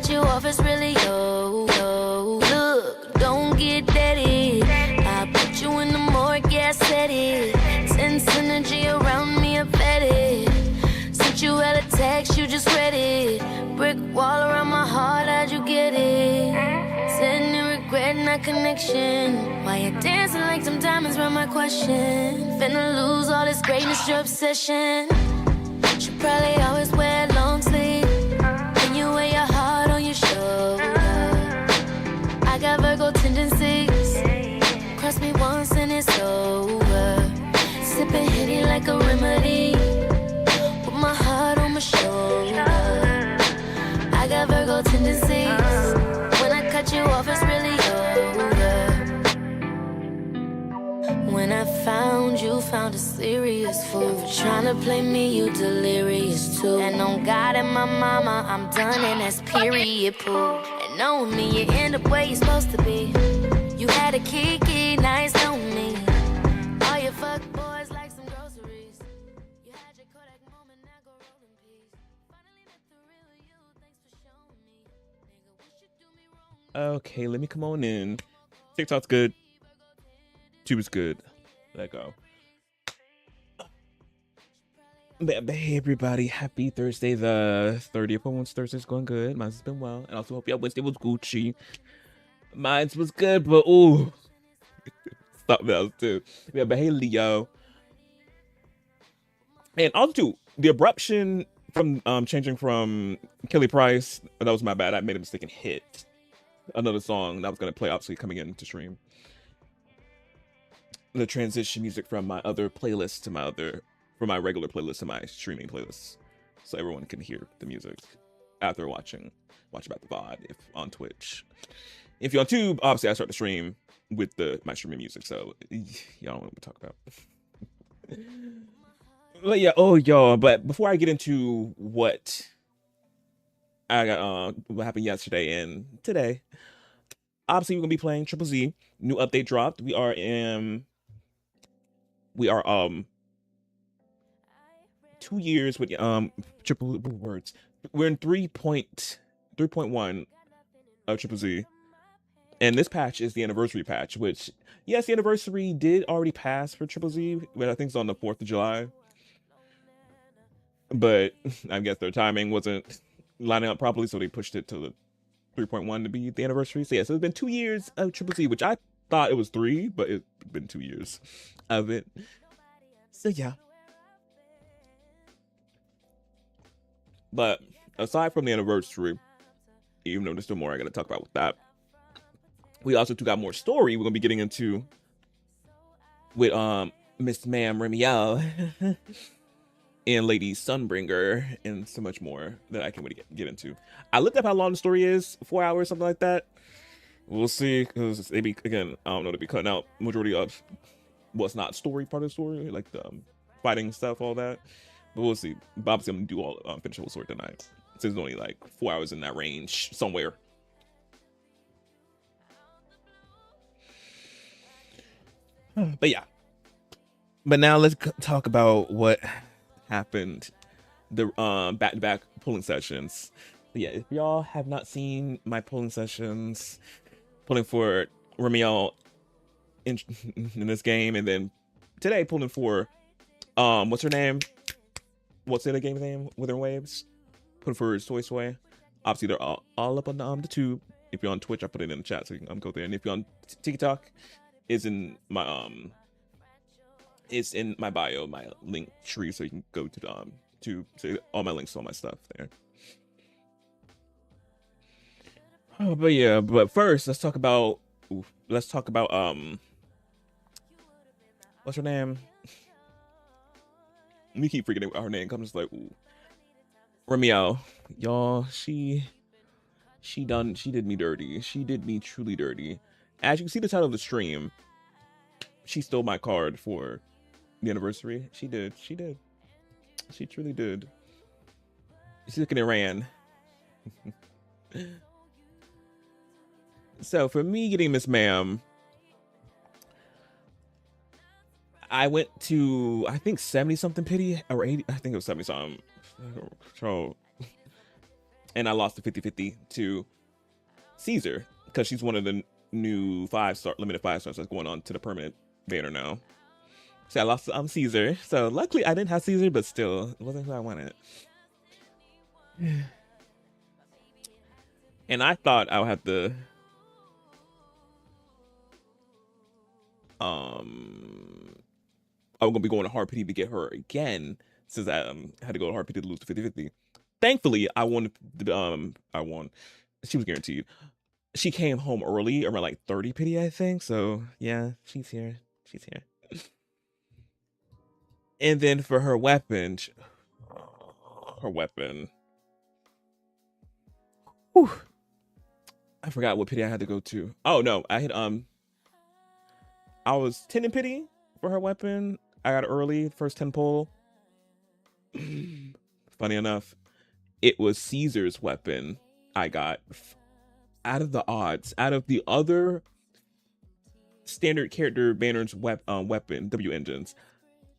cut you off, it's really yo. Look, don't get deaded. I put you in the morgue, yeah, I said it. Tense energy around me, I bet it. Since you had a text, you just read it. Brick wall around my heart, how'd you get it? Sitting and regretting our connection. Why you dancing like some diamonds around my question? Finna lose all this greatness, your obsession. Should probably always wear long sleeve. When you wear your heart on your shoulder. I got Virgo tendencies. Cross me once and it's over. Sipping Henny like a remedy. Put my heart on my shoulder. I got Virgo tendencies. When I cut you off, it's really over. When I found you, found a serious fool. For trying to play me, you delirious too. And on God and my mama, I'm done and that's period poo. And knowing me, you end up where you're supposed to be. You had a kiki, nice on me. All your fuck boys like some groceries. You had your Kodak moment, now go roll in peace. Finally met the real you, thanks for showing me. Nigga, what you do me wrong? Okay, let me come on in. TikTok's good. Tube's good. Let go. But hey everybody, happy Thursday the 30th. Everyone's Thursday's going good. Mine's been well. And also hope y'all Wednesday was Gucci. Mine's was good, but ooh. Something else too. Yeah, but hey Leo. And also too, the abruption from changing from Kelly Price, that was my bad. I made a mistake and hit another song that was gonna play obviously coming in to stream. The transition music from my other playlist to from my regular playlist to my streaming playlist, so everyone can hear the music after watch about the VOD if on Twitch. If you're on Tube, obviously I start the stream with my streaming music, so y'all know what we talk about. But yeah, y'all. But before I get into what I got, what happened yesterday and today, obviously we're gonna be playing Triple Z. New update dropped. We are 2 years with triple words. We're in 3.1 of Triple Z, and this patch is the anniversary patch. Which, yes, the anniversary did already pass for Triple Z, but I think it's on the 4th of July. But I guess their timing wasn't lining up properly, so they pushed it to the 3.1 to be the anniversary. So yeah, so it's been 2 years of Triple Z, which I thought it was 3, but it's been 2 years of it. So yeah. But aside from the anniversary, even though there's still more I gotta talk about with that, we also got more story we're gonna be getting into with Miss Ma'am Remiel and Lady Sunbringer and so much more that I can't really get into. I looked up how long the story is, 4 hours, something like that. We'll see, because maybe again, I don't know, to be cutting out majority of what's not story part of the story, like the fighting stuff, all that. But we'll see. But obviously, I'm gonna do all finish the whole story tonight. So there's only like 4 hours in that range somewhere. But yeah. But now let's talk about what happened. The back-to-back polling sessions. But yeah, if y'all have not seen my polling sessions, pulling for Remiel in this game, and then today pulling for what's her name? What's the other game's name? Withering Waves. Pulling for Soy Soy. Obviously they're all up on the tube. If you're on Twitch, I put it in the chat so you can go there. And if you're on TikTok, it's in my bio, my link tree, so you can go to the so all my links to all my stuff there. Oh, but yeah, but first let's talk about what's her name? We keep freaking out her name. I'm just like, ooh. Remiel, y'all, she did me dirty. She did me truly dirty. As you can see the title of the stream, she stole my card for the anniversary. She did. She truly did. She took it and ran. So for me getting Miss Ma'am, I went to, I think 70 something pity or 80. I think it was 70 something. So and I lost the 50-50 to Caesar because she's one of the new 5-star limited 5-stars that's going on to the permanent banner now. So I lost Caesar. So luckily I didn't have Caesar, but still, it wasn't who I wanted. And I thought I would have to I was gonna be going to hard pity to get her again, since I had to go to hard pity to lose the 50-50. Thankfully, I won. I won. She was guaranteed. She came home early, around like 30 pity, I think. So yeah, she's here. She's here. And then for her weapon, whew, I forgot what pity I had to go to. Oh no, I had I was 10 in pity for her weapon. I got early, first 10 pull. Funny enough, it was Caesar's weapon I got out of the odds, out of the other standard character banners weapon, W engines.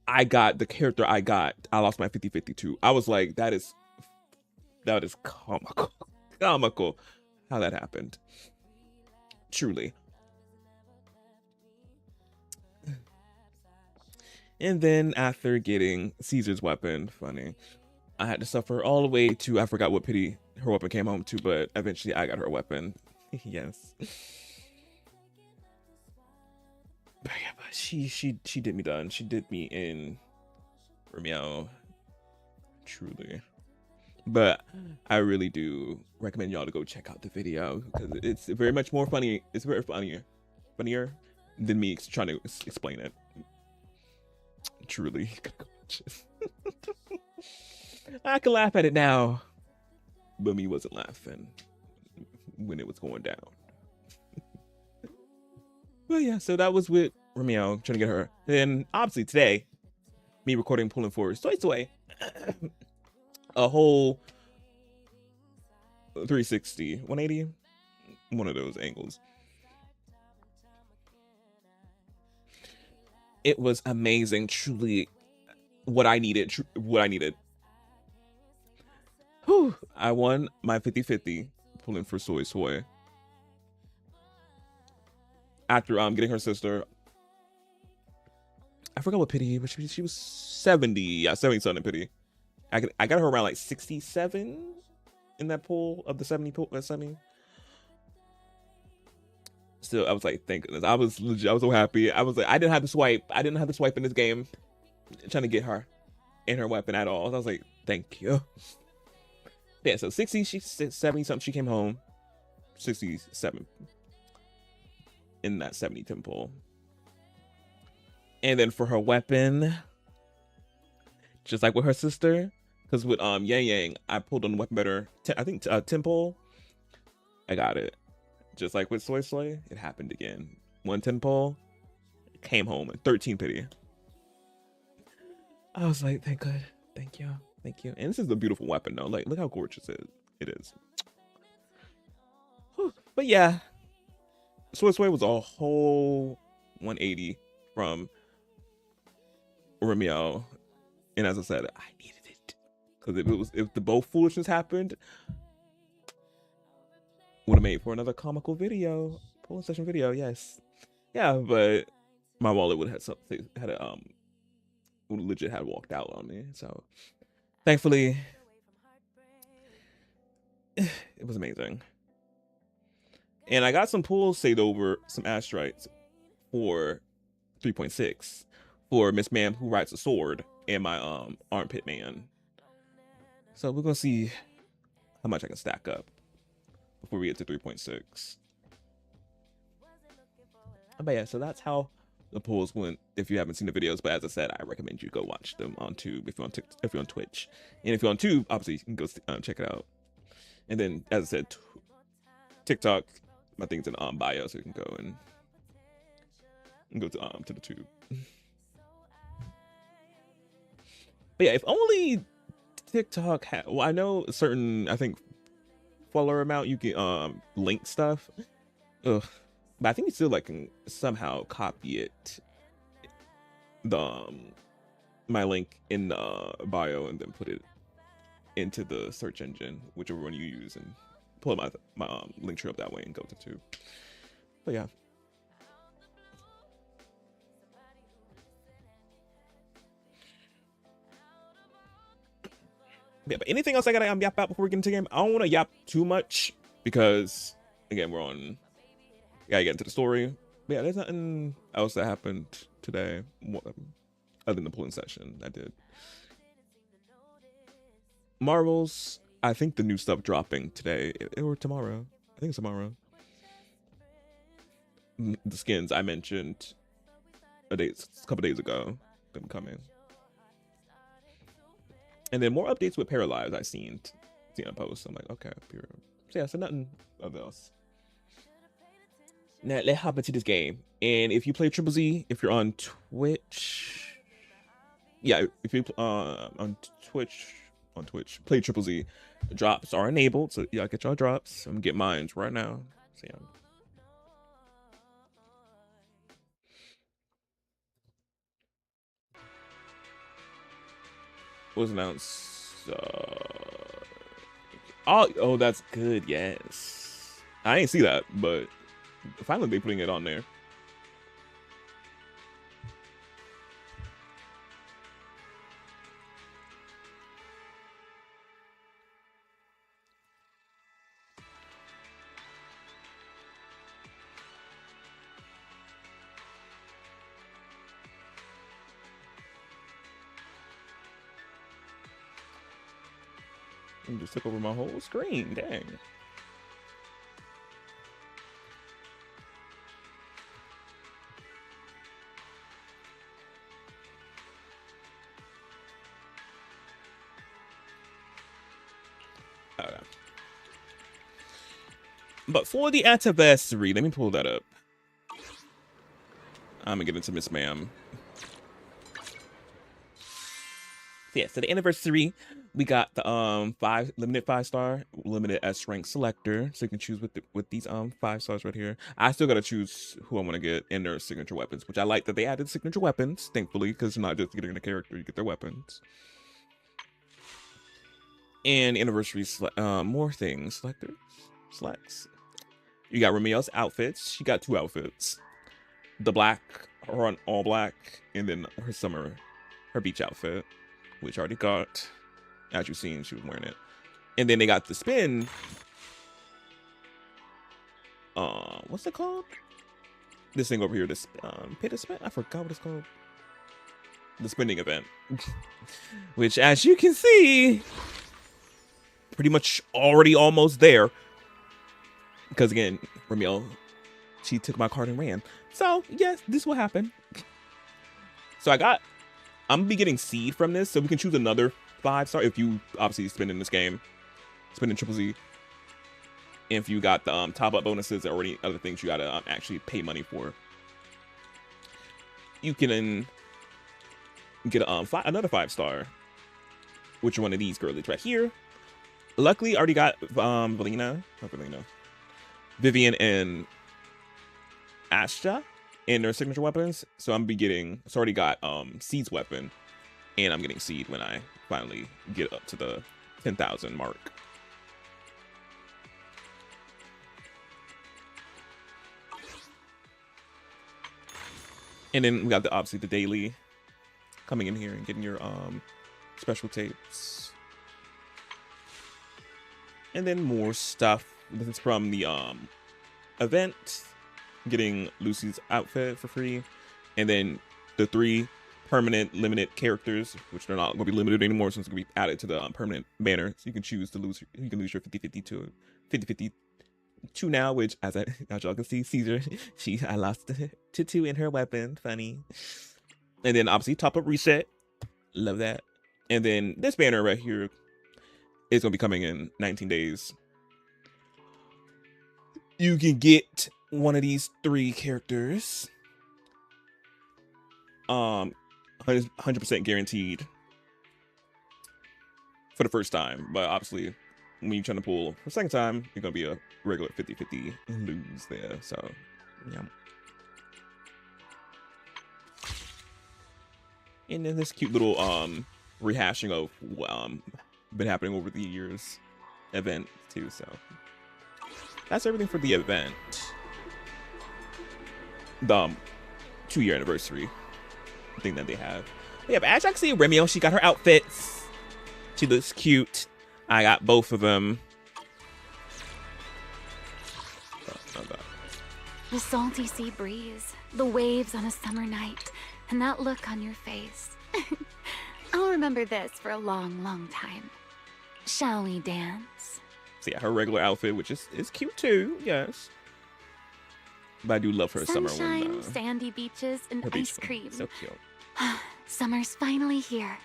I got the character I got. I lost my 50-50 too. I was like, that is comical. Comical how that happened. Truly. And then after getting Caesar's weapon, funny, I had to suffer all the way to, I forgot what pity her weapon came home to, but eventually I got her weapon. Yes. But yeah, but she did me done. She did me in Romeo. Truly. But I really do recommend y'all to go check out the video because it's very much more funny. It's very funnier than me trying to explain it. Truly. I can laugh at it now, but me wasn't laughing when it was going down. Well, yeah, so that was with Romeo trying to get her. Then obviously today, me recording pulling forward Soy a whole 360, 180, one of those angles. It was amazing, truly what I needed. Whew, I won my 50-50 pulling for Soy. After getting her sister, I forgot what pity, but she was 70, yeah, 70 something pity. I got her around like 67 in that pool of the 70 pool. 70. Still, I was like, thank goodness. I was so happy. I was like, I didn't have to swipe. In this game, trying to get her and her weapon at all. So I was like, thank you. Yeah, so 60, she's 70 something. She came home 67 in that 70 temple. And then for her weapon, just like with her sister, because with Yang, I pulled on the weapon better. I think temple, I got it. Just like with Soy, it happened again. 110 pull, came home at 13 pity. I was like, thank God, thank you. And this is a beautiful weapon though. Like, look how gorgeous it is. Whew. But yeah, Soy was a whole 180 from Romeo, and as I said, I needed it because if the both foolishness happened, would have made for another comical video, polling session video. Yes, yeah, but my wallet would have something legit had walked out on me. So thankfully, it was amazing. And I got some pulls saved over some asteroids for 3.6 for Miss Ma'am Who Rides a Sword and my armpit man. So we're gonna see how much I can stack up before we get to 3.6. But yeah, so that's how the pulls went. If you haven't seen the videos, but as I said, I recommend you go watch them on Tube if you're on Twitch, and if you're on Tube, obviously you can go check it out. And then, as I said, TikTok, my thing's in bio, so you can go and go to the Tube. But yeah, if only TikTok had, well, I know a certain, I think, follower amount you can link stuff. Ugh. But I think you still like can somehow copy it, the my link in the bio, and then put it into the search engine, whichever one you use, and pull my link tree up that way and go to two. But yeah. Yeah, but anything else I gotta yap about before we get into the game? I don't want to yap too much because, again, gotta get into the story. But yeah, there's nothing else that happened today other than the pulling session I did. Marvels, I think the new stuff dropping today or tomorrow. I think it's tomorrow. The skins I mentioned a couple days ago, them coming. And then more updates with Paralyzed I seen a post. I'm like, okay, period. So yeah, so nothing else. Now let's hop into this game. And if you play Triple Z, if you're on Twitch, yeah, if you on Twitch, play Triple Z, drops are enabled, so y'all get y'all drops. I'm gonna get mine right now. So yeah. Was announced. Oh, that's good. Yes, I ain't see that, but finally they putting it on there. And just took over my whole screen. Dang. Okay. But for the anniversary, let me pull that up. I'm gonna get into Miss Ma'am. Yeah, so the anniversary, we got the limited 5-star, limited S rank selector, so you can choose with these 5 stars right here. I still gotta choose who I want to get in their signature weapons, which I like that they added signature weapons, thankfully, because it's not just getting the character, you get their weapons. And anniversary more things selects. You got Ramiel's outfits. She got 2 outfits, the black, her on all black, and then her beach outfit, which I already got. As you've seen, she was wearing it. And then they got the spin. What's it called? This thing over here, this pit of spin? I forgot what it's called. The spinning event. Which, as you can see, pretty much already almost there. Because again, Ramiel, she took my card and ran. So, yes, this will happen. So I'm gonna be getting seed from this, so we can choose another 5-star if you obviously spin in this game, spin in Triple Z. And if you got the top up bonuses or any other things you gotta actually pay money for, you can get another 5-star. Which one of these girlies right here? Luckily, I already got Vivian and Astra in their signature weapons, so it's already got Seed's weapon, and I'm getting Seed when I finally get up to the 10,000 mark. And then we got obviously the daily coming in here and getting your special tapes, and then more stuff. This is from the event, getting Lucy's outfit for free, and then the 3 permanent limited characters, which they're not going to be limited anymore, since it's going to be added to the permanent banner. So you can choose to lose. You can lose your 50-50 to 50-50 2 now, which as y'all can see, Caesar, I lost to 2 in her weapon. Funny. And then obviously top up reset. Love that. And then this banner right here is going to be coming in 19 days. You can get one of these 3 characters. 100% guaranteed for the first time. But obviously, when you're trying to pull for the second time, you're going to be a regular 50-50 lose there. So, yeah. And then this cute little rehashing of been happening over the years event too. So that's everything for the event. The 2-year anniversary thing that they have. Yeah, but as I can see, Remio, she got her outfits. She looks cute. I got both of them. The salty sea breeze, the waves on a summer night, and that look on your face. I'll remember this for a long, long time. Shall we dance? So yeah, her regular outfit, which is cute too, yes. But I do love her Sunshine, summer one. sandy beaches, and Her beach ice one. cream. So cute. Summer's finally here.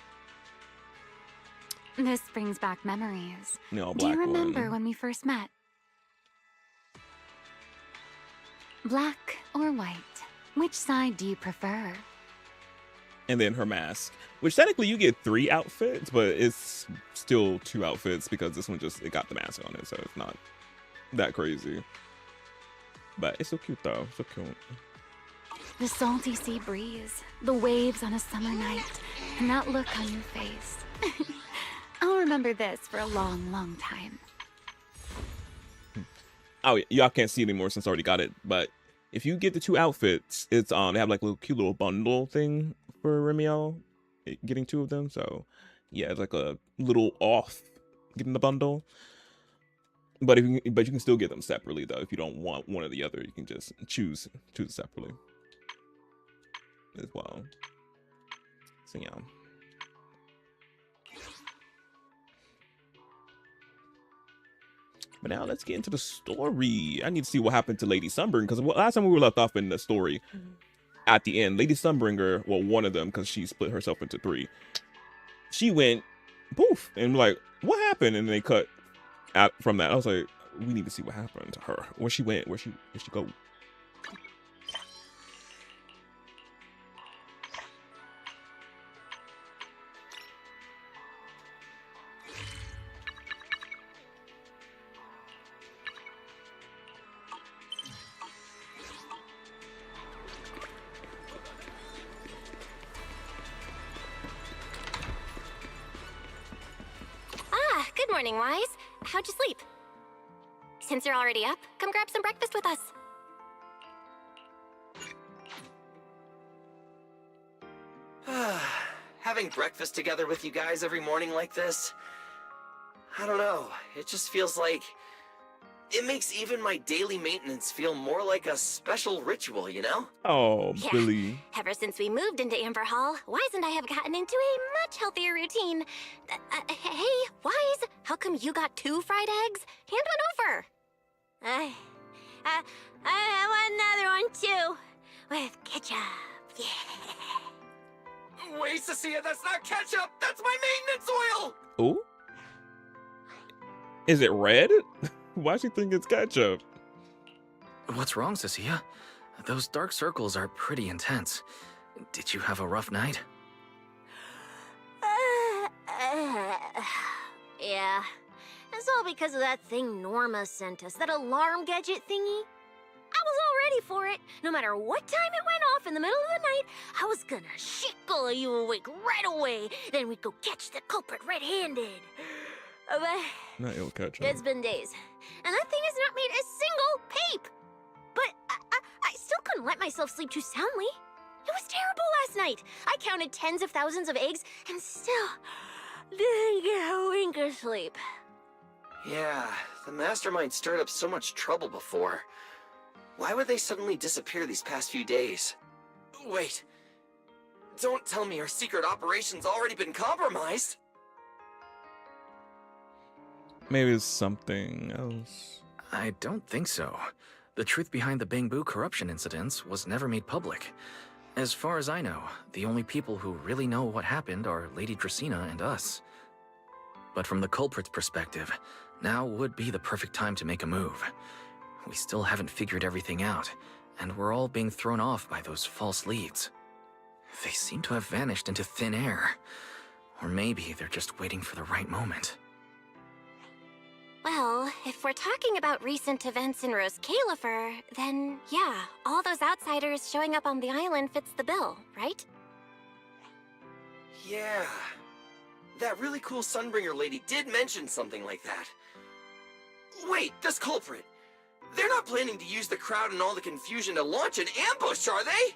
This brings back memories. No, Do black you remember one. when we first met? Black or white? Which side do you prefer? And then her mask, which technically you get 3 outfits, but it's still 2 outfits because this one it got the mask on it, so it's not that crazy. But it's so cute though, so cute. The salty sea breeze, the waves on a summer night, and that look on your face. I'll remember this for a long, long time. Oh, y'all can't see it anymore since I already got it. But if you get the 2 outfits, it's they have like a little cute little bundle thing for Remiel, getting 2 of them. So yeah, it's like a little off getting the bundle. But you can still get them separately though. If you don't want one or the other, you can just choose it separately as well. So yeah. But now let's get into the story. I need to see what happened to Lady Sunburn, because last time we were left off in the story, at the end, Lady Sunbringer, well, one of them, because she split herself into 3, she went poof, and like, what happened? And they cut out from that. I was like, we need to see what happened to her. Where she went? Where'd she go? Good morning, Wise. How'd you sleep? Since you're already up, come grab some breakfast with us. Having breakfast together with you guys every morning like this, I don't know, it just feels like it makes even my daily maintenance feel more like a special ritual, you know? Oh, Yeah. Billy. Ever since we moved into Amber Hall, Wise and I have gotten into a much healthier routine. Hey, Wise, how come you got 2 fried eggs? Hand one over. I want another one too, with ketchup. Yeah. Wait, Cecilia, that's not ketchup! That's my maintenance oil! Oh? Is it red? Why she think it's ketchup? What's wrong, Cecilia? Those dark circles are pretty intense. Did you have a rough night? Yeah. It's all because of that thing Norma sent us, that alarm gadget thingy. I was all ready for it. No matter what time it went off in the middle of the night, I was gonna shake all of you awake right away. Then we'd go catch the culprit red-handed. But Not ill ketchup. it's been days, and that thing has not made a single peep. But I still couldn't let myself sleep too soundly. It was terrible last night. I counted tens of thousands of eggs and still didn't get a wink of sleep. Yeah, the mastermind stirred up so much trouble before. Why would they suddenly disappear these past few days? Wait, don't tell me our secret operation's already been compromised! Maybe it's something else. I don't think so. The truth behind the Bangbu corruption incidents was never made public. As far as I know, the only people who really know what happened are Lady Dracaena and us. But from the culprit's perspective, now would be the perfect time to make a move. We still haven't figured everything out, and we're all being thrown off by those false leads. They seem to have vanished into thin air. Or maybe they're just waiting for the right moment. Well, if we're talking about recent events in Rose Califer, then yeah, all those outsiders showing up on the island fits the bill, right? Yeah. that really cool Sunbringer lady did mention something like that. Wait, this culprit. They're not planning to use the crowd and all the confusion to launch an ambush, are they?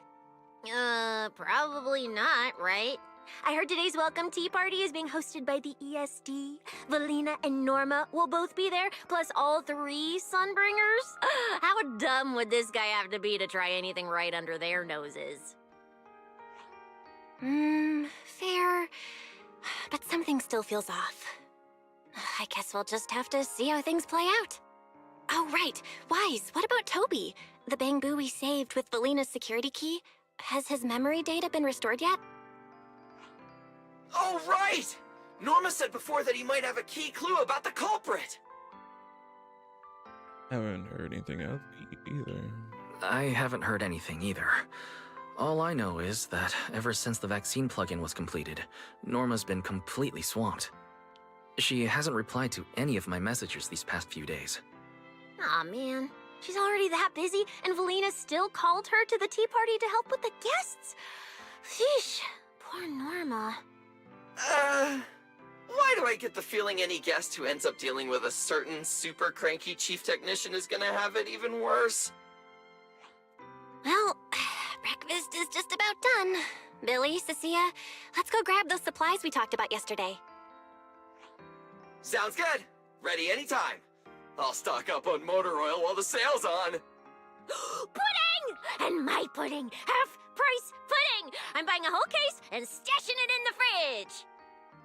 Probably not, right? I heard today's welcome tea party is being hosted by the ESD. Valina and Norma will both be there, plus all 3 Sunbringers. How dumb would this guy have to be to try anything right under their noses? Fair. But something still feels off. I guess we'll just have to see how things play out. Oh, right. Wise, what about Toby? The Bangbu we saved with Valina's security key? Has his memory data been restored yet? Oh, right! Norma said before that he might have a key clue about the culprit. I haven't heard anything else either. I haven't heard anything either. All I know is that ever since the vaccine plugin was completed, Norma's been completely swamped. She hasn't replied to any of my messages these past few days. Aw, man. She's already that busy, and Valina still called her to the tea party to help with the guests. Sheesh. Poor Norma. Why do I get the feeling any guest who ends up dealing with a certain super cranky chief technician is gonna have it even worse? Well, breakfast is just about done. Billy, Cecilia, let's go grab those supplies we talked about yesterday. Sounds good. Ready anytime. I'll stock up on motor oil while the sale's on. Pudding! And my pudding! Half-price pudding! I'm buying a whole case and stashing it in the fridge!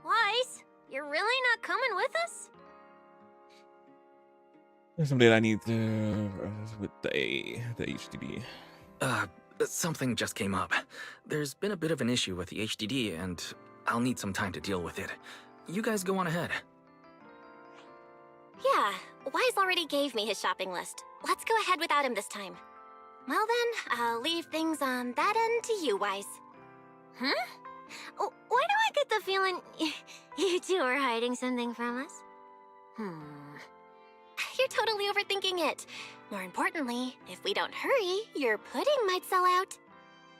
Wise, you're really not coming with us? There's something that I need to with the HDD. Something just came up. There's been a bit of an issue with the HDD, and I'll need some time to deal with it. You guys go on ahead. Yeah, Wise already gave me his shopping list. Let's go ahead without him this time. Well then, I'll leave things on that end to you, Wise. Huh? Why do I get the feeling you two are hiding something from us? You're totally overthinking it. More importantly, if we don't hurry, your pudding might sell out.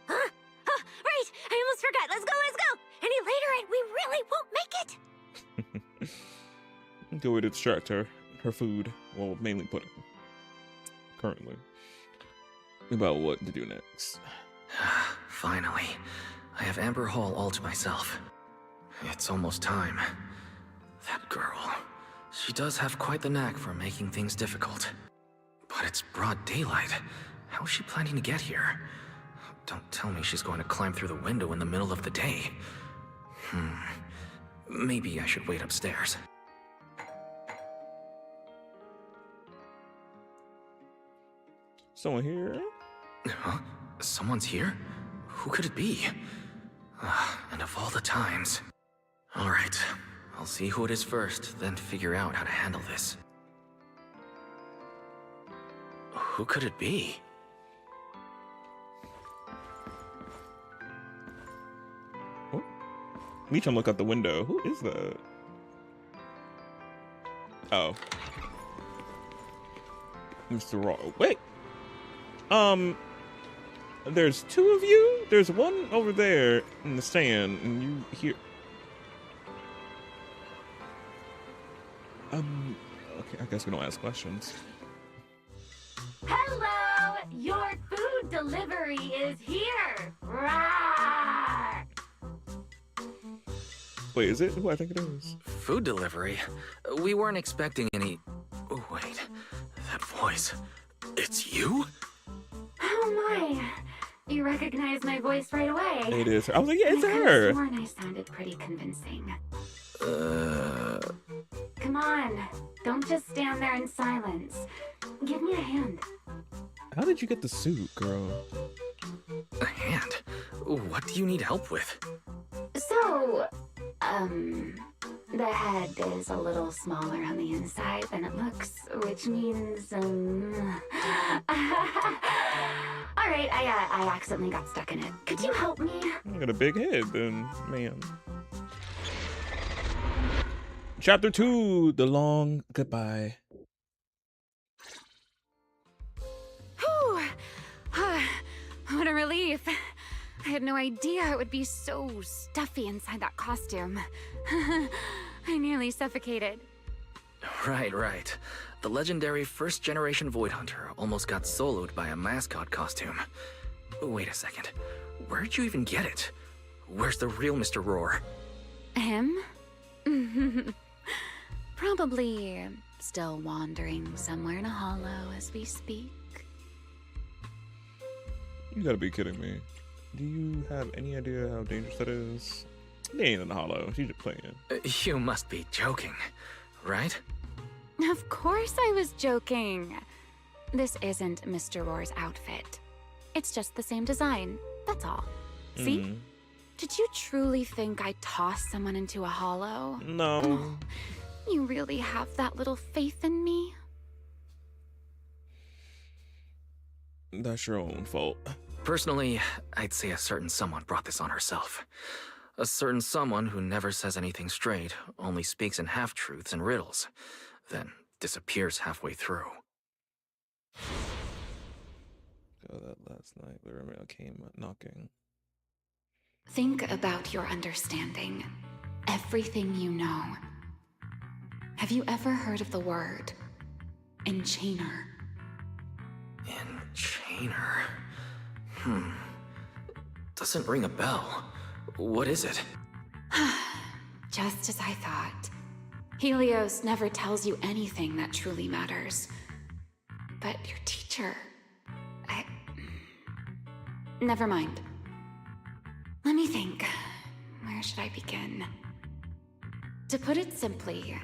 Huh? Right! I almost forgot. Let's go, let's go! Any later and we really won't make it! Good way to distract her food. Well, mainly pudding. Currently. About what to do next. Finally. I have Amber Hall all to myself. It's almost time. That girl. She does have quite the knack for making things difficult. But it's broad daylight. How is she planning to get here? Don't tell me she's going to climb through the window in the middle of the day. Maybe I should wait upstairs. Someone here? Huh? Someone's here? Who could it be? And of all the times... Alright, I'll see who it is first, then figure out how to handle this. Who could it be? Oh. Me trying to look out the window. Who is that? Oh. Mr. Raw. Wait. There's 2 of you? There's one over there in the stand, and you here. Okay, I guess we don't ask questions. Hello! Your food delivery is here! Rawr! Wait, is it who I think it is? Food delivery? We weren't expecting any... Oh, wait. That voice. It's you? Oh my! You recognize my voice right away. It is her. I was like, yeah, it's I could've her. sworn I sounded pretty convincing. Come on, don't just stand there in silence. Give me a hand. How did you get the suit, girl? A hand? What do you need help with? So, the head is a little smaller on the inside than it looks, which means, Alright, I accidentally got stuck in it. Could you help me? I got a big head, then, man. Chapter 2, The Long Goodbye. Whew. What a relief. I had no idea it would be so stuffy inside that costume. I nearly suffocated. Right. The legendary first-generation Void Hunter almost got soloed by a mascot costume. Wait a second. Where'd you even get it? Where's the real Mr. Roar? Him? Probably still wandering somewhere in a hollow as we speak. You gotta be kidding me. Do you have any idea how dangerous that is? They ain't in the hollow. She's just playing. You must be joking, right? Of course I was joking. This isn't Mr. Roar's outfit. It's just the same design, that's all. See? Did you truly think I tossed someone into a hollow? No. You really have that little faith in me? That's your own fault. Personally, I'd say a certain someone brought this on herself. A certain someone who never says anything straight, only speaks in half-truths and riddles, then disappears halfway through. Oh, that last night, the Romeo came knocking. Think about your understanding. Everything you know. Have you ever heard of the word enchainer? Enchainer? Doesn't ring a bell. What is it? Just as I thought. Helios never tells you anything that truly matters. But your teacher... Never mind. Let me think. Where should I begin? To put it simply,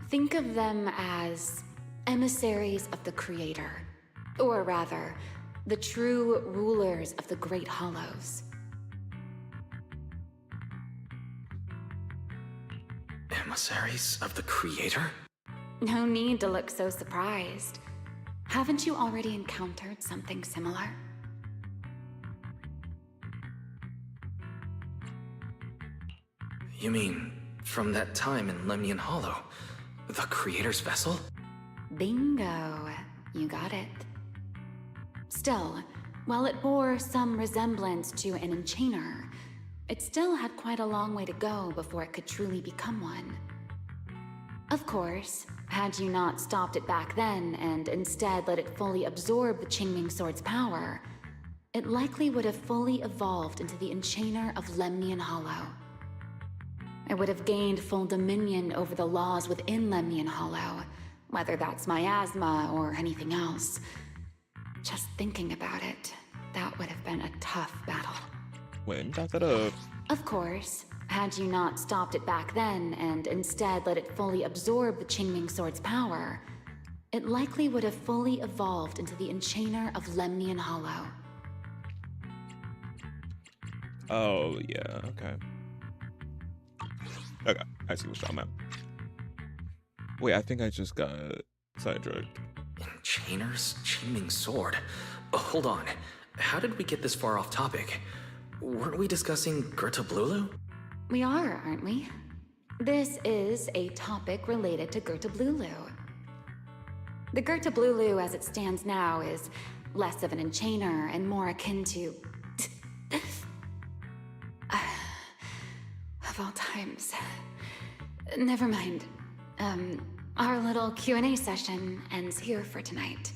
think of them as emissaries of the Creator. Or rather, the true rulers of the Great Hollows. Emissaries of the Creator? No need to look so surprised. Haven't you already encountered something similar? You mean, from that time in Lemnian Hollow? The Creator's vessel? Bingo. You got it. Still, while it bore some resemblance to an enchainer, it still had quite a long way to go before it could truly become one. Of course, had you not stopped it back then and instead let it fully absorb the Qingming Sword's power, it likely would have fully evolved into the enchainer of Lemnian Hollow. It would have gained full dominion over the laws within Lemnian Hollow, whether that's miasma or anything else. Just thinking about it, that would have been a tough battle. When back that up. Of course, had you not stopped it back then and instead let it fully absorb the Qingming Sword's power, it likely would have fully evolved into the enchainer of Lemnian Hollow. Oh, yeah, okay. Okay, I see what's talking about. Wait, I think I just got sidetracked. Enchainer's Qingming Sword? Hold on. How did we get this far off topic? Weren't we discussing Gerta Blulu? We are, aren't we? This is a topic related to Gerta Blulu. The Gerta Blulu as it stands now is less of an enchainer and more akin to... of all times. Never mind. Our little Q&A session ends here for tonight.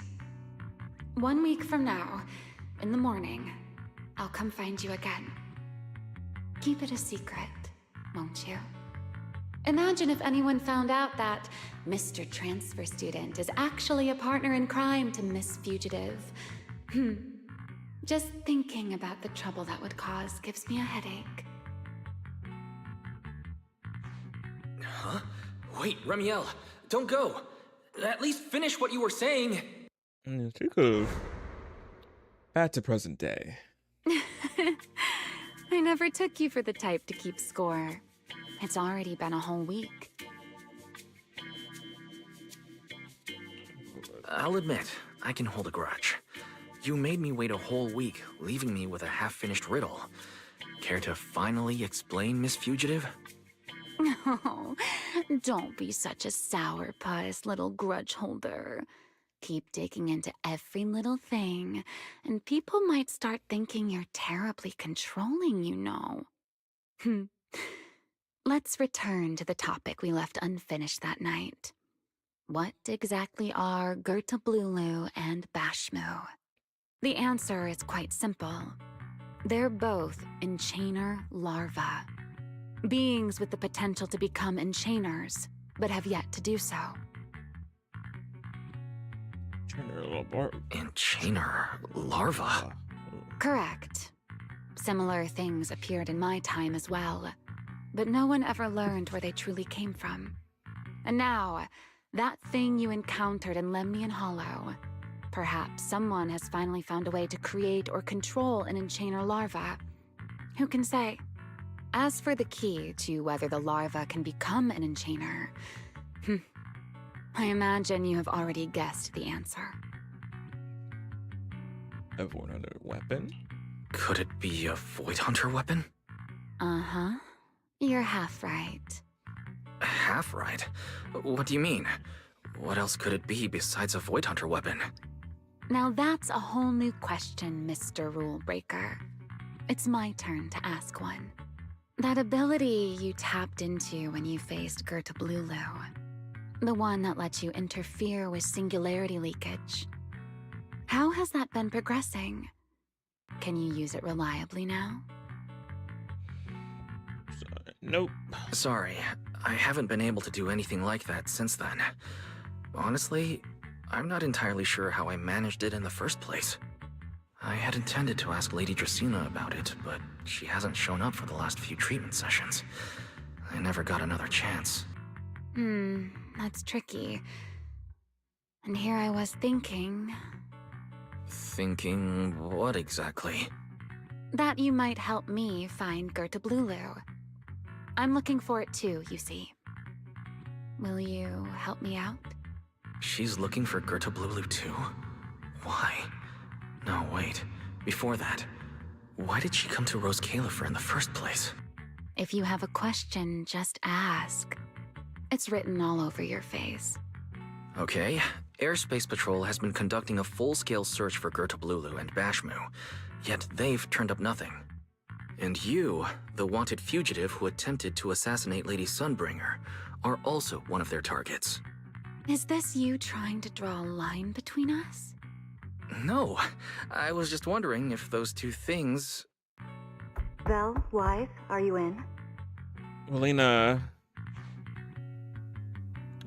1 week from now, in the morning, I'll come find you again. Keep it a secret, won't you? Imagine if anyone found out that Mr. Transfer Student is actually a partner in crime to Miss Fugitive. Just thinking about the trouble that would cause gives me a headache. Huh? Wait, Remiel, don't go. At least finish what you were saying. She could've. Back to present day. I never took you for the type to keep score. It's already been a whole week. I'll admit, I can hold a grudge. You made me wait a whole week, leaving me with a half-finished riddle. Care to finally explain, Miss Fugitive? Oh, don't be such a sourpuss, little grudge holder. Keep digging into every little thing, and people might start thinking you're terribly controlling, you know. Let's return to the topic we left unfinished that night. What exactly are Gertablulu and Bashmu? The answer is quite simple. They're both enchainer larvae. Beings with the potential to become enchainers, but have yet to do so. Enchainer larva? Correct. Similar things appeared in my time as well, but no one ever learned where they truly came from. And now, that thing you encountered in Lemnian Hollow, perhaps someone has finally found a way to create or control an enchainer larva. Who can say? As for the key to whether the larva can become an enchainer, I imagine you have already guessed the answer. A Void Hunter weapon? Could it be a Void Hunter weapon? Uh-huh. You're half right. Half right? What do you mean? What else could it be besides a Void Hunter weapon? Now that's a whole new question, Mr. Rule Breaker. It's my turn to ask one. That ability you tapped into when you faced Gertablulu, the one that lets you interfere with singularity leakage. How has that been progressing? Can you use it reliably now? Nope. Sorry, I haven't been able to do anything like that since then. Honestly, I'm not entirely sure how I managed it in the first place. I had intended to ask Lady Dracaena about it, but she hasn't shown up for the last few treatment sessions. I never got another chance. That's tricky. And here I was thinking... Thinking what exactly? that you might help me find Gertablulu. I'm looking for it too, you see. Will you help me out? She's looking for Gertablulu too? Why? No, wait. Before that, why did she come to Rose Califer in the first place? If you have a question, just ask. It's written all over your face. Okay, Airspace Patrol has been conducting a full-scale search for Gertablulu and Bashmu, yet they've turned up nothing. And you, the wanted fugitive who attempted to assassinate Lady Sunbringer, are also one of their targets. Is this you trying to draw a line between us? No, I was just wondering if those two things... Vel, wife, are you in? Valina.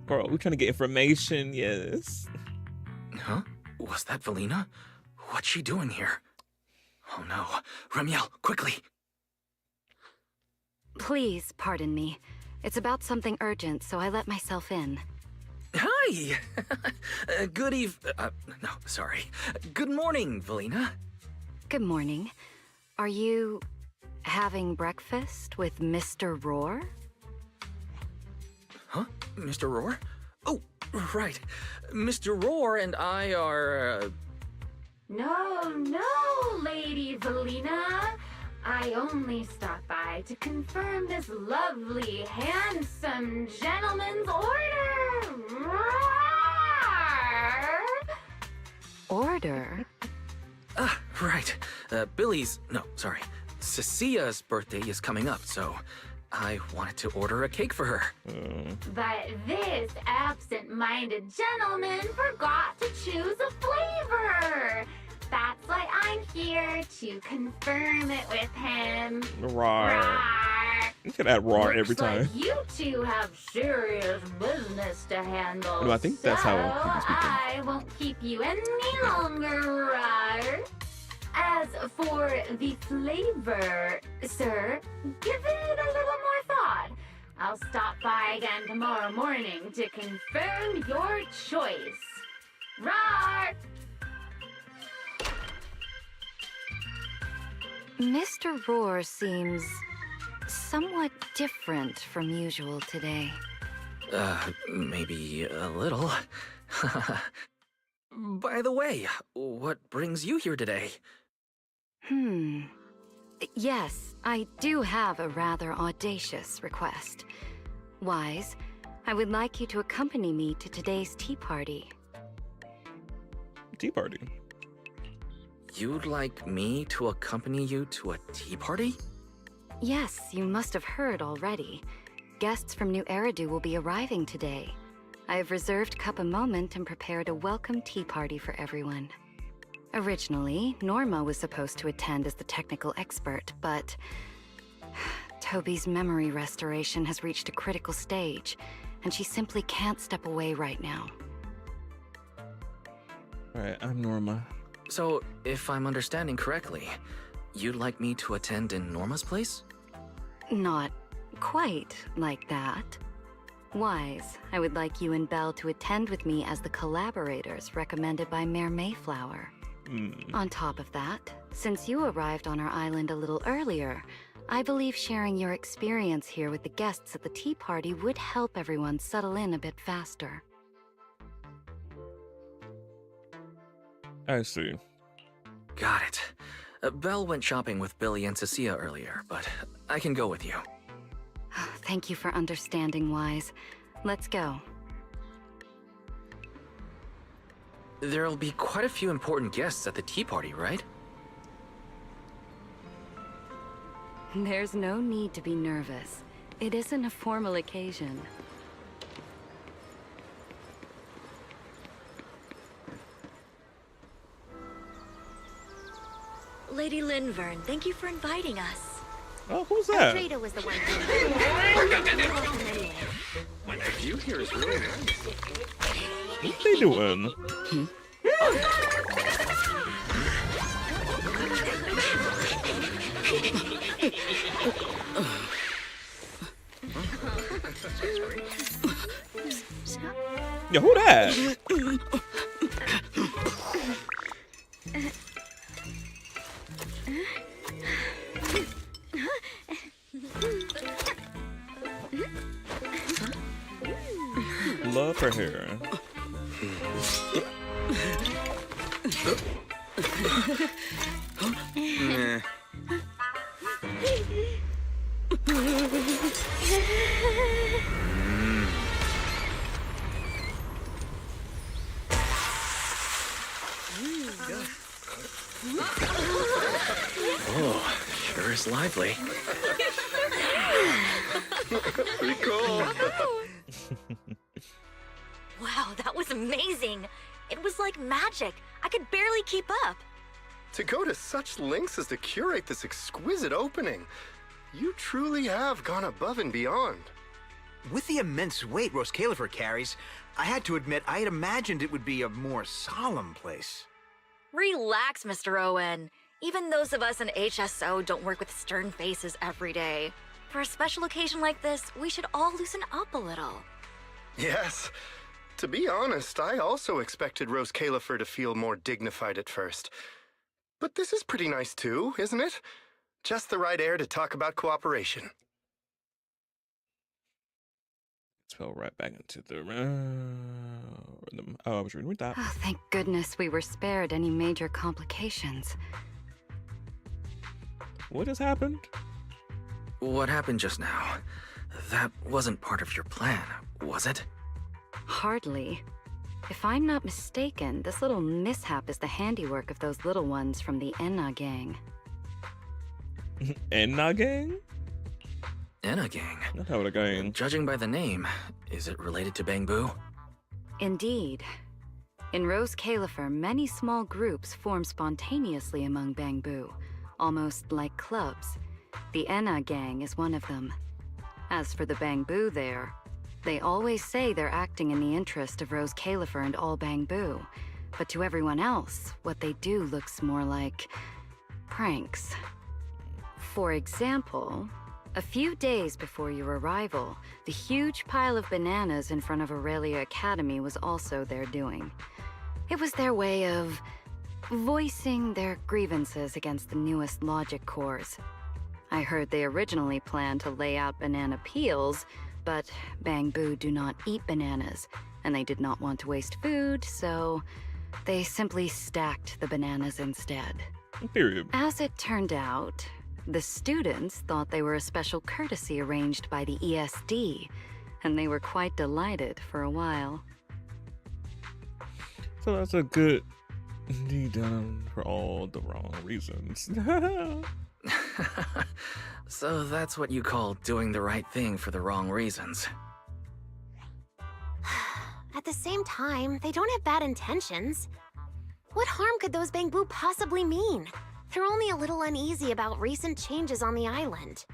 Girl, we're trying to get information, yes. Huh? Was that Valina? What's she doing here? Oh no. Remiel, quickly! Please pardon me. It's about something urgent, so I let myself in. Hi! No, sorry. Good morning, Valina. Good morning. Are you having breakfast with Mr. Roar? Huh? Mr. Roar? Oh, right. Mr. Roar and I are, No, Lady Valina. I only stopped by to confirm this lovely, handsome gentleman's order. Order? Right. Cecia's birthday is coming up, so I wanted to order a cake for her. But this absent-minded gentleman forgot to choose a flavor. That's why I'm here to confirm it with him. Roar. You can add roar every time. Like you two have serious business to handle. No, I think that's how people speak. I won't keep you any longer, Roar. As for the flavor, sir, give it a little more thought. I'll stop by again tomorrow morning to confirm your choice. Roar! Mr. Roar seems somewhat different from usual today. Maybe a little. By the way, what brings you here today? Yes, I do have a rather audacious request. Wise, I would like you to accompany me to today's tea party. tea party. You'd like me to accompany you to a tea party? Yes, you must have heard already. Guests from New Eridu will be arriving today. I have reserved Cup a Moment and prepared a welcome tea party for everyone. Originally, Norma was supposed to attend as the technical expert, but Toby's memory restoration has reached a critical stage, and she simply can't step away right now. Alright, I'm Norma. So, if I'm understanding correctly, you'd like me to attend in Norma's place? Not quite like that. Wise, I would like you and Belle to attend with me as the collaborators recommended by Mayor Mayflower. On top of that, since you arrived on our island a little earlier, I believe sharing your experience here with the guests at the tea party would help everyone settle in a bit faster. I see. Got it. Belle went shopping with Billy and Cecilia earlier, but I can go with you. Thank you for understanding, Wise. Let's go. There'll be quite a few important guests at the tea party, right? There's no need to be nervous. It isn't a formal occasion. Lady Linvern, thank you for inviting us. Oh, who's that? Traitor was the one. My view here is really nice. What they doing? Yo, who that? Love her hair. Oh, sure is lively. Pretty cool. Wow, that was amazing. It was like magic. I could barely keep up. To go to such lengths as to curate this exquisite opening, you truly have gone above and beyond. With the immense weight Rose Califer carries, I had to admit I had imagined it would be a more solemn place. Relax, Mr. Owen. Even those of us in HSO don't work with stern faces every day. For a special occasion like this, we should all loosen up a little. Yes. To be honest, I also expected Rose Califer to feel more dignified at first. But this is pretty nice too, isn't it? Just the right air to talk about cooperation. Let's go right back into the rhythm. Oh, I was reading with that. Oh, thank goodness we were spared any major complications. What has happened? What happened just now? That wasn't part of your plan, was it? Hardly. If I'm not mistaken, this little mishap is the handiwork of those little ones from the Enna gang. Enna gang? Enna gang. Not how it a gang. Judging by the name, is it related to Bangbu? Indeed. In Rose Califer, many small groups form spontaneously among Bangbu, almost like clubs. The Enna gang is one of them. As for the Bangbu there, they always say they're acting in the interest of Rose Califer and all Bangbu, but to everyone else, what they do looks more like pranks. For example, a few days before your arrival, the huge pile of bananas in front of Aurelia Academy was also their doing. It was their way of voicing their grievances against the newest logic cores. I heard they originally planned to lay out banana peels, but Bangbu do not eat bananas, and they did not want to waste food, so they simply stacked the bananas instead. Period. As it turned out, the students thought they were a special courtesy arranged by the ESD, and they were quite delighted for a while. So that's a good He done for all the wrong reasons. So that's what you call doing the right thing for the wrong reasons. At the same time, they don't have bad intentions. What harm could those Bangbu possibly mean? They're only a little uneasy about recent changes on the island.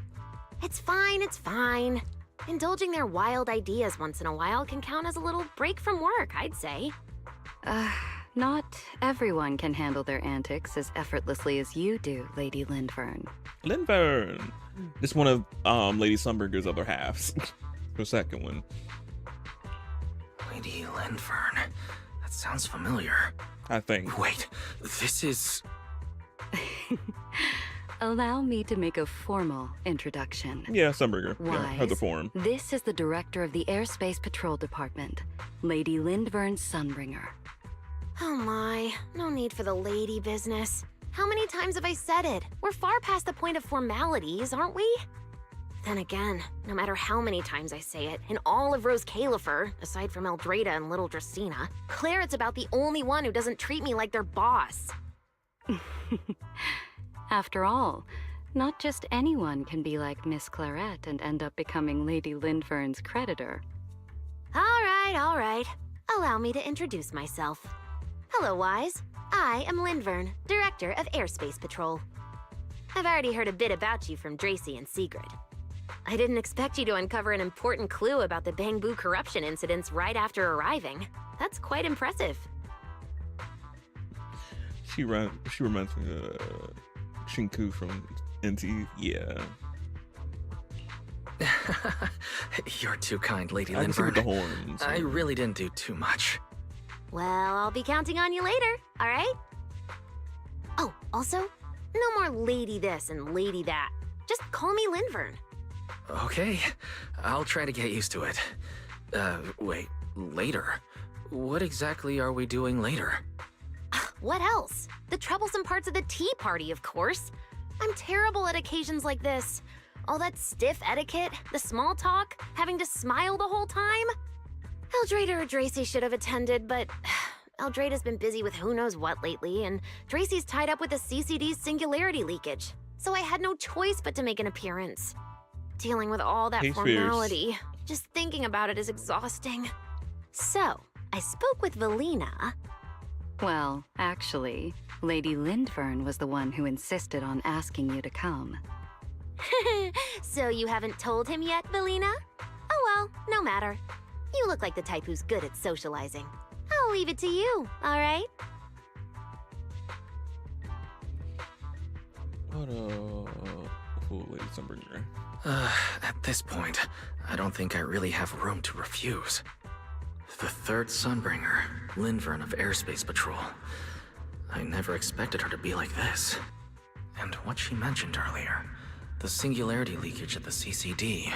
It's fine, it's fine. Indulging their wild ideas once in a while can count as a little break from work, I'd say. Not everyone can handle their antics as effortlessly as you do, Lady Lindvern. Lindvern. This one of Lady Sunburger's other halves. The second one. Lady Lindvern. That sounds familiar. I think. Wait, this is... Allow me to make a formal introduction. Yeah, Sunburger. Yeah, Wise, has a form. This is the director of the Airspace Patrol Department, Lady Lindvern Sunbringer. Oh my, no need for the lady business. How many times have I said it? We're far past the point of formalities, aren't we? Then again, no matter how many times I say it, in all of Rose Califer, aside from Eldrada and little Dracena, Claret's about the only one who doesn't treat me like their boss. After all, not just anyone can be like Miss Claret and end up becoming Lady Lindvern's creditor. All right. Allow me to introduce myself. Hello, Wise. I am Lindvern, Director of Airspace Patrol. I've already heard a bit about you from Dracy and Sigrid. I didn't expect you to uncover an important clue about the Bangbu corruption incidents right after arriving. That's quite impressive. She reminds me of Shinku from NT. Yeah. You're too kind, Lady I can see with the Lindvern. horns. I really didn't do too much. Well, I'll be counting on you later, all right? Oh, also, no more lady this and lady that. Just call me Lindvern. Okay, I'll try to get used to it. Wait, later? What exactly are we doing later? What else? The troublesome parts of the tea party, of course. I'm terrible at occasions like this. All that stiff etiquette, the small talk, having to smile the whole time. Eldrada or Dracy should have attended, but Eldrada's been busy with who knows what lately, and Dracy's tied up with the CCD's singularity leakage, so I had no choice but to make an appearance. Dealing with all that Hey, formality, just thinking about it is exhausting. So, I spoke with Valina. Well, actually, Lady Lindvern was the one who insisted on asking you to come. So you haven't told him yet, Valina? Oh well, no matter. You look like the type who's good at socializing. I'll leave it to you, all right? What Lady Sunburger. At this point, I don't think I really have room to refuse. The third Sunbringer, Lindvern of Airspace Patrol. I never expected her to be like this. And what she mentioned earlier, the singularity leakage at the CCD.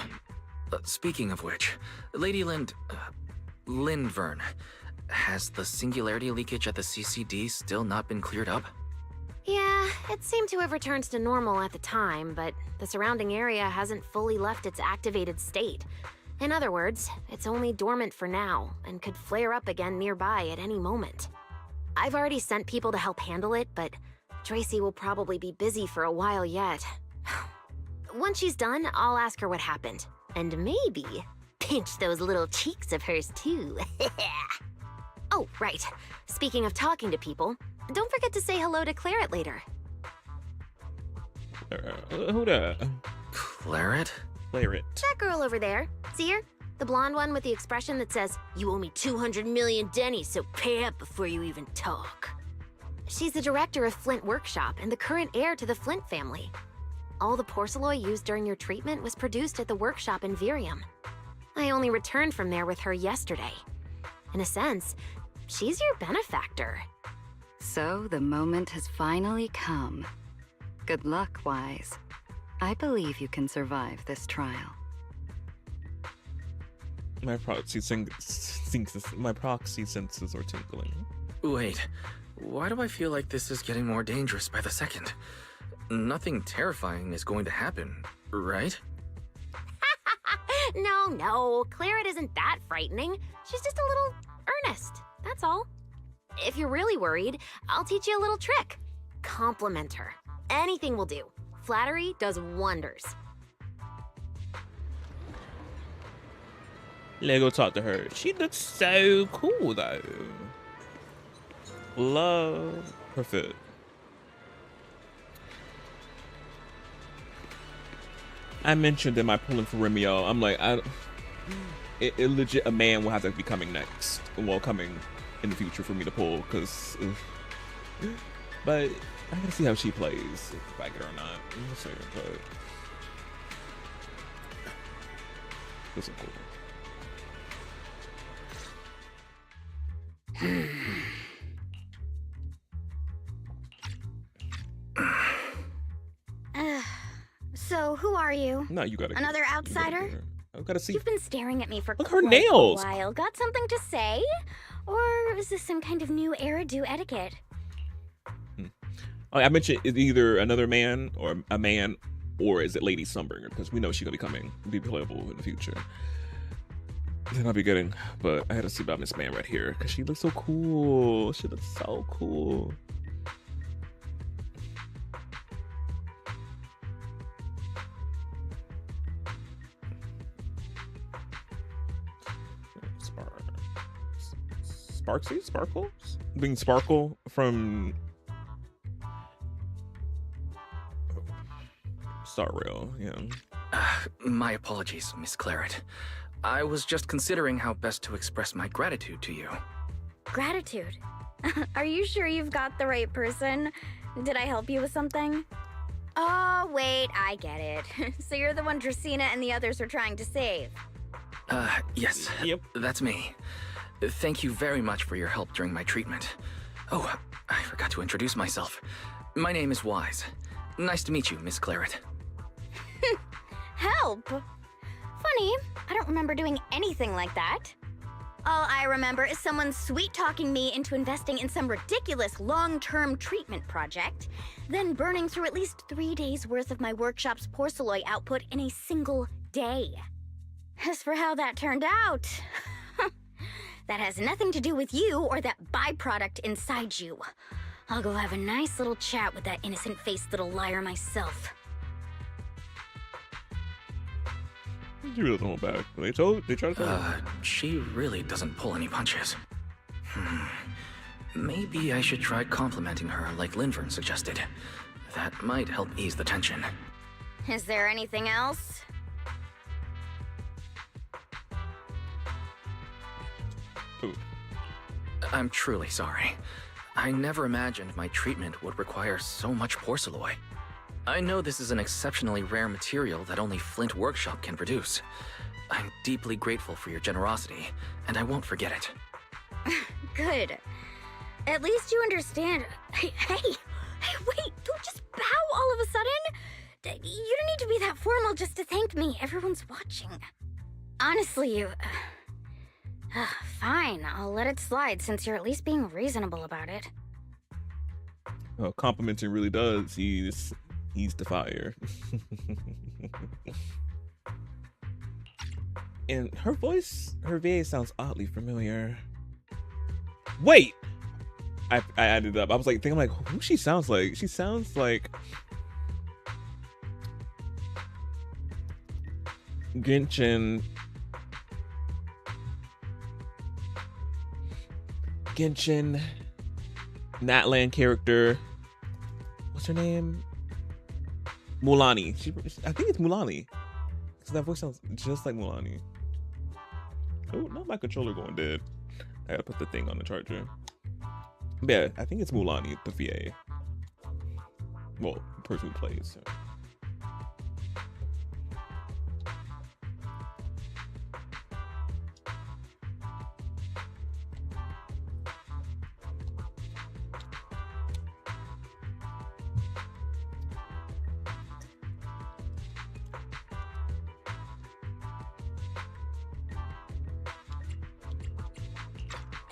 Speaking of which, Lady Lindvern, has the singularity leakage at the CCD still not been cleared up? Yeah, it seemed to have returned to normal at the time, but the surrounding area hasn't fully left its activated state. In other words, it's only dormant for now, and could flare up again nearby at any moment. I've already sent people to help handle it, but Dracy will probably be busy for a while yet. Once she's done, I'll ask her what happened. And maybe pinch those little cheeks of hers too. Oh, right. Speaking of talking to people, don't forget to say hello to Claret later. Who that? Claret? Claret. That girl over there. See her? The blonde one with the expression that says, "You owe me 200 million dennies, so pay up before you even talk." She's the director of Flint Workshop and the current heir to the Flint family. All the porcelain used during your treatment was produced at the workshop in Virium. I only returned from there with her yesterday. In a sense, she's your benefactor. So the moment has finally come. Good luck, Wise. I believe you can survive this trial. My proxy senses are tingling. Wait, why do I feel like this is getting more dangerous by the second? Nothing terrifying is going to happen, right? No, Claret isn't that frightening. She's just a little earnest, that's all. if you're really worried, I'll teach you a little trick. Compliment her. Anything will do. Flattery does wonders. Let's go talk to her. She looks so cool though. Love her fit. I mentioned in my pulling for Remio, I'm like, it legit, a man will have to be coming next. Well, coming in the future for me to pull, because, but I gotta see how she plays, if I get her or not. We'll see, but this is cool. So, who are you? No, you gotta. Another outsider? I gotta see. You've been staring at me for Look, quite her nails. a while. Got something to say? Or is this some kind of new era do etiquette? Oh, I mentioned it's either another man or a man, or is it Lady Sunbringer? Because we know she's gonna be coming, be playable in the future. Then I'll be getting, but I had to see about Miss Man right here because she looks so cool. She looks so cool. Sparkles? Being Sparkle from Star Rail, yeah. My apologies, Miss Claret. I was just considering how best to express my gratitude to you. Gratitude? Are you sure you've got the right person? Did I help you with something? Oh, wait, I get it. So you're the one Dracaena and the others are trying to save. Yes. Yep. That's me. Thank you very much for your help during my treatment. Oh, I forgot to introduce myself. My name is Wise. Nice to meet you, Miss Claret. Help? Funny, I don't remember doing anything like that. All I remember is someone sweet-talking me into investing in some ridiculous long-term treatment project, then burning through at least 3 days' worth of my workshop's porcelain output in a single day. As for how that turned out, that has nothing to do with you or that byproduct inside you. I'll go have a nice little chat with that innocent-faced little liar myself. She really don't hold back. They tried to tell her. She really doesn't pull any punches. Maybe I should try complimenting her like Linvern suggested. That might help ease the tension. Is there anything else? Ooh. I'm truly sorry. I never imagined my treatment would require so much porcelain. I know this is an exceptionally rare material that only Flint Workshop can produce. I'm deeply grateful for your generosity, and I won't forget it. Good. At least you understand. Hey, wait, don't just bow all of a sudden. You don't need to be that formal just to thank me. Everyone's watching. Honestly, you... fine, I'll let it slide since you're at least being reasonable about it. Well, complimenting really does. He's the fire. And her voice, her VA sounds oddly familiar. Wait! I added up. I was like, thinking like, who she sounds like? She sounds like Genshin Natland character. What's her name? Mulani. I think it's Mulani. Because that voice sounds just like Mulani. Oh, not my controller going dead. I gotta put the thing on the charger. But yeah, I think it's Mulani, the VA. Well, the person who plays. So.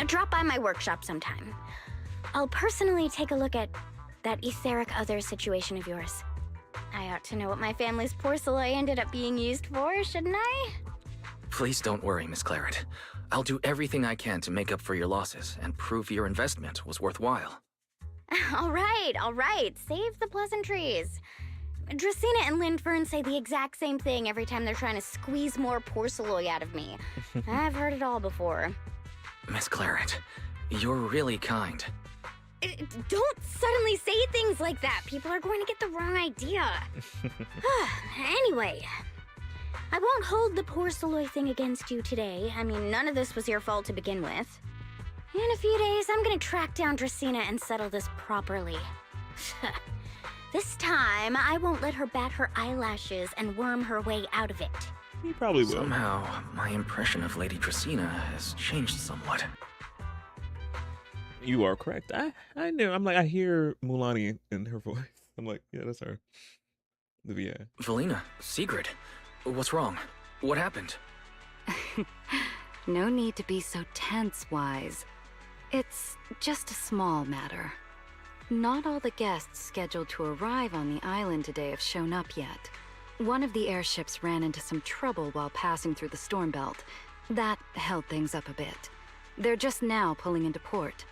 Drop by my workshop sometime. I'll personally take a look at that etheric other situation of yours. I ought to know what my family's porcelain ended up being used for, shouldn't I? Please don't worry, Miss Claret. I'll do everything I can to make up for your losses and prove your investment was worthwhile. All right. Save the pleasantries. Dracaena and Lindfern say the exact same thing every time they're trying to squeeze more porceloy out of me. I've heard it all before. Miss Claret, you're really kind. Don't suddenly say things like that. People are going to get the wrong idea. Anyway, I won't hold the porceloy thing against you today. I mean, none of this was your fault to begin with. In a few days, I'm gonna track down Dracaena and settle this properly. This time, I won't let her bat her eyelashes and worm her way out of it. He probably will. Somehow, my impression of Lady Dracaena has changed somewhat. You are correct. I knew. I'm like, I hear Mulani in her voice. I'm like, yeah, that's her. The VA. Valina, Sigrid, what's wrong? What happened? No need to be so tense, Wise. It's just a small matter. Not all the guests scheduled to arrive on the island today have shown up yet. One of the airships ran into some trouble while passing through the storm belt. That held things up a bit. They're just now pulling into port.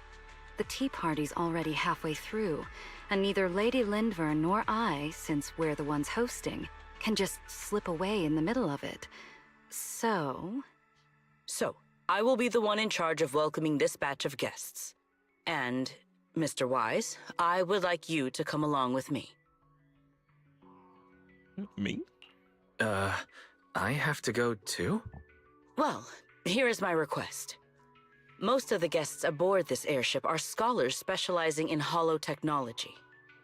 The tea party's already halfway through, and neither Lady Lindvern nor I, since we're the ones hosting, can just slip away in the middle of it. So, I will be the one in charge of welcoming this batch of guests. And, Mr. Wise, I would like you to come along with me. Me? I have to go too? Well, here is my request. Most of the guests aboard this airship are scholars specializing in holo technology.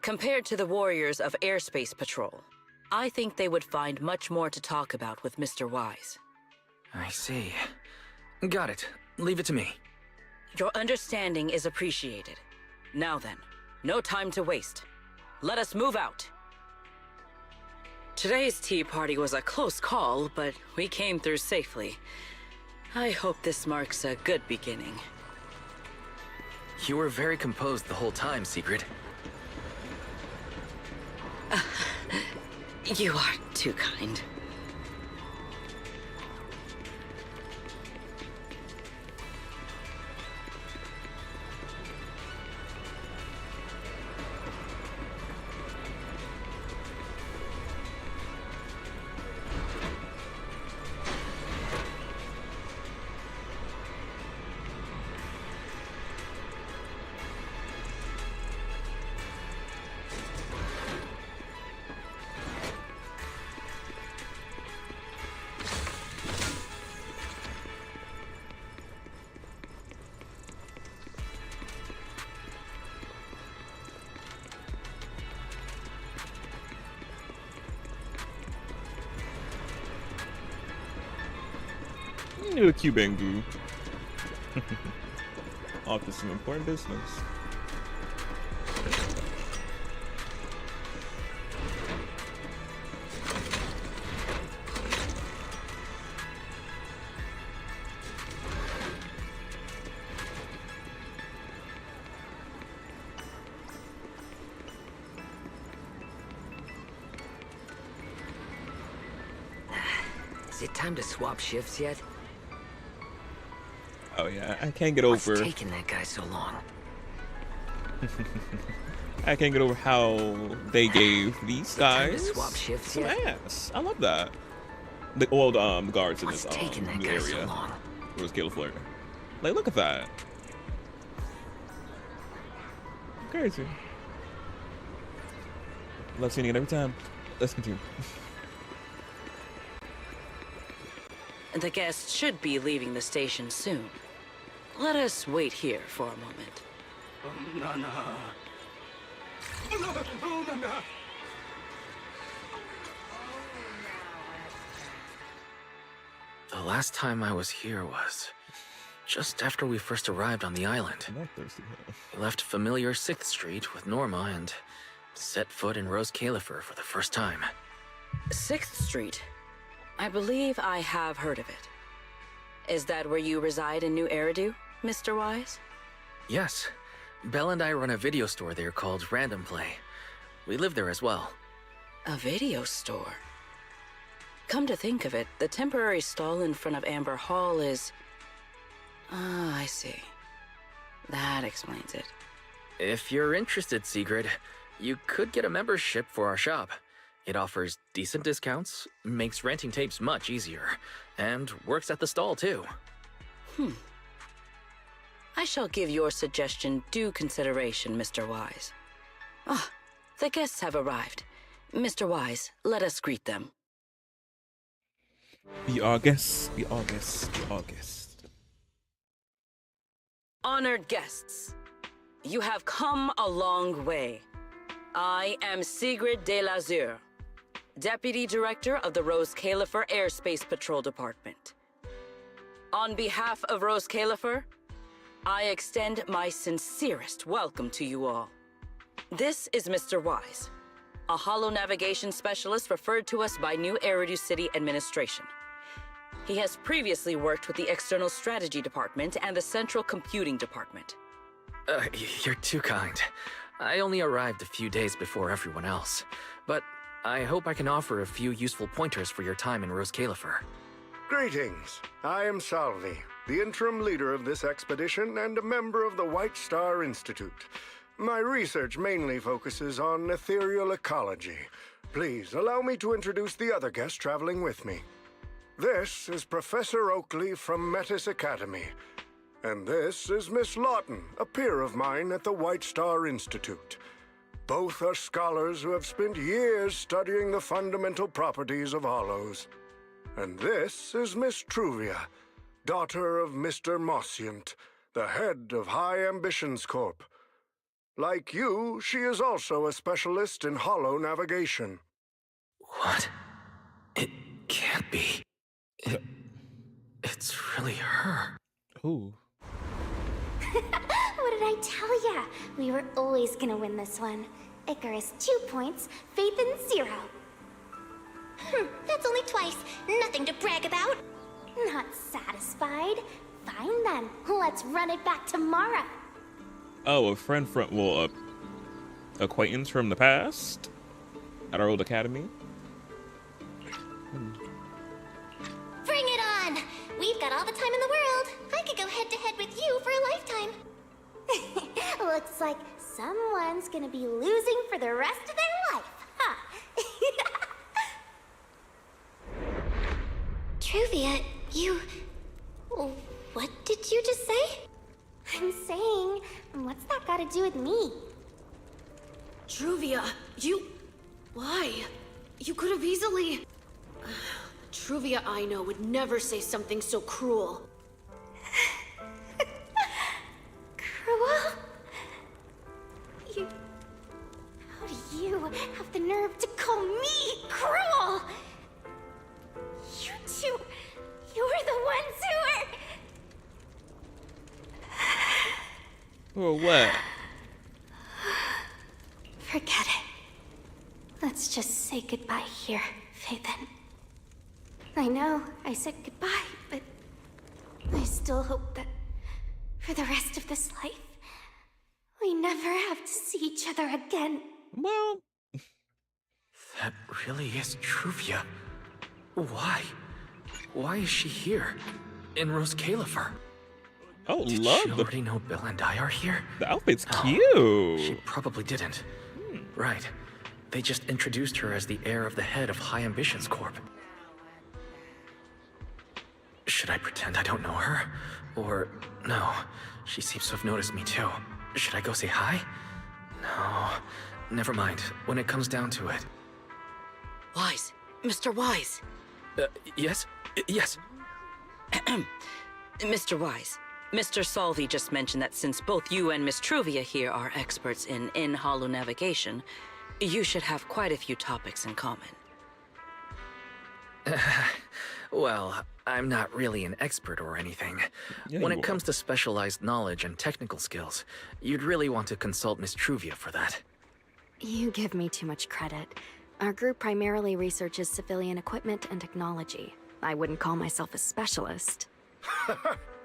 Compared to the warriors of Airspace Patrol, I think they would find much more to talk about with Mr. Wise. I see. Got it. Leave it to me. Your understanding is appreciated. Now then, no time to waste. Let us move out. Today's tea party was a close call, but we came through safely. I hope this marks a good beginning. You were very composed the whole time, Sigrid. You are too kind. Little Cuban goo. Off to some important business. Is it time to swap shifts yet? Oh yeah, I can't get over. What's taking that guy so long? I can't get over how they gave these guys swap shifts some yet? ass. I love that. The old guards in What's this taking that new guy so area. long? Where was Caleb Flair? Like, look at that. Crazy. Love seeing it every time. Let's continue. The guests should be leaving the station soon. Let us wait here for a moment. The last time I was here was just after we first arrived on the island. I'm not thirsty. We left familiar 6th Street with Norma and set foot in Rose Califer for the first time. 6th Street. I believe I have heard of it. Is that where you reside in New Eridu, Mr. Wise? Yes. Belle and I run a video store there called Random Play. We live there as well. A video store? Come to think of it, the temporary stall in front of Amber Hall is Ah, I see. That explains it. If you're interested, Sigrid, you could get a membership for our shop. It offers decent discounts, makes renting tapes much easier, and works at the stall too. I shall give your suggestion due consideration, Mr. Wise. Ah, the guests have arrived. Mr. Wise, let us greet them. Be our guests, be our guests, be our guests. Honored guests, you have come a long way. I am Sigrid de Lazure, Deputy Director of the Rose Califer Airspace Patrol Department. On behalf of Rose Califer, I extend my sincerest welcome to you all. This is Mr. Wise, a holo navigation specialist referred to us by New Eridu City Administration. He has previously worked with the External Strategy Department and the Central Computing Department. You're too kind. I only arrived a few days before everyone else, but I hope I can offer a few useful pointers for your time in Rose Califer. Greetings. I am Salvi, the interim leader of this expedition and a member of the White Star Institute. My research mainly focuses on ethereal ecology. Please allow me to introduce the other guest traveling with me. This is Professor Oakley from Metis Academy. And this is Miss Lawton, a peer of mine at the White Star Institute. Both are scholars who have spent years studying the fundamental properties of hollows. And this is Miss Truvia, daughter of Mr. Mossient, the head of High Ambitions Corp. Like you, she is also a specialist in hollow navigation. What? It can't be. It's really her. Ooh. What did I tell ya? We were always gonna win this one. Icarus 2 points, Phaethon 0. That's only twice. Nothing to brag about. Not satisfied? Fine then. Let's run it back tomorrow. Oh, a friend from, well, acquaintance from the past at our old academy. Bring it on! We've got all the time in the world. I could go head-to-head with you for a lifetime. Looks like someone's gonna be losing for the rest of their life, huh? Truvia, you... What did you just say? I'm saying, what's that got to do with me? Truvia, you... Why? You could have easily... Truvia I know would never say something so cruel. Cruel? You... How do you have the nerve to call me cruel? You two... You're the ones who are... Or what? Forget it. Let's just say goodbye here, Phaethon. I know I said goodbye, but I still hope that for the rest of this life, we never have to see each other again. Well... That really is Truvia. Why? Why is she here? In Rose Califer? Oh, Did love she the... already know Bill and I are here? The outfit's Oh, cute. She probably didn't. Right. They just introduced her as the heir of the head of High Ambitions Corp. Should I pretend I don't know her? Or, no, she seems to have noticed me too. Should I go say hi? No, never mind, when it comes down to it. Wise, Mr. Wise. Yes? Yes. Mr. Wise, Mr. Salvi just mentioned that since both you and Miss Truvia here are experts in hollow navigation, you should have quite a few topics in common. Well, I'm not really an expert or anything. Yeah, When you it comes to specialized knowledge and technical skills, you'd really want to consult Miss Truvia for that. You give me too much credit. Our group primarily researches civilian equipment and technology. I wouldn't call myself a specialist.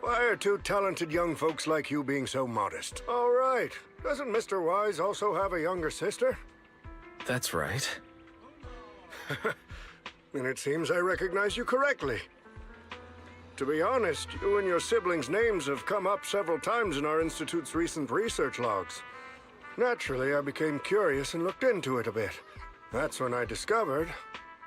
Why are two talented young folks like you being so modest? All right. Doesn't Mr. Wise also have a younger sister? That's right. Then it seems I recognize you correctly. To be honest, you and your siblings' names have come up several times in our Institute's recent research logs. Naturally, I became curious and looked into it a bit. That's when I discovered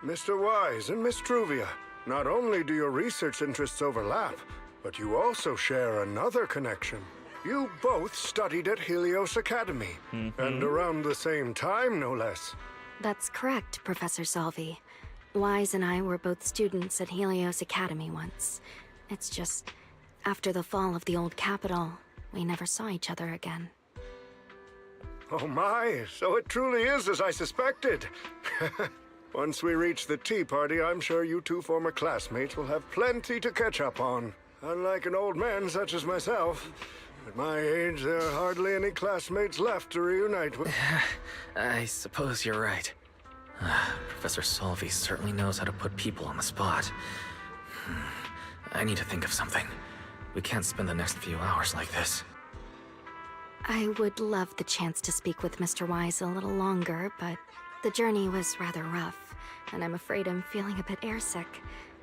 Mr. Wise and Miss Truvia. Not only do your research interests overlap, but you also share another connection. You both studied at Helios Academy, and around the same time, no less. That's correct, Professor Salvi. Wise and I were both students at Helios Academy once. It's just, after the fall of the old capital, we never saw each other again. Oh my, so it truly is as I suspected. Once we reach the tea party, I'm sure you two former classmates will have plenty to catch up on. Unlike an old man such as myself, at my age, there are hardly any classmates left to reunite with. I suppose you're right. Professor Salvi certainly knows how to put people on the spot. I need to think of something. We can't spend the next few hours like this. I would love the chance to speak with Mr. Wise a little longer, but the journey was rather rough, and I'm afraid I'm feeling a bit airsick.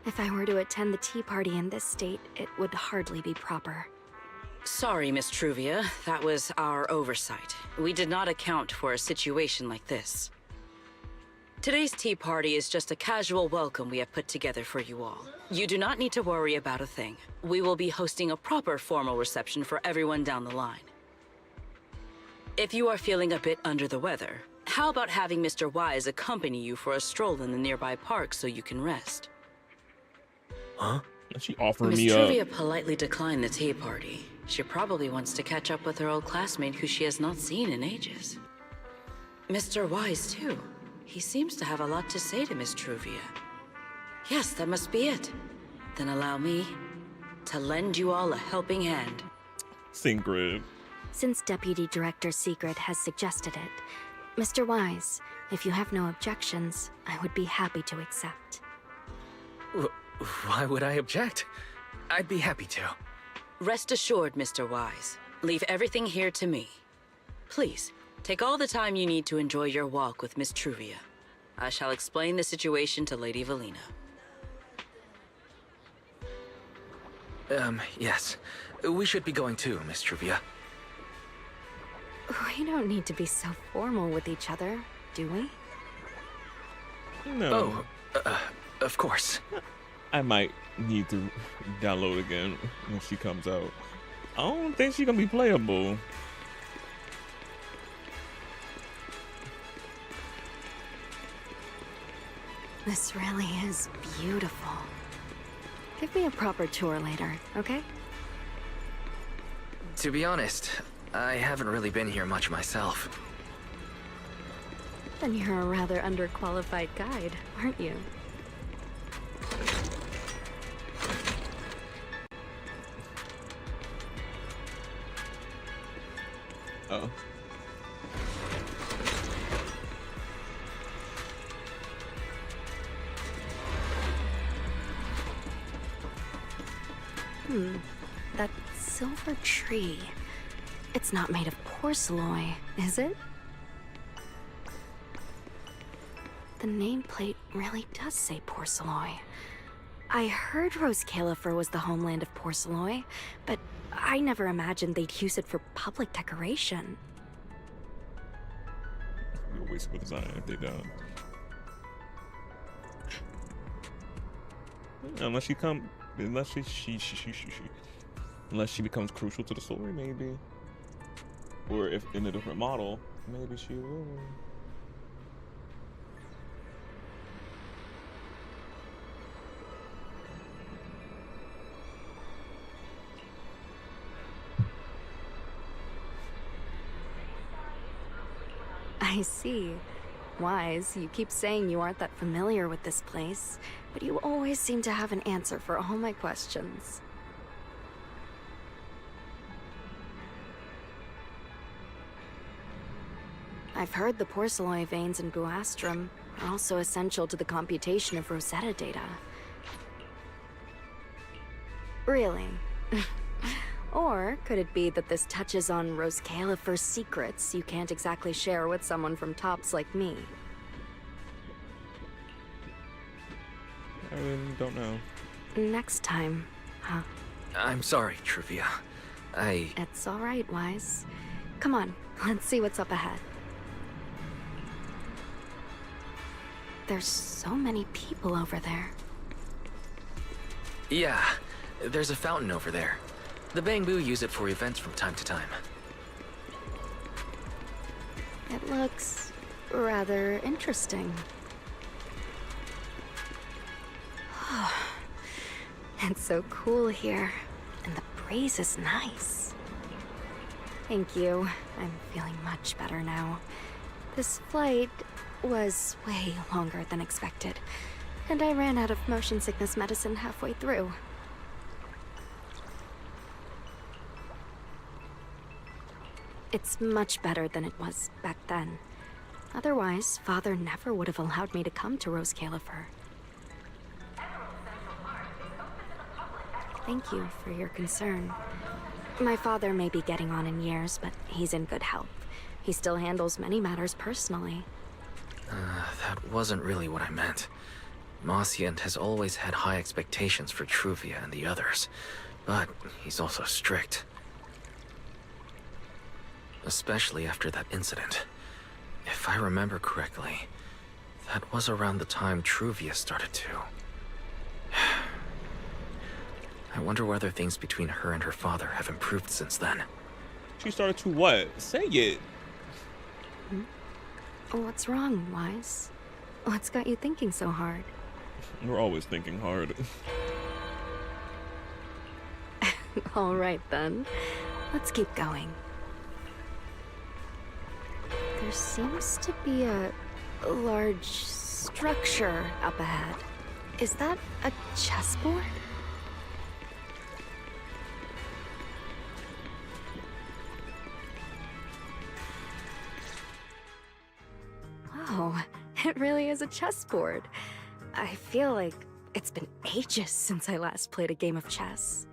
If I were to attend the tea party in this state, it would hardly be proper. Sorry, Miss Truvia. That was our oversight. We did not account for a situation like this. Today's tea party is just a casual welcome we have put together for you all. You do not need to worry about a thing. We will be hosting a proper formal reception for everyone down the line. If you are feeling a bit under the weather, how about having Mr. Wise accompany you for a stroll in the nearby park so you can rest? Huh? She offered Miss me Truvia politely declined the tea party. She probably wants to catch up with her old classmate who she has not seen in ages. Mr. Wise, too. He seems to have a lot to say to Miss Truvia. Yes, that must be it. Then allow me to lend you all a helping hand. Sigrid. Since Deputy Director Sigrid has suggested it, Mr. Wise, if you have no objections, I would be happy to accept. Why would I object? I'd be happy to. Rest assured, Mr. Wise. Leave everything here to me. Please, take all the time you need to enjoy your walk with Miss Truvia. I shall explain the situation to Lady Valina. Yes. We should be going too, Miss Truvia. We don't need to be so formal with each other, do we? No. Oh, of course. I might need to download again when she comes out. I don't think she's gonna be playable. This really is beautiful. Give me a proper tour later, okay? To be honest, I haven't really been here much myself. Then you're a rather underqualified guide, aren't you? Oh. That silver tree. It's not made of porcelain, is it? The nameplate really does say porcelain. I heard Rose Califer was the homeland of porcelain, but I never imagined they'd use it for public decoration. You're a waste of design if they don't. Unless she becomes crucial to the story, maybe. Or if in a different model, maybe she will. I see. Wise, you keep saying you aren't that familiar with this place, but you always seem to have an answer for all my questions. I've heard the porcelain veins in Buastrum are also essential to the computation of Rosetta data. Really? Or could it be that this touches on Rose Califer's secrets you can't exactly share with someone from tops like me? I really don't know. Next time, huh? I'm sorry, Truvia. It's all right, Wise. Come on, let's see what's up ahead. There's so many people over there. Yeah, there's a fountain over there. The Bangbu use it for events from time to time. It looks rather interesting. It's so cool here, and the breeze is nice. Thank you. I'm feeling much better now. This flight was way longer than expected, and I ran out of motion sickness medicine halfway through. It's much better than it was back then. Otherwise, Father never would have allowed me to come to Rose Califer. Thank you for your concern. My father may be getting on in years, but he's in good health. He still handles many matters personally. That wasn't really what I meant. Mosient has always had high expectations for Truvia and the others, but he's also strict. Especially after that incident. If I remember correctly, that was around the time Truvia started to. I wonder whether things between her and her father have improved since then. She started to what? Say it. What's wrong, Wise? What's got you thinking so hard? We're always thinking hard. All right, then. Let's keep going. There seems to be a large structure up ahead. Is that a chessboard? Oh, it really is a chessboard. I feel like it's been ages since I last played a game of chess.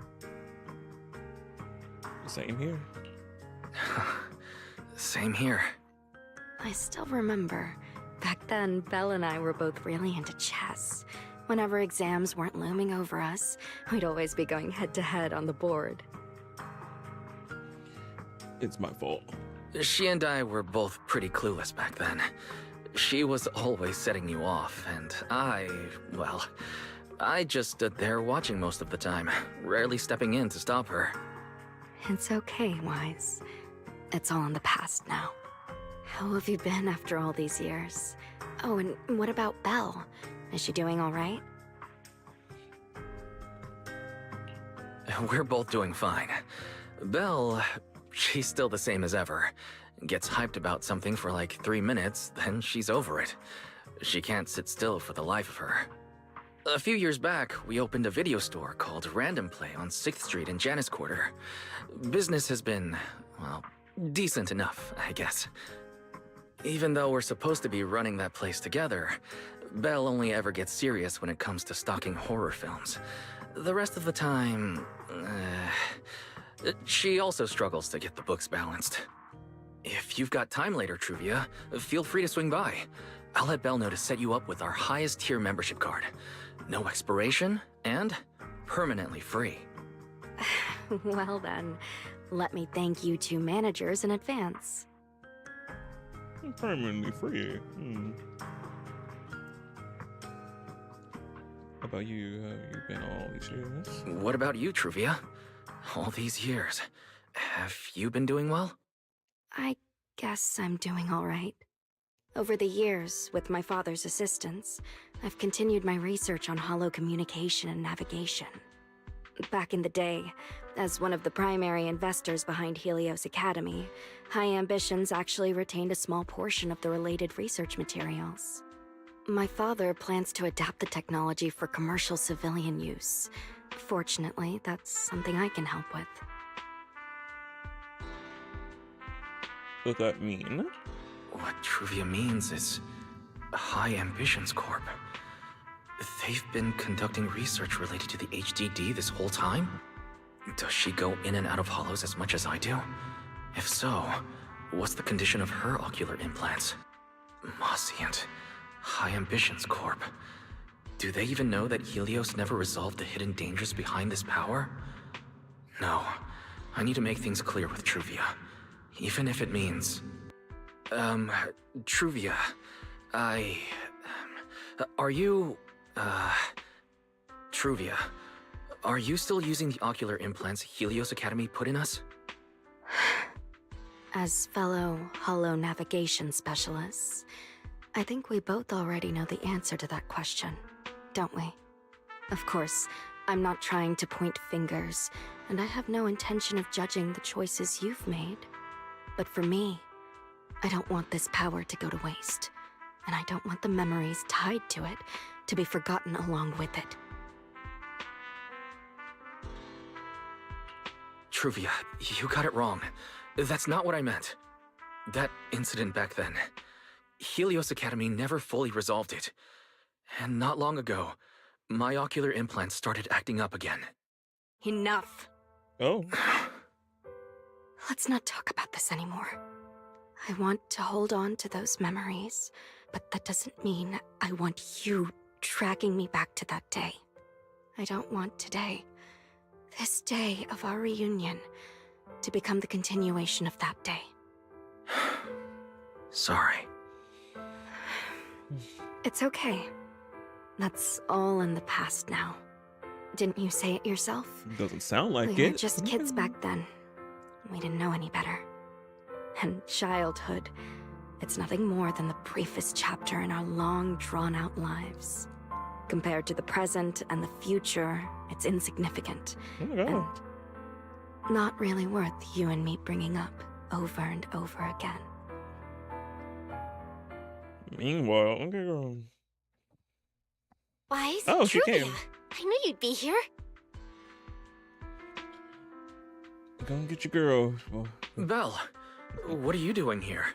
Same here. Same here. I still remember. Back then, Belle and I were both really into chess. Whenever exams weren't looming over us, we'd always be going head-to-head on the board. It's my fault. She and I were both pretty clueless back then. She was always setting you off, and well, I just stood there watching most of the time, rarely stepping in to stop her. It's okay, Wise. It's all in the past now. How have you been after all these years? Oh, and what about Belle? Is she doing all right? We're both doing fine. Belle, she's still the same as ever. Gets hyped about something for like 3 minutes, then she's over it. She can't sit still for the life of her. A few years back, we opened a video store called Random Play on 6th Street in Janus Quarter. Business has been, well, decent enough, I guess. Even though we're supposed to be running that place together, Belle only ever gets serious when it comes to stocking horror films. The rest of the time, she also struggles to get the books balanced. If you've got time later, Truvia, feel free to swing by. I'll let Belle know to set you up with our highest tier membership card. No expiration, and permanently free. Well then, let me thank you two managers in advance. Permanently free. How about you? How you been all these years? What about you, Truvia? All these years. Have you been doing well? I guess I'm doing all right. Over the years, with my father's assistance, I've continued my research on holo communication and navigation. Back in the day, as one of the primary investors behind Helios Academy, High Ambitions actually retained a small portion of the related research materials. My father plans to adapt the technology for commercial civilian use. Fortunately, that's something I can help with. What does that mean? What Truvia means is High Ambitions Corp. They've been conducting research related to the HDD this whole time? Does she go in and out of holos as much as I do? If so, what's the condition of her ocular implants? Mosient. High Ambitions Corp. Do they even know that Helios never resolved the hidden dangers behind this power? No. I need to make things clear with Truvia. Even if it means... Truvia... Are you... Truvia... Are you still using the ocular implants Helios Academy put in us? As fellow holo navigation specialists, I think we both already know the answer to that question, don't we? Of course, I'm not trying to point fingers, and I have no intention of judging the choices you've made. But for me, I don't want this power to go to waste, and I don't want the memories tied to it to be forgotten along with it. Truvia, you got it wrong. That's not what I meant. That incident back then, Helios Academy never fully resolved it. And not long ago, my ocular implants started acting up again. Enough. Oh. Let's not talk about this anymore. I want to hold on to those memories, but that doesn't mean I want you dragging me back to that day. I don't want today, this day of our reunion, to become the continuation of that day. Sorry. It's okay. That's all in the past now. Didn't you say it yourself? Doesn't sound like We it. were just kids back then. We didn't know any better. And childhood, it's nothing more than the briefest chapter in our long, drawn-out lives. Compared to the present and the future, it's insignificant. Oh my God. And not really worth you and me bringing up over and over again. Meanwhile, okay, girl. Wise? Oh, she Truvia, came. I knew you'd be here. Go and get your girl. Belle, what are you doing here?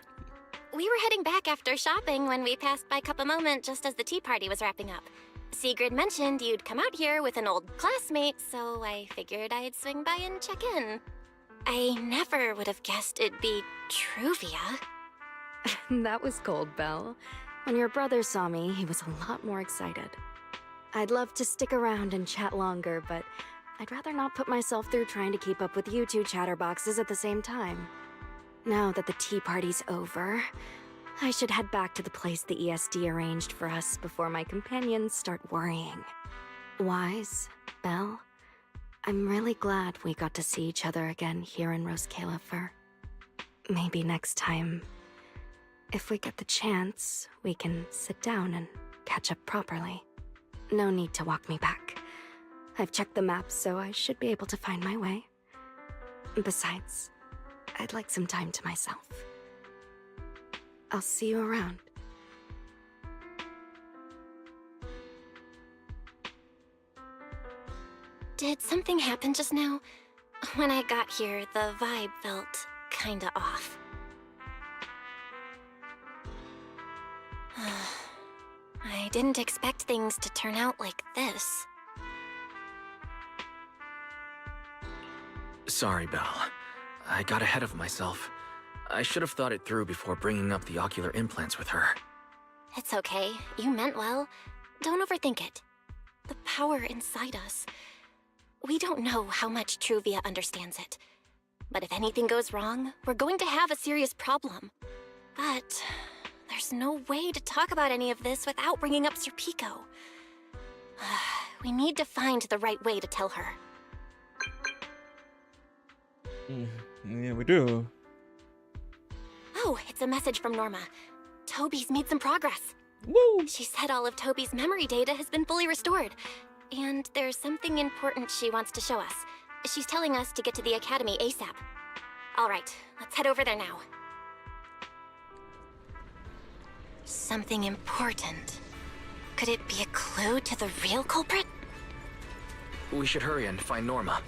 We were heading back after shopping when we passed by Cup a Moment just as the tea party was wrapping up. Sigrid mentioned you'd come out here with an old classmate, so I figured I'd swing by and check in. I never would have guessed it'd be Truvia. That was cold, Belle. When your brother saw me, he was a lot more excited. I'd love to stick around and chat longer, but I'd rather not put myself through trying to keep up with you two chatterboxes at the same time. Now that the tea party's over, I should head back to the place the ESD arranged for us before my companions start worrying. Wise, Belle, I'm really glad we got to see each other again here in Rose Califer. Maybe next time, if we get the chance, we can sit down and catch up properly. No need to walk me back. I've checked the map, so I should be able to find my way. Besides, I'd like some time to myself. I'll see you around. Did something happen just now? When I got here, the vibe felt kinda off. I didn't expect things to turn out like this. Sorry, Belle. I got ahead of myself. I should have thought it through before bringing up the ocular implants with her. It's okay. You meant well. Don't overthink it. The power inside us. We don't know how much Truvia understands it. But if anything goes wrong, we're going to have a serious problem. But there's no way to talk about any of this without bringing up Serpico. We need to find the right way to tell her. Yeah, we do. Oh, it's a message from Norma. Toby's made some progress. Woo! She said all of Toby's memory data has been fully restored. And there's something important she wants to show us. She's telling us to get to the academy ASAP. All right, let's head over there now. Something important. Could it be a clue to the real culprit? We should hurry and find Norma.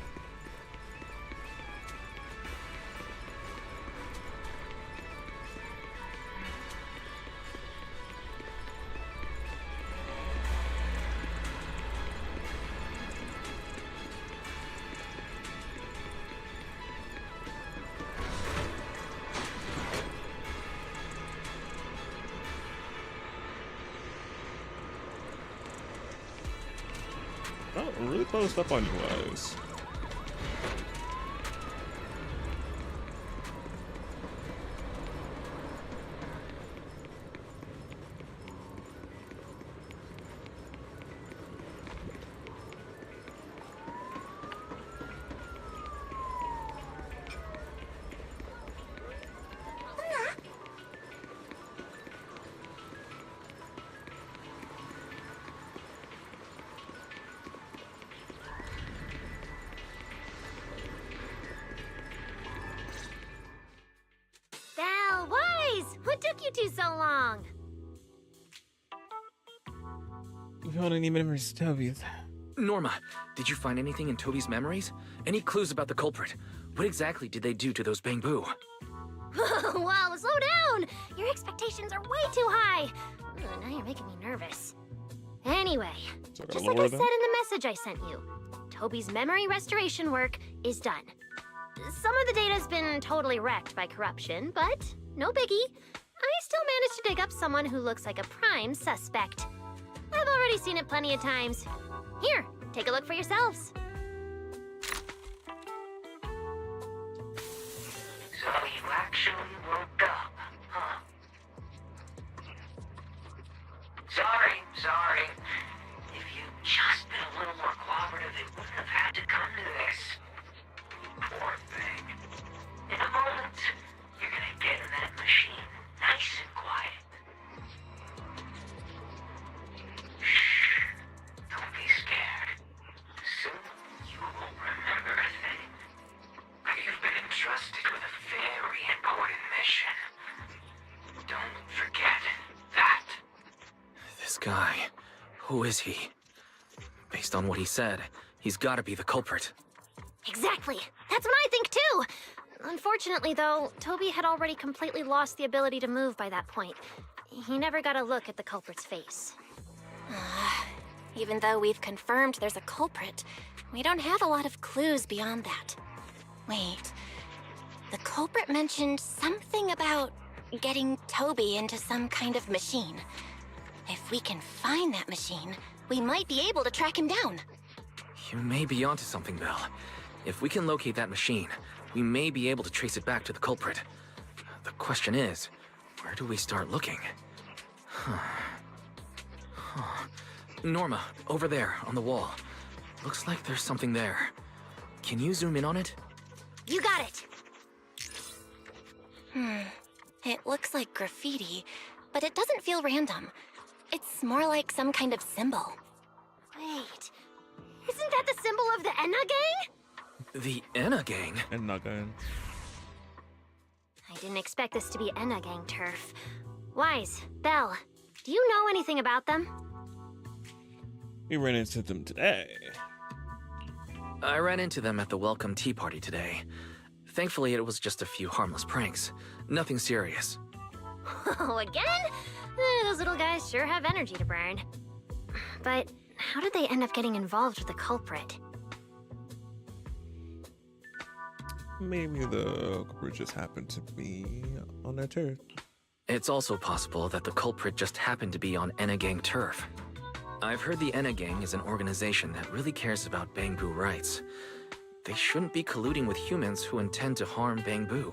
really closed up on you guys. Val, Wise! What took you two so long? You found any memories of Toby's? Norma, did you find anything in Toby's memories? Any clues about the culprit? What exactly did they do to those Bangbu? Wow, slow down! Your expectations are way too high. Ugh, now you're making me nervous. Anyway, just like I said in the message I sent you, Toby's memory restoration work is done. Some of the data's been totally wrecked by corruption, but no biggie. I still managed to dig up someone who looks like a prime suspect. I've already seen it plenty of times. Here, take a look for yourselves. So you actually woke up, huh? Sorry. If you'd just been a little more cooperative, it wouldn't have had to come to this. Poor thing. In a moment, you're gonna get in that machine, nice and quiet. Shh. Don't be scared. Soon, you won't remember a thing. You've been entrusted with a very important mission. Don't forget that. This guy, who is he? Based on what he said, he's gotta be the culprit. Exactly. That's what I think too. Unfortunately, though, Toby had already completely lost the ability to move by that point. He never got a look at the culprit's face. Even though we've confirmed there's a culprit, we don't have a lot of clues beyond that. Wait. The culprit mentioned something about getting Toby into some kind of machine. If we can find that machine, we might be able to track him down. You may be onto something, Belle. If we can locate that machine, we may be able to trace it back to the culprit. The question is, where do we start looking? Norma, over there, on the wall. Looks like there's something there. Can you zoom in on it? You got it! It looks like graffiti, but it doesn't feel random. It's more like some kind of symbol. Wait, isn't that the symbol of the Enna gang? The Enna gang? Enna gang. I didn't expect this to be Enna gang turf. Wise, Belle, do you know anything about them? We ran into them today. I ran into them at the welcome tea party today. Thankfully, it was just a few harmless pranks. Nothing serious. Oh, again? Those little guys sure have energy to burn. But how did they end up getting involved with the culprit? Maybe the culprit just happened to be on their turf. It's also possible that the culprit just happened to be on Enna gang turf. I've heard the Enna gang is an organization that really cares about Bangbu rights. They shouldn't be colluding with humans who intend to harm Bangbu.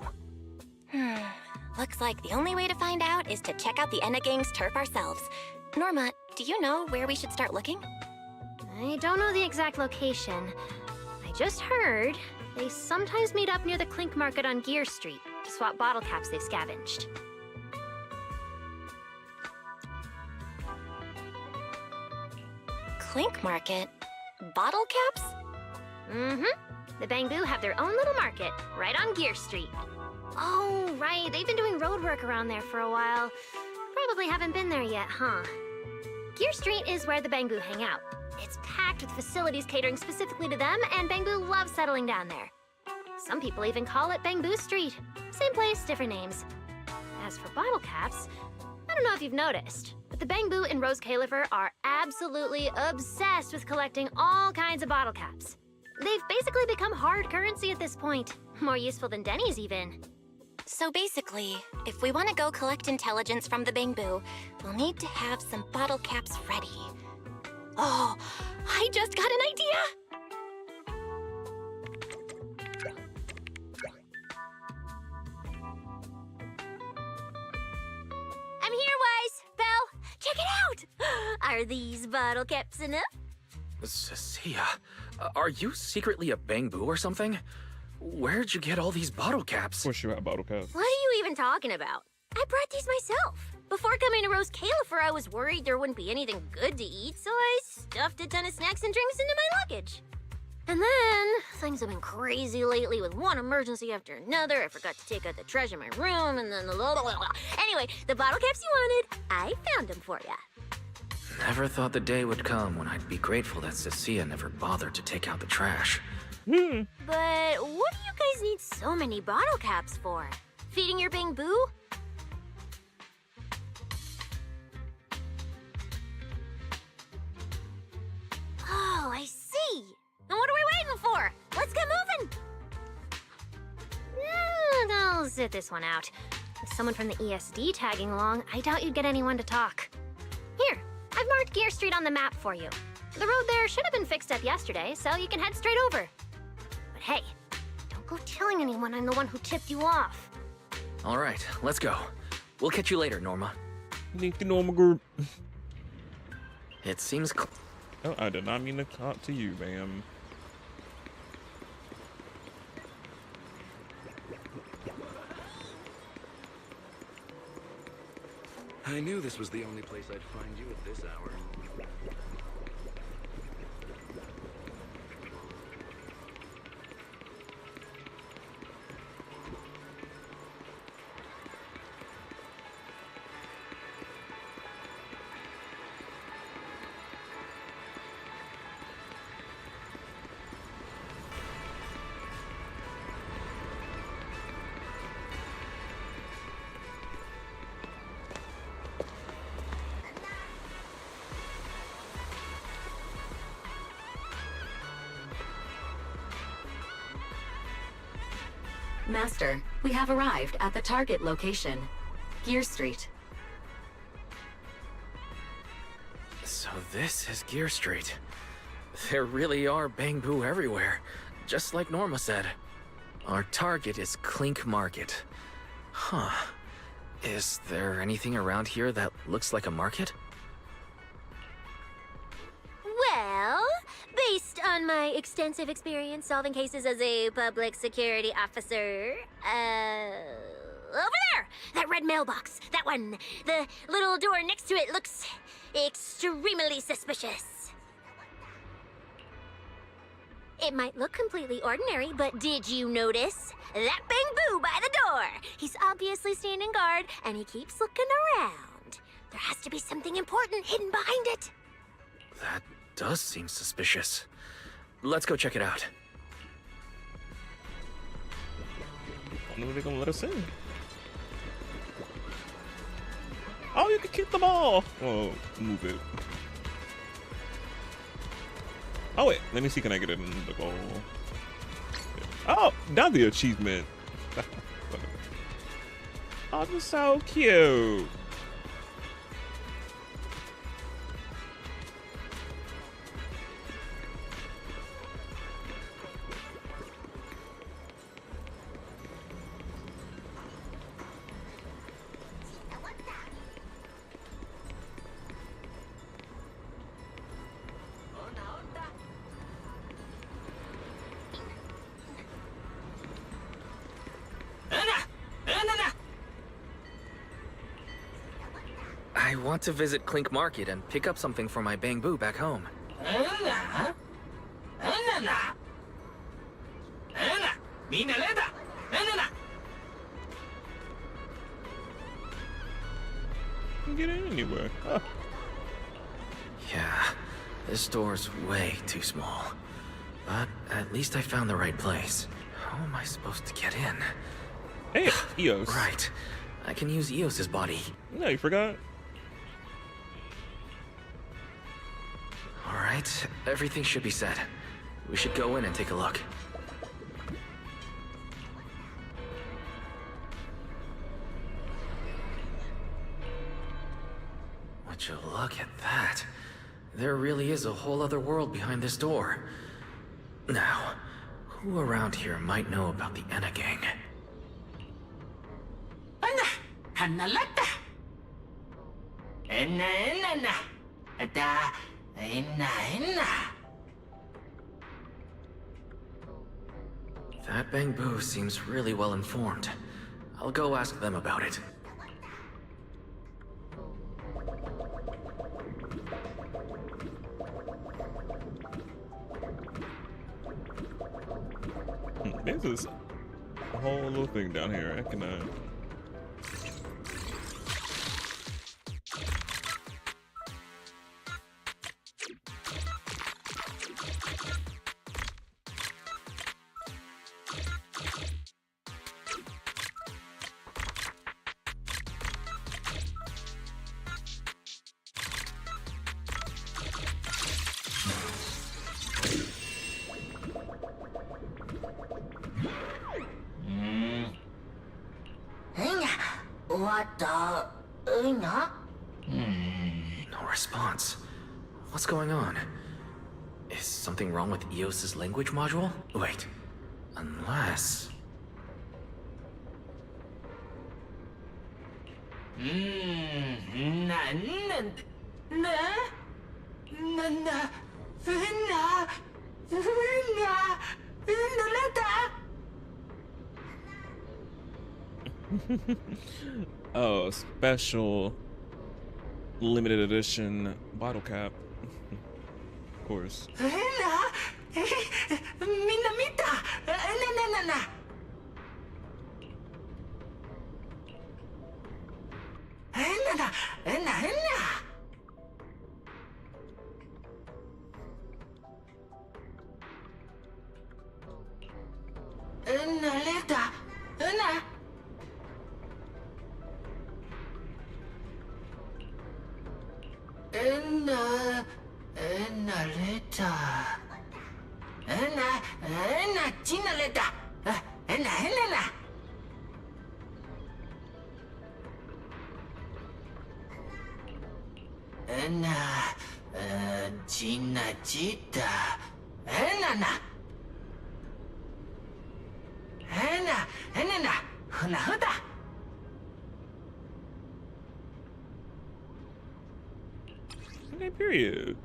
Looks like the only way to find out is to check out the Enna gang's turf ourselves. Norma, do you know where we should start looking? I don't know the exact location. I just heard they sometimes meet up near the Clink Market on Gear Street to swap bottle caps they've scavenged. Clink Market? Bottle caps? The Bangbu have their own little market, right on Gear Street. Oh, right, they've been doing road work around there for a while. Probably haven't been there yet, huh? Gear Street is where the Bangbu hang out. It's packed with facilities catering specifically to them, and Bangbu loves settling down there. Some people even call it Bangbu Street. Same place, different names. As for bottle caps, I don't know if you've noticed, but the Bangbu in Rose Califer are absolutely obsessed with collecting all kinds of bottle caps. They've basically become hard currency at this point. More useful than Denny's, even. So basically, if we want to go collect intelligence from the Bangbu, we'll need to have some bottle caps ready. Oh, I just got an idea! I'm here, Wise. Belle, check it out! Are these bottle caps enough? Cecilia, are you secretly a Bangbu or something? Where'd you get all these bottle caps? Of course you have bottle caps. What are you even talking about? I brought these myself. Before coming to Rose Califer, I was worried there wouldn't be anything good to eat, so I stuffed a ton of snacks and drinks into my luggage. And then, things have been crazy lately with one emergency after another. I forgot to take out the trash in my room, and then Anyway, the bottle caps you wanted, I found them for ya. Never thought the day would come when I'd be grateful that Cecilia never bothered to take out the trash. But what do you guys need so many bottle caps for? Feeding your Bangbu? Oh, I see. Then what are we waiting for? Let's get moving. I'll sit this one out. With someone from the ESD tagging along, I doubt you'd get anyone to talk. Here, I've marked Gear Street on the map for you. The road there should have been fixed up yesterday, so you can head straight over. But hey, don't go telling anyone I'm the one who tipped you off. All right, let's go. We'll catch you later, Norma. Meet the Norma group. It seems Oh, I did not mean to talk to you, ma'am. I knew this was the only place I'd find you at this hour. Master, we have arrived at the target location, Gear Street. So this is Gear Street. There really are Bangbu everywhere, just like Norma said. Our target is Clink Market. Huh. Is there anything around here that looks like a market? Well, based on my extensive experience solving cases as a public security officer, over there! That red mailbox, that one. The little door next to it looks extremely suspicious. It might look completely ordinary, but did you notice? That Bangbu by the door! He's obviously standing guard, and he keeps looking around. There has to be something important hidden behind it. That does seem suspicious. Let's go check it out. I wonder if they're gonna let us in. Oh, you can keep the ball. Oh, move it. Oh wait, let me see. Can I get it in the goal? Oh, now the achievement. Oh, this is so cute. I want to visit Clink Market and pick up something for my Bangbu back home. Can get in anywhere. Huh. Yeah, this door's way too small. But at least I found the right place. How am I supposed to get in? Hey, Eos. Right. I can use Eos's body. No, you forgot. Alright, everything should be set. We should go in and take a look. Would you look at that? There really is a whole other world behind this door. Now, who around here might know about the Enna gang? Anna, Hanalata. Enna, enna, ada, enna, enna. That Bangbu seems really well informed. I'll go ask them about it. There's this whole little thing down here. I can No response. What's going on? Is something wrong with EOS's language module? Wait, unless... oh, special limited edition bottle cap. Of course. Okay, period.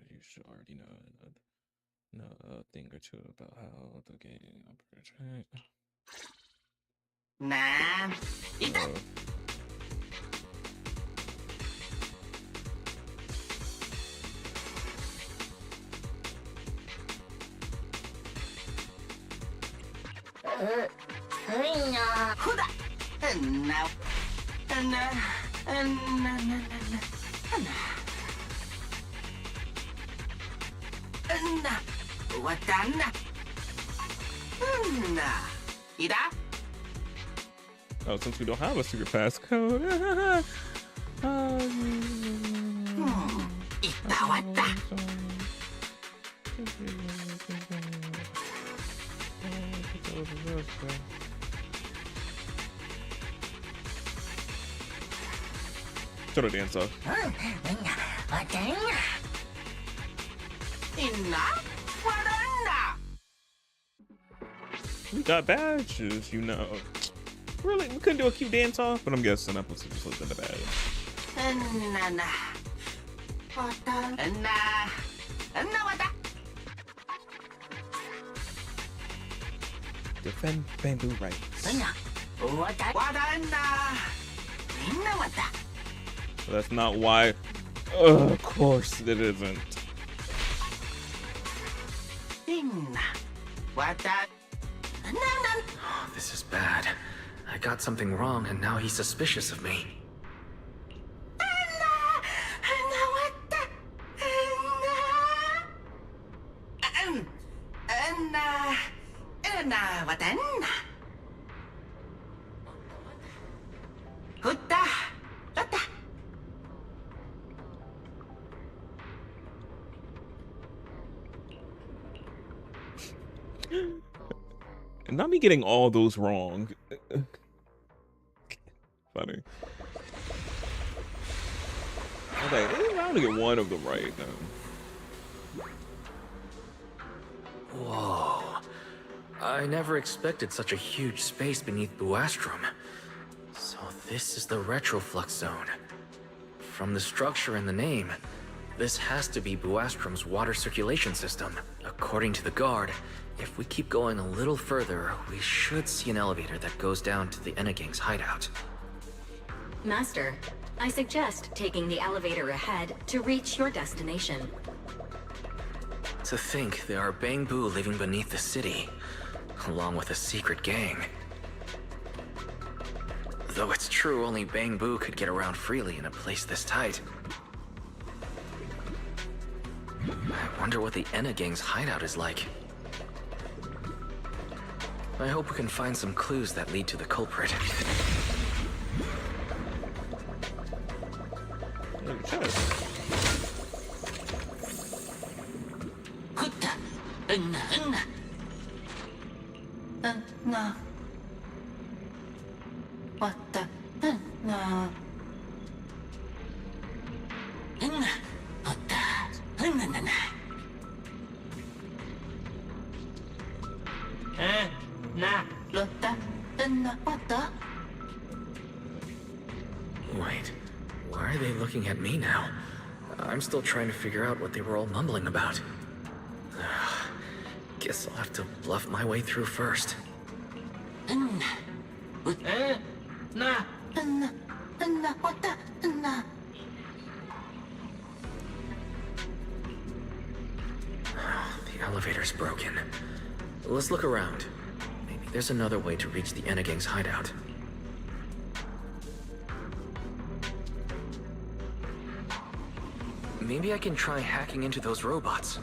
You should already know a thing or two about how the game operates, right? Nah. Oh, since we don't have a secret passcode. Sort of dance off. We got badges, you know. Really, we couldn't do a cute dance off, but I'm guessing that was just looking at the badge. Defend bamboo rights. That's not why. Of course it isn't. This is bad. I got something wrong and now he's suspicious of me. And not me getting all those wrong. Funny. Okay, I only get one of them right now. Whoa. I never expected such a huge space beneath Buastrom. So this is the retroflux zone. From the structure and the name, this has to be Buastrom's water circulation system. According to the guard, if we keep going a little further, we should see an elevator that goes down to the Enagang's hideout. Master, I suggest taking the elevator ahead to reach your destination. To think there are Bangbu living beneath the city, along with a secret gang. Though it's true only Bangbu could get around freely in a place this tight. I wonder what the Enagang's hideout is like. I hope we can find some clues that lead to the culprit. Wait, why are they looking at me now? I'm still trying to figure out what they were all mumbling about. Guess I'll have to bluff my way through first. The elevator's broken. Let's look around. Maybe there's another way to reach the Enagang's hideout. Maybe I can try hacking into those robots.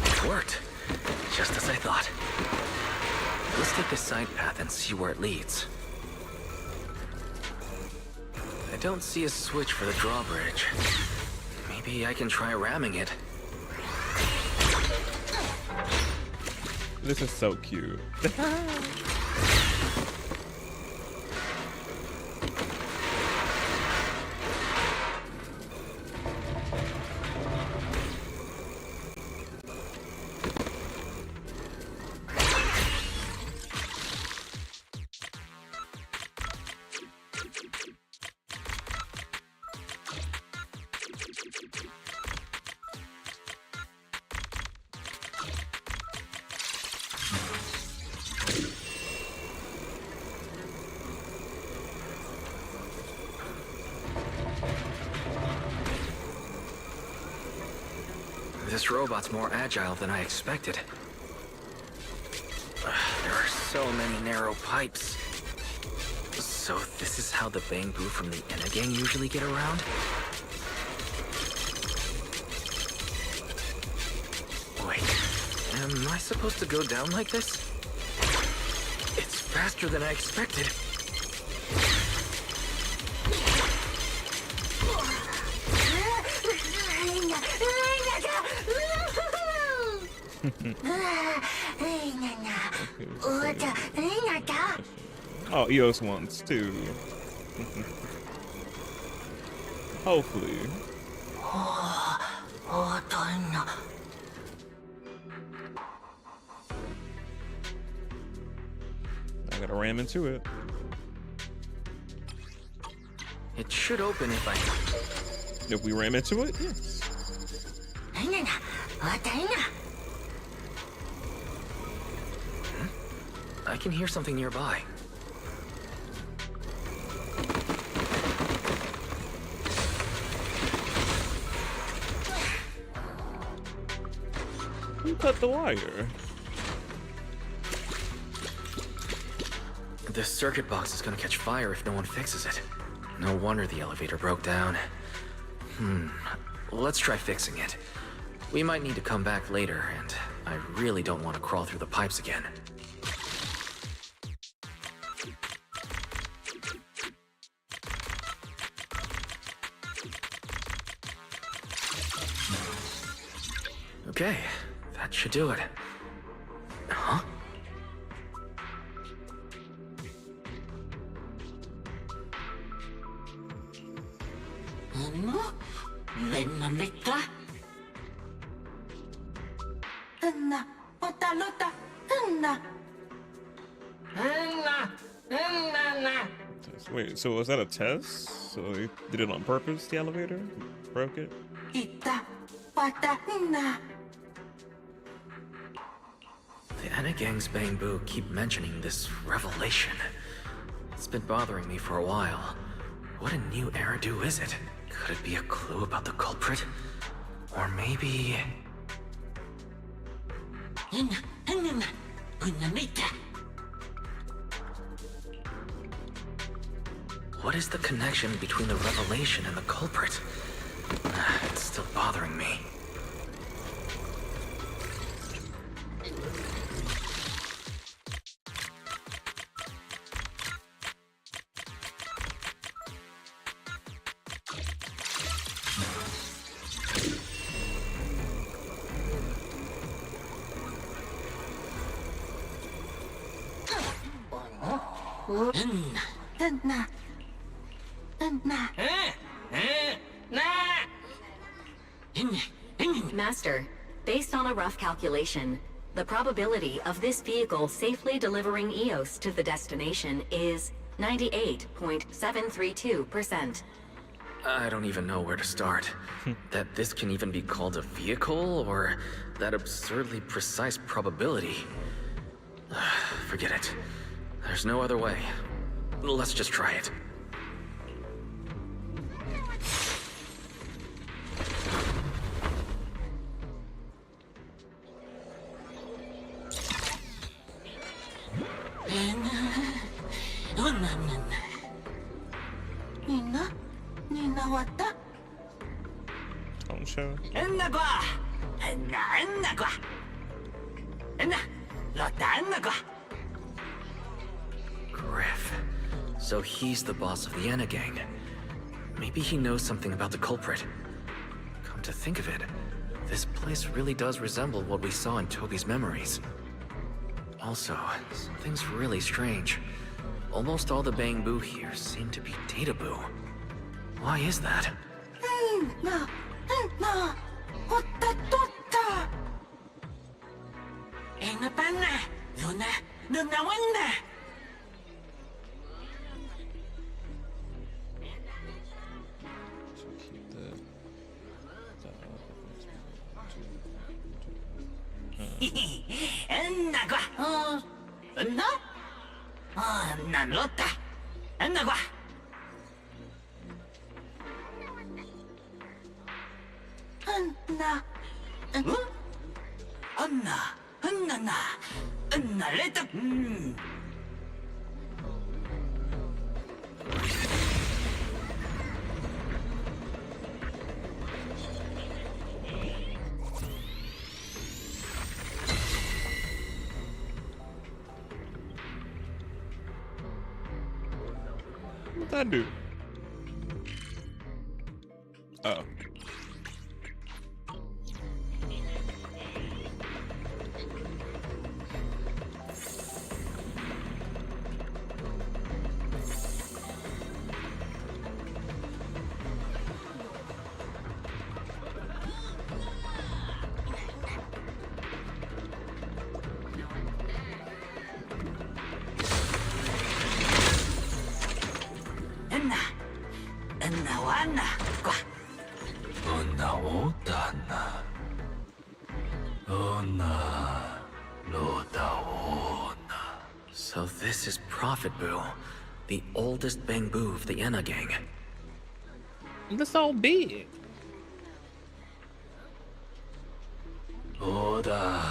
It worked. Just as I thought. Let's take this side path and see where it leads. I don't see a switch for the drawbridge. Maybe I can try ramming it. This is so cute. This robot's more agile than I expected. There are so many narrow pipes. So this is how the Bangbu from the Enagang usually get around? Wait, am I supposed to go down like this? It's faster than I expected. Oh, EOS wants too. Hopefully. I gotta ram into it. It should open if I... If we ram into it, yes. I can hear something nearby. Who cut the wire? This circuit box is gonna catch fire if no one fixes it. No wonder the elevator broke down. Let's try fixing it. We might need to come back later, and I really don't want to crawl through the pipes again. Okay, that should do it. Huh? Wait, so was that a test? So they did it on purpose, the elevator? Broke it? The Enna Gang's Bangbu keep mentioning this revelation. It's been bothering me for a while. What a new Eridu is it? Could it be a clue about the culprit? Or maybe... What is the connection between the revelation and the culprit? It's still bothering me. Master, based on a rough calculation, the probability of this vehicle safely delivering EOS to the destination is 98.732%. I don't even know where to start. That this can even be called a vehicle, or that absurdly precise probability. Forget it. There's no other way. Let's just try it. Don't show. Griff. So he's the boss of the Enna Gang. Maybe he knows something about the culprit. Come to think of it, this place really does resemble what we saw in Toby's memories. Also, something's really strange. Almost all the Bangbu here seem to be Databoo. Why is that? What'd that do? Oh. So this is Prophet Boo, the oldest Bangbu of the Enna Gang. That's all big. Loda,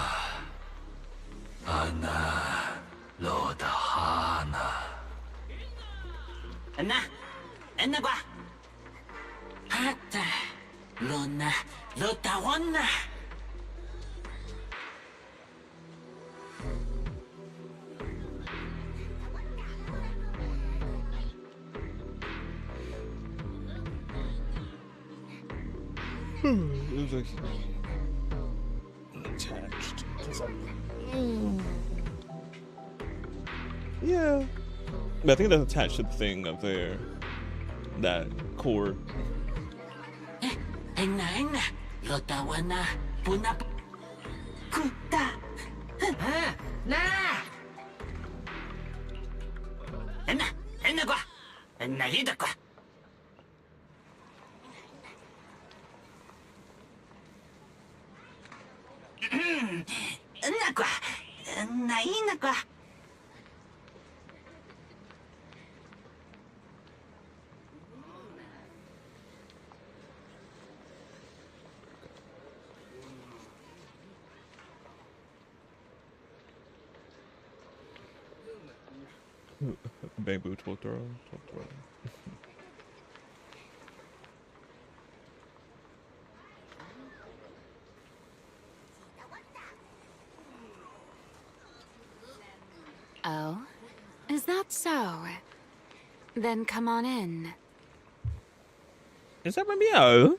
Anna, Loda, Hana. Enna gua. Hata, Lona, Lota Wana. Yeah. But I think that's attached to the thing up there. That cord. Bamboo Totoro. Oh? Is that so? Then come on in. Is that Romeo?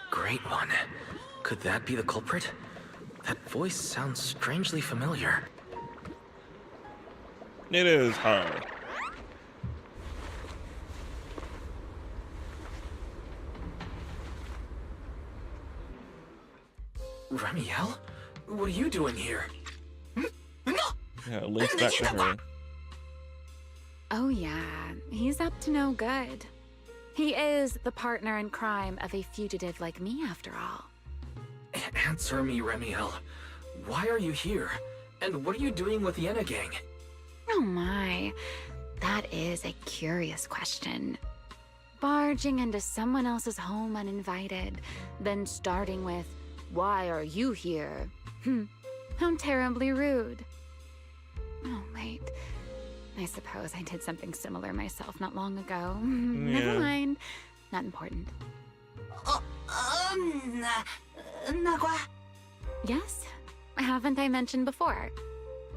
Great one. Could that be the culprit? That voice sounds strangely familiar. It is her. Remiel? What are you doing here? Yeah, it links back to her. Oh yeah, he's up to no good. He is the partner in crime of a fugitive like me, after all. Answer me, Remiel. Why are you here? And what are you doing with the Enna gang? Oh my, that is a curious question. Barging into someone else's home uninvited, then starting with, "Why are you here?" How terribly rude. Oh wait, I suppose I did something similar myself not long ago. Never mind, not important. Yes, haven't I mentioned before?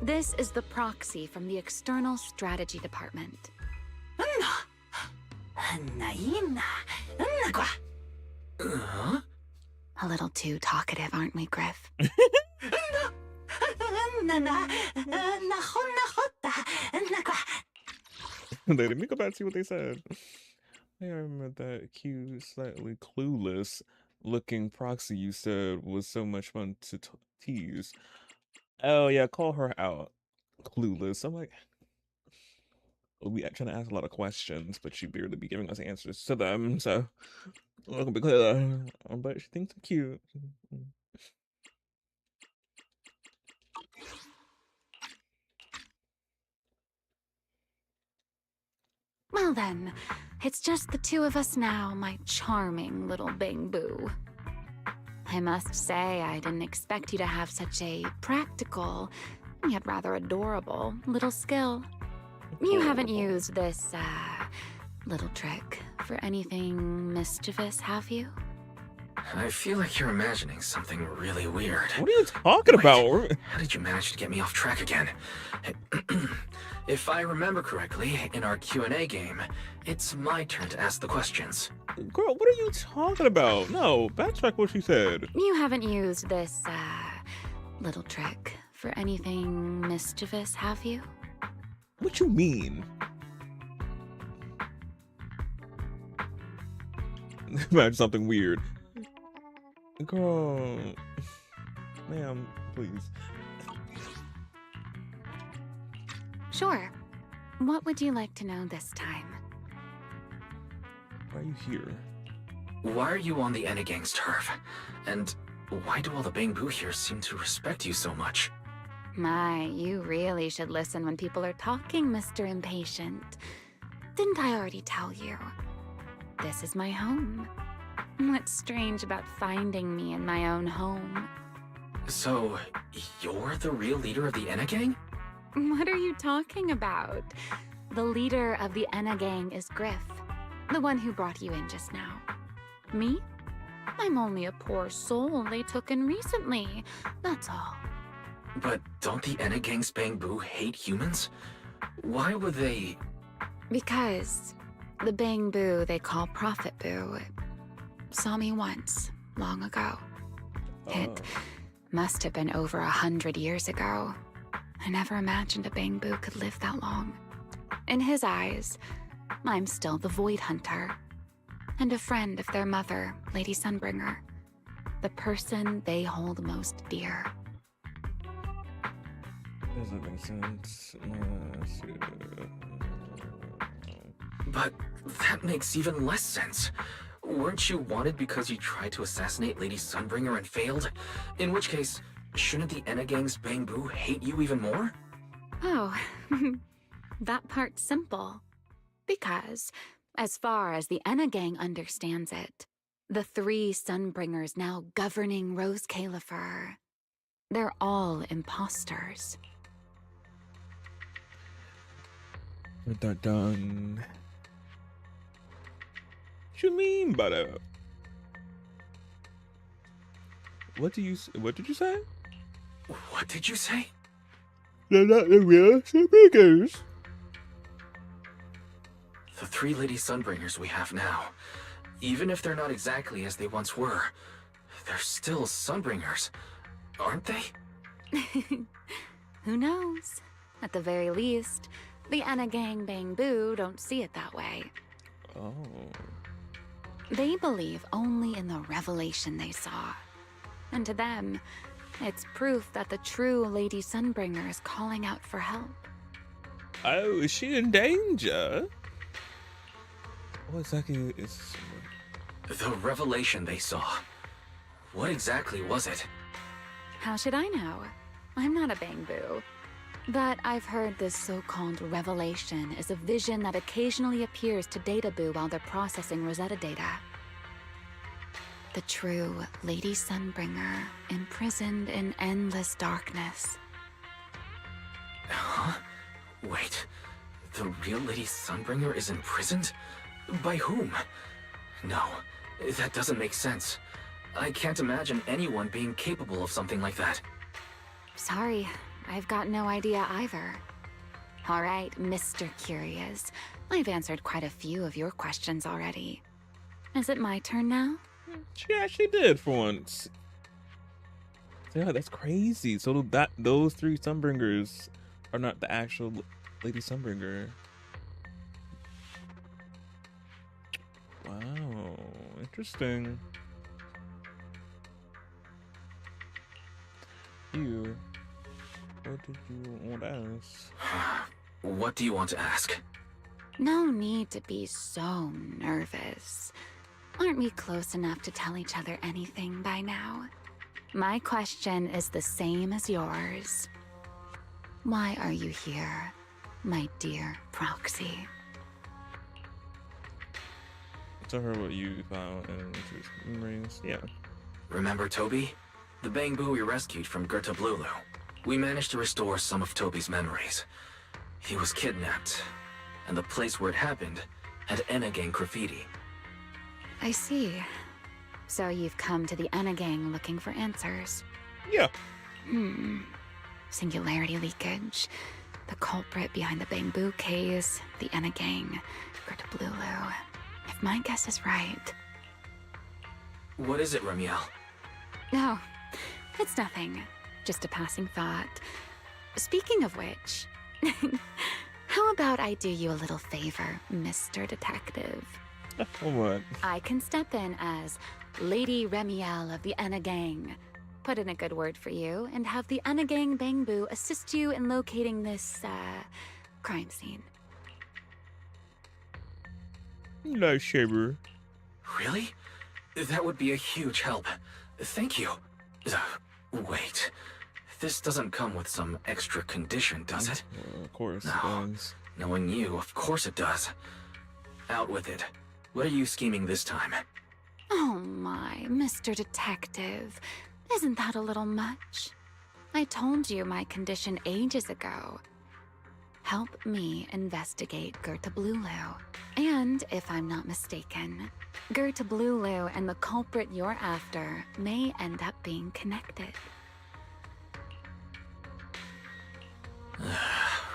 This is the proxy from the External Strategy Department. A little too talkative, aren't we, Griff? Let me go back and see what they said. I remember that cute, slightly clueless looking proxy you said was so much fun to tease. Oh yeah, call her out. Clueless. I'm like, we trying to ask a lot of questions, but she barely be giving us answers to them, so I'm not gonna be clear. But she thinks I'm cute. Well then, it's just the two of us now, my charming little Bang Boo. I must say, I didn't expect you to have such a practical, yet rather adorable, little skill. You haven't used this, little trick for anything mischievous, have you? I feel like you're imagining something really weird. What are you talking about? How did you manage to get me off track again? If I remember correctly, in our Q&A game, it's my turn to ask the questions. Girl, what are you talking about? No, backtrack what she said. You haven't used this, little trick for anything mischievous, have you? What you mean? Imagine something weird. Girl, ma'am, please. Sure. What would you like to know this time? Why are you here? Why are you on the Enna gang's turf? And why do all the Bang Boo here seem to respect you so much? My, you really should listen when people are talking, Mr. Impatient. Didn't I already tell you? This is my home. What's strange about finding me in my own home? So, you're the real leader of the Enna gang? What are you talking about? The leader of the Enna gang is Griff, the one who brought you in just now. Me? I'm only a poor soul they took in recently, that's all. But don't the Enna gang's Bang Boo hate humans? Why would they... Because the Bang Boo they call Prophet Boo, saw me once, long ago. Oh. It must have been over 100 years ago. I never imagined a Bangbu could live that long. In his eyes, I'm still the Void Hunter, and a friend of their mother, Lady Sunbringer, the person they hold most dear. Doesn't make sense. But that makes even less sense. Weren't you wanted because you tried to assassinate Lady Sunbringer and failed? In which case, shouldn't the Enna Gang's Bangbu hate you even more? Oh, that part's simple. Because, as far as the Enna Gang understands it, the 3 Sunbringers now governing Rose Califer, they're all imposters. Dun. What you mean by that? What did you say? What did you say? They're not the real Sunbringers. The 3 Lady Sunbringers we have now, even if they're not exactly as they once were, they're still Sunbringers, aren't they? Who knows? At the very least, the Enna Gang Bangbu don't see it that way. Oh. They believe only in the revelation they saw. And to them, it's proof that the true Lady Sunbringer is calling out for help. Oh, is she in danger? What exactly is... The revelation they saw. What exactly was it? How should I know? I'm not a Bangbu. But I've heard this so-called revelation is a vision that occasionally appears to Databoo while they're processing Rosetta data. The true Lady Sunbringer, imprisoned in endless darkness. Huh? Wait, the real Lady Sunbringer is imprisoned? By whom? No, that doesn't make sense. I can't imagine anyone being capable of something like that. Sorry, I've got no idea either. All right, Mr. Curious. I've answered quite a few of your questions already. Is it my turn now? She actually did for once. Yeah, that's crazy. So those 3 Sunbringers are not the actual Lady Sunbringer. Wow, interesting. You. What did you want to ask? What do you want to ask? No need to be so nervous. Aren't we close enough to tell each other anything by now? My question is the same as yours. Why are you here, my dear Proxy? Tell her what you found and memories. Yeah. Remember Toby? The Bangbu we rescued from Gerta Blulu. We managed to restore some of Toby's memories. He was kidnapped, and the place where it happened had Enna Gang graffiti. I see. So you've come to the Enna Gang looking for answers. Yeah. Singularity leakage, the culprit behind the Bangbu case, the Enna Gang, Gerta Blulu. If my guess is right... What is it, Ramiel? No, it's nothing. Just a passing thought. Speaking of which, how about I do you a little favor, Mr. Detective? What? I can step in as Lady Remiel of the Enna Gang, put in a good word for you, and have the Enna Gang Bangbu assist you in locating this, crime scene. No, Shaver. Really? That would be a huge help. Thank you. Wait. This doesn't come with some extra condition, does it? Of course No. it does. Knowing you, of course it does. Out with it. What are you scheming this time? Oh my, Mr. Detective. Isn't that a little much? I told you my condition ages ago. Help me investigate Gerta Blulu. And, if I'm not mistaken, Gerta Blulu and the culprit you're after may end up being connected.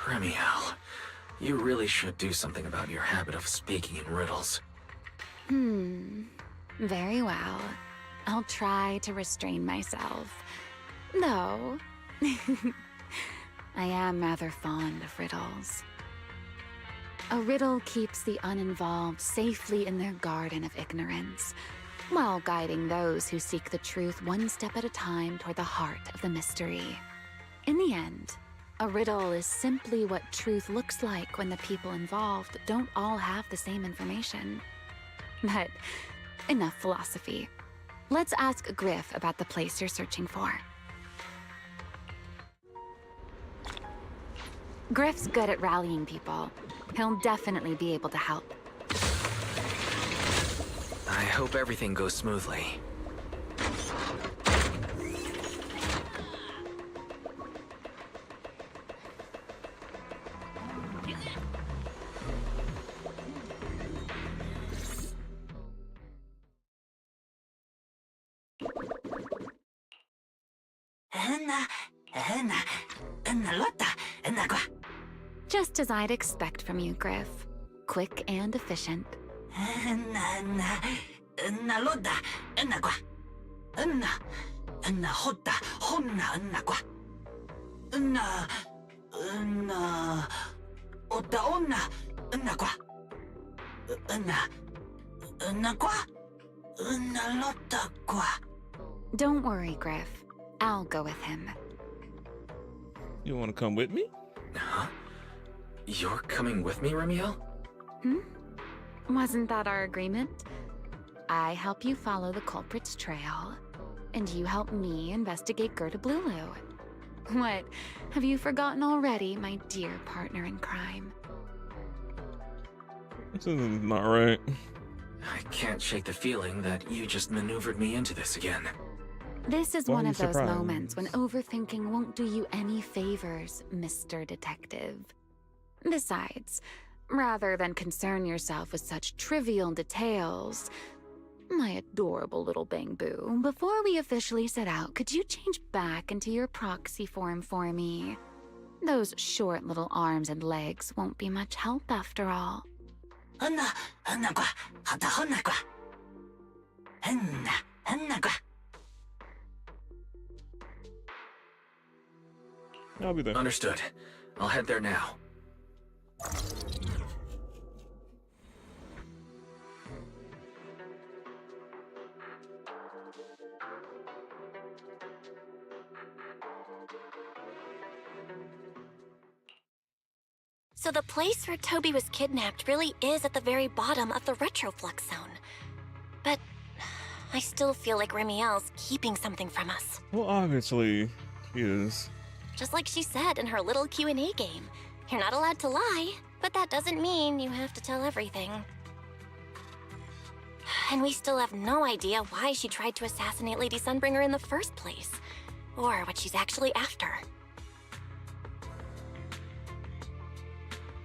Remiel, you really should do something about your habit of speaking in riddles. Very well. I'll try to restrain myself. Though, I am rather fond of riddles. A riddle keeps the uninvolved safely in their garden of ignorance, while guiding those who seek the truth one step at a time toward the heart of the mystery. In the end, a riddle is simply what truth looks like when the people involved don't all have the same information. But enough philosophy. Let's ask Griff about the place you're searching for. Griff's good at rallying people. He'll definitely be able to help. I hope everything goes smoothly. Just as I'd expect from you, Griff. Quick and efficient. Don't worry, Griff. I'll go with him. You want to come with me? Huh? You're coming with me, Remiel? Hmm? Wasn't that our agreement? I help you follow the culprit's trail, and you help me investigate Gerta Blulu. What? Have you forgotten already, my dear partner in crime? This is not right. I can't shake the feeling that you just maneuvered me into this again. This is Why one are you of those surprised? moments when overthinking won't do you any favors, Mr. Detective. Besides, rather than concern yourself with such trivial details, my adorable little Bangbu, before we officially set out, could you change back into your proxy form for me? Those short little arms and legs won't be much help after all. I'll be there. Understood. I'll head there now. So the place where Toby was kidnapped really is at the very bottom of the retroflux zone. But I still feel like Remiel's keeping something from us. Well, obviously, he is. Just like she said in her little Q&A game. You're not allowed to lie, but that doesn't mean you have to tell everything. And we still have no idea why she tried to assassinate Lady Sunbringer in the first place, or what she's actually after.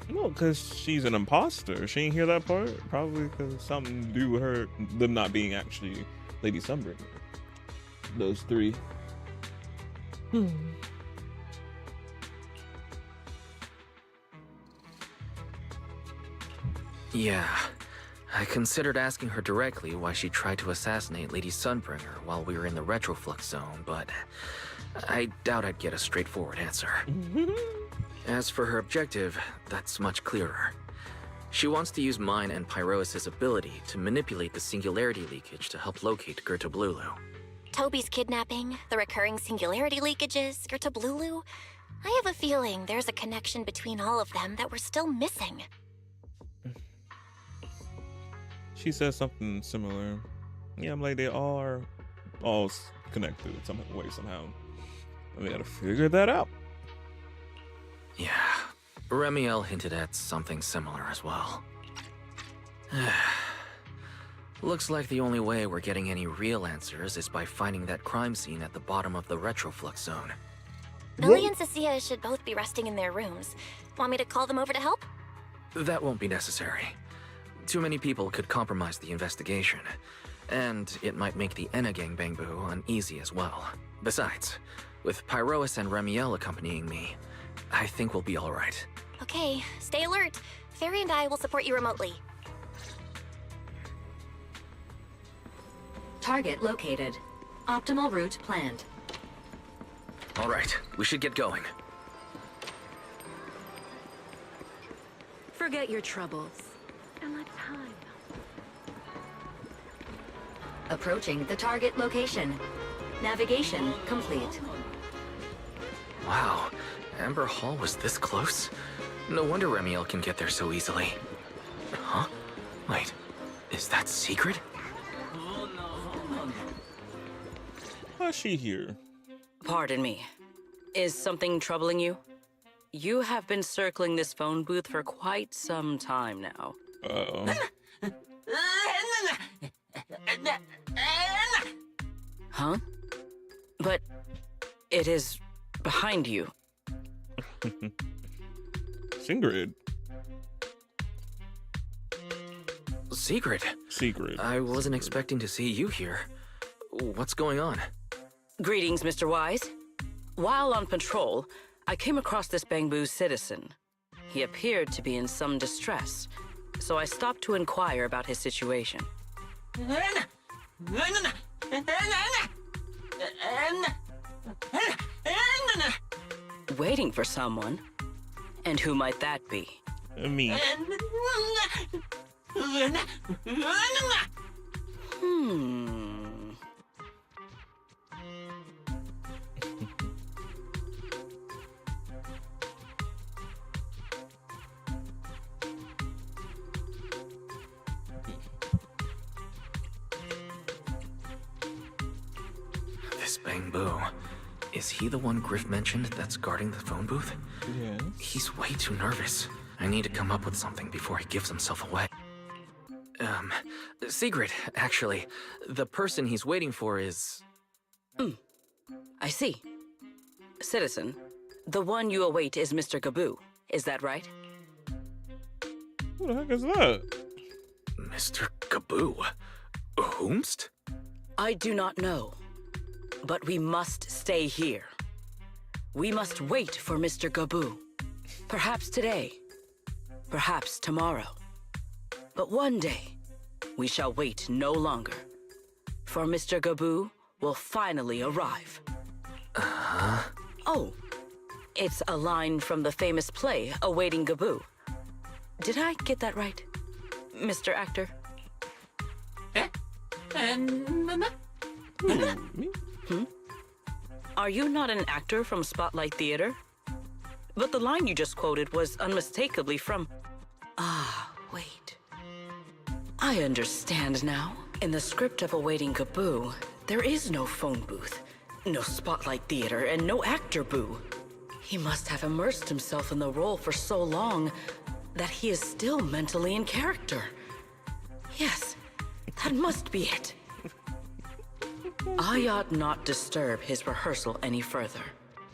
No, because she's an imposter. She didn't hear that part. Probably because something to do with her, them not being actually Lady Sunbringer. Those three. Yeah. I considered asking her directly why she tried to assassinate Lady Sunbringer while we were in the retroflux zone, but I doubt I'd get a straightforward answer. As for her objective, that's much clearer. She wants to use mine and Pyrois' ability to manipulate the singularity leakage to help locate Gerta Blulu. Toby's kidnapping, the recurring singularity leakages, Gerta Blulu. I have a feeling there's a connection between all of them that we're still missing. She says something similar. Yeah, I'm like, they are all connected in some way, somehow. We gotta figure that out. Yeah, Remiel hinted at something similar as well. Looks like the only way we're getting any real answers is by finding that crime scene at the bottom of the retroflux zone. Billy and Cecilia should both be resting in their rooms. Want me to call them over to help? That won't be necessary. Too many people could compromise the investigation, and it might make the Enna gang Bangbu uneasy as well. Besides, with Pyrois and Remiel accompanying me, I think we'll be all right. Okay, stay alert. Fairy and I will support you remotely. Target located. Optimal route planned. All right, we should get going. Forget your troubles. And let's hide. Approaching the target location. Navigation complete. Wow, Amber Hall was this close? No wonder Remiel can get there so easily. Huh? Wait, is that secret? Why is she here? Pardon me. Is something troubling you? You have been circling this phone booth for quite some time now. Uh-oh. Huh? But it is behind you. Sigrid. Secret? Secret. I wasn't expecting to see you here. What's going on? Greetings, Mr. Wise. While on patrol, I came across this Bangbu citizen. He appeared to be in some distress, so I stopped to inquire about his situation. Waiting for someone? And who might that be? Me. This Bangbu. Is he the one Griff mentioned that's guarding the phone booth? Yes. He's way too nervous. I need to come up with something before he gives himself away. Sigrid, actually. The person he's waiting for is... I see. Citizen, the one you await is Mr. Gabu. Is that right? Who the heck is that? Mr. Gabu? Whomst? I do not know. But we must stay here. We must wait for Mr. Gabu. Perhaps today. Perhaps tomorrow. But one day, we shall wait no longer. For Mr. Gabu will finally arrive. Oh, it's a line from the famous play, Awaiting Gabu. Did I get that right, Mr. Actor? Are you not an actor from Spotlight Theater? But the line you just quoted was unmistakably from... Ah, wait. I understand now. In the script of Awaiting Gabu, there is no phone booth, no Spotlight Theater, and no actor boo. He must have immersed himself in the role for so long that he is still mentally in character. Yes, that must be it. I ought not disturb his rehearsal any further.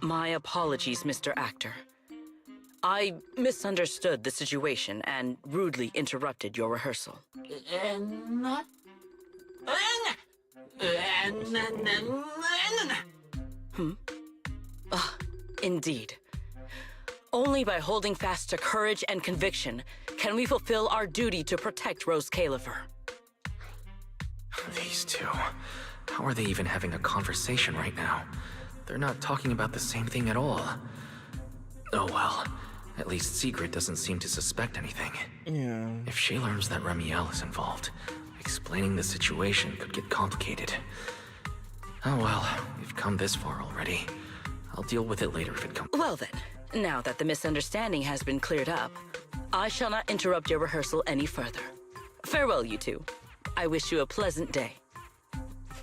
My apologies, Mr. Actor. I misunderstood the situation and rudely interrupted your rehearsal. Indeed. Only by holding fast to courage and conviction can we fulfill our duty to protect Rose Califer. These two. How are they even having a conversation right now? They're not talking about the same thing at all. Oh well. At least Sigrid doesn't seem to suspect anything. Yeah. If she learns that Remiel is involved, explaining the situation could get complicated. Oh well, we've come this far already. I'll deal with it later if it comes. Well then, now that the misunderstanding has been cleared up, I shall not interrupt your rehearsal any further. Farewell, you two. I wish you a pleasant day.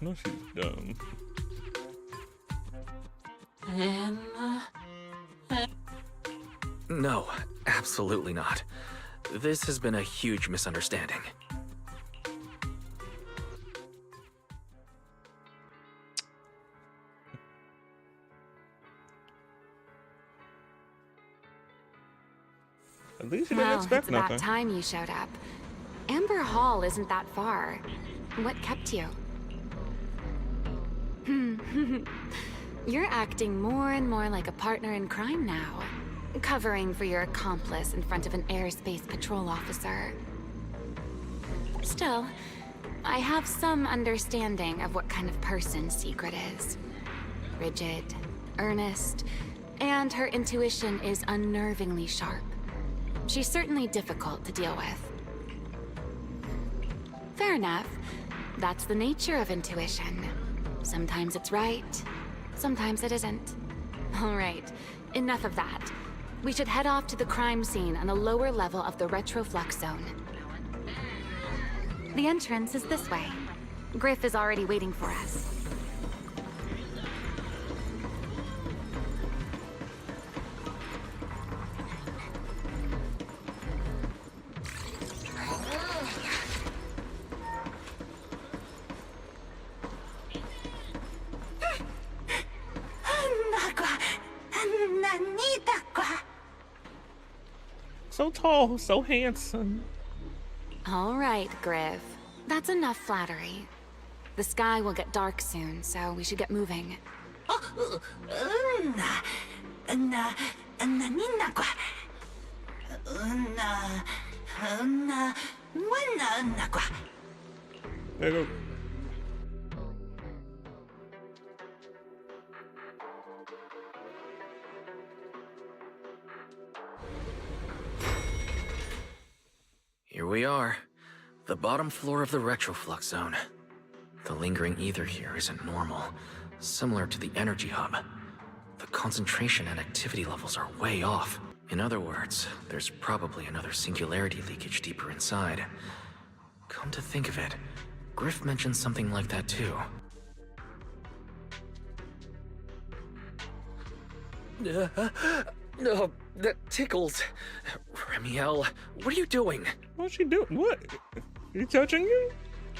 No, she's dumb. No, absolutely not. This has been a huge misunderstanding. At least you didn't expect it's nothing. about time you showed up. Amber Hall isn't that far. What kept you? You're acting more and more like a partner in crime now. Covering for your accomplice in front of an airspace patrol officer. Still, I have some understanding of what kind of person Secret is. Rigid, earnest, and her intuition is unnervingly sharp. She's certainly difficult to deal with. Fair enough. That's the nature of intuition. Sometimes it's right, sometimes it isn't. All right, enough of that. We should head off to the crime scene on the lower level of the retroflux zone. The entrance is this way. Griff is already waiting for us. So tall, so handsome. All right, Griff. That's enough flattery. The sky will get dark soon, so we should get moving. There you go. Here we are. The bottom floor of the retroflux zone. The lingering ether here isn't normal, similar to the energy hub. The concentration and activity levels are way off. In other words, there's probably another singularity leakage deeper inside. Come to think of it, Griff mentioned something like that too. No, that tickles. Remiel, what are you doing? What's she doing? What? You touching you?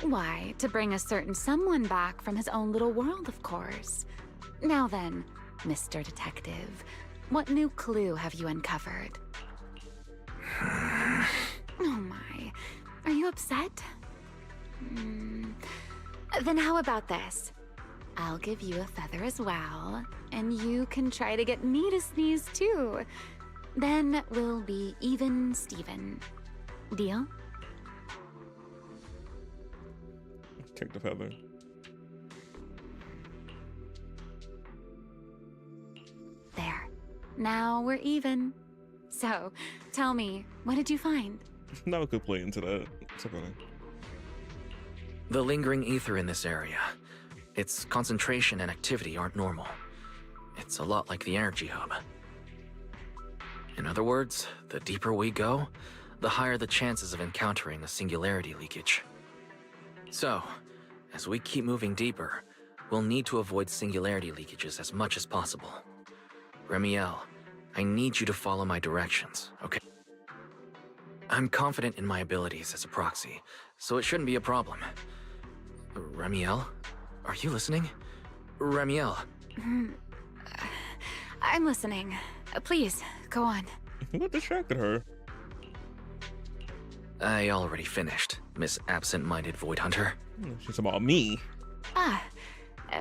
Why, to bring a certain someone back from his own little world, of course. Now then, Mr. Detective, what new clue have you uncovered? Oh my, are you upset? Then how about this? I'll give you a feather as well, and you can try to get me to sneeze too. Then we'll be even Steven. Deal? Take the feather. There. Now we're even. So, tell me, what did you find? Now we could play into that. It's okay. The lingering ether in this area. Its concentration and activity aren't normal. It's a lot like the energy hub. In other words, the deeper we go, the higher the chances of encountering a singularity leakage. So, as we keep moving deeper, we'll need to avoid singularity leakages as much as possible. Remiel, I need you to follow my directions, okay? I'm confident in my abilities as a proxy, so it shouldn't be a problem. Remiel, are you listening? Remiel. I'm listening. Please, go on. What distracted her? I already finished, Miss Absent-Minded Void Hunter. She's about me.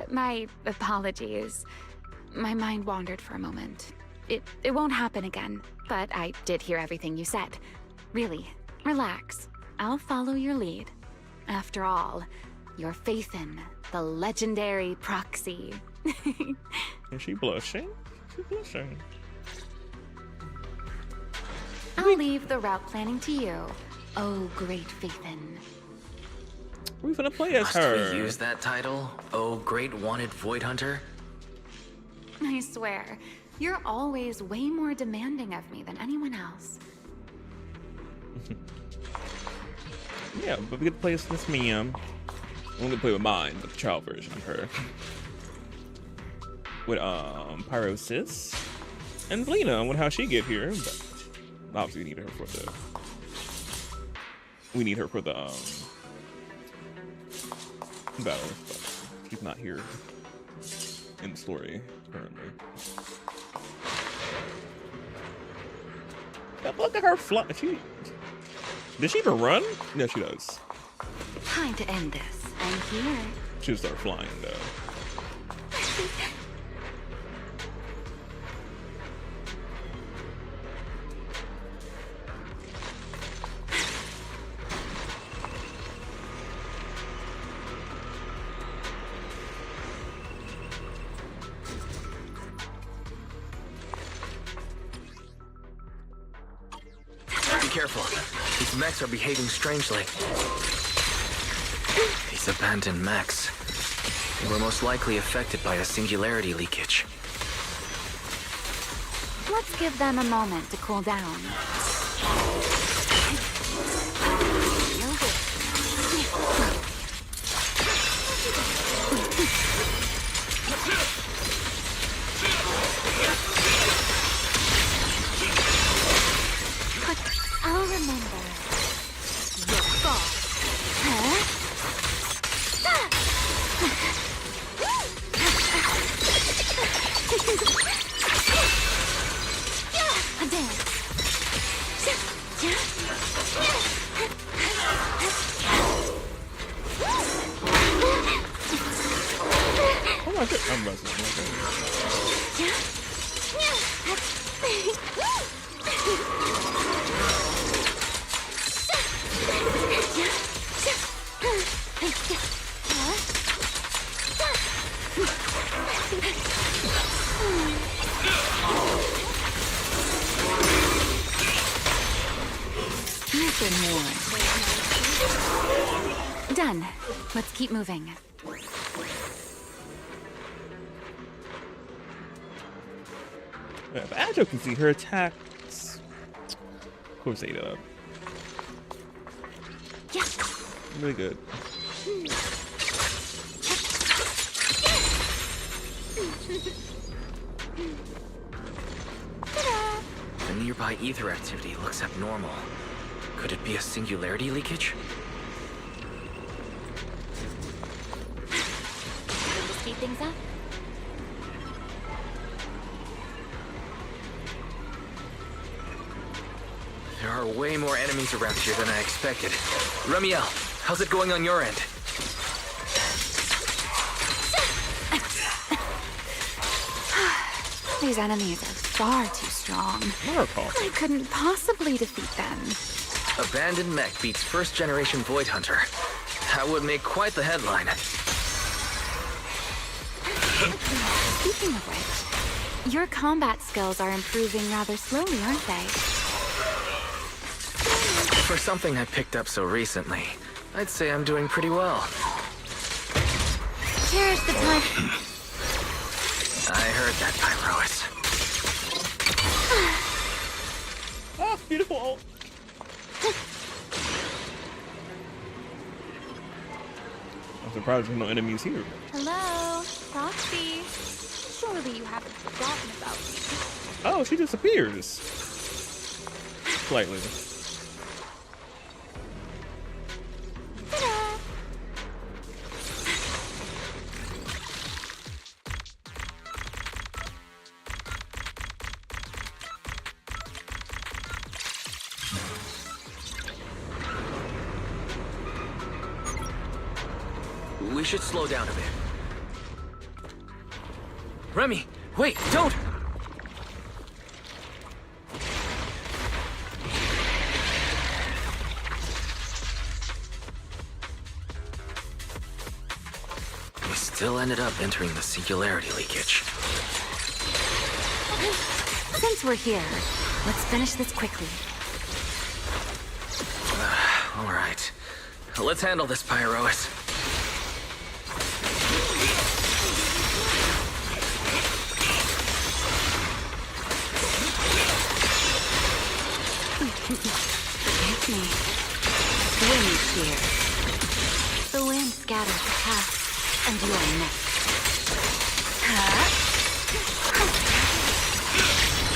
My apologies. My mind wandered for a moment. It won't happen again, but I did hear everything you said. Really, relax. I'll follow your lead. After all, you're Faithin, the legendary proxy. Is she blushing? She's blushing. I'll leave the route planning to you, oh great Faithin. We're gonna play as Must her. we use that title? Oh, great wanted Void Hunter? I swear, you're always way more demanding of me than anyone else. Yeah, but we could play as Miss Ma'am. I'm gonna play with mine, the child version of her. With Pyrosis and Lena, with how she get here. But obviously we need her for the battle, but she's not here in the story currently. But look at her fly. Did she even run? Yeah, she does. Time to end this. I'm here. She'll start flying though. careful. These mechs are behaving strangely. These abandoned mechs. They were most likely affected by a singularity leakage. Let's give them a moment to cool down. I'll remember your fall. Huh? A dance. Oh my god, I'm rusting. You've been warned. Done. Let's keep moving. Yeah, but as you can see, her attacks. Of course, they really good. The nearby ether activity looks abnormal. Could it be a singularity leakage? Going to speed things up? There are way more enemies around here than I expected. Remiel, how's it going on your end? These enemies are far too strong. I couldn't possibly defeat them. Abandoned mech beats first generation Void Hunter. That would make quite the headline. Speaking of which, your combat skills are improving rather slowly, aren't they? For something I picked up so recently, I'd say I'm doing pretty well. Cherish the time. I heard that, Pyrois. Oh, beautiful. I'm surprised there's no enemies here. Hello, Proxy. Surely you haven't forgotten about me. Oh, she disappears. Slightly. Ta-da! We should slow down a bit. Remy, wait, don't! We still ended up entering the singularity leakage. Since we're here, let's finish this quickly. All right. Let's handle this, Pyrois. Forgive me. Wind here. The wind scatters the past, and you are next.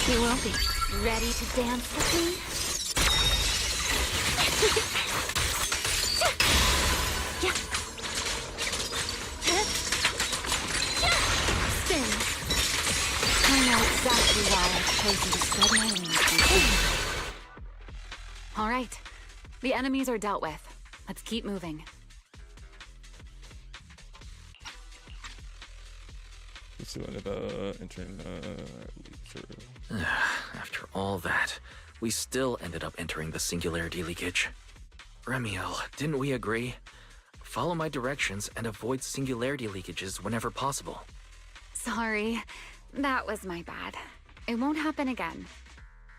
You will be ready to dance with me? Spin. I know exactly why I've chosen to spread my wings. All right, the enemies are dealt with. Let's keep moving. Let's see what entering. Sure. After all that, we still ended up entering the singularity leakage. Remiel, didn't we agree? Follow my directions and avoid singularity leakages whenever possible. Sorry, that was my bad. It won't happen again.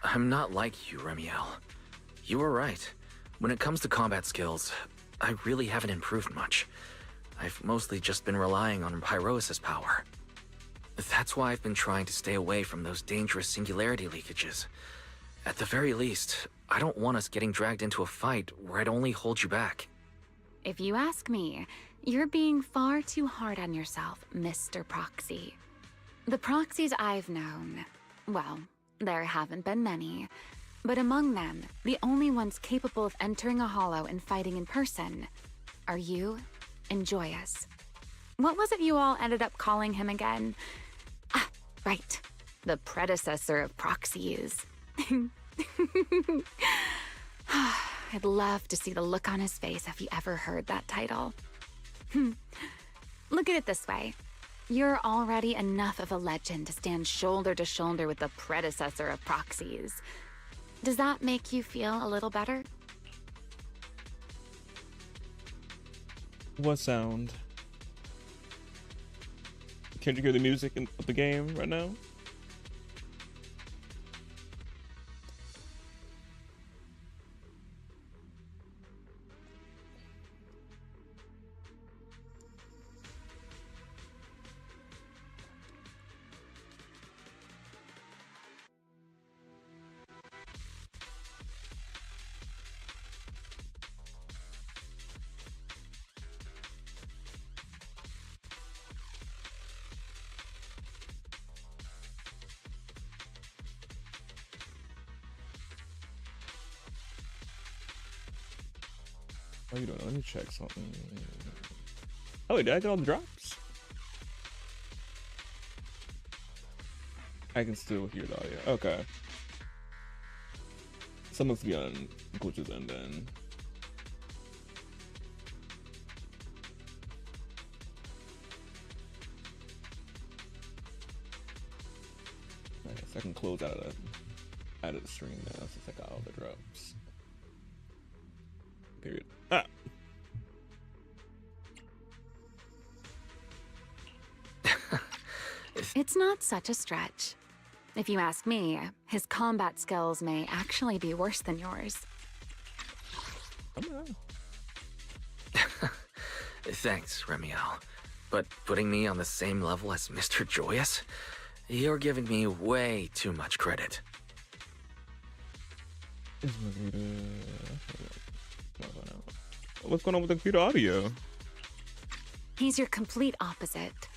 I'm not like you, Remiel. You were right. When it comes to combat skills, I really haven't improved much. I've mostly just been relying on pyrosis power. That's why I've been trying to stay away from those dangerous singularity leakages. At the very least, I don't want us getting dragged into a fight where I'd only hold you back. If you ask me, you're being far too hard on yourself, Mr. Proxy. The proxies I've known, well, there haven't been many, but among them, the only ones capable of entering a hollow and fighting in person are you and Joyous. What was it you all ended up calling him again? Ah, right. The predecessor of proxies. I'd love to see the look on his face if he ever heard that title. Look at it this way. You're already enough of a legend to stand shoulder to shoulder with the predecessor of proxies. Does that make you feel a little better? What sound? Can't you hear the music of the game right now? What are you doing? Let me check something. Oh, wait, did I get all the drops? I can still hear the audio. Okay. Some must be on glitches and then. I guess I can close out of the stream now since I got all the drops. Period. Ah. It's not such a stretch. If you ask me, his combat skills may actually be worse than yours. Thanks, Remiel. But putting me on the same level as Mr. Joyous? You're giving me way too much credit. What's going on with the computer audio? He's your complete opposite.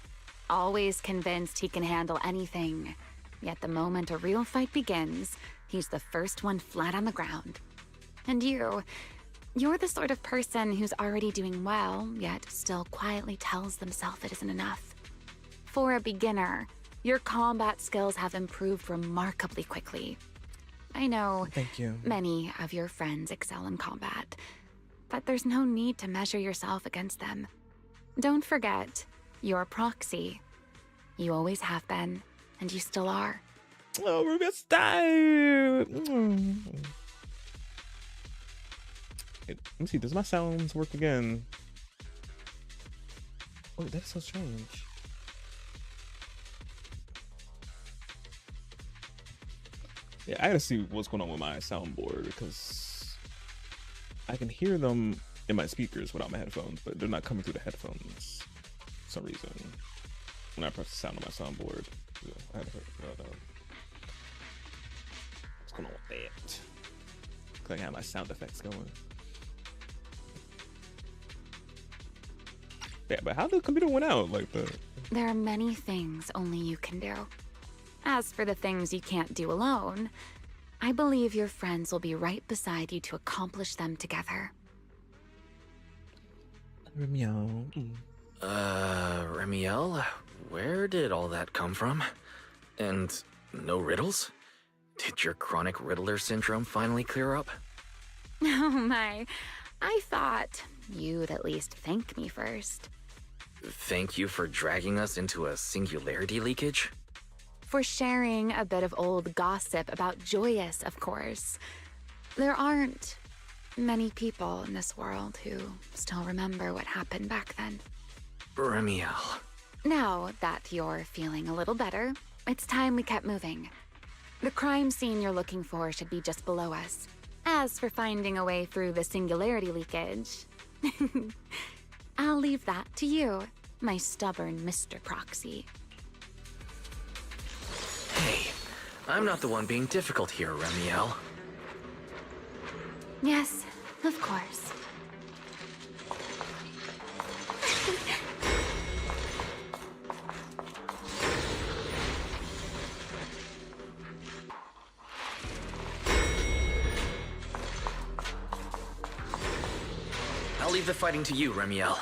Always convinced he can handle anything. Yet the moment a real fight begins, he's the first one flat on the ground. And you're the sort of person who's already doing well, yet still quietly tells themselves it isn't enough. For a beginner, your combat skills have improved remarkably quickly. I know Thank you. Many of your friends excel in combat, but there's no need to measure yourself against them. Don't forget, you're a proxy. You always have been, and you still are. Oh, we're gonna stop. Let me see, does my sounds work again? Oh, that's so strange. Yeah, I gotta see what's going on with my soundboard because I can hear them in my speakers without my headphones, but they're not coming through the headphones for some reason. When I press the sound on my soundboard, I had to what's going on with that? Cause I have my sound effects going. Yeah, but how the computer went out like that? There are many things only you can do. As for the things you can't do alone, I believe your friends will be right beside you to accomplish them together. Remiel. Remiel, where did all that come from? And no riddles? Did your chronic Riddler syndrome finally clear up? Oh my, I thought you'd at least thank me first. Thank you for dragging us into a singularity leakage? For sharing a bit of old gossip about Joyous, of course. There aren't many people in this world who still remember what happened back then. Remiel. Now that you're feeling a little better, it's time we kept moving. The crime scene you're looking for should be just below us. As for finding a way through the singularity leakage, I'll leave that to you, my stubborn Mr. Proxy. Hey, I'm not the one being difficult here, Remiel. Yes, of course. I'll leave the fighting to you, Remiel.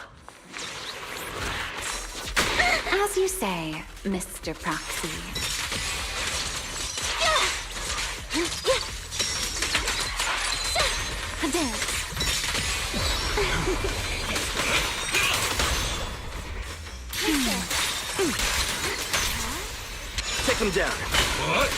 As you say, Mr. Proxy. A dance. Take them down. What?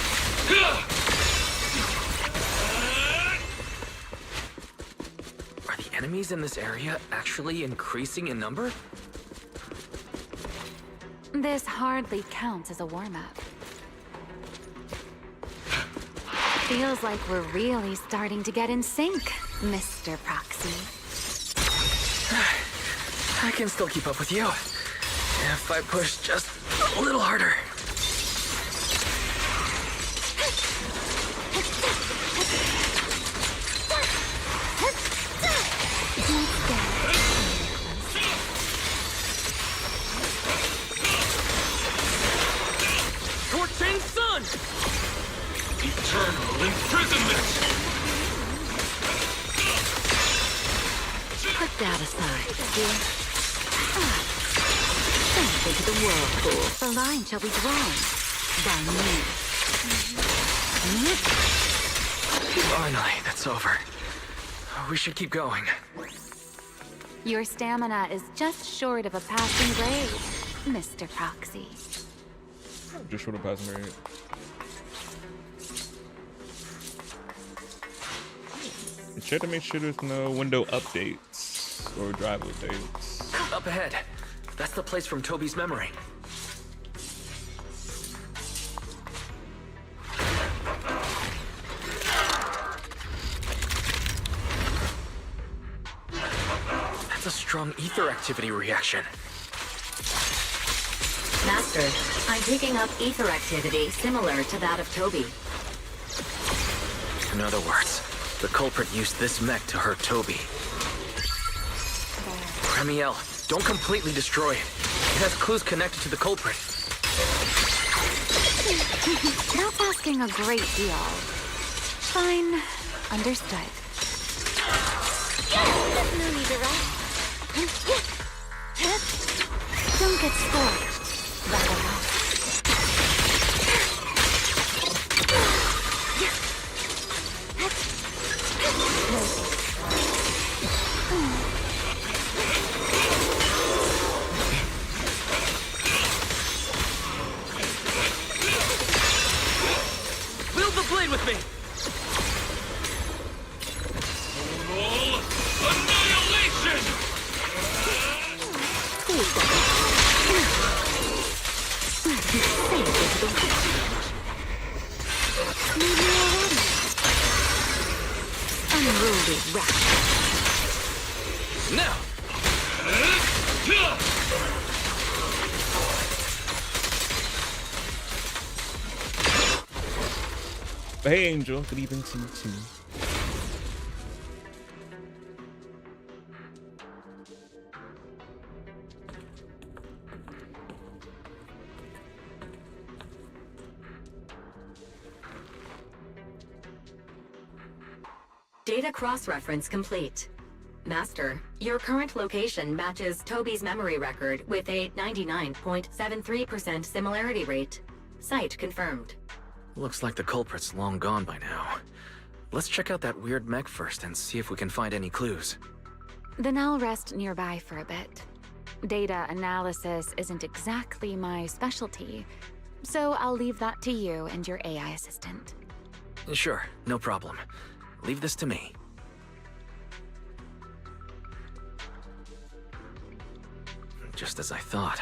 Are the enemies in this area actually increasing in number? This hardly counts as a warm-up. Feels like we're really starting to get in sync, Mr. Proxy. I can still keep up with you. If I push just a little harder. Torching sun! Eternal imprisonment! Put that aside, dear. Sink into the whirlpool. The line shall be drawn by me. Finally, that's over. We should keep going. Your stamina is just short of a passing grade, Mr. Proxy. Just short of passing grade. Check to make sure there's no window updates or drive updates. Up ahead. That's the place from Toby's memory. That's a strong ether activity reaction. Master, I'm picking up ether activity similar to that of Toby. In other words, the culprit used this mech to hurt Toby. Remiel, don't completely destroy it. It has clues connected to the culprit. That's asking a great deal. Fine. Understood. No need to rush. Don't get scorched. Wield the blade with me! Total annihilation! Unruly rat. Now! Hey, Angel. Good evening to you, too. Data cross-reference complete. Master, your current location matches Toby's memory record with a 99.73% similarity rate. Site confirmed. Looks like the culprit's long gone by now. Let's check out that weird mech first and see if we can find any clues. Then I'll rest nearby for a bit. Data analysis isn't exactly my specialty, so I'll leave that to you and your AI assistant. Sure, no problem. Leave this to me. Just as I thought.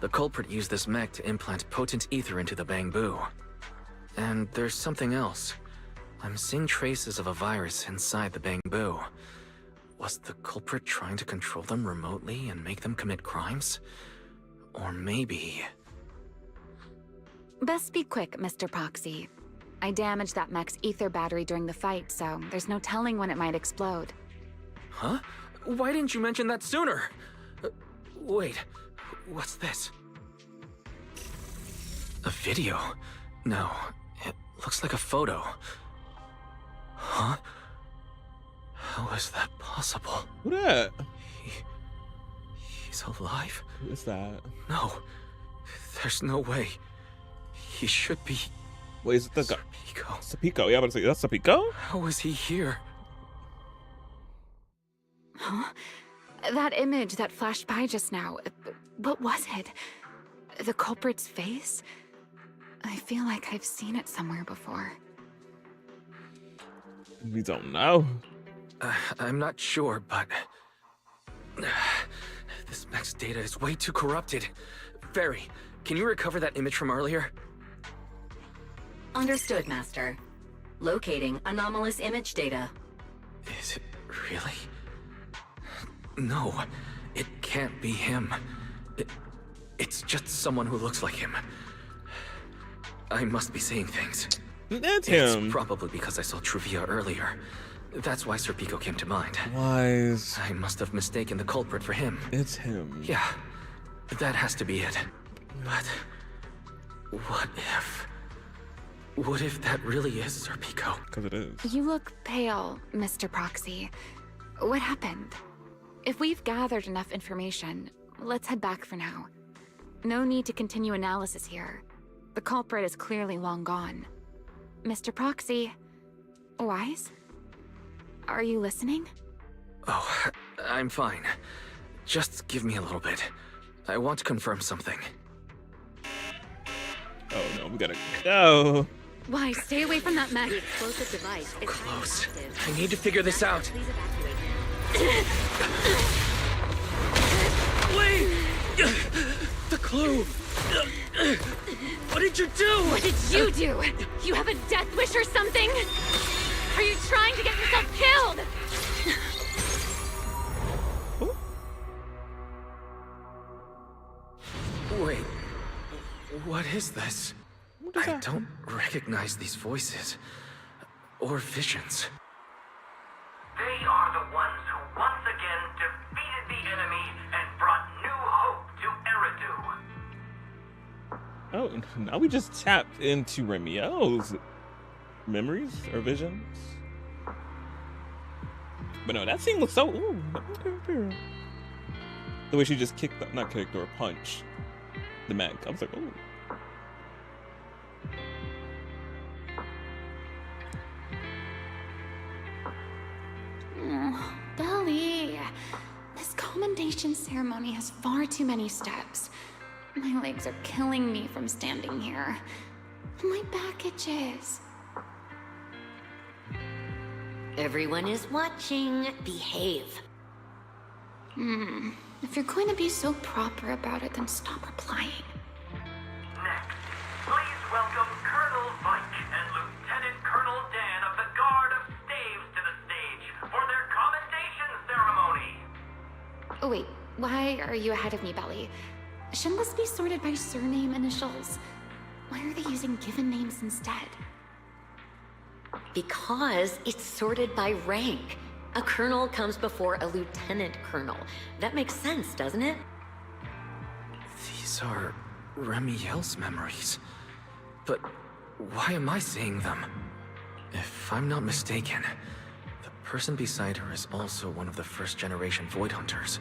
The culprit used this mech to implant potent ether into the Bangbu. And there's something else. I'm seeing traces of a virus inside the bamboo. Was the culprit trying to control them remotely and make them commit crimes? Or maybe... Best be quick, Mr. Proxy. I damaged that mech's ether battery during the fight, so there's no telling when it might explode. Huh? Why didn't you mention that sooner? Wait, what's this? A video? No, it looks like a photo. Huh? How is that possible? Who that? He's alive? Who is that? No, there's no way. He should be... Wait, is it the guy? Serpico. Serpico, yeah, I was about to say, that's Serpico? How is he here? Huh? That image that flashed by just now, what was it? The culprit's face? I feel like I've seen it somewhere before. We don't know. I'm not sure, but... this mech's data is way too corrupted. Barry, can you recover that image from earlier? Understood, Master. Locating anomalous image data. Is it really? No, it can't be him. It's just someone who looks like him. I must be seeing things. That's him. It's probably because I saw Truvia earlier. That's why Serpico came to mind. Wise. I must have mistaken the culprit for him. It's him. Yeah, that has to be it. But what if... What if that really is Serpico? Because it is. You look pale, Mr. Proxy. What happened? If we've gathered enough information, let's head back for now. No need to continue analysis here. The culprit is clearly long gone. Mr. Proxy, Wise? Are you listening? Oh, I'm fine. Just give me a little bit. I want to confirm something. Oh no, we gotta go. Wise, stay away from that mech. The explosive device is Close. active. I need to figure this out. Please evacuate. Wait! The clue! What did you do? What did you do? You have a death wish or something? Are you trying to get yourself killed? Wait, what is this? I don't recognize these voices or visions. They are the ones who once again defeated the enemy and brought new hope to Eridu. Oh, now we just tapped into Remiel's memories or visions. But no, that scene looks so... Ooh, the way she just kicked, not kicked, or punched the mech. I was like, ooh. Belly, this commendation ceremony has far too many steps. My legs are killing me from standing here. My back itches. Everyone is watching. Behave. If you're going to be so proper about it, then stop replying. Next, please welcome Colonel Vike and Lieutenant Colonel Dan of the Guard of Staves to the stage for their commendation ceremony. Oh wait, why are you ahead of me, Belly? Shouldn't this be sorted by surname initials? Why are they using given names instead? Because it's sorted by rank. A colonel comes before a lieutenant colonel. That makes sense, doesn't it? These are Remiel's memories. But why am I seeing them? If I'm not mistaken, the person beside her is also one of the first-generation Void Hunters.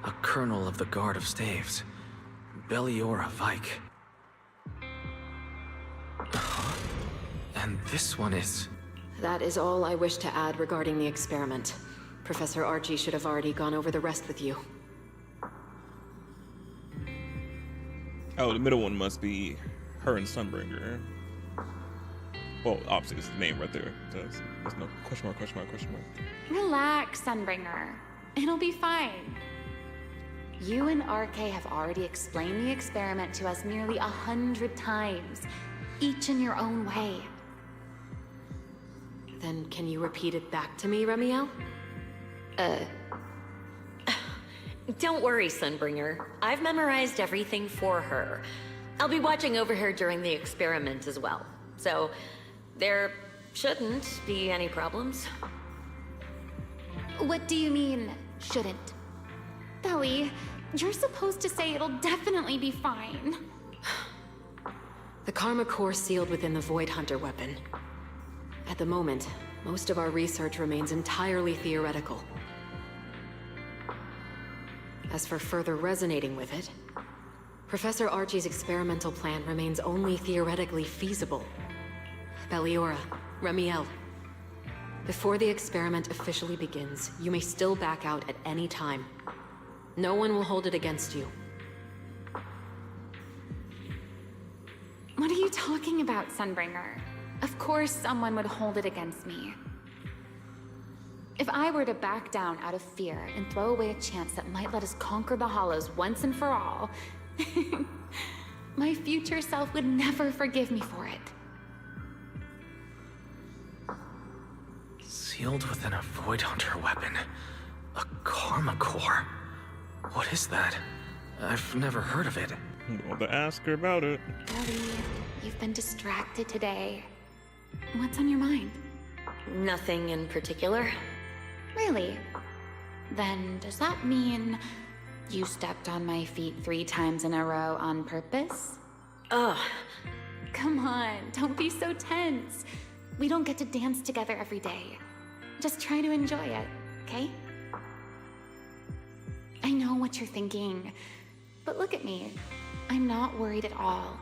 A colonel of the Guard of Staves. Belliora Vike. And this one is... That is all I wish to add regarding the experiment. Professor Archie should have already gone over the rest with you. Oh, the middle one must be her and Sunbringer. Well, obviously, it's the name right there. There's no question mark, question mark, question mark. Relax, Sunbringer. It'll be fine. You and RK have already explained the experiment to us nearly 100 times, each in your own way. Then can you repeat it back to me, Remiel? Don't worry, Sunbringer. I've memorized everything for her. I'll be watching over her during the experiment as well. So, there shouldn't be any problems. What do you mean, shouldn't? Belly, you're supposed to say it'll definitely be fine. The Karma Core sealed within the Void Hunter weapon. At the moment, most of our research remains entirely theoretical. As for further resonating with it, Professor Archie's experimental plan remains only theoretically feasible. Belliora, Remiel, before the experiment officially begins, you may still back out at any time. No one will hold it against you. What are you talking about, Sunbringer? Of course someone would hold it against me. If I were to back down out of fear and throw away a chance that might let us conquer the Hollows once and for all, my future self would never forgive me for it. Sealed within a Void Hunter weapon. A Karma Core. What is that? I've never heard of it. Well, to ask her about it. Ellie, you've been distracted today. What's on your mind? Nothing in particular. Really? Then does that mean you stepped on my feet 3 times in a row on purpose? Ugh. Come on, don't be so tense. We don't get to dance together every day. Just try to enjoy it, okay? I know what you're thinking, but look at me. I'm not worried at all.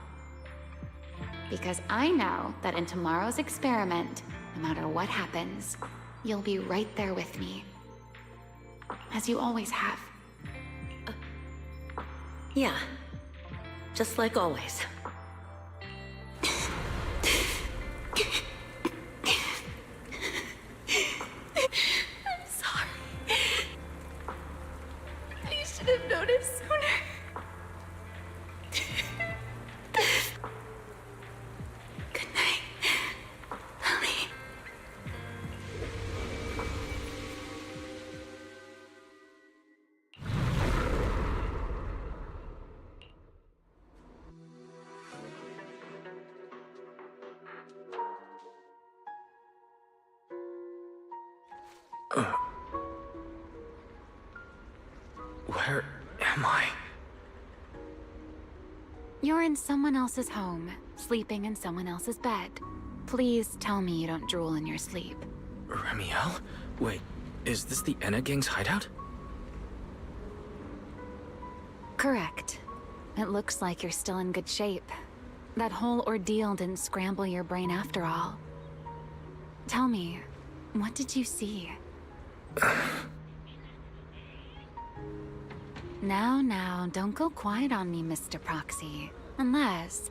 Because I know that in tomorrow's experiment, no matter what happens, you'll be right there with me. As you always have. Yeah. Just like always. I'm sorry. I should have noticed sooner. Good night, Ellie. Where am I? You're in someone else's home, sleeping in someone else's bed. Please tell me you don't drool in your sleep. Remiel? Wait, is this the Enna Gang's hideout? Correct. It looks like you're still in good shape. That whole ordeal didn't scramble your brain after all. Tell me, what did you see? Now, don't go quiet on me, Mr. Proxy. Unless,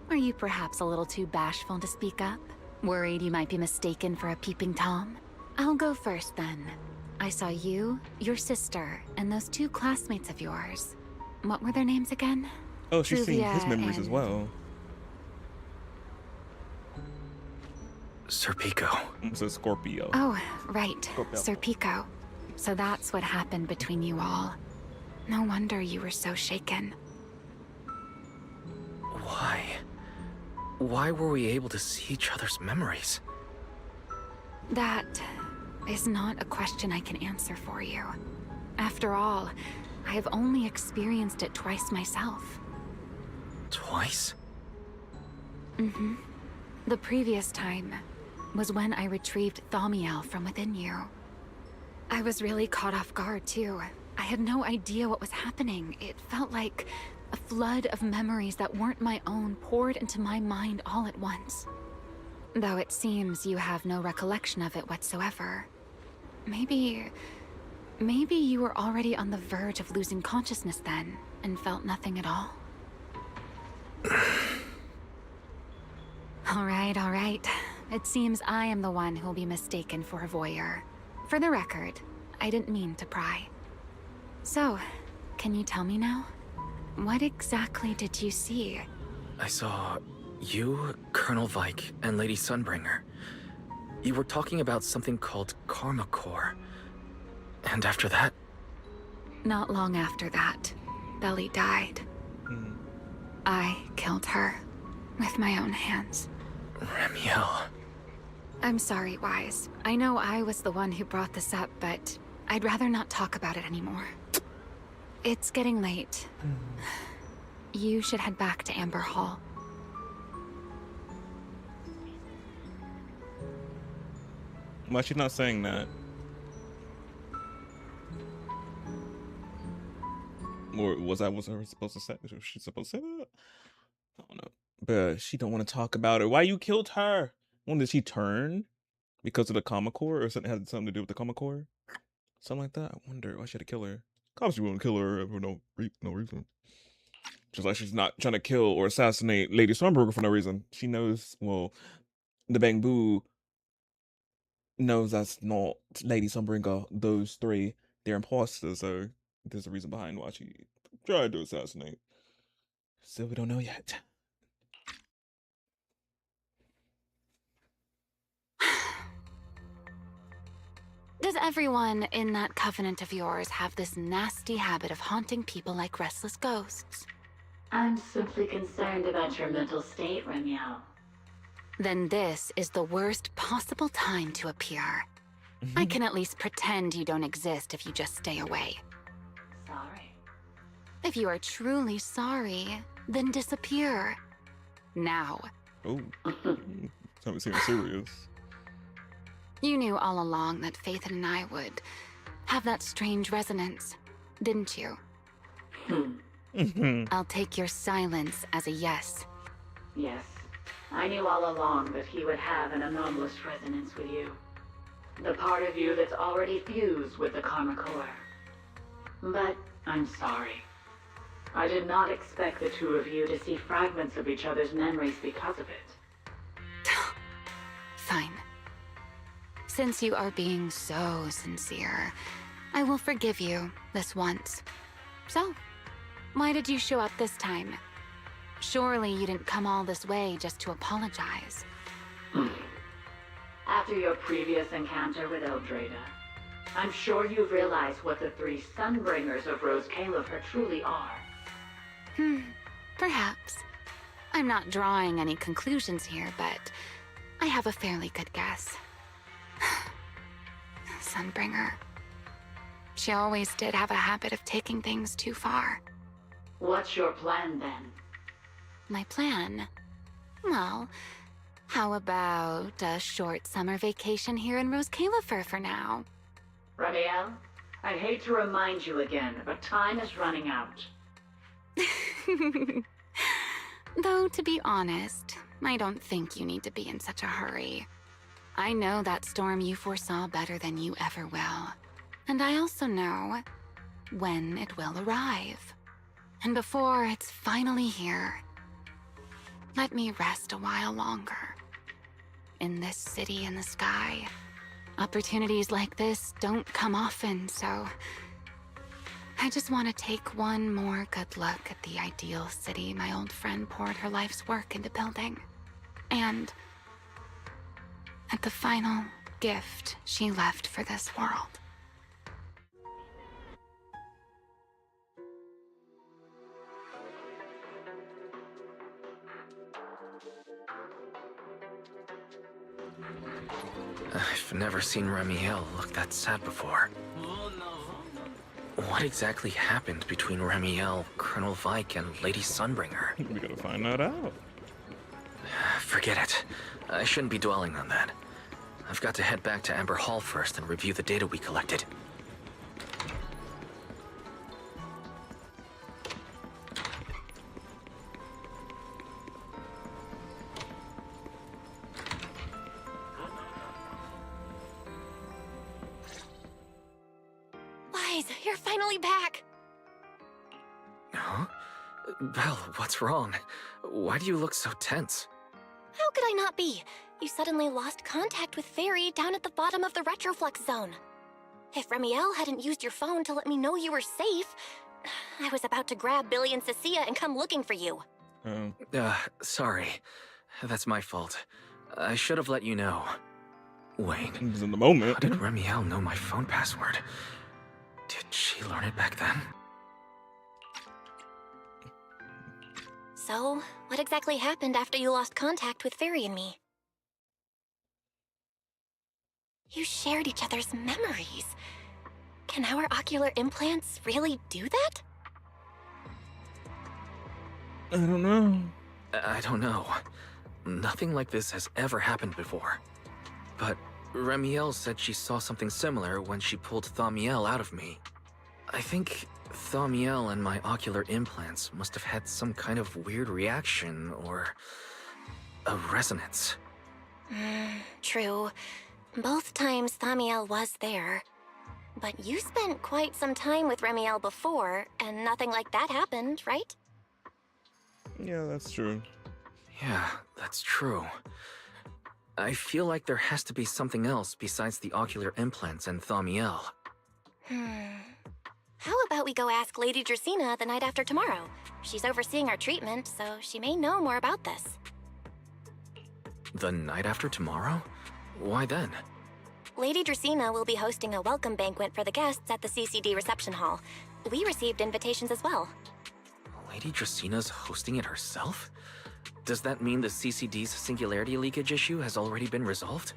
are you perhaps a little too bashful to speak up? Worried you might be mistaken for a peeping Tom? I'll go first then. I saw you, your sister, and those 2 classmates of yours. What were their names again? Oh, she's seen Truvia his memories as and- well. Serpico. It's a Scorpio. Oh, right. Scorpio. Serpico. So that's what happened between you all. No wonder you were so shaken. Why? Why were we able to see each other's memories? That is not a question I can answer for you. After all, I have only experienced it twice myself. Twice? Mm-hmm. The previous time was when I retrieved Thaumiel from within you. I was really caught off guard, too. I had no idea what was happening. It felt like a flood of memories that weren't my own poured into my mind all at once. Though it seems you have no recollection of it whatsoever. Maybe you were already on the verge of losing consciousness then, and felt nothing at all. All right. It seems I am the one who'll be mistaken for a voyeur. For the record, I didn't mean to pry. So, can you tell me now? What exactly did you see? I saw you, Colonel Vike, and Lady Sunbringer. You were talking about something called Karma Core. And after that? Not long after that, Belly died. I killed her with my own hands. Ramiel. I'm sorry, Wise. I know I was the one who brought this up, but I'd rather not talk about it anymore. It's getting late. You should head back to Amber Hall. Why she's not saying that? Or was I supposed to say? Was she supposed to say that? I don't know. But she don't want to talk about it. Why you killed her? When did she turn? Because of the Karma Core, or something had something to do with the Karma Core? Something like that. I wonder why she had to kill her. Obviously, wouldn't kill her for no reason. Just like she's not trying to kill or assassinate Lady Stormbringer for no reason. She knows. Well, the Bangboo knows that's not Lady Stormbringer. Those three, they're imposters. So there's a reason behind why she tried to assassinate. Still, we don't know yet. Does everyone in that covenant of yours have this nasty habit of haunting people like restless ghosts? I'm simply concerned about your mental state, Ramiel. Then this is the worst possible time to appear. I can at least pretend you don't exist if you just stay away. Sorry. If you are truly sorry, then disappear. Now. Oh. Something seems serious. You knew all along that Faith and I would have that strange resonance, didn't you? I'll take your silence as a yes. Yes. I knew all along that he would have an anomalous resonance with you. The part of you that's already fused with the Karma Core. But I'm sorry. I did not expect the two of you to see fragments of each other's memories because of it. Fine. Since you are being so sincere, I will forgive you this once. So, why did you show up this time? Surely you didn't come all this way just to apologize. After your previous encounter with Eldrada, I'm sure you've realized what the three Sunbringers of Rose Califer truly are. Perhaps. I'm not drawing any conclusions here, but I have a fairly good guess. Sunbringer. She always did have a habit of taking things too far. What's your plan then? My plan? Well, how about a short summer vacation here in Rose Califer for now? Ramiel, I hate to remind you again, but time is running out. Though, to be honest, I don't think you need to be in such a hurry. I know that storm you foresaw better than you ever will. And I also know when it will arrive. And before it's finally here, let me rest a while longer. In this city in the sky, opportunities like this don't come often, so I just want to take one more good look at the ideal city my old friend poured her life's work into building. And at the final gift she left for this world. I've never seen Ramiel look that sad before. What exactly happened between Ramiel, Colonel Vike, and Lady Sunbringer? We gotta find that out. Forget it. I shouldn't be dwelling on that. I've got to head back to Amber Hall first and review the data we collected. Wise, you're finally back! Huh? Belle, what's wrong? Why do you look so tense? How could I not be? You suddenly lost contact with Fairy down at the bottom of the Retroflux zone. If Ramiel hadn't used your phone to let me know you were safe, I was about to grab Billy and Cecilia and come looking for you. Sorry. That's my fault. I should have let you know. Wait. It was in the moment. How did Remiel know my phone password? Did she learn it back then? So, what exactly happened after you lost contact with Fairy and me? You shared each other's memories. Can our ocular implants really do that? I don't know. I don't know. Nothing like this has ever happened before. But Remiel said she saw something similar when she pulled Thaumiel out of me. I think Thaumiel and my ocular implants must have had some kind of weird reaction or a resonance. True. Both times Thaumiel was there. But you spent quite some time with Remiel before, and nothing like that happened, right? Yeah, that's true. Yeah, that's true. I feel like there has to be something else besides the ocular implants and Thaumiel. How about we go ask Lady Dracaena the night after tomorrow? She's overseeing our treatment, so she may know more about this. The night after tomorrow? Why then? Lady Dracaena will be hosting a welcome banquet for the guests at the CCD reception hall. We received invitations as well. Lady Draceena's hosting it herself? Does that mean the CCD's singularity leakage issue has already been resolved?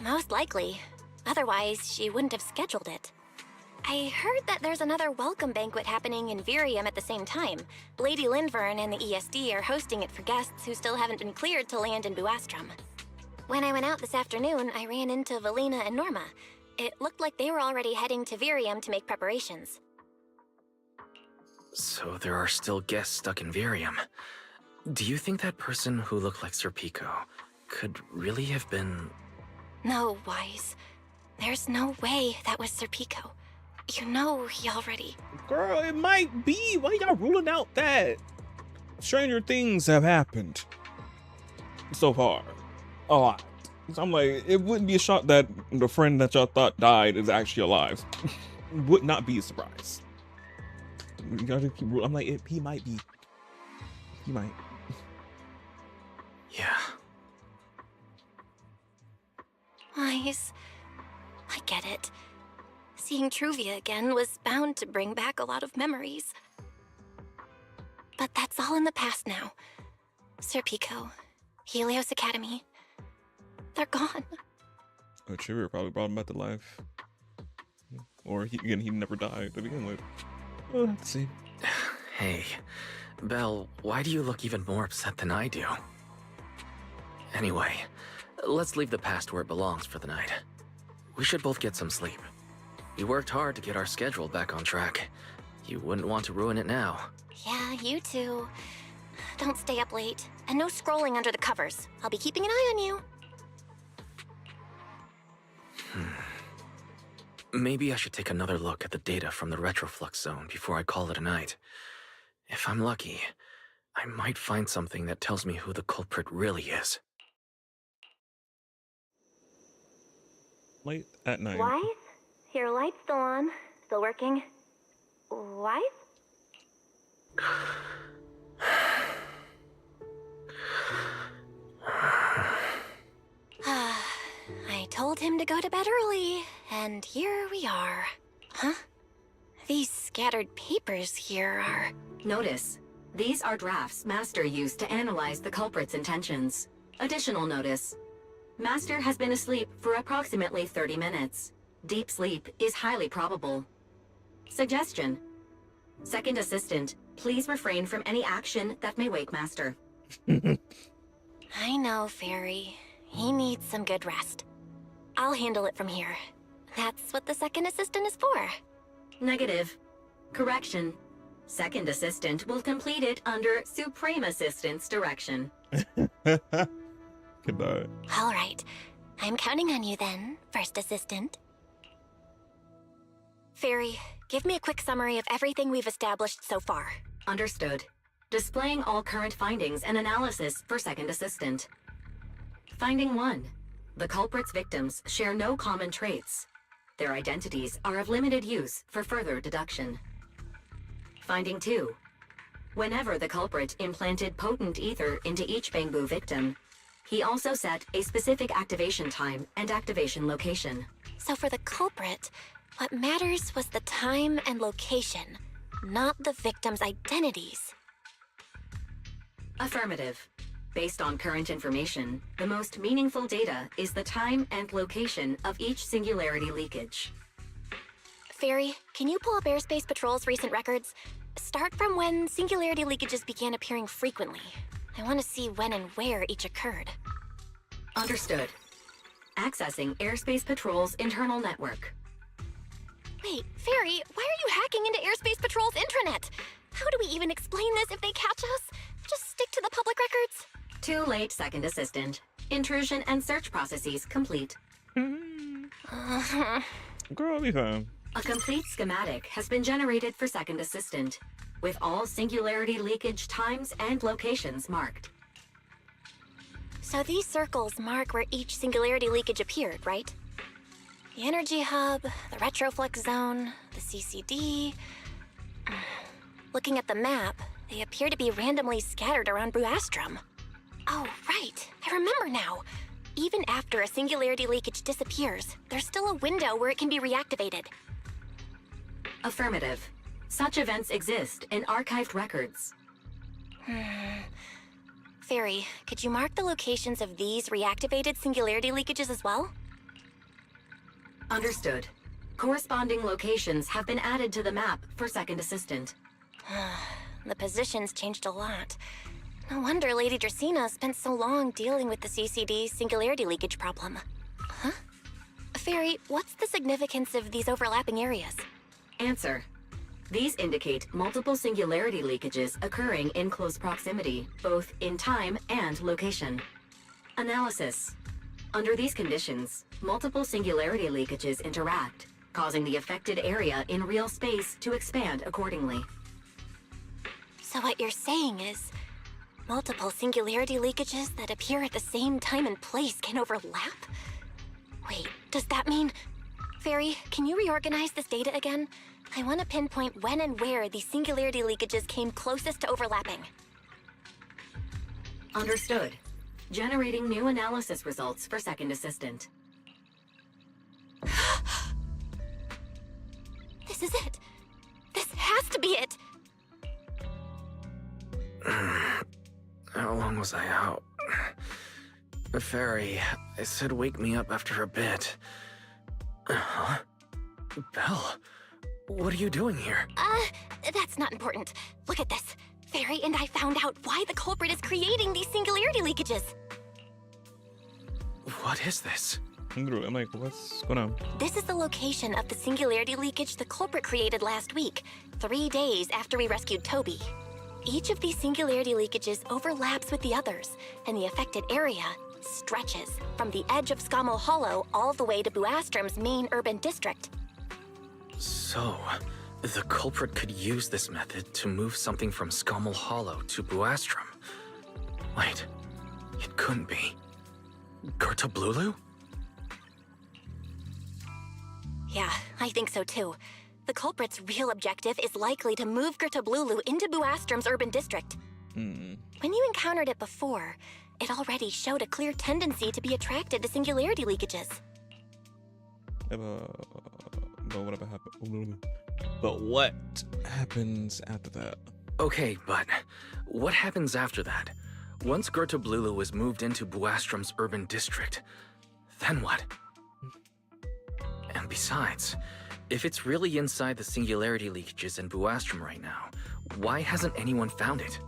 Most likely. Otherwise, she wouldn't have scheduled it. I heard that there's another welcome banquet happening in Virium at the same time. Lady Lindvern and the ESD are hosting it for guests who still haven't been cleared to land in Buastrom. When I went out this afternoon, I ran into Valina and Norma. It looked like they were already heading to Virium to make preparations. So there are still guests stuck in Virium. Do you think that person who looked like Sir Pico could really have been... No, Wise. There's no way that was Sir Pico. You know he already... Girl, it might be. Why y'all ruling out that? Stranger things have happened. So far. A lot. So I'm like, it wouldn't be a shock that the friend that y'all thought died is actually alive. Would not be a surprise. You gotta keep ruling. I'm like, he might be. He might. Yeah. Wise. I get it. Seeing Truvia again was bound to bring back a lot of memories. But that's all in the past now. Sir Pico, Helios Academy, they're gone. Oh, Trivia probably brought him back to life. Or he never died to begin with. Well, let's see. Hey, Belle, why do you look even more upset than I do? Anyway, let's leave the past where it belongs for the night. We should both get some sleep. We worked hard to get our schedule back on track. You wouldn't want to ruin it now. Yeah, you too. Don't stay up late. And no scrolling under the covers. I'll be keeping an eye on you. Maybe I should take another look at the data from the retroflux zone before I call it a night. If I'm lucky, I might find something that tells me who the culprit really is. Late at night. Wise? Your light's still on. Still working. Wise? I told him to go to bed early, and here we are. Huh? These scattered papers here are... Notice, these are drafts Master used to analyze the culprit's intentions. Additional notice. Master has been asleep for approximately 30 minutes. Deep sleep is highly probable. Suggestion. Second Assistant, please refrain from any action that may wake Master. I know, Fairy. He needs some good rest. I'll handle it from here. That's what the second assistant is for. Negative. Correction. Second Assistant will complete it under Supreme Assistant's direction. Good night. All right. I'm counting on you then, First Assistant. Fairy, give me a quick summary of everything we've established so far. Understood. Displaying all current findings and analysis for Second Assistant. Finding 1. The culprit's victims share no common traits. Their identities are of limited use for further deduction. Finding 2. Whenever the culprit implanted potent ether into each Bangbu victim, He also set a specific activation time and activation location. So for the culprit, what matters was the time and location, not the victims' identities. Affirmative. Based on current information, the most meaningful data is the time and location of each singularity leakage. Fairy, can you pull up Airspace Patrol's recent records? Start from when singularity leakages began appearing frequently. I want to see when and where each occurred. Understood. Accessing Airspace Patrol's internal network. Wait, Fairy, why are you hacking into Airspace Patrol's intranet? How do we even explain this if they catch us? Just stick to the public records? Too late, Second Assistant. Intrusion and search processes complete. Girl, be fine. A complete schematic has been generated for Second Assistant, with all singularity leakage times and locations marked. So these circles mark where each singularity leakage appeared, right? The energy hub, the retroflex zone, the CCD. Looking at the map, they appear to be randomly scattered around Buastrom. Oh, right. I remember now. Even after a singularity leakage disappears, there's still a window where it can be reactivated. Affirmative. Such events exist in archived records. Fairy, could you mark the locations of these reactivated singularity leakages as well? Understood. Corresponding locations have been added to the map for Second Assistant. The positions changed a lot. No wonder Lady Dracaena spent so long dealing with the CCD singularity leakage problem. Huh? Fairy, what's the significance of these overlapping areas? Answer. These indicate multiple singularity leakages occurring in close proximity, both in time and location. Analysis. Under these conditions, multiple singularity leakages interact, causing the affected area in real space to expand accordingly. So what you're saying is, multiple singularity leakages that appear at the same time and place can overlap? Wait, does that mean... Fairy, can you reorganize this data again? I want to pinpoint when and where these singularity leakages came closest to overlapping. Understood. Generating new analysis results for Second Assistant. This is it. This has to be it. How long was I out? Fairy, I said wake me up after a bit. Huh? Belle, what are you doing here? That's not important. Look at this. Fairy and I found out why the culprit is creating these singularity leakages. What is this? I'm like, what's going on? This is the location of the singularity leakage the culprit created last week, 3 days after we rescued Toby. Each of these singularity leakages overlaps with the others, and the affected area stretches from the edge of Skamo Hollow all the way to Buastrom's main urban district. So, the culprit could use this method to move something from Skamo Hollow to Buastrom. Wait, it couldn't be. Gertablulu? Yeah, I think so too. The culprit's real objective is likely to move Gertablulu into Buastrom's urban district. When you encountered it before, it already showed a clear tendency to be attracted to singularity leakages. But what happens after that? Okay, but what happens after that? Once Gertablulu was moved into Buastrom's urban district, then what? And besides, if it's really inside the singularity leakages in Buastrom right now, why hasn't anyone found it?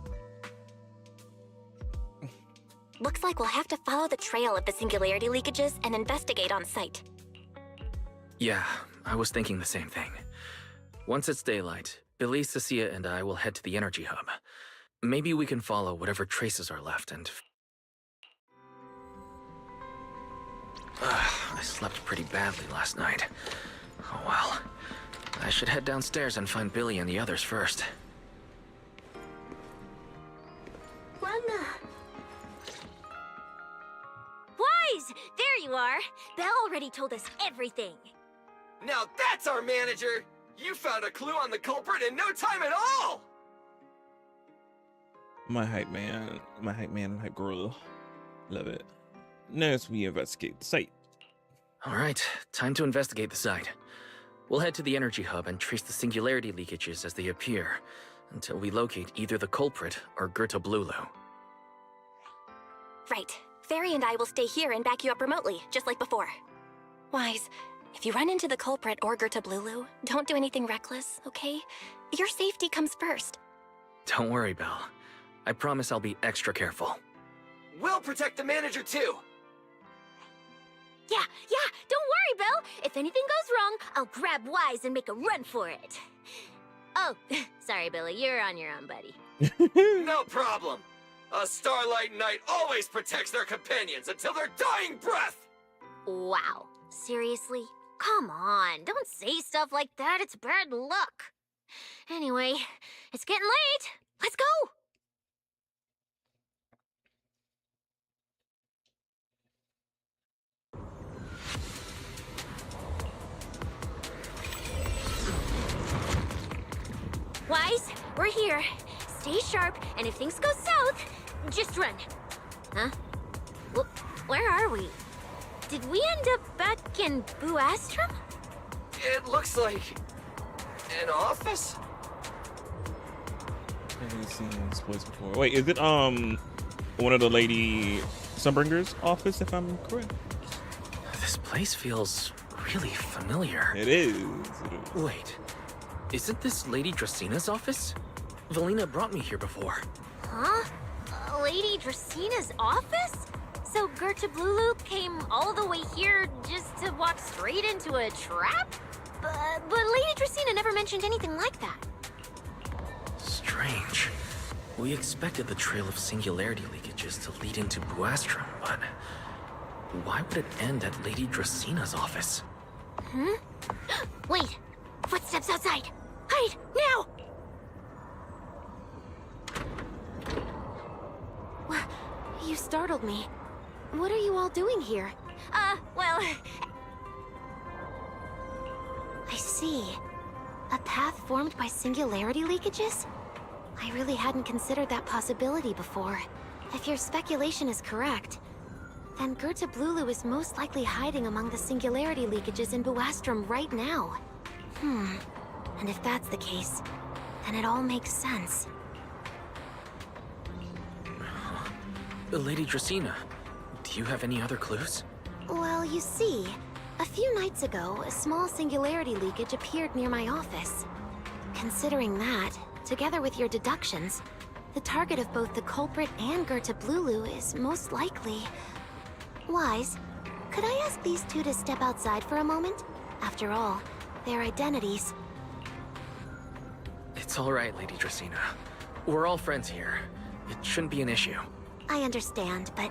Looks like we'll have to follow the trail of the singularity leakages and investigate on site. Yeah, I was thinking the same thing. Once it's daylight, Billy, Cecilia, and I will head to the energy hub. Maybe we can follow whatever traces are left and... I slept pretty badly last night. Oh well. I should head downstairs and find Billy and the others first. Wise! There you are! Belle already told us everything. Now that's our manager! You found a clue on the culprit in no time at all! My hype man and hype girl. Love it. Next, we investigate the site. All right, time to investigate the site. We'll head to the energy hub and trace the singularity leakages as they appear, until we locate either the culprit or Gerta Blulu. Right. Fairy and I will stay here and back you up remotely, just like before. Wise, if you run into the culprit or Gerta Blulu, don't do anything reckless, okay? Your safety comes first. Don't worry, Belle. I promise I'll be extra careful. We'll protect the manager too. Yeah, don't worry, Bill. If anything goes wrong, I'll grab Wise and make a run for it. Oh, sorry, Billy. You're on your own, buddy. No problem. A Starlight Knight always protects their companions until their dying breath. Wow. Seriously? Come on. Don't say stuff like that. It's bad luck. Anyway, it's getting late. Let's go. Wise, we're here. Stay sharp, and if things go south, just run. Huh? Where are we? Did we end up back in Buastrum? It looks like an office. I've seen this place before. Wait, is it one of the Lady Sunbringer's office, if I'm correct? This place feels really familiar. It is. Wait, isn't this Lady Dracina's office? Valina brought me here before. Huh? Lady Dracina's office? So Gerta Blulu came all the way here just to walk straight into a trap? But Lady Dracina never mentioned anything like that. Strange. We expected the trail of singularity leakages to lead into Buastrum, but why would it end at Lady Dracina's office? Hmm? Wait! Footsteps outside! Hide! Now! You startled me. What are you all doing here? Well... I see. A path formed by singularity leakages? I really hadn't considered that possibility before. If your speculation is correct, then Gerta Blulu is most likely hiding among the singularity leakages in Buastrum right now. And if that's the case, then it all makes sense. Lady Dracina, do you have any other clues? Well, you see, a few nights ago, a small singularity leakage appeared near my office. Considering that, together with your deductions, the target of both the culprit and Gerta Blulu is most likely... Wise, could I ask these two to step outside for a moment? After all, their identities... It's all right, Lady Dracina. We're all friends here. It shouldn't be an issue. I understand, but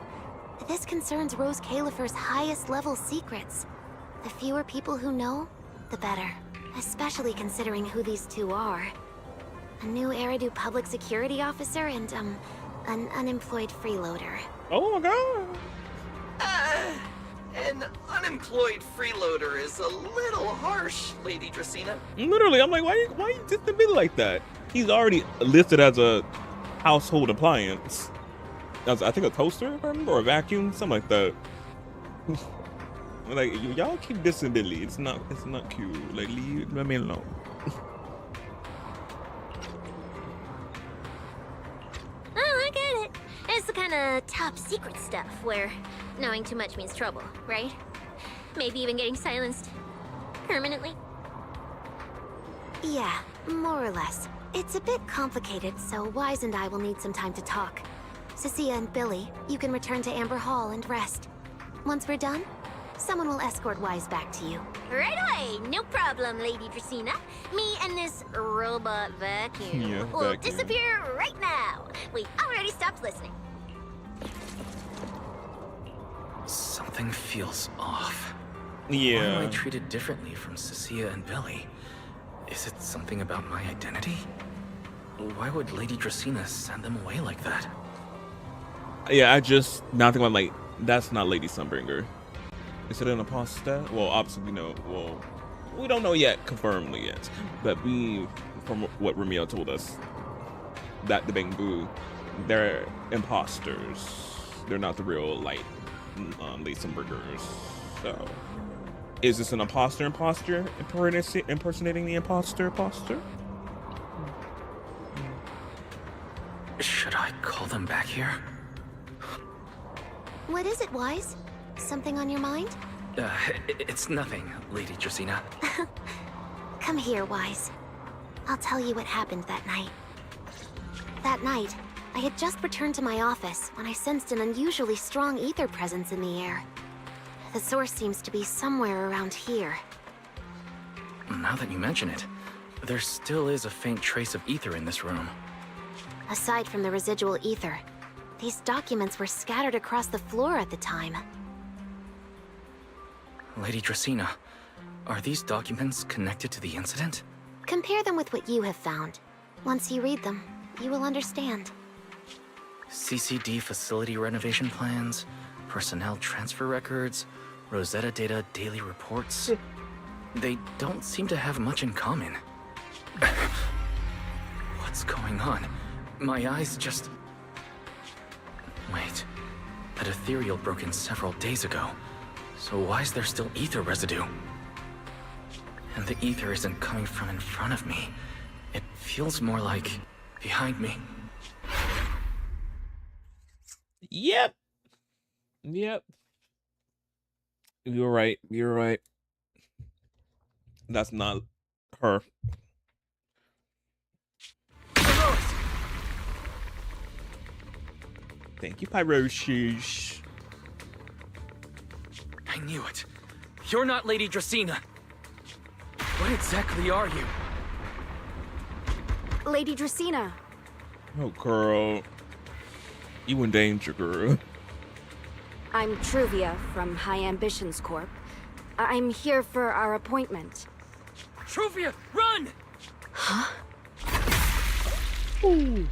this concerns Rose Califer's highest level secrets. The fewer people who know, the better. Especially considering who these two are. A new Eridu public security officer and, an unemployed freeloader. Oh my god! An unemployed freeloader is a little harsh, Lady Dracina. Literally, I'm like, why you just admit it like that? He's already listed as a household appliance. I think a toaster, if I remember, or a vacuum, something like that. Like, y'all keep dissing Billy. It's not cute. Like, leave me alone. Oh, I get it. It's the kind of top secret stuff where knowing too much means trouble, right? Maybe even getting silenced permanently. Yeah, more or less. It's a bit complicated, so Wise and I will need some time to talk. Cecilia and Billy, you can return to Amber Hall and rest. Once we're done, someone will escort Wise back to you. Right away! No problem, Lady Dracina. Me and this robot vacuum will disappear right now. We already stopped listening. Something feels off. Yeah. Why am I treated differently from Cecilia and Billy? Is it something about my identity? Why would Lady Dracina send them away like that? Yeah, I just now think I'm like, that's not Lady Sunbringer. Is it an imposter? Well, obviously we know. Well, we don't know yet, confirmedly yet. But from what Ramiel told us, that the Bangbu, they're imposters. They're not the real light Lason burgers. So, is this an imposter impersonating the imposter? Should I call them back here? What is it, Wise? Something on your mind? It's nothing, Lady Dracaena. Come here, Wise. I'll tell you what happened that night. That night, I had just returned to my office when I sensed an unusually strong ether presence in the air. The source seems to be somewhere around here. Now that you mention it, there still is a faint trace of ether in this room. Aside from the residual ether, these documents were scattered across the floor at the time. Lady Dracaena, are these documents connected to the incident? Compare them with what you have found. Once you read them, you will understand. CCD facility renovation plans, personnel transfer records, Rosetta Data daily reports. They don't seem to have much in common. What's going on? My eyes just... Wait. That ethereal broke in several days ago. So why is there still ether residue? And the ether isn't coming from in front of me. It feels more like behind me. Yep. You're right. That's not her. Thank you, Pyroshoosh. I knew it. You're not Lady Dracaena. What exactly are you? Lady Dracaena. Oh, girl. You in danger, girl. I'm Truvia from High Ambitions Corp. I'm here for our appointment. Truvia, run! Huh? Ooh.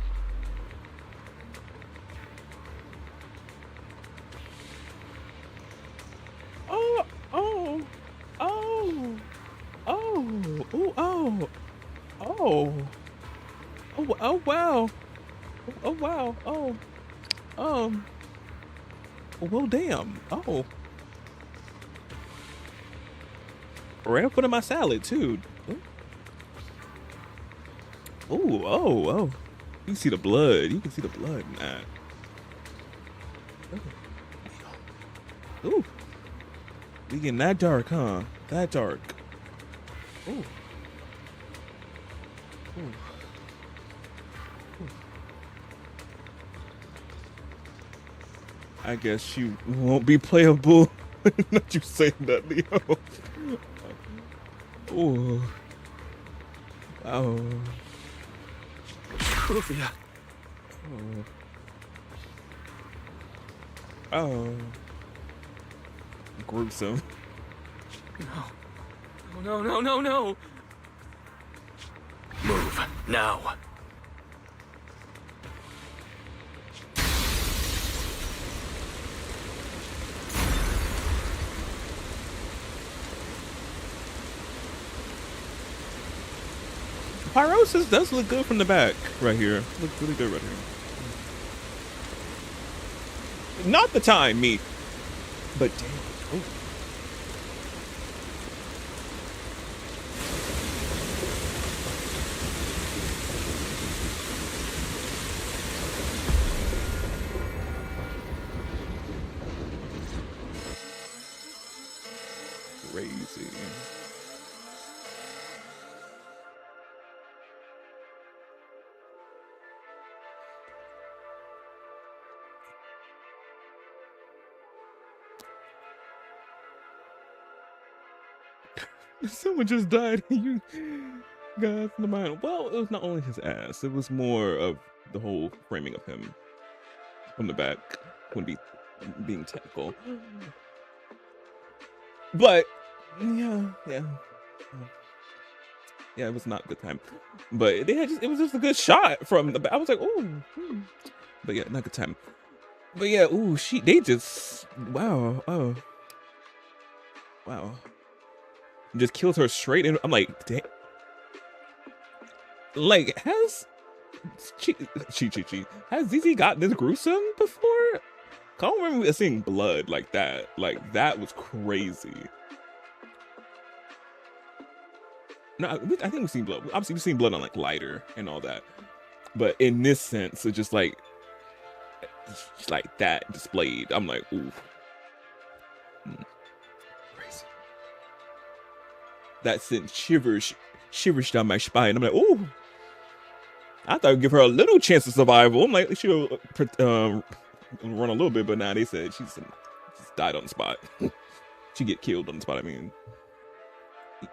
Well, damn. Oh. Right in front of my salad, too. Oh. You can see the blood. You can see the blood in that. Ooh. We getting that dark, huh? That dark. Ooh. I guess she won't be playable. Not you saying that, Leo. Oh. Truvia. Oh. Gruesome. No. Move now. Pyrosis does look good from the back right here. Looks really good right here. Not the time, me. But damn. Oh. Crazy. Someone just died. You guys in the mind. Well, it was not only his ass. It was more of the whole framing of him from the back when being technical. But yeah, it was not a good time. But it was just a good shot from the back. I was like, oh, but yeah, not a good time. But yeah, ooh, they just wow, wow. Just kills her straight in. I'm like, damn. Like, has ZZ gotten this gruesome before? I don't remember seeing blood like that. Like, that was crazy. No, I think we've seen blood. Obviously, we've seen blood on like lighter and all that. But in this sense, it's just like that displayed. I'm like, ooh. Crazy. That sent shivers down my spine. I'm like, ooh. I thought I'd give her a little chance of survival. I'm like, she'll run a little bit, but now they said she's died on the spot. She get killed on the spot, I mean.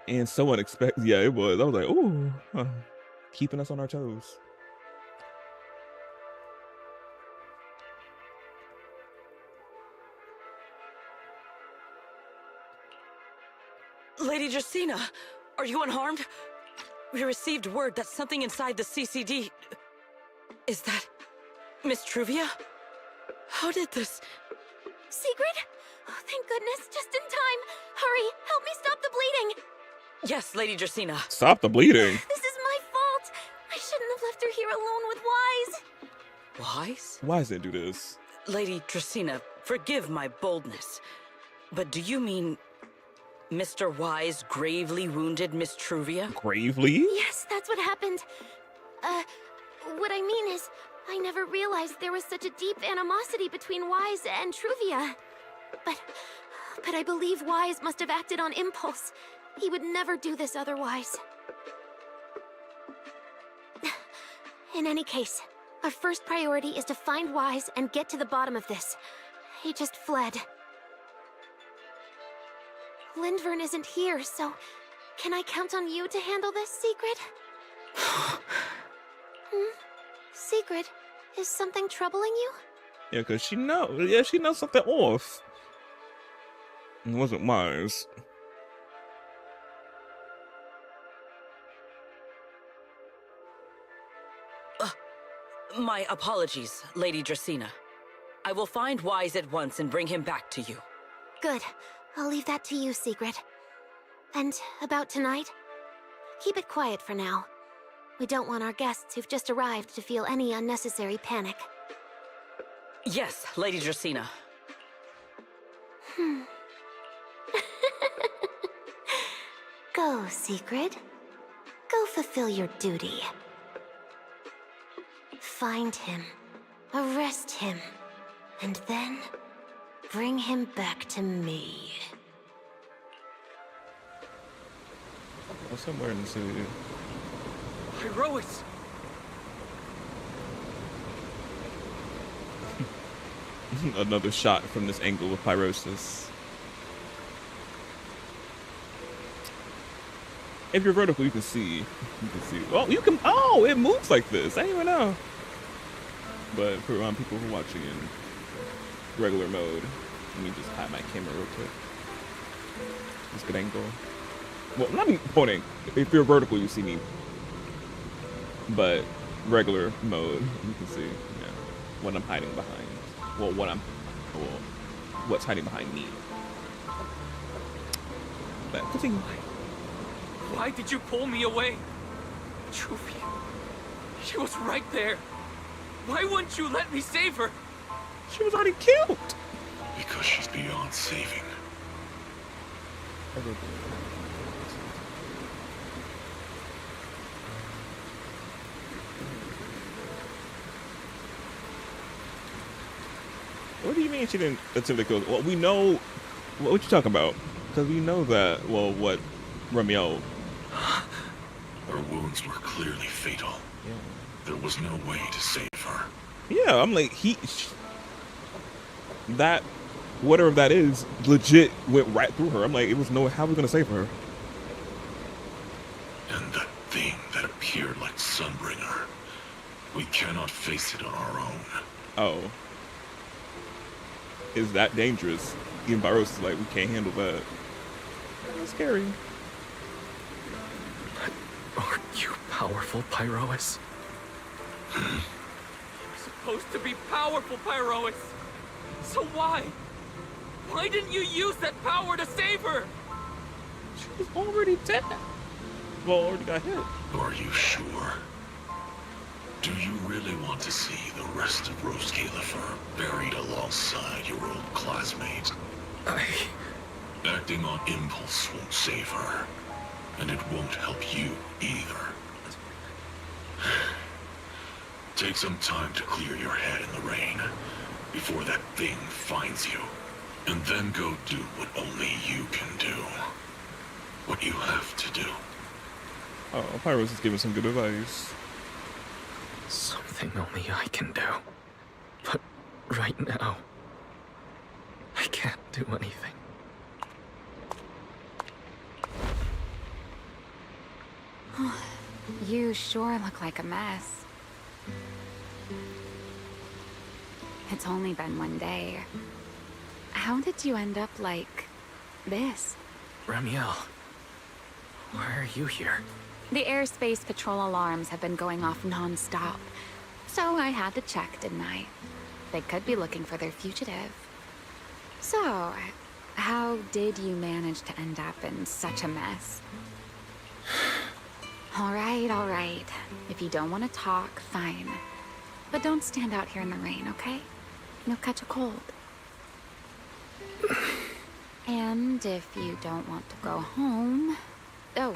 And so unexpected. Yeah, it was. I was like, ooh. Keeping us on our toes. Lady Justina, are you unharmed? We received word that something inside the CCD... Is that... Miss Truvia? How did this... Sigrid? Oh, thank goodness, just in time. Hurry, help me stop the bleeding. Yes, Lady Justina. Stop the bleeding. This is my fault. I shouldn't have left her here alone with Wise. Wise? Wise didn't do this. Lady Justina, forgive my boldness. But do you mean... Mr. Wise gravely wounded Miss Truvia? Gravely? Yes, that's what happened. What I mean is, I never realized there was such a deep animosity between Wise and Truvia. But I believe Wise must have acted on impulse. He would never do this otherwise. In any case, our first priority is to find Wise and get to the bottom of this. He just fled. Lindvern isn't here, so can I count on you to handle this, Sigrid? Sigrid, is something troubling you? Yeah, because she knows something off. It wasn't Wise. My apologies, Lady Justina. I will find Wise at once and bring him back to you. Good. I'll leave that to you, Sigrid. And about tonight? Keep it quiet for now. We don't want our guests who've just arrived to feel any unnecessary panic. Yes, Lady Justina. Go, Sigrid. Go fulfill your duty. Find him, arrest him, and then bring him back to me. Well, somewhere in the city. Heroics! Another shot from this angle of pyrosis. If you're vertical, you can see. Oh, you can. Oh, it moves like this. I didn't even know. But for people who are watching in regular mode, let me just hide my camera real quick. Just good angle. Well, not me pointing. If you're vertical, you see me. But regular mode, you can see what I'm hiding behind. Well, what's hiding behind me. But continue. Why did you pull me away? Truvia, she was right there. Why wouldn't you let me save her? She was already killed. Because she's beyond saving. What do you mean she didn't attempt to kill? Well, we know. What you talking about? Because we know that. Well, what Ramiel. Her wounds were clearly fatal. Yeah. There was no way to save her. Yeah, I'm like that. Whatever that is, legit went right through her. I'm like, it was no. How are we gonna save her? And that thing that appeared like Sunbringer. We cannot face it on our own. Oh. Is that dangerous? Even Byros is like, we can't handle that. That's scary. Aren't you powerful, Pyrois? You're supposed to be powerful, Pyrois. So why? Why didn't you use that power to save her? She was already dead. Well, already got hit. Are you sure? Do you really want to see the rest of Rose Califer buried along alongside your old classmate. Acting on impulse won't save her, and it won't help you either. Take some time to clear your head in the rain before that thing finds you, and then go do what only you can do. What you have to do. Oh, Pyros is giving some good advice. Something only I can do. But right now, I can't do anything. You sure look like a mess. It's only been one day. How did you end up like this? Ramiel, why are you here? The airspace patrol alarms have been going off non-stop. So I had to check, didn't I? They could be looking for their fugitive. So, how did you manage to end up in such a mess? All right. If you don't want to talk, fine. But don't stand out here in the rain, okay? You'll catch a cold. And if you don't want to go home... Oh,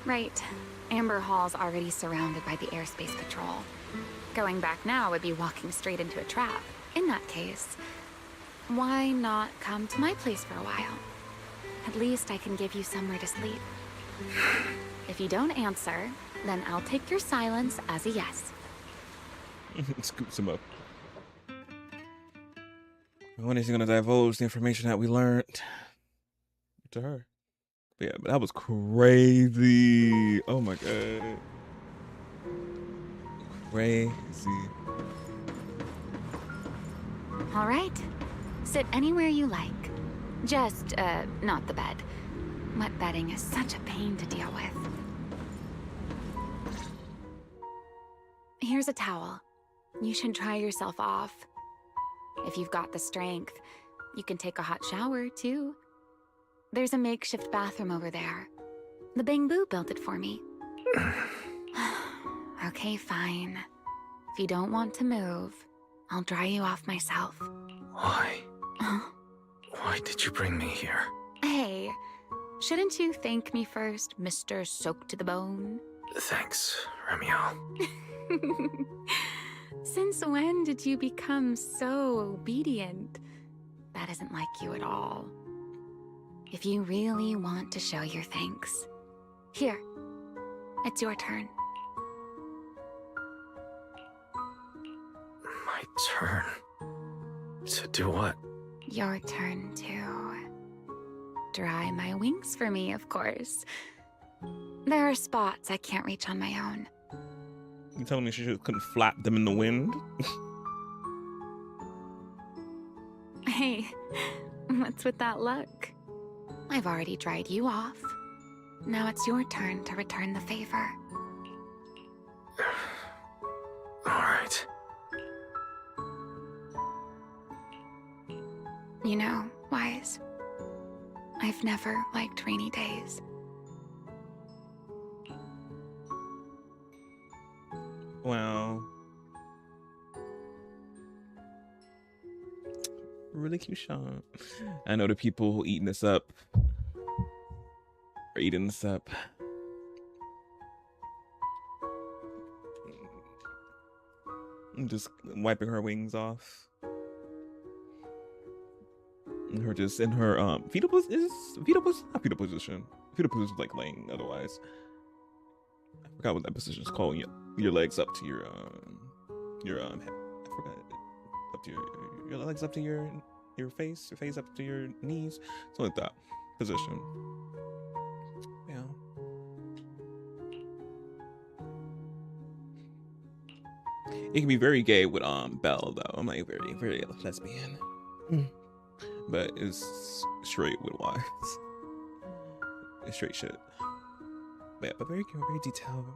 right. Amber Hall's already surrounded by the airspace patrol. Going back now would be walking straight into a trap. In that case, why not come to my place for a while? At least I can give you somewhere to sleep. If you don't answer, then I'll take your silence as a yes. Scoops him up. When is he gonna divulge the information that we learned to her? But yeah, but that was crazy. Oh my god. Crazy. All right. Sit anywhere you like. Just, not the bed. Wet bedding is such a pain to deal with. Here's a towel. You should dry yourself off. If you've got the strength, you can take a hot shower, too. There's a makeshift bathroom over there. The Bangbu built it for me. Okay, fine. If you don't want to move, I'll dry you off myself. Why? Why did you bring me here? Hey, shouldn't you thank me first, Mr. Soaked to the Bone? Thanks, Ramiel. Since when did you become so obedient? That isn't like you at all. If you really want to show your thanks, here, it's your turn. My turn? To do what? Your turn to dry my wings for me, of course. There are spots I can't reach on my own. You telling me she couldn't flap them in the wind? Hey, what's with that look? I've already dried you off. Now it's your turn to return the favor. All right. You know, Wise, I've never liked rainy days. Wow. Really cute shot. I know the people who eating this up are eating this up. I'm just wiping her wings off. And her just in her fetal position. Not fetal position. Fetal position is like laying otherwise. I forgot what that position is called. Your legs up to your head. I forgot. Up to your legs up to your face up to your knees, something like that position. Yeah. It can be very gay with Belle though. I'm like very lesbian, but it's straight with Wise. It's straight shit. But yeah, but very detailed.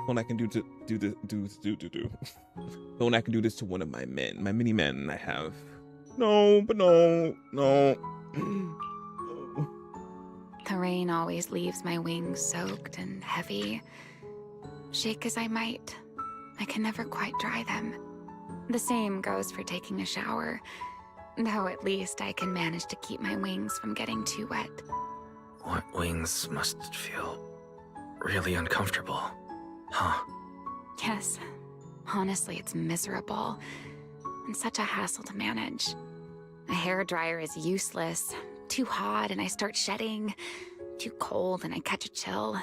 When I can do when I can do this to one of my mini men I have. No. The rain always leaves my wings soaked and heavy. shake as I might, I can never quite dry them. The same goes for taking a shower, though at least I can manage to keep my wings from getting too wet. What wings must feel really uncomfortable, huh? Yes, honestly, it's miserable and such a hassle to manage. A hairdryer is useless, too hot and I start shedding, too cold and I catch a chill.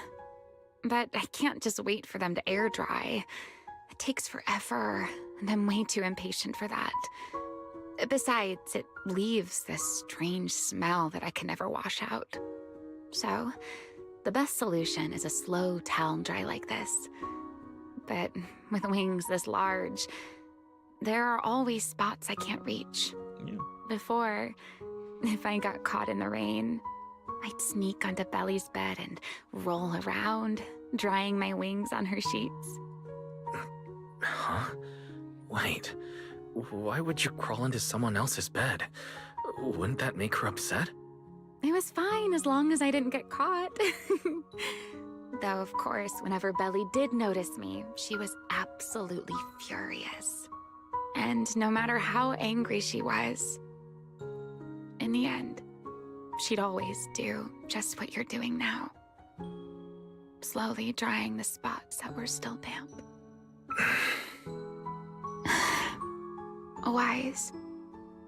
But I can't just wait for them to air dry. It takes forever, and I'm way too impatient for that. Besides, it leaves this strange smell that I can never wash out. So, the best solution is a slow towel dry like this. But with wings this large, there are always spots I can't reach. Yeah. Before, if I got caught in the rain, I'd sneak onto Belly's bed and roll around, drying my wings on her sheets. Huh? Wait, why would you crawl into someone else's bed? Wouldn't that make her upset? It was fine as long as I didn't get caught. Though, of course, whenever Belly did notice me, she was absolutely furious. And no matter how angry she was, in the end, she'd always do just what you're doing now. Slowly drying the spots that were still damp. Wise,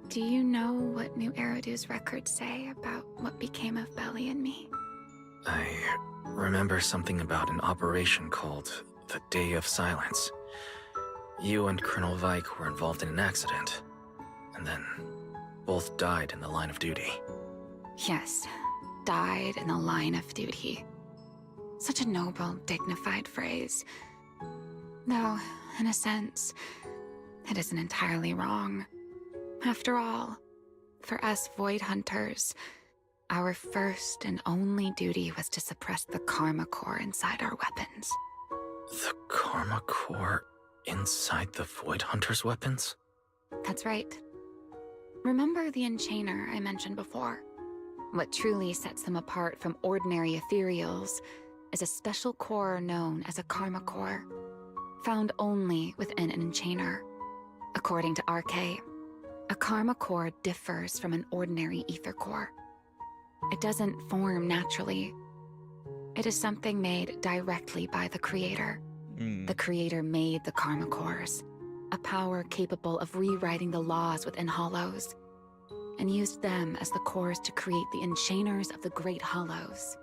do you know what New Eridu's records say about what became of Belly and me? I remember something about an operation called the Day of Silence. You and Colonel Vike were involved in an accident, and then both died in the line of duty. Yes, died in the line of duty. Such a noble, dignified phrase. Though, in a sense, it isn't entirely wrong. After all, for us Void Hunters, our first and only duty was to suppress the Karma Core inside our weapons. The Karma Core inside the Void Hunter's weapons? That's right. Remember the Enchainer I mentioned before? What truly sets them apart from ordinary ethereals is a special core known as a Karma Core, found only within an Enchainer. According to RK, a Karma Core differs from an ordinary ether core. It doesn't form naturally. It is something made directly by the Creator. The Creator made the Karma Cores, a power capable of rewriting the laws within Hollows, and used them as the cores to create the Enchainers of the Great Hollows.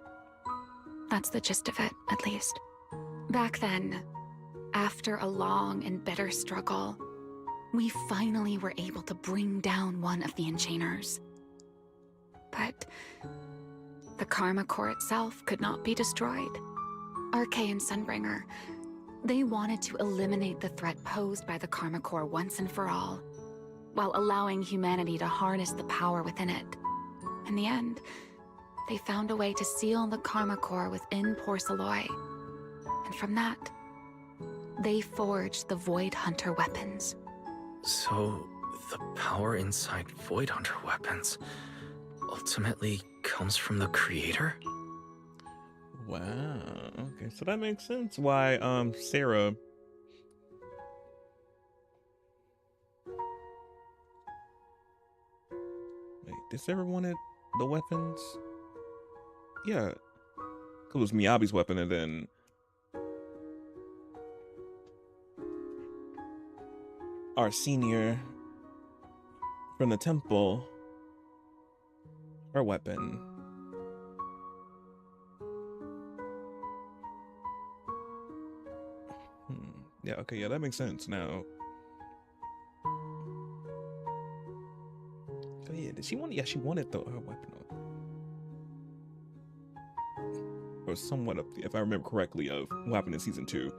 That's the gist of it, at least. Back then, after a long and bitter struggle, we finally were able to bring down one of the Enchainers. But the Karma Core itself could not be destroyed. RK and Sunbringer, they wanted to eliminate the threat posed by the Karma Core once and for all, while allowing humanity to harness the power within it. In the end, they found a way to seal the Karma Core within Porceloy. And from that, they forged the Void Hunter weapons. So, the power inside Void Hunter weapons ultimately comes from the Creator? Wow. Okay, so that makes sense why Sarah did Sarah wanted the weapons? Yeah. 'Cause it was Miyabi's weapon and then our senior from the temple, her weapon. Yeah, okay, yeah, that makes sense now. So yeah, did she want? Yeah, she wanted her weapon, or somewhat of, if I remember correctly, of what happened in season 2.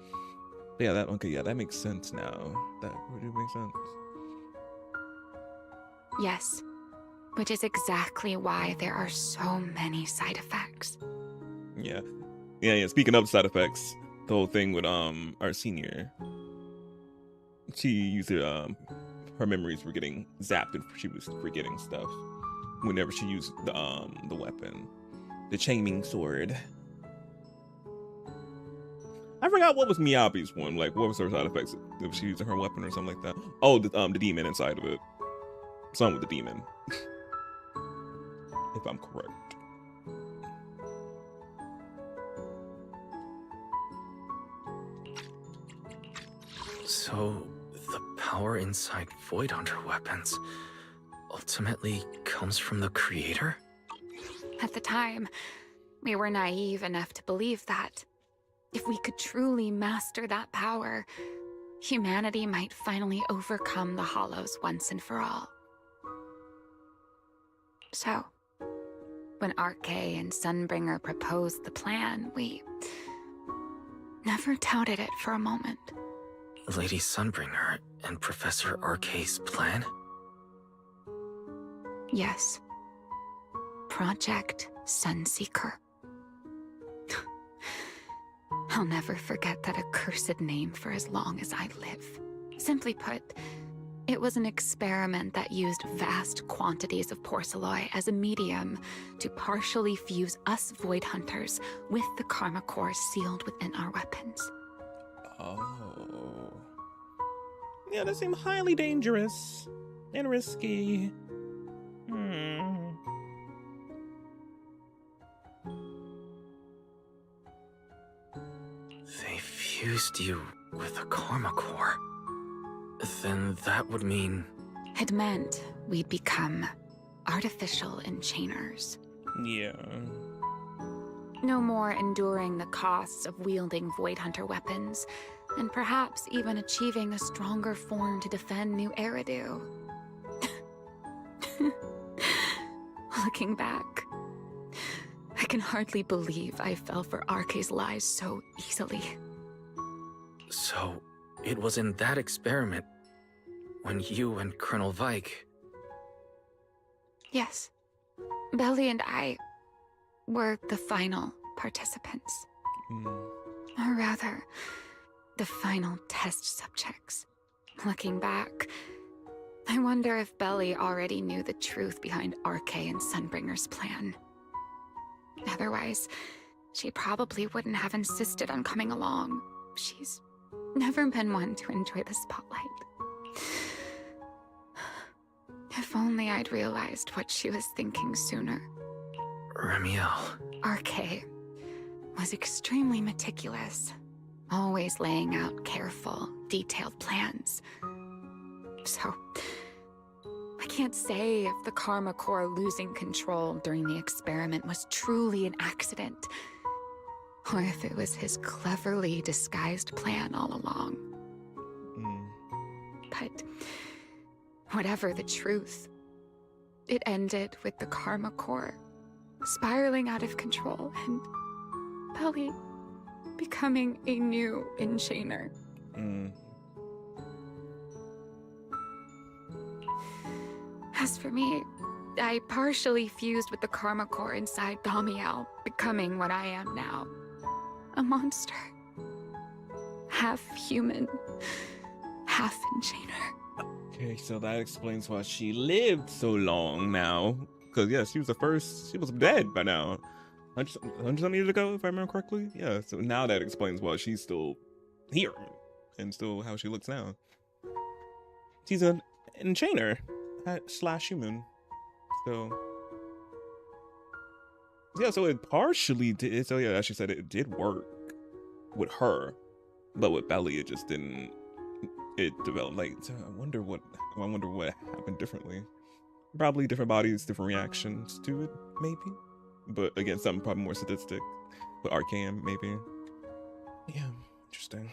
But yeah, that makes sense now. That really makes sense. Yes, which is exactly why there are so many side effects. Yeah. Speaking of side effects, the whole thing with our senior, she used her memories were getting zapped and she was forgetting stuff whenever she used the weapon, the Chaiming sword. I I forgot what was Miyabi's one. Like, what was her side effects if she using her weapon or something like that? Oh, the demon inside of it. Something with the demon, if I'm correct. So, the power inside Void Hunter weapons ultimately comes from the creator? At the time, we were naive enough to believe that if we could truly master that power, humanity might finally overcome the Hollows once and for all. So, when RK and Sunbringer proposed the plan, we never doubted it for a moment. Lady Sunbringer and Professor RK's plan? Yes. Project Sunseeker. I'll never forget that accursed name for as long as I live. Simply put, it was an experiment that used vast quantities of porcelloi as a medium to partially fuse us Void Hunters with the Karma Core sealed within our weapons. Oh. Yeah, that seemed highly dangerous and risky. They fused you with a Karma Core. Then that would mean... It meant we'd become artificial enchainers. Yeah. No more enduring the costs of wielding Void Hunter weapons, and perhaps even achieving a stronger form to defend New Eridu. Looking back, I can hardly believe I fell for RK's lies so easily. So, it was in that experiment when you and Colonel Vike... Yes. Belly and I were the final participants. Or rather, the final test subjects. Looking back, I wonder if Belly already knew the truth behind RK and Sunbringer's plan. Otherwise, she probably wouldn't have insisted on coming along. She's never been one to enjoy the spotlight. If only I'd realized what she was thinking sooner. Remiel. RK was extremely meticulous, always laying out careful, detailed plans. So, I can't say if the Karma Core losing control during the experiment was truly an accident, or if it was his cleverly disguised plan all along. But whatever the truth, it ended with the Karma Core spiraling out of control and Belly becoming a new enchainer. As for me, I partially fused with the Karma Core inside Damiel, becoming what I am now. A monster. Half human, half enchainer. Okay, so that explains why she lived so long now. Because, yeah, she was the first, she was dead by now. 100-something years ago, if I remember correctly. Yeah, so now that explains why she's still here and still how she looks now. She's an enchainer slash human. So, yeah, so it partially did. So, yeah, as she said, it did work with her, but with Belly, it just didn't. It developed like, so I wonder what happened differently. Probably different bodies, different reactions to it, maybe. But again, something probably more sadistic with Arcane, maybe. Yeah, interesting.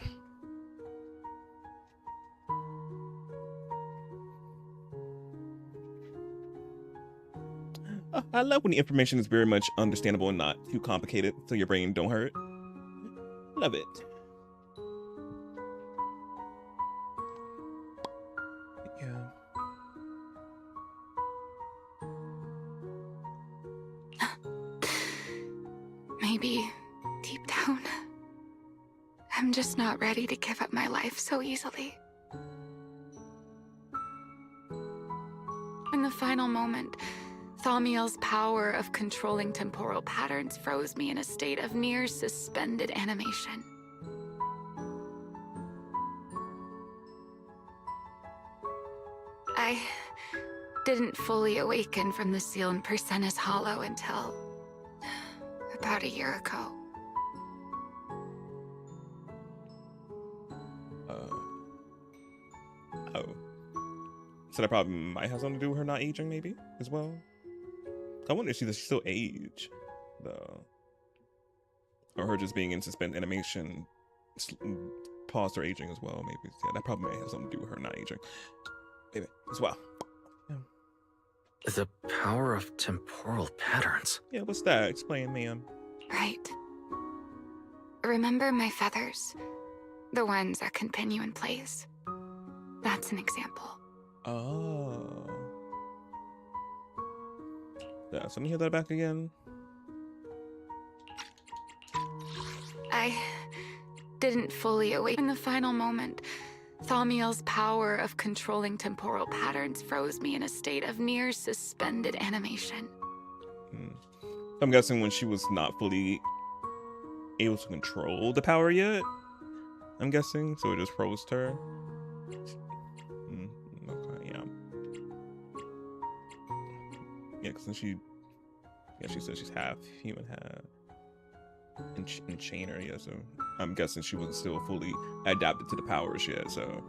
I love when the information is very much understandable and not too complicated, so your brain don't hurt. Love it. Yeah. Maybe deep down, I'm just not ready to give up my life so easily. In the final moment, Thaumiel's power of controlling temporal patterns froze me in a state of near suspended animation. I didn't fully awaken from the sealed Persenis Hollow until about a year ago. Oh. So that probably might have something to do with her not aging, maybe, as well. I wonder if she's still age, though. Or her just being in suspended animation paused her aging as well, maybe. Yeah, that probably may have something to do with her not aging. Maybe, as well. Yeah. The power of temporal patterns. Yeah, what's that? Explain, ma'am. Right. Remember my feathers? The ones that can pin you in place? That's an example. Oh. Yeah, so let me hear that back again. I didn't fully awaken in the final moment. Thaumiel's power of controlling temporal patterns froze me in a state of near suspended animation. I'm guessing when she was not fully able to control the power yet. I'm guessing, so it just froze her. Okay, yeah. Yeah, because she said she's half human, half enchainer, yeah, so I'm guessing she wasn't still fully adapted to the powers yet, so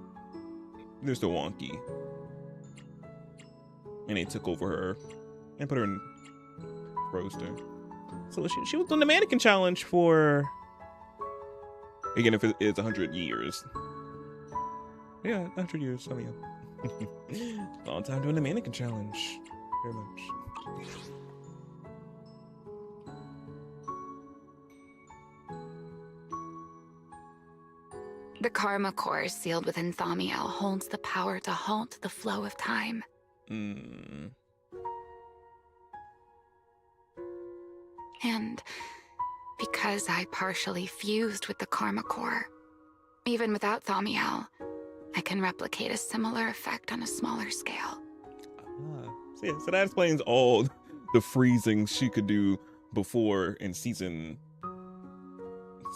they're still wonky. And they took over her and put her in roaster. So she was doing the mannequin challenge for, again, if it is 100 years. Yeah, 100 years, I mean. Long time doing the mannequin challenge. Very much. The Karma Core sealed within Thaumiel holds the power to halt the flow of time. And because I partially fused with the Karma Core, even without Thaumiel, I can replicate a similar effect on a smaller scale. So, yeah, so that explains all the freezing she could do before in season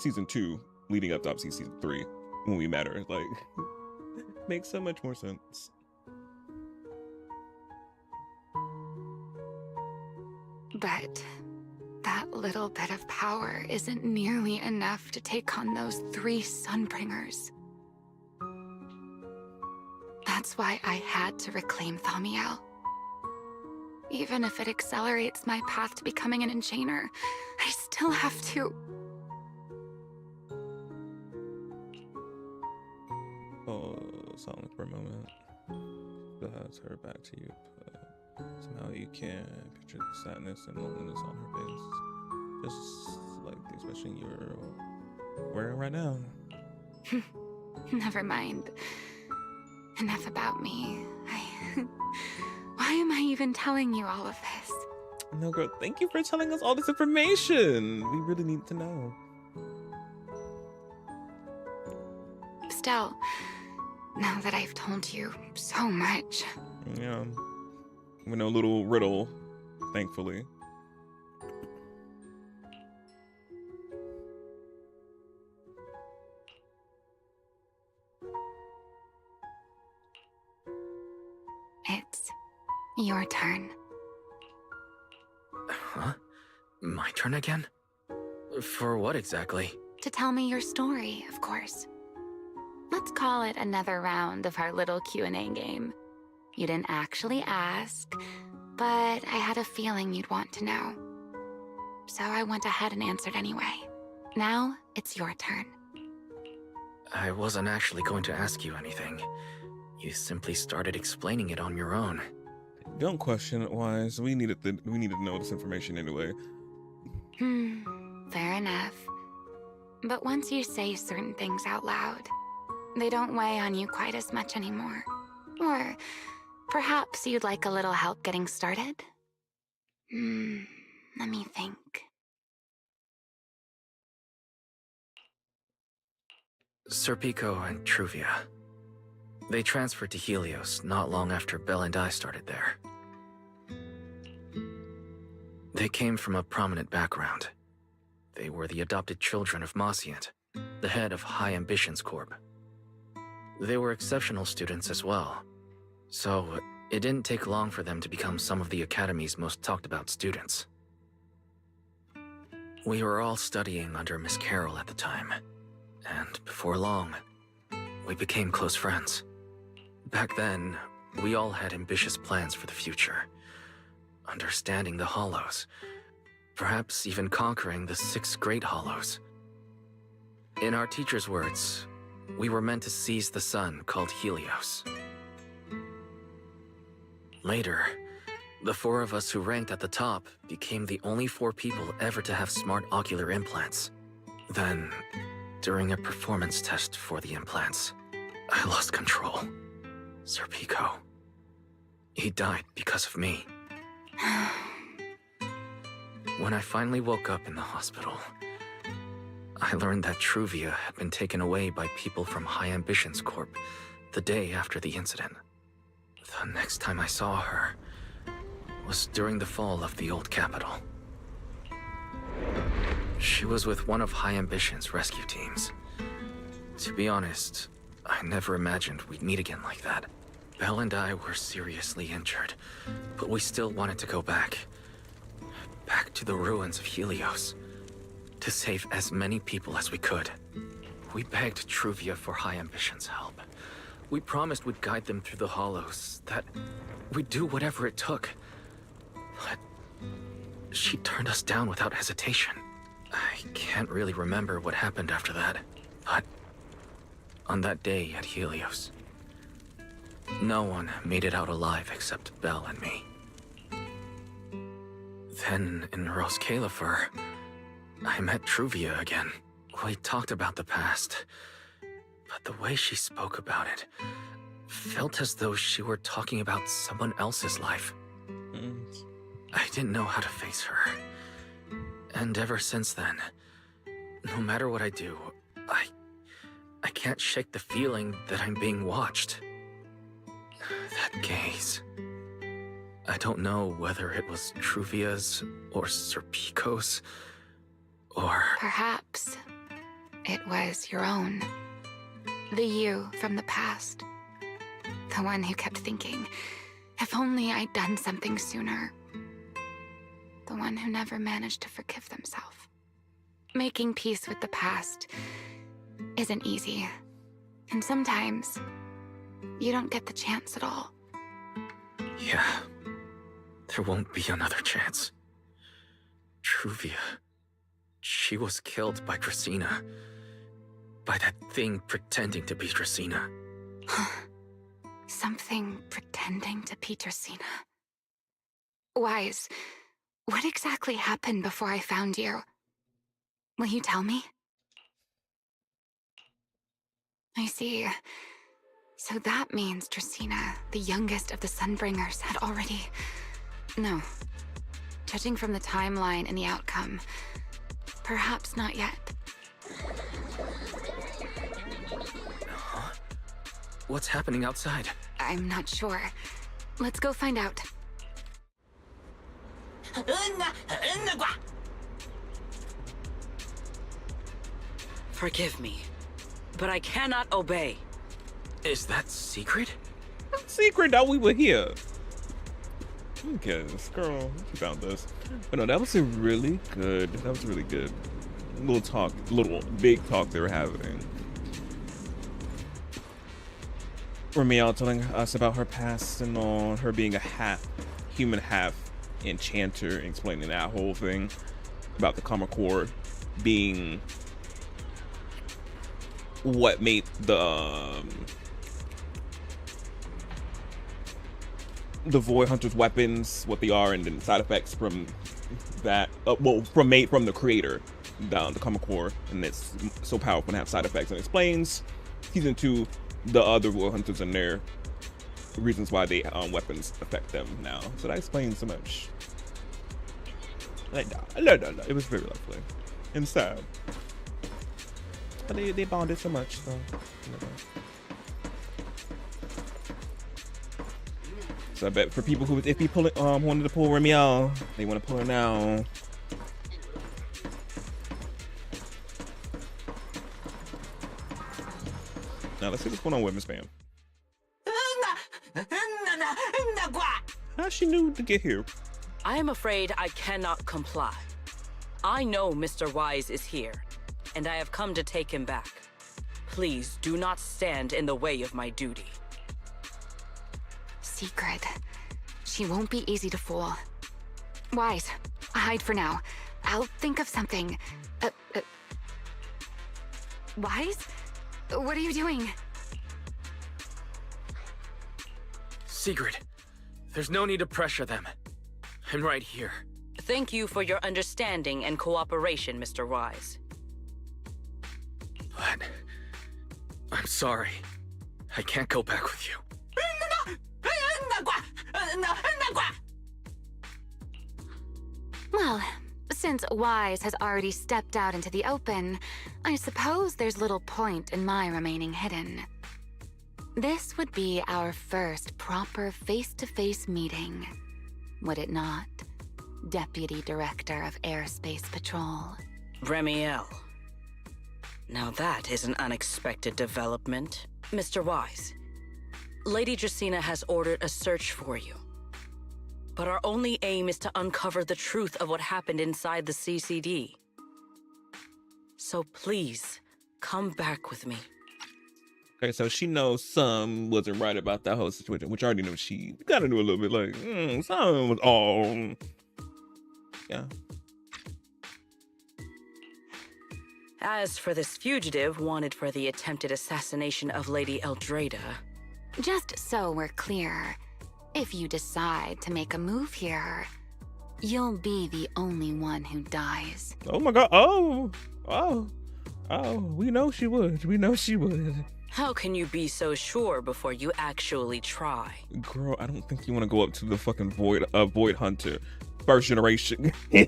2, leading up to obviously season 3, when we met her. Like, makes so much more sense. But that little bit of power isn't nearly enough to take on those 3 Sunbringers. That's why I had to reclaim Thaumiel. Even if it accelerates my path to becoming an enchainer, I still have to... Oh, silent for a moment. Still has her back to you, but somehow you can't picture the sadness and loneliness on her face. Just like the expression you're wearing right now. Never mind. Enough about me. Why am I even telling you all of this? No, girl, thank you for telling us all this information. We really need to know. Still, now that I've told you so much. Yeah. We know a little riddle, thankfully. It's your turn. Huh? My turn again? For what exactly? To tell me your story, of course. Let's call it another round of our little Q&A game. You didn't actually ask, but I had a feeling you'd want to know. So I went ahead and answered anyway. Now, it's your turn. I wasn't actually going to ask you anything. You simply started explaining it on your own. Don't question it, Wise. We needed to know this information anyway. Fair enough. But once you say certain things out loud, they don't weigh on you quite as much anymore. Or perhaps you'd like a little help getting started? Let me think. Serpico and Truvia. They transferred to Helios not long after Belle and I started there. They came from a prominent background. They were the adopted children of Mosient, the head of High Ambitions Corp. They were exceptional students as well, So, it didn't take long for them to become some of the Academy's most talked about students. We were all studying under Miss Carroll at the time, and before long, we became close friends. Back then, we all had ambitious plans for the future. Understanding the Hollows, perhaps even conquering the 6 Great Hollows. In our teacher's words, we were meant to seize the sun called Helios. Later, the 4 of us who ranked at the top became the only 4 people ever to have smart ocular implants. Then, during a performance test for the implants, I lost control. Sir Pico. He died because of me. When I finally woke up in the hospital, I learned that Truvia had been taken away by people from High Ambitions Corp the day after the incident. The next time I saw her was during the fall of the old capital. She was with one of High Ambition's rescue teams. To be honest, I never imagined we'd meet again like that. Belle and I were seriously injured, but we still wanted to go back. Back to the ruins of Helios, to save as many people as we could. We begged Truvia for High Ambition's help. We promised we'd guide them through the Hollows, that we'd do whatever it took. But she turned us down without hesitation. I can't really remember what happened after that, but on that day at Helios, no one made it out alive except Belle and me. Then in Rose Califer, I met Truvia again. We talked about the past, but the way she spoke about it felt as though she were talking about someone else's life. I didn't know how to face her. And ever since then, no matter what I do, I can't shake the feeling that I'm being watched. That gaze. I don't know whether it was Truvia's or Sir Pico's, or... Perhaps it was your own. The you from the past. The one who kept thinking, if only I'd done something sooner. The one who never managed to forgive themselves. Making peace with the past isn't easy. And sometimes, you don't get the chance at all. Yeah. There won't be another chance. Truvia. She was killed by Dracena. By that thing pretending to be Dracena. Something pretending to be Dracena. Wise, what exactly happened before I found you? Will you tell me? I see. So that means Dracena, the youngest of the Sunbringers, had already... No. Judging from the timeline and the outcome, perhaps not yet. What's happening outside? I'm not sure. Let's go find out. Forgive me, but I cannot obey. Is that secret? Secret that we were here. Okay, this girl, she found this. But no, that was a really good. That was really good. Big talk they were having. Ramiel telling us about her past and all, her being a half human, half enchanter, and explaining that whole thing about the Karma Core being what made the Void Hunter's weapons what they are, and then side effects from that. From the creator, the Karma Core, and it's so powerful and have side effects. And explains season 2 the other Void Hunters and their reasons why they weapons affect them now. So that explains so much. It was very lovely and sad, but they bonded so much. So. So I bet for people who, if you wanted to pull Ramiel, they want to pull her now. Now let's see what's going on with Miss Bam. How she knew to get here? I am afraid I cannot comply. I know Mr. Wise is here, and I have come to take him back. Please do not stand in the way of my duty. Secret. She won't be easy to fool. Wise, hide for now. I'll think of something. Wise? What are you doing? Secret. There's no need to pressure them. I'm right here. Thank you for your understanding and cooperation, Mr. Wise. But I'm sorry. I can't go back with you. Well, since Wise has already stepped out into the open, I suppose there's little point in my remaining hidden. This would be our first proper face-to-face meeting, would it not, Deputy Director of Airspace Patrol? Remiel. Now that is an unexpected development. Mr. Wise, Lady Dracaena has ordered a search for you. But our only aim is to uncover the truth of what happened inside the CCD. So please, come back with me. Okay, so she knows some wasn't right about that whole situation, which I already know she gotta do a little bit like, some was all, yeah. As for this fugitive wanted for the attempted assassination of Lady Eldrada... Just so we're clear, if you decide to make a move here, you'll be the only one who dies. Oh my god, we know she would, How can you be so sure before you actually try? Girl, I don't think you want to go up to the fucking Void Hunter, first generation. I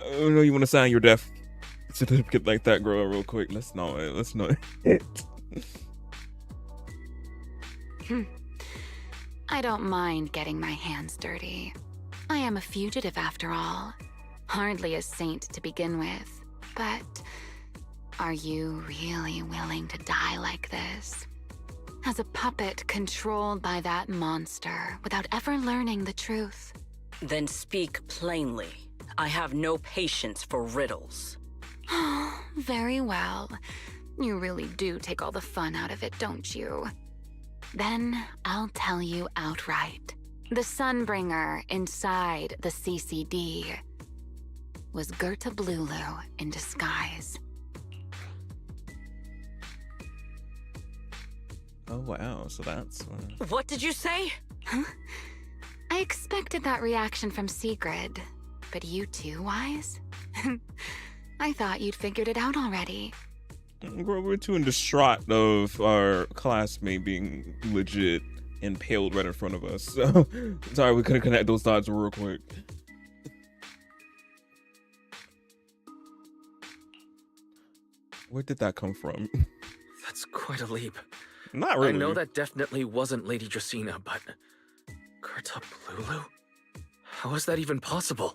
don't know you want to sign your death certificate like that, girl, real quick. Let's not. I don't mind getting my hands dirty. I am a fugitive after all. Hardly a saint to begin with, but are you really willing to die like this? As a puppet controlled by that monster without ever learning the truth? Then speak plainly. I have no patience for riddles. Very well. You really do take all the fun out of it, don't you? Then I'll tell you outright. The Sunbringer inside the CCD was Gerta Blulu in disguise. Oh wow, so that's... What did you say? Huh? I expected that reaction from Sigrid, but you too, Wise? I thought you'd figured it out already. Girl, we're too distraught of our classmate being legit impaled right in front of us. So, sorry, we couldn't connect those dots real quick. Where did that come from? That's quite a leap. Not really. I know that definitely wasn't Lady Dracaena, but... Gerta Blulu? How is that even possible?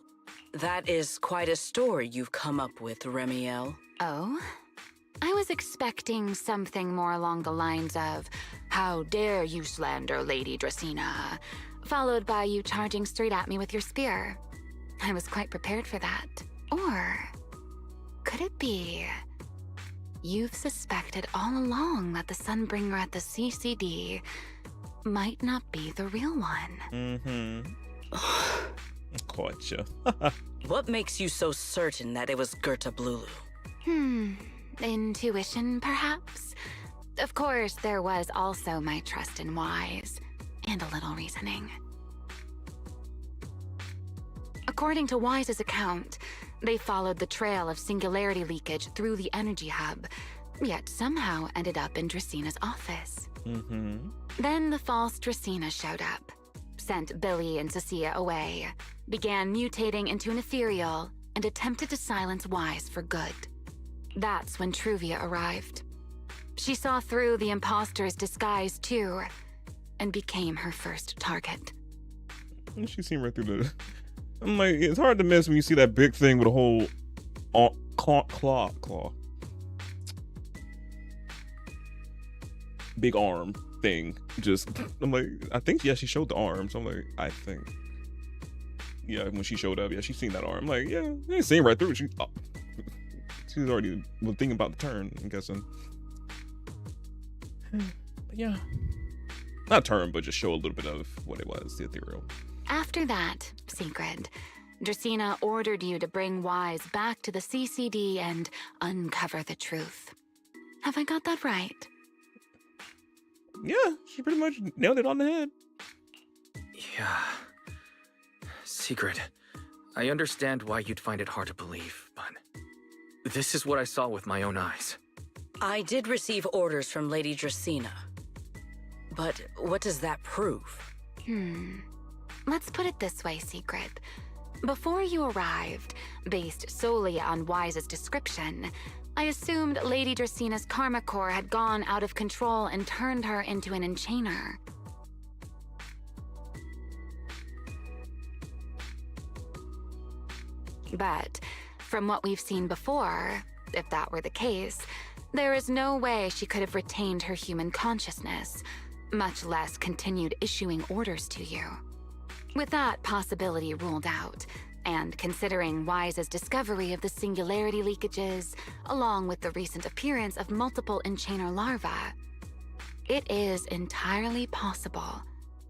That is quite a story you've come up with, Remiel. Oh? I was expecting something more along the lines of, "How dare you slander Lady Dracaena?" followed by you charging straight at me with your spear. I was quite prepared for that. Or could it be you've suspected all along that the Sunbringer at the CCD might not be the real one? Caught you. What makes you so certain that it was Gerta Blulu? Intuition, perhaps? Of course, there was also my trust in Wise, and a little reasoning. According to Wise's account, they followed the trail of singularity leakage through the energy hub, yet somehow ended up in Dracaena's office. Then the false Dracaena showed up, sent Billy and Cecilia away, began mutating into an ethereal, and attempted to silence Wise for good. That's when Truvia arrived. She saw through the imposter's disguise too, and became her first target. She seen right through the... I'm like, it's hard to miss when you see that big thing with a whole claw. Big arm. thing. Just, I'm like, I think, yeah, she showed the arms. I'm like, I think. Yeah, when she showed up, yeah, she seen that arm. I'm like, yeah, I ain't seen right through it. She was already thinking about the turn, I'm guessing. But yeah. Not turn, but just show a little bit of what it was, the ethereal. After that, Secret, Dracaena ordered you to bring Wise back to the CCD and uncover the truth. Have I got that right? Yeah, she pretty much nailed it on the head. Yeah. Secret, I understand why you'd find it hard to believe, but this is what I saw with my own eyes. I did receive orders from Lady Dracaena. But what does that prove? Let's put it this way, Secret. Before you arrived, based solely on Wise's description, I assumed Lady Draceena's karma core had gone out of control and turned her into an enchainer. But from what we've seen before, if that were the case, there is no way she could have retained her human consciousness, much less continued issuing orders to you. With that possibility ruled out, and considering Wise's discovery of the singularity leakages, along with the recent appearance of multiple enchainer larvae, it is entirely possible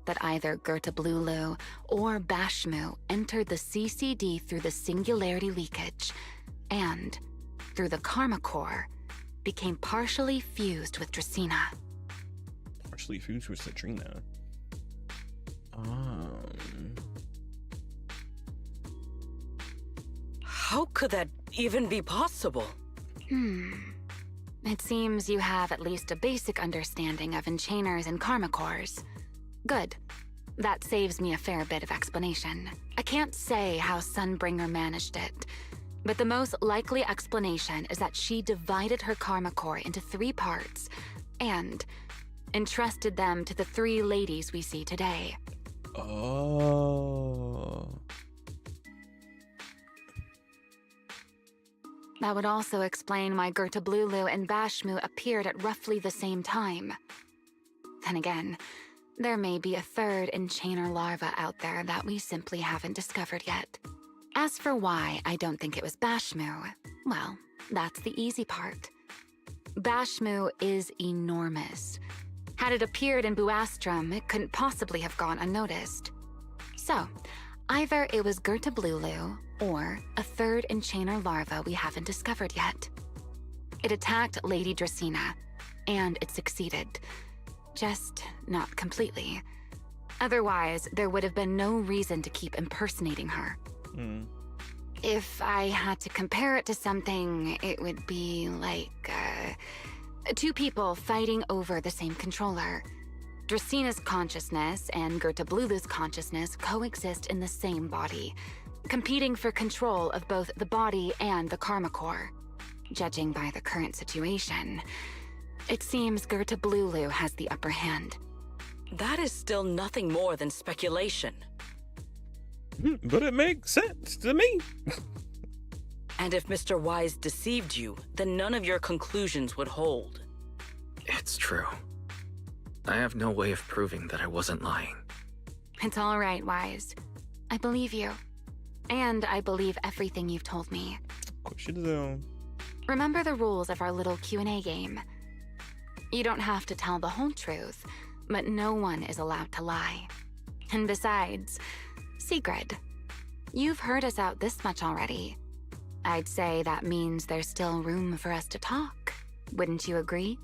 that either Gertablulu or Bashmu entered the CCD through the singularity leakage, and, through the karma core, became partially fused with Dracaena. Partially fused with Citrina. How could that even be possible? It seems you have at least a basic understanding of enchainers and karma cores. Good. That saves me a fair bit of explanation. I can't say how Sunbringer managed it, but the most likely explanation is that she divided her karma core into 3 parts and entrusted them to the 3 ladies we see today. Oh. That would also explain why Gertablulu and Bashmu appeared at roughly the same time. Then again, there may be a 3rd enchainer larva out there that we simply haven't discovered yet. As for why I don't think it was Bashmu, well, that's the easy part. Bashmu is enormous. Had it appeared in Buastrum, it couldn't possibly have gone unnoticed. So, either it was Gertablulu or a 3rd enchainer larva we haven't discovered yet. It attacked Lady Dracaena, and it succeeded. Just not completely. Otherwise, there would have been no reason to keep impersonating her. If I had to compare it to something, it would be like, 2 people fighting over the same controller. Draceena's consciousness and Gertablulu's consciousness coexist in the same body, competing for control of both the body and the karma core. Judging by the current situation, it seems Gertablulu has the upper hand. That is still nothing more than speculation. But it makes sense to me. And if Mr. Wise deceived you, then none of your conclusions would hold. It's true. I have no way of proving that I wasn't lying. It's all right, Wise. I believe you. And I believe everything you've told me. Of course you do. Remember the rules of our little Q&A game. You don't have to tell the whole truth, but no one is allowed to lie. And besides, Sigrid, you've heard us out this much already. I'd say that means there's still room for us to talk. Wouldn't you agree?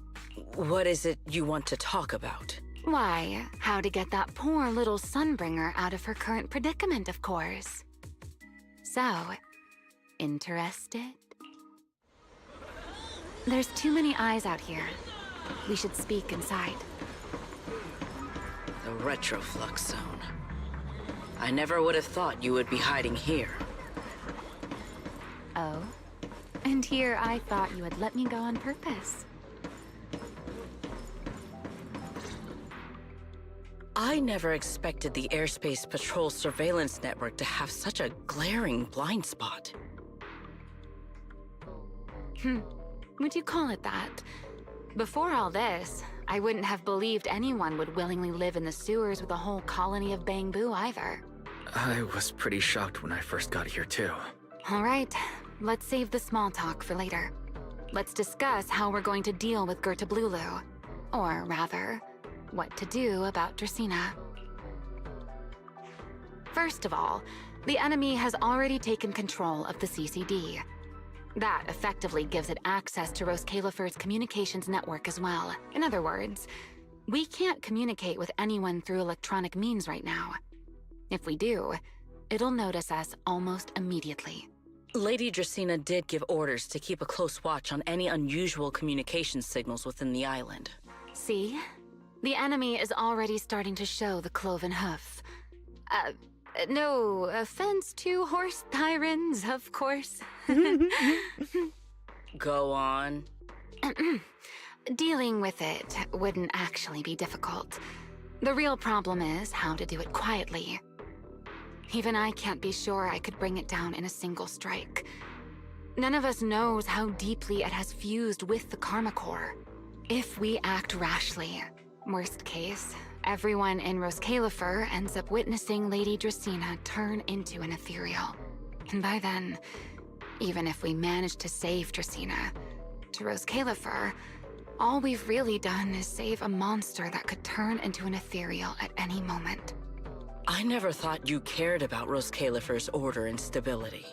What is it you want to talk about? Why, how to get that poor little Sunbringer out of her current predicament, of course. So, interested? There's too many eyes out here. We should speak inside. The Retroflux Zone. I never would have thought you would be hiding here. Oh? And here I thought you had let me go on purpose. I never expected the Airspace Patrol surveillance network to have such a glaring blind spot. Would you call it that? Before all this, I wouldn't have believed anyone would willingly live in the sewers with a whole colony of Bangbu either. I was pretty shocked when I first got here too. All right, let's save the small talk for later. Let's discuss how we're going to deal with Gertablulu. Or rather, what to do about Dracaena. First of all, the enemy has already taken control of the CCD. That effectively gives it access to Roskalifer's communications network as well. In other words, we can't communicate with anyone through electronic means right now. If we do, it'll notice us almost immediately. Lady Dracaena did give orders to keep a close watch on any unusual communication signals within the island. See? The enemy is already starting to show the cloven hoof. No offense to horse tyrants, of course. Go on. Dealing with it wouldn't actually be difficult. The real problem is how to do it quietly. Even I can't be sure I could bring it down in a single strike. None of us knows how deeply it has fused with the Karma Core. If we act rashly, worst case, everyone in Roskalifer ends up witnessing Lady Dracaena turn into an ethereal. And by then, even if we manage to save Dracaena, to Roskalifer, all we've really done is save a monster that could turn into an ethereal at any moment. I never thought you cared about Roskalifer's order and stability.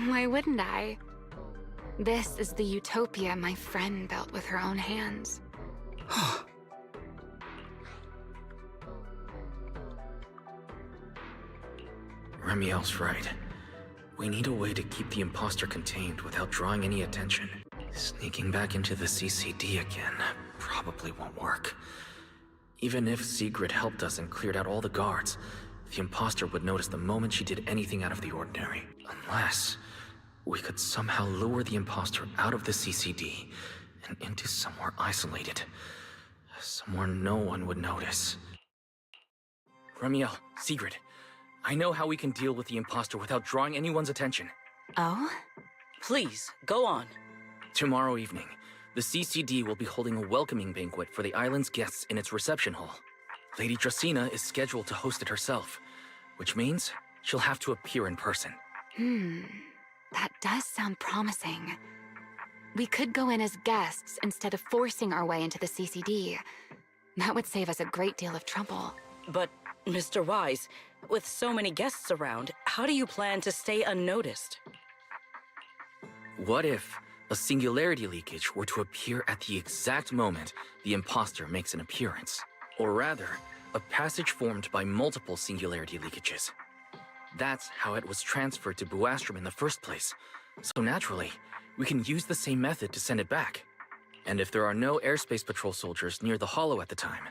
Why wouldn't I? This is the utopia my friend built with her own hands. Remiel's right. We need a way to keep the imposter contained without drawing any attention. Sneaking back into the CCD again probably won't work. Even if Sigrid helped us and cleared out all the guards, the imposter would notice the moment she did anything out of the ordinary. Unless we could somehow lure the imposter out of the CCD and into somewhere isolated. Somewhere no one would notice. Remiel, Sigrid, I know how we can deal with the imposter without drawing anyone's attention. Oh? Please, go on. Tomorrow evening, the CCD will be holding a welcoming banquet for the island's guests in its reception hall. Lady Dracaena is scheduled to host it herself, which means she'll have to appear in person. That does sound promising. We could go in as guests instead of forcing our way into the CCD. That would save us a great deal of trouble. But, Mr. Wise, with so many guests around, how do you plan to stay unnoticed? What if a singularity leakage were to appear at the exact moment the imposter makes an appearance? Or rather, a passage formed by multiple singularity leakages. That's how it was transferred to Buastrom in the first place. So naturally, we can use the same method to send it back. And if there are no airspace patrol soldiers near the hollow at the time,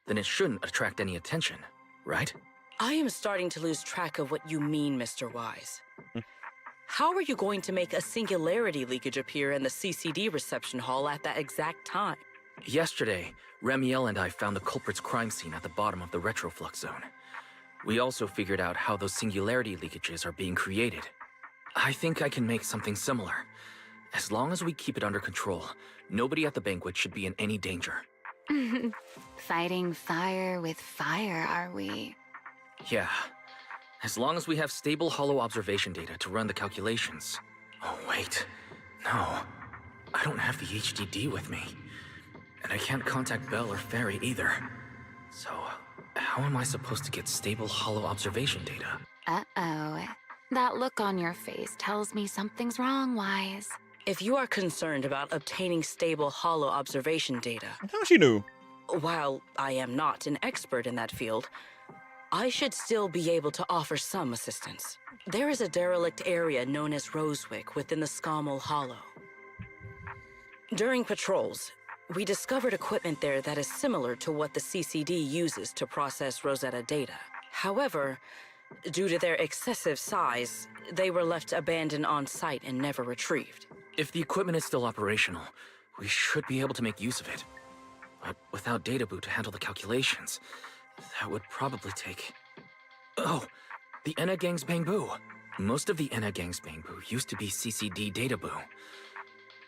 then it shouldn't attract any attention, right? I am starting to lose track of what you mean, Mr. Wise. How are you going to make a singularity leakage appear in the CCD reception hall at that exact time? Yesterday, Remiel and I found the culprit's crime scene at the bottom of the retroflux zone. We also figured out how those singularity leakages are being created. I think I can make something similar. As long as we keep it under control, nobody at the banquet should be in any danger. Fighting fire with fire, are we? Yeah. As long as we have stable hollow observation data to run the calculations. Oh, wait. No. I don't have the HDD with me. And I can't contact Bell or Ferry either. So, how am I supposed to get stable hollow observation data? Uh-oh. That look on your face tells me something's wrong, Wise. If you are concerned about obtaining stable hollow observation data... How she knew? While I am not an expert in that field, I should still be able to offer some assistance. There is a derelict area known as Rosewick within the Scommel Hollow. During patrols, we discovered equipment there that is similar to what the CCD uses to process Rosetta data. However, due to their excessive size, they were left abandoned on site and never retrieved. If the equipment is still operational, we should be able to make use of it. But without data boot to handle the calculations, that would probably take... Oh, the Enna Gang's Bangbu. Most of the Enna Gang's Bangbu used to be CCD data boo.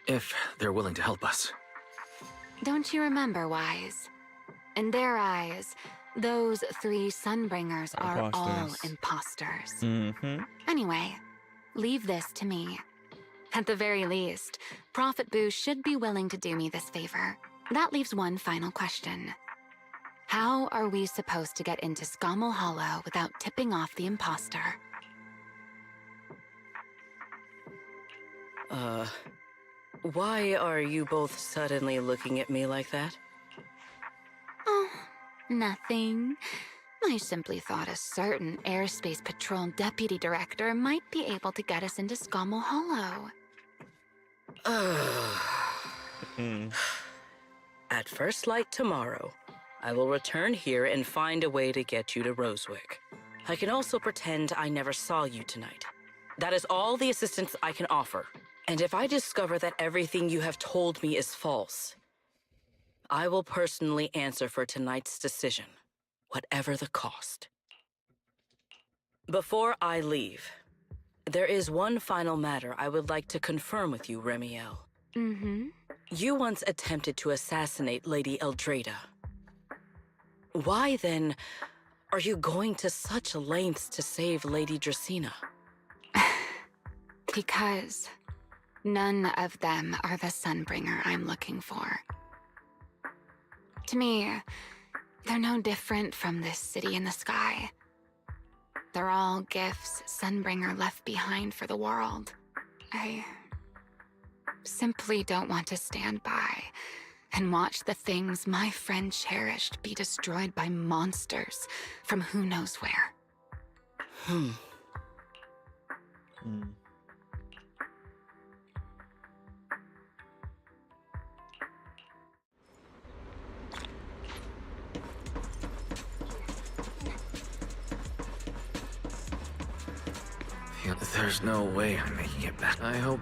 If they're willing to help us. Don't you remember, Wise? In their eyes, those 3 Sunbringers are all imposters. Mm-hmm. Anyway, leave this to me. At the very least, Prophet Boo should be willing to do me this favor. That leaves one final question. How are we supposed to get into Scommel Hollow without tipping off the imposter? Why are you both suddenly looking at me like that? Oh, nothing. I simply thought a certain Airspace Patrol Deputy Director might be able to get us into Scommel Hollow. At first light tomorrow, I will return here and find a way to get you to Rosewick. I can also pretend I never saw you tonight. That is all the assistance I can offer. And if I discover that everything you have told me is false, I will personally answer for tonight's decision, whatever the cost. Before I leave, there is one final matter I would like to confirm with you, Remiel. Mm-hmm. You once attempted to assassinate Lady Eldrada. Why, then, are you going to such lengths to save Lady Dracena? Because none of them are the Sunbringer I'm looking for. To me, they're no different from this city in the sky. They're all gifts Sunbringer left behind for the world. I simply don't want to stand by and watch the things my friend cherished be destroyed by monsters from who knows where. There's no way I'm making it back. I hope...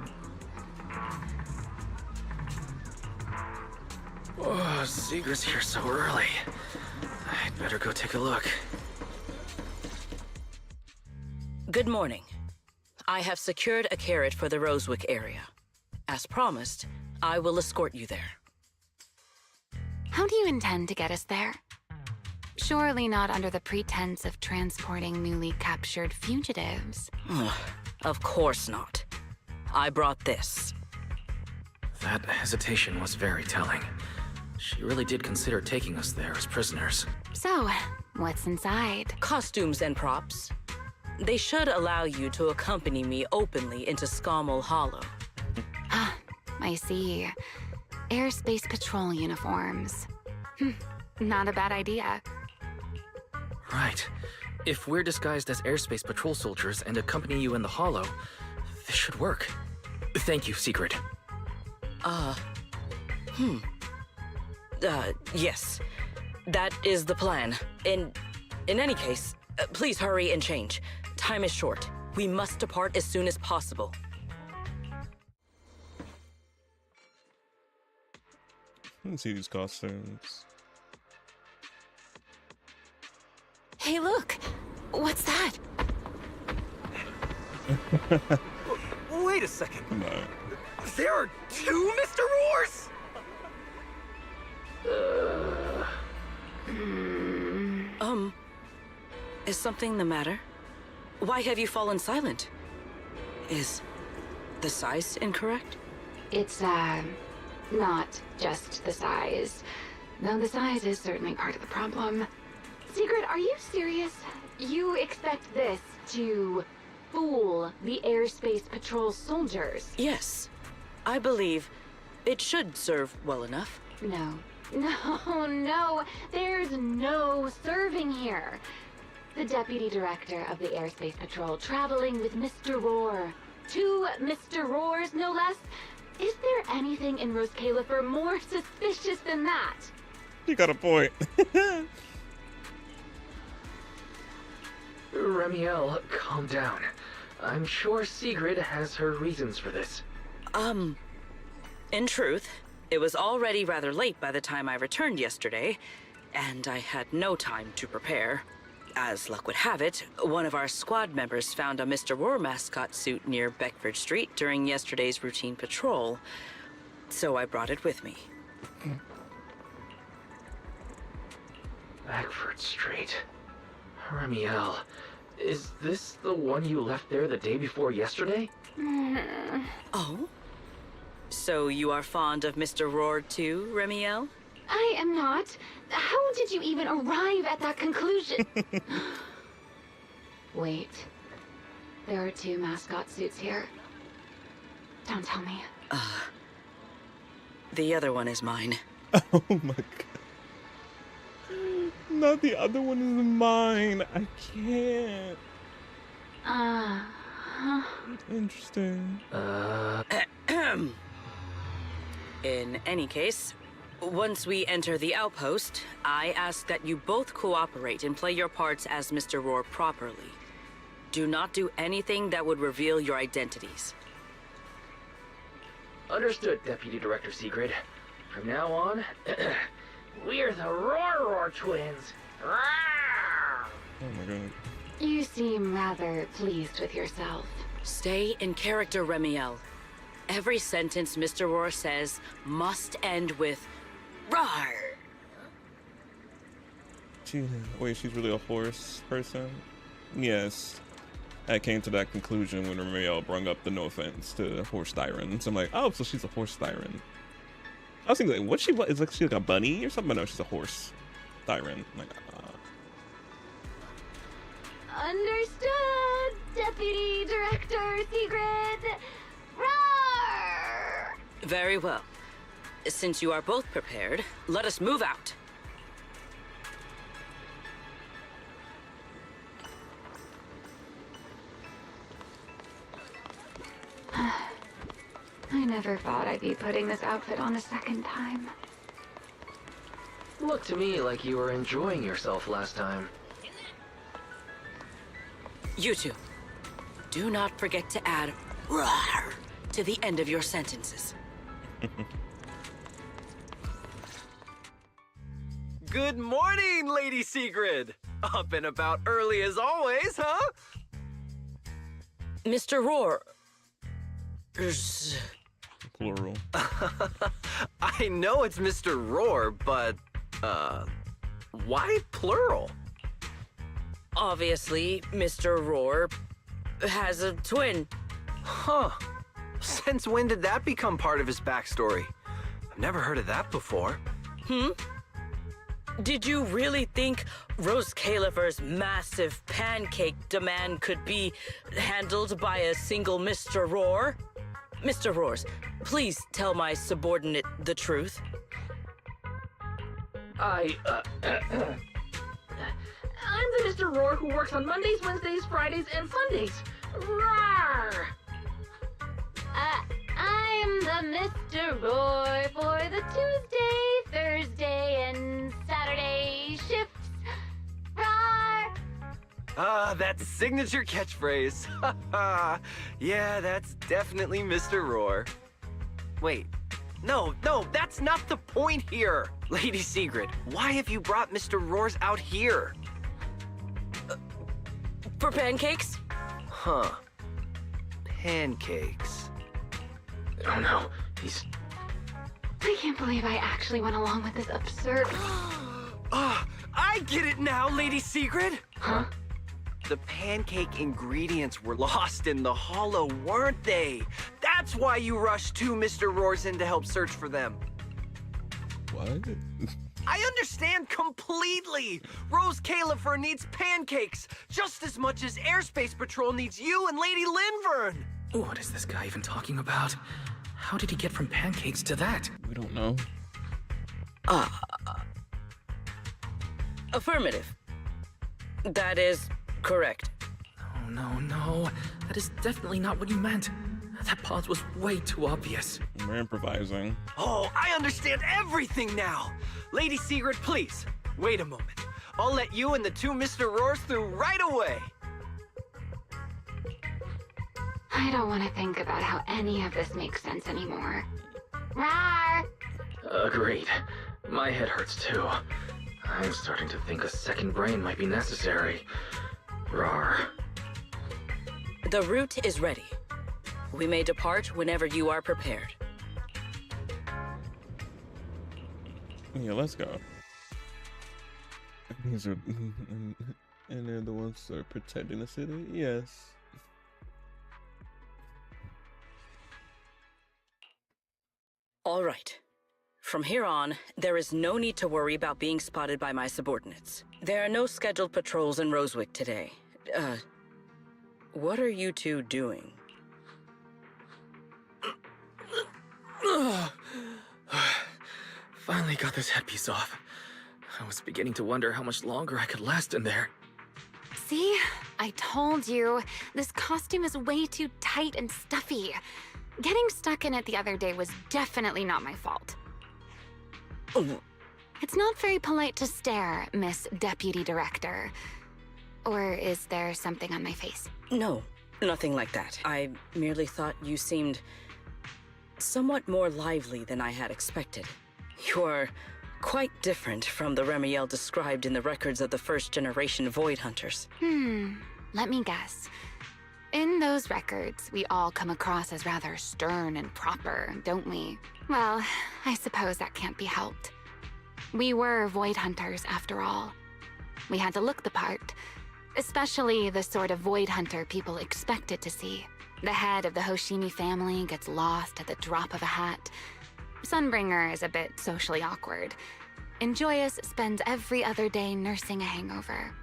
Oh, Sigrid's here so early. I'd better go take a look. Good morning. I have secured a carriage for the Rosewick area. As promised, I will escort you there. How do you intend to get us there? Surely not under the pretense of transporting newly captured fugitives. Of course not. I brought this. That hesitation was very telling. She really did consider taking us there as prisoners. So, what's inside? Costumes and props. They should allow you to accompany me openly into Scommel Hollow. Ah, I see. Airspace Patrol uniforms. Not a bad idea. Right. If we're disguised as Airspace Patrol soldiers and accompany you in the Hollow, this should work. Thank you, Sigrid. Yes. That is the plan. In any case, please hurry and change. Time is short. We must depart as soon as possible. Let's see these costumes. Hey, look! What's that? Wait a second. No. There are 2 Mr. Roars? Is something the matter? Why have you fallen silent? Is the size incorrect? It's, not just the size. Though the size is certainly part of the problem. Sigrid, are you serious? You expect this to fool the Airspace Patrol soldiers? Yes. I believe it should serve well enough. No. No. There's no serving here. The Deputy Director of the Airspace Patrol traveling with Mr. Roar. 2 Mr. Roars, no less. Is there anything in Rose Califer more suspicious than that? You got a point. Remiel, calm down. I'm sure Sigrid has her reasons for this. In truth, it was already rather late by the time I returned yesterday, and I had no time to prepare. As luck would have it, one of our squad members found a Mr. Roar mascot suit near Beckford Street during yesterday's routine patrol, so I brought it with me. Backford Street. Ramiel, is this the one you left there the day before yesterday? Oh? So you are fond of Mr. Roar too, Ramiel? I am not. How did you even arrive at that conclusion? Wait. There are 2 mascot suits here. Don't tell me. The other one is mine. Oh my god. Not the other one is mine. I can't. Interesting. In any case, once we enter the outpost, I ask that you both cooperate and play your parts as Mr. Roar properly. Do not do anything that would reveal your identities. Understood, Deputy Director Sigrid. From now on, we're the Roar twins. Oh my god. You seem rather pleased with yourself. Stay in character, Ramiel. Every sentence Mr. Roar says must end with "Rawr." She's really a horse person? Yes. I came to that conclusion when Ramiel brought up the no offense to horse sirens. I'm like, oh, so she's a horse siren. I was thinking, like, is she like a bunny or something? No, she's a horse siren. I'm like, Understood, Deputy Director Sigrid. Roar! Very well. Since you are both prepared, let us move out. I never thought I'd be putting this outfit on a second time. Looked to me like you were enjoying yourself last time. You two, do not forget to add "rawr" to the end of your sentences. Good morning, Lady Sigrid. Up and about early as always, huh? Mr. Roar. Plural. I know it's Mr. Roar, but, why plural? Obviously, Mr. Roar has a twin. Huh. Since when did that become part of his backstory? I've never heard of that before. Did you really think Rose Califer's massive pancake demand could be handled by a single Mr. Roar? Mr. Roars, please tell my subordinate the truth. I'm the Mr. Roar who works on Mondays, Wednesdays, Fridays, and Sundays. Rawr! I'm the Mr. Roar for the Tuesday, Thursday, and Saturday shifts. Roar! That's signature catchphrase. Yeah, that's definitely Mr. Roar. Wait, no, that's not the point here. Lady Sigrid, why have you brought Mr. Roars out here? For pancakes? Huh. Pancakes. Oh no, he's... I can't believe I actually went along with this absurd... I get it now, Lady Sigrid! Huh? The pancake ingredients were lost in the hollow, weren't they? That's why you rushed 2 Mr. Roars in to help search for them. What? I understand completely! Rose Califer needs pancakes just as much as Airspace Patrol needs you and Lady Linvern! What is this guy even talking about? How did he get from pancakes to that? We don't know. Affirmative. That is correct. Oh, no. That is definitely not what you meant. That pause was way too obvious. We're improvising. Oh, I understand everything now! Lady Sigrid, please, wait a moment. I'll let you and the 2 Mr. Roars through right away! I don't want to think about how any of this makes sense anymore. Rawr! Agreed. My head hurts too. I'm starting to think a second brain might be necessary. Rawr. The route is ready. We may depart whenever you are prepared. Yeah, let's go. These are, and they're the ones that are protecting the city. Yes. All right. From here on, there is no need to worry about being spotted by my subordinates. There are no scheduled patrols in Rosewick today. What are you two doing? Finally got this headpiece off. I was beginning to wonder how much longer I could last in there. See? I told you. This costume is way too tight and stuffy. Getting stuck in it the other day was definitely not my fault. It's not very polite to stare, Miss Deputy Director. Or is there something on my face? No, nothing like that. I merely thought you seemed somewhat more lively than I had expected. You are quite different from the Remiel described in the records of the first-generation Void Hunters. Let me guess. In those records, we all come across as rather stern and proper, don't we? Well, I suppose that can't be helped. We were Void Hunters, after all. We had to look the part, especially the sort of Void Hunter people expected to see. The head of the Hoshimi family gets lost at the drop of a hat. Sunbringer is a bit socially awkward. And Joyous spends every other day nursing a hangover.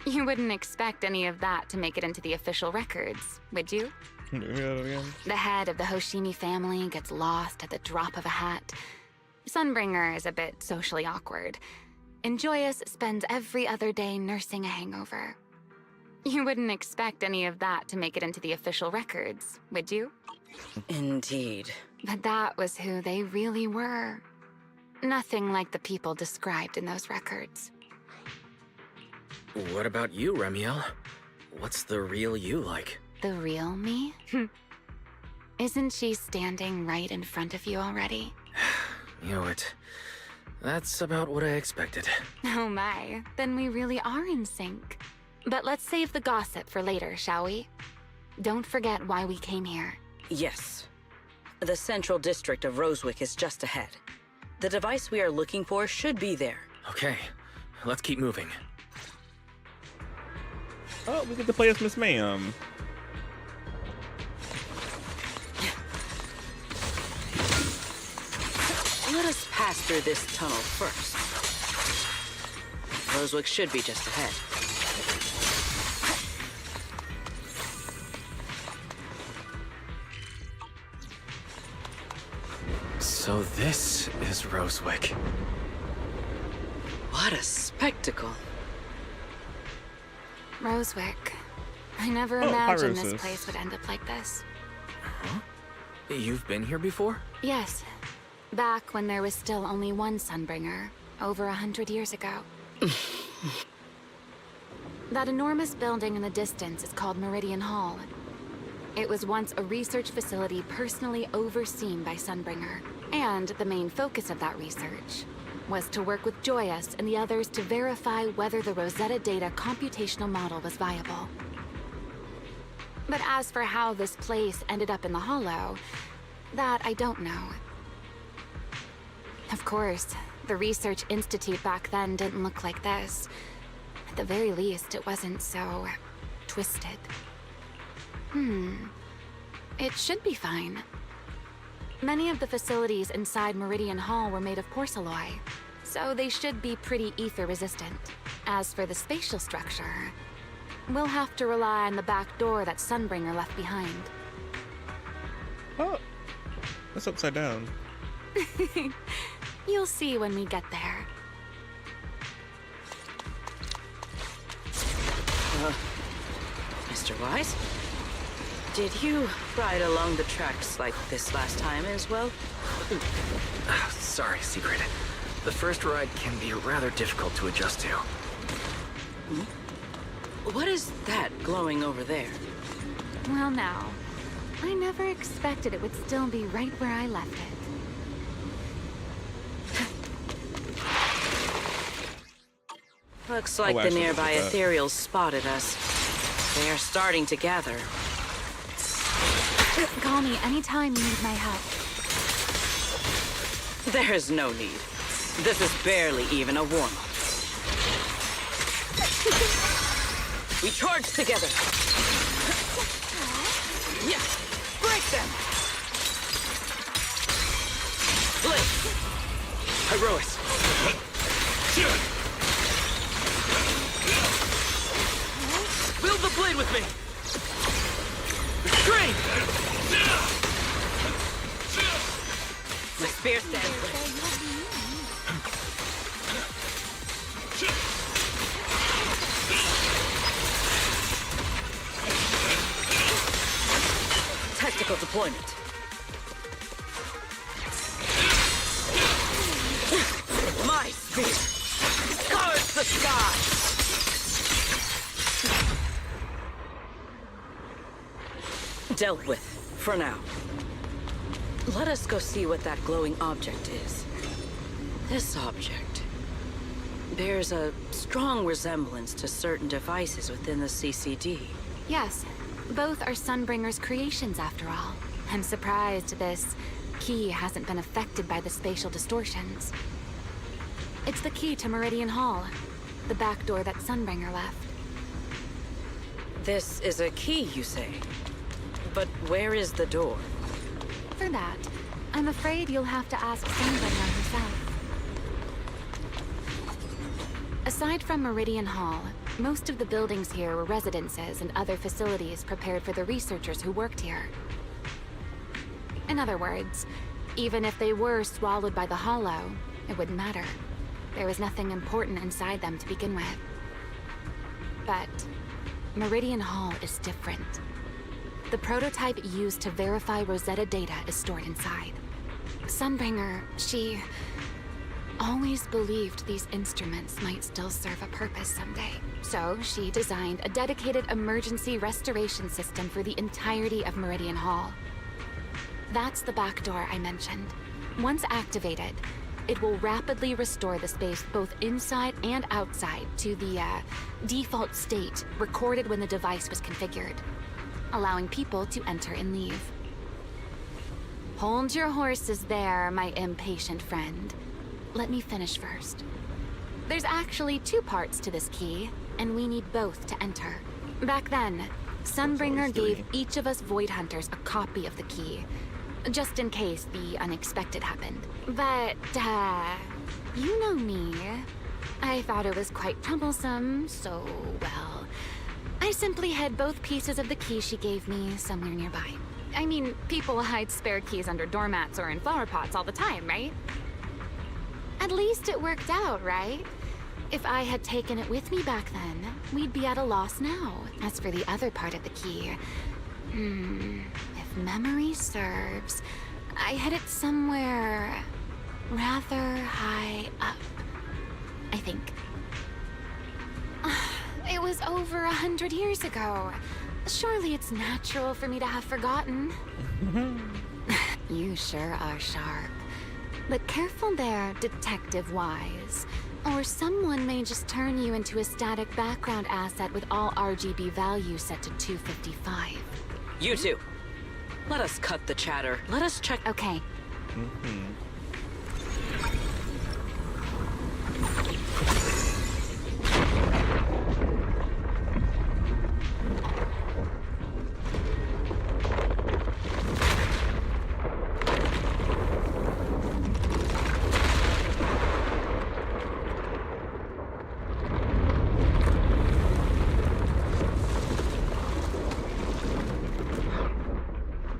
You wouldn't expect any of that to make it into the official records, would you? The head of the Hoshimi family gets lost at the drop of a hat. Sunbringer is a bit socially awkward. And Joyous spends every other day nursing a hangover. You wouldn't expect any of that to make it into the official records, would you? Indeed. But that was who they really were. Nothing like the people described in those records. What about you, Remiel? What's the real you like? The real me? Isn't she standing right in front of you already? Knew it. That's about what I expected. Oh my, then we really are in sync. But let's save the gossip for later, shall we? Don't forget why we came here. Yes. The central district of Rosewick is just ahead. The device we are looking for should be there. Okay, let's keep moving. Oh, we get to play as Miss Ma'am. Let us pass through this tunnel first. Rosewick should be just ahead. So this is Rosewick. What a spectacle. Rosewick. I never imagined this place would end up like this. Huh? You've been here before? Yes. Back when there was still only one Sunbringer, over 100 years ago. That enormous building in the distance is called Meridian Hall. It was once a research facility personally overseen by Sunbringer. And the main focus of that research was to work with Joyous and the others to verify whether the Rosetta Data computational model was viable. But as for how this place ended up in the Hollow, that I don't know. Of course, the Research Institute back then didn't look like this. At the very least, it wasn't so twisted. It should be fine. Many of the facilities inside Meridian Hall were made of porcelain, so they should be pretty ether-resistant. As for the spatial structure, we'll have to rely on the back door that Sunbringer left behind. Oh, that's upside down. You'll see when we get there. Mr. Wise? Did you ride along the tracks like this last time as well? Sorry, Secret. The first ride can be rather difficult to adjust to. What is that glowing over there? Well now, I never expected it would still be right where I left it. Looks like the nearby ethereals spotted us. They are starting to gather. Call me anytime you need my help. There's no need. This is barely even a warm-up. We charge together. Yeah, break them. Blitz. Herois. Wield the blade with me. Restrain. My spear stands ready. Tactical deployment. My spear scars the sky. Dealt with, for now. Let us go see what that glowing object is. This object bears a strong resemblance to certain devices within the CCD. Yes, both are Sunbringer's creations after all. I'm surprised this key hasn't been affected by the spatial distortions. It's the key to Meridian Hall, the back door that Sunbringer left. This is a key, you say? But where is the door? For that, I'm afraid you'll have to ask Sunbringer himself. Aside from Meridian Hall, most of the buildings here were residences and other facilities prepared for the researchers who worked here. In other words, even if they were swallowed by the Hollow, it wouldn't matter. There was nothing important inside them to begin with. But Meridian Hall is different. The prototype used to verify Rosetta data is stored inside. Sunbringer, she always believed these instruments might still serve a purpose someday. So she designed a dedicated emergency restoration system for the entirety of Meridian Hall. That's the back door I mentioned. Once activated, it will rapidly restore the space both inside and outside to the default state recorded when the device was configured, allowing people to enter and leave. Hold your horses there, my impatient friend. Let me finish first. There's actually two parts to this key, and we need both to enter. Back then, Sunbringer gave each of us Void Hunters a copy of the key, just in case the unexpected happened. But, you know me. I thought it was quite troublesome, so, well, I simply hid both pieces of the key she gave me somewhere nearby. I mean, people hide spare keys under doormats or in flower pots all the time, right? At least it worked out, right? If I had taken it with me back then, we'd be at a loss now. As for the other part of the key, if memory serves, I hid it somewhere rather high up, I think. It was over 100 years ago. Surely it's natural for me to have forgotten. You sure are sharp. But careful there, Detective Wise. Or someone may just turn you into a static background asset with all RGB values set to 255. You two, let us cut the chatter. Let us check. Okay.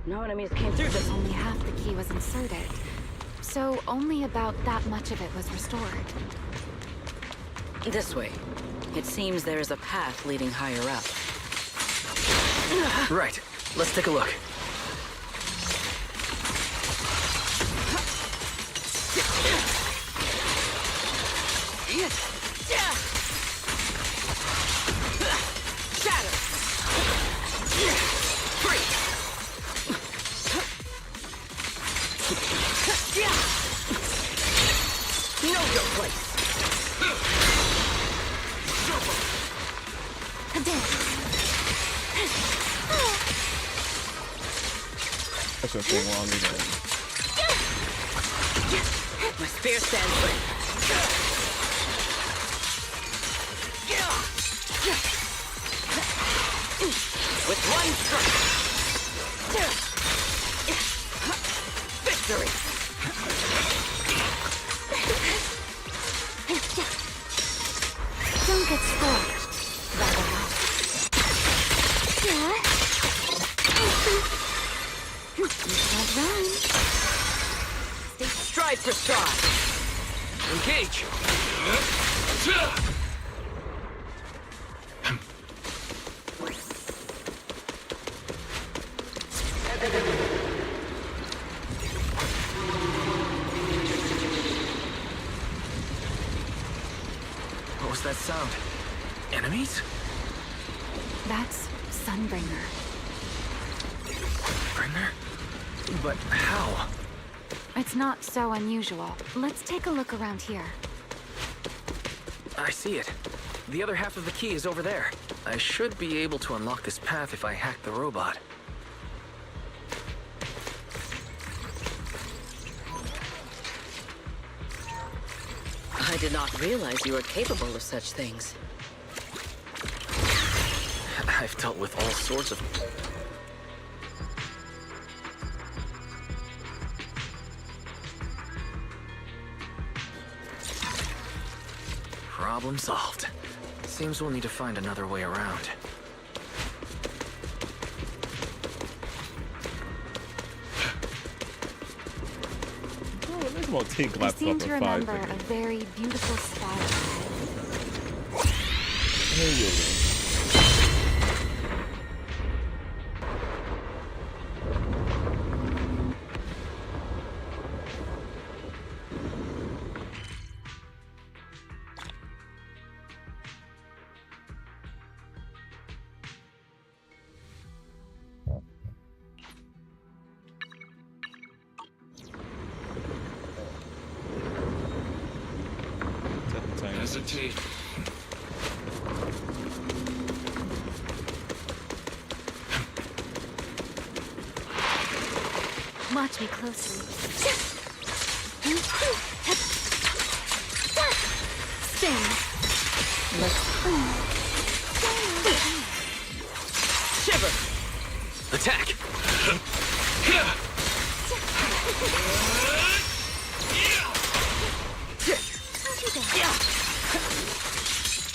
No enemies came through this. Only half the key was inserted, so only about that much of it was restored. This way. It seems there is a path leading higher up. Right. Let's take a look. Shatter! Freeze! Know your place. That's a thing wrong with it. My spear stands ready. One strike! Victory! Don't get scorched. You can't run. Stride for stride! Engage! What was that sound? Enemies? That's Sunbringer. Bringer? But how? It's not so unusual. Let's take a look around here. I see it. The other half of the key is over there. I should be able to unlock this path if I hack the robot. I did not realize you were capable of such things. I've dealt with all sorts of... Problem solved. Seems we'll need to find another way around. Well, take I glass seem off to of 5 remember a seconds. very beautiful spot. There you go. Hesitate. Watch me closely. Spin. Shiver! Attack!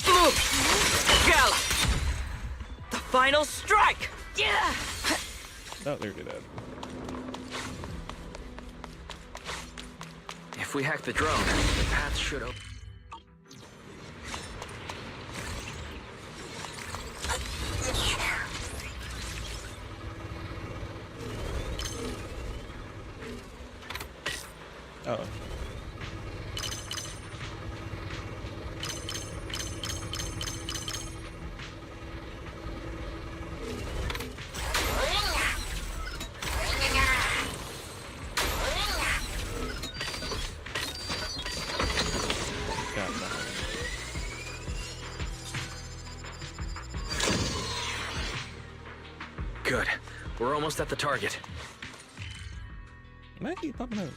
Move! Gala! The final strike! Yeah! Oh, there it is. If we hack the drone, the path should open. Oh. Good. We're almost at the target. Man, keep popping up.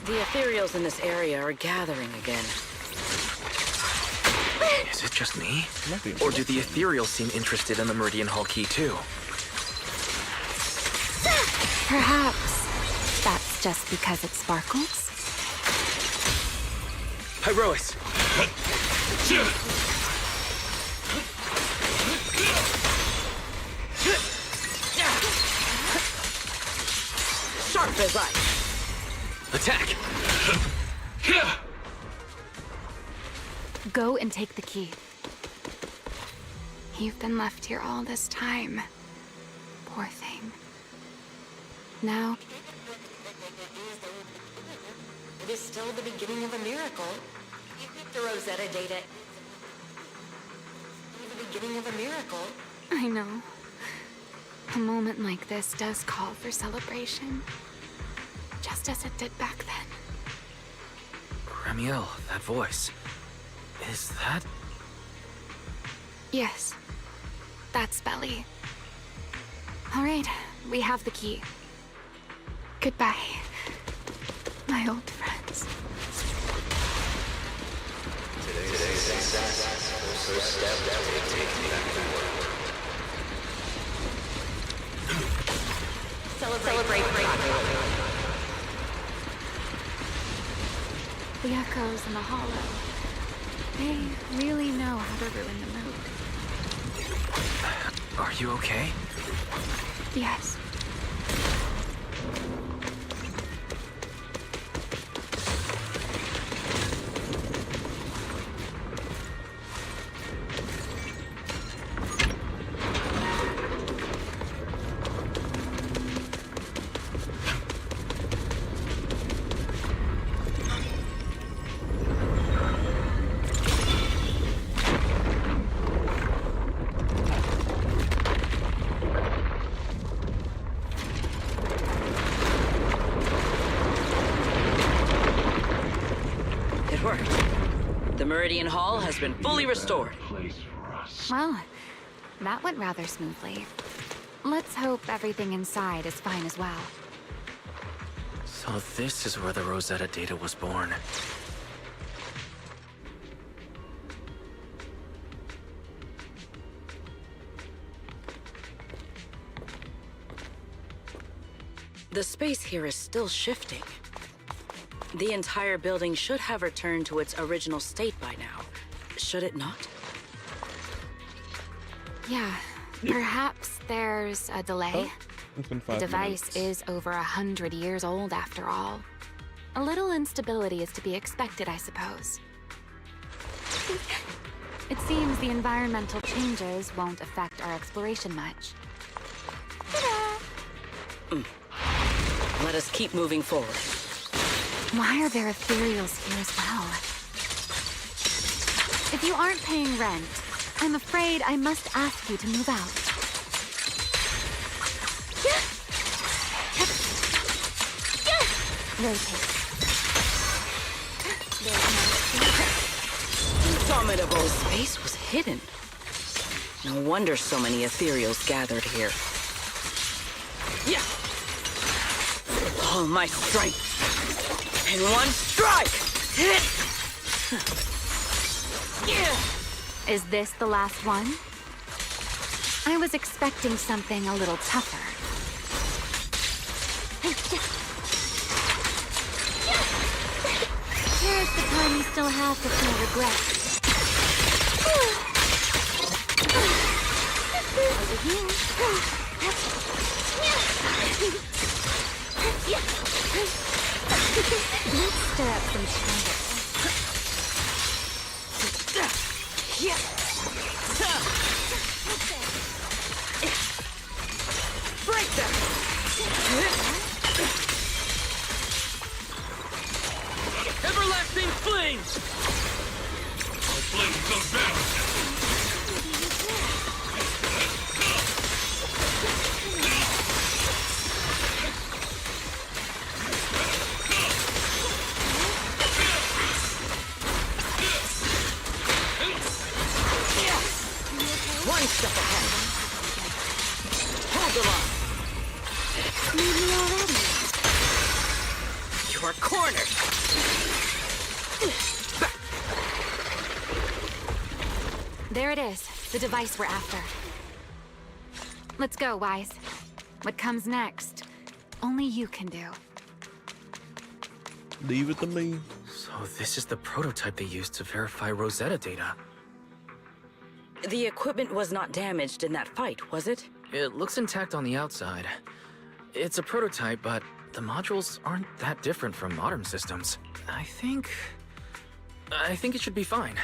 The ethereals in this area are gathering again. Is it just me? Or do the ethereals seem interested in the Meridian Hall key too? Perhaps that's just because it sparkles. Hyrois! Sharp as ice! Attack! Go and take the key. You've been left here all this time. Poor thing. now. It is still the beginning of a miracle. The Rosetta data. The beginning of a miracle. I know. A moment like this does call for celebration. Just as it did back then. Ramiel, that voice. Is that... Yes. That's Belly. All right, we have the key. Goodbye, my old friends. Today's success was the first step that we take back to work. Celebrate breakthrough. The echoes in the hollow. They really know how to ruin the mood. Are you okay? Yes. The Meridian Hall has been fully restored. Well, that went rather smoothly. Let's hope everything inside is fine as well. So this is where the Rosetta data was born. The space here is still shifting. The entire building should have returned to its original state by now, should it not? Yeah, perhaps there's a delay. It's been The 5 device minutes. is over 100 years old after all. A little instability is to be expected, I suppose. It seems the environmental changes won't affect our exploration much. Let us keep moving forward. Why are there ethereals here as well? If you aren't paying rent, I'm afraid I must ask you to move out. Rotate. Indomitable space was hidden. No wonder so many ethereals gathered here. Yeah! All my strength. In one strike! Hit! Yeah! Is this the last one? I was expecting something a little tougher. Here's the time you still have to feel regret. Over here. Let's stir up some trouble. Break them! Everlasting flames! Our flame goes down! One step ahead. Hold the line. Need me already? You are cornered. There it is, the device we're after. Let's go, Wise. What comes next, only you can do. Leave it to me. So this is the prototype they used to verify Rosetta data. The equipment was not damaged in that fight, was it? It looks intact on the outside. It's a prototype, but the modules aren't that different from modern systems. I think it should be fine.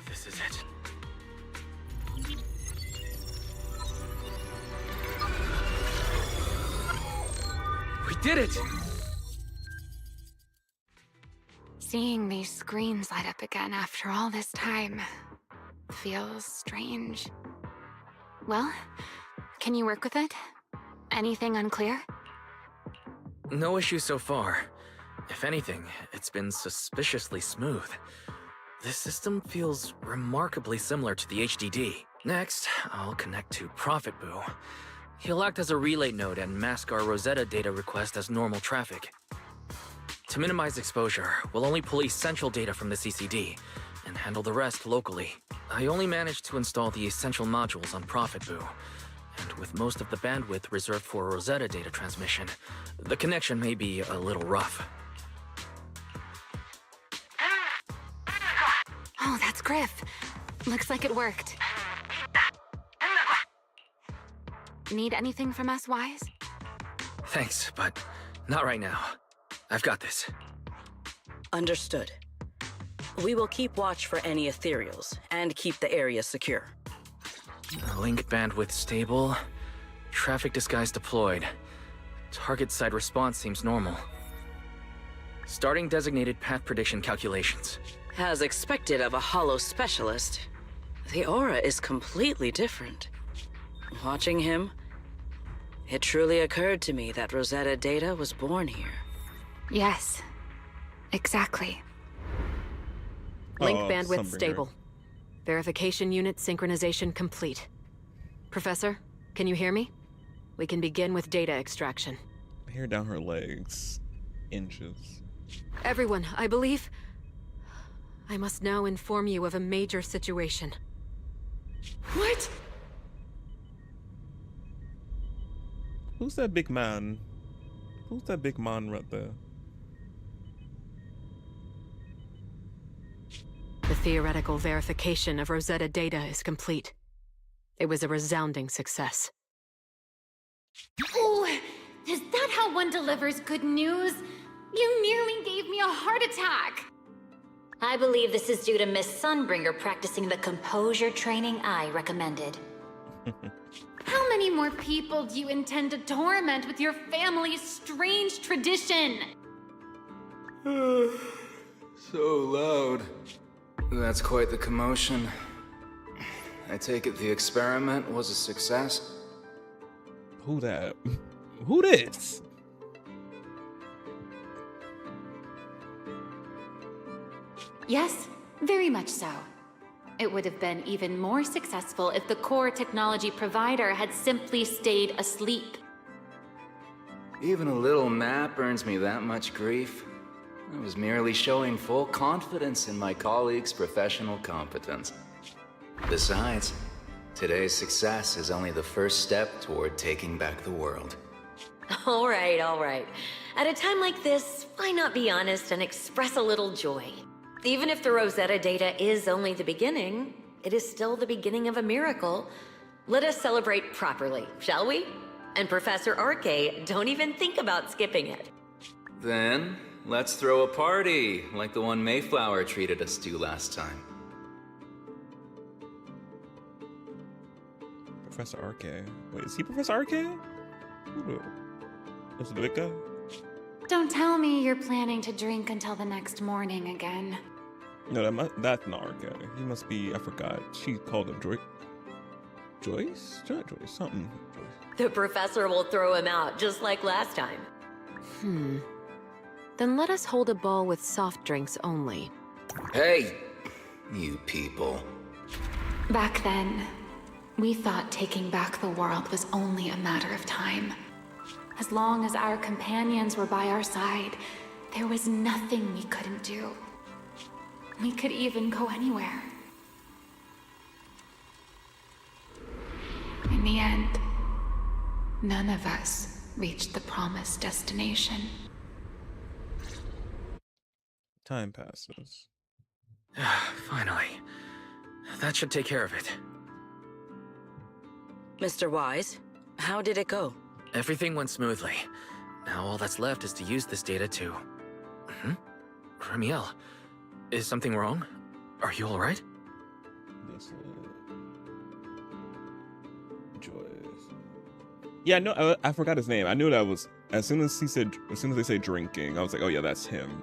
This is it. did it! Seeing these screens light up again after all this time feels strange. Well, can you work with it? Anything unclear? No issue so far. If anything, it's been suspiciously smooth. This system feels remarkably similar to the HDD. Next, I'll connect to Prophet Boo. He'll act as a relay node and mask our Rosetta data request as normal traffic. To minimize exposure, we'll only pull essential data from the CCD and handle the rest locally. I only managed to install the essential modules on Prophet Boo, and with most of the bandwidth reserved for Rosetta data transmission, the connection may be a little rough. Oh, that's Griff. Looks like it worked. Need anything from us, Wise? Thanks, but not right now. I've got this. Understood. We will keep watch for any ethereals and keep the area secure. Link bandwidth stable. Traffic disguise deployed. Target side response seems normal. Starting designated path prediction calculations. As expected of a holo specialist, the aura is completely different. Watching him, it truly occurred to me that Rosetta data was born here. Yes, exactly. Link bandwidth stable. Verification unit synchronization complete. Professor, can you hear me? We can begin with data extraction. Hair down her legs. Inches. Everyone, I believe... I must now inform you of a major situation. What? Who's that big man? Who's that big man right there? The theoretical verification of Rosetta data is complete. It was a resounding success. Oh, is that how one delivers good news? You nearly gave me a heart attack! I believe this is due to Miss Sunbringer practicing the composure training I recommended. How many more people do you intend to torment with your family's strange tradition? So loud. That's quite the commotion. I take it the experiment was a success? Who that? Who this? Yes, very much so. It would have been even more successful if the core technology provider had simply stayed asleep. Even a little nap earns me that much grief. I was merely showing full confidence in my colleagues' professional competence. Besides, today's success is only the first step toward taking back the world. All right, all right. At a time like this, why not be honest and express a little joy? Even if the Rosetta data is only the beginning, it is still the beginning of a miracle. Let us celebrate properly, shall we? And Professor Arke, don't even think about skipping it. Then, let's throw a party, like the one Mayflower treated us to last time. Professor Arke. Wait, is he Professor Arke? Was it the big guy? Don't tell me you're planning to drink until the next morning again. No, that's not Arke. He must be, I forgot. She called him Joyce? Joyce? Something. Joyce. The professor will throw him out, just like last time. Then let us hold a ball with soft drinks only. Hey, you people. Back then, we thought taking back the world was only a matter of time. As long as our companions were by our side, there was nothing we couldn't do. We could even go anywhere. In the end, none of us reached the promised destination. Time passes. Finally. That should take care of it. Mr. Wise, how did it go? Everything went smoothly. Now all that's left is to use this data to... Ramiel, is something wrong? Are you alright? Joyce. Yeah, no, I forgot his name. I knew that was As soon as they say drinking, I was like, oh yeah, that's him.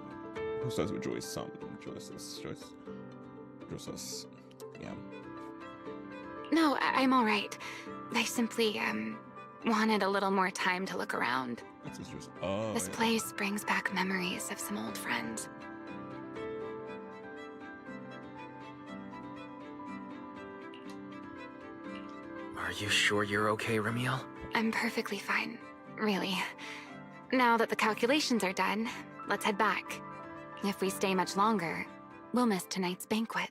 Who starts with Joyce? Joyce. Yeah. No, I'm all right. I simply, wanted a little more time to look around. This place brings back memories of some old friends. Are you sure you're okay, Remiel? I'm perfectly fine, really. Now that the calculations are done, let's head back. If we stay much longer, we'll miss tonight's banquet.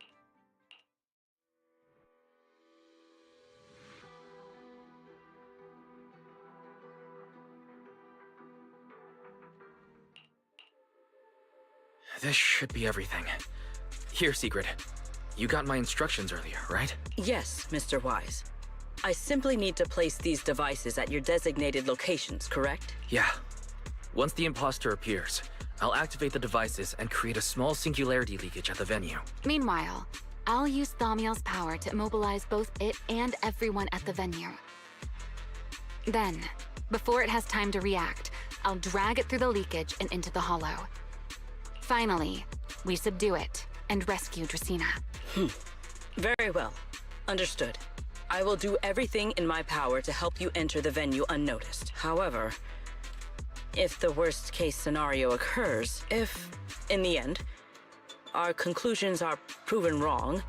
This should be everything. Here, Secret. You got my instructions earlier, right? Yes, Mr. Wise. I simply need to place these devices at your designated locations, correct? Yeah. Once the imposter appears, I'll activate the devices and create a small singularity leakage at the venue. Meanwhile, I'll use Thaumiel's power to immobilize both it and everyone at the venue. Then, before it has time to react, I'll drag it through the leakage and into the hollow. Finally, we subdue it and rescue Dracaena. Very well. Understood. I will do everything in my power to help you enter the venue unnoticed. However, if the worst case scenario occurs, if, in the end, our conclusions are proven wrong,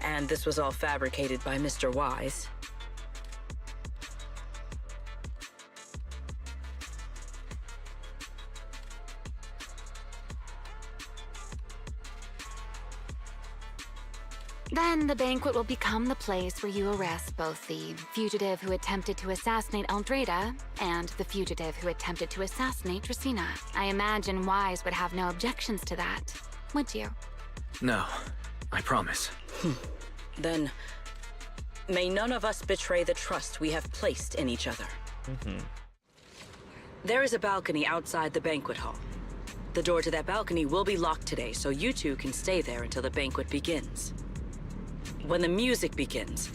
and this was all fabricated by Mr. Wise, then the banquet will become the place where you arrest both the fugitive who attempted to assassinate Aldreda and the fugitive who attempted to assassinate Dracaena. I imagine Wise would have no objections to that, would you? No, I promise. Then may none of us betray the trust we have placed in each other. There is a balcony outside the banquet hall. The door to that balcony will be locked today, so you two can stay there until the banquet begins. When the music begins,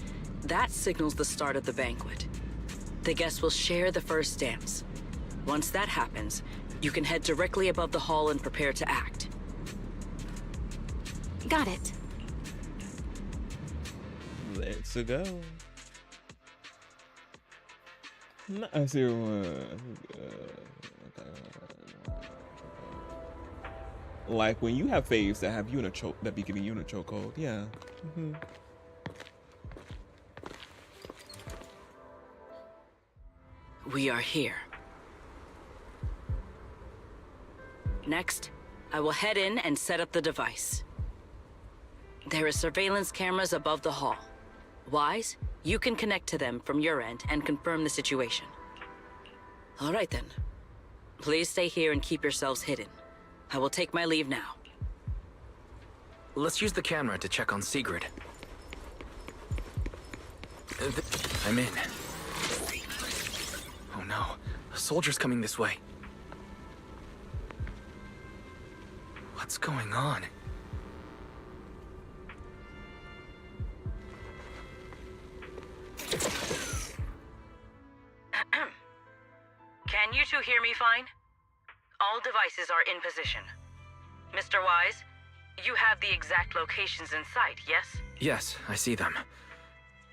that signals the start of the banquet. The guests will share the first dance. Once that happens, you can head directly above the hall and prepare to act. Got it. Let's go. I see. Like when you have faves that have you in a choke, that be giving you in a chokehold. Yeah. We are here. Next, I will head in and set up the device. There are surveillance cameras above the hall. Wise, you can connect to them from your end and confirm the situation. All right then. Please stay here and keep yourselves hidden. I will take my leave now. Let's use the camera to check on Sigrid. I'm in. Oh no, a soldier's coming this way. What's going on? Can you two hear me fine? All devices are in position. Mr. Wise, you have the exact locations in sight, yes? Yes, I see them.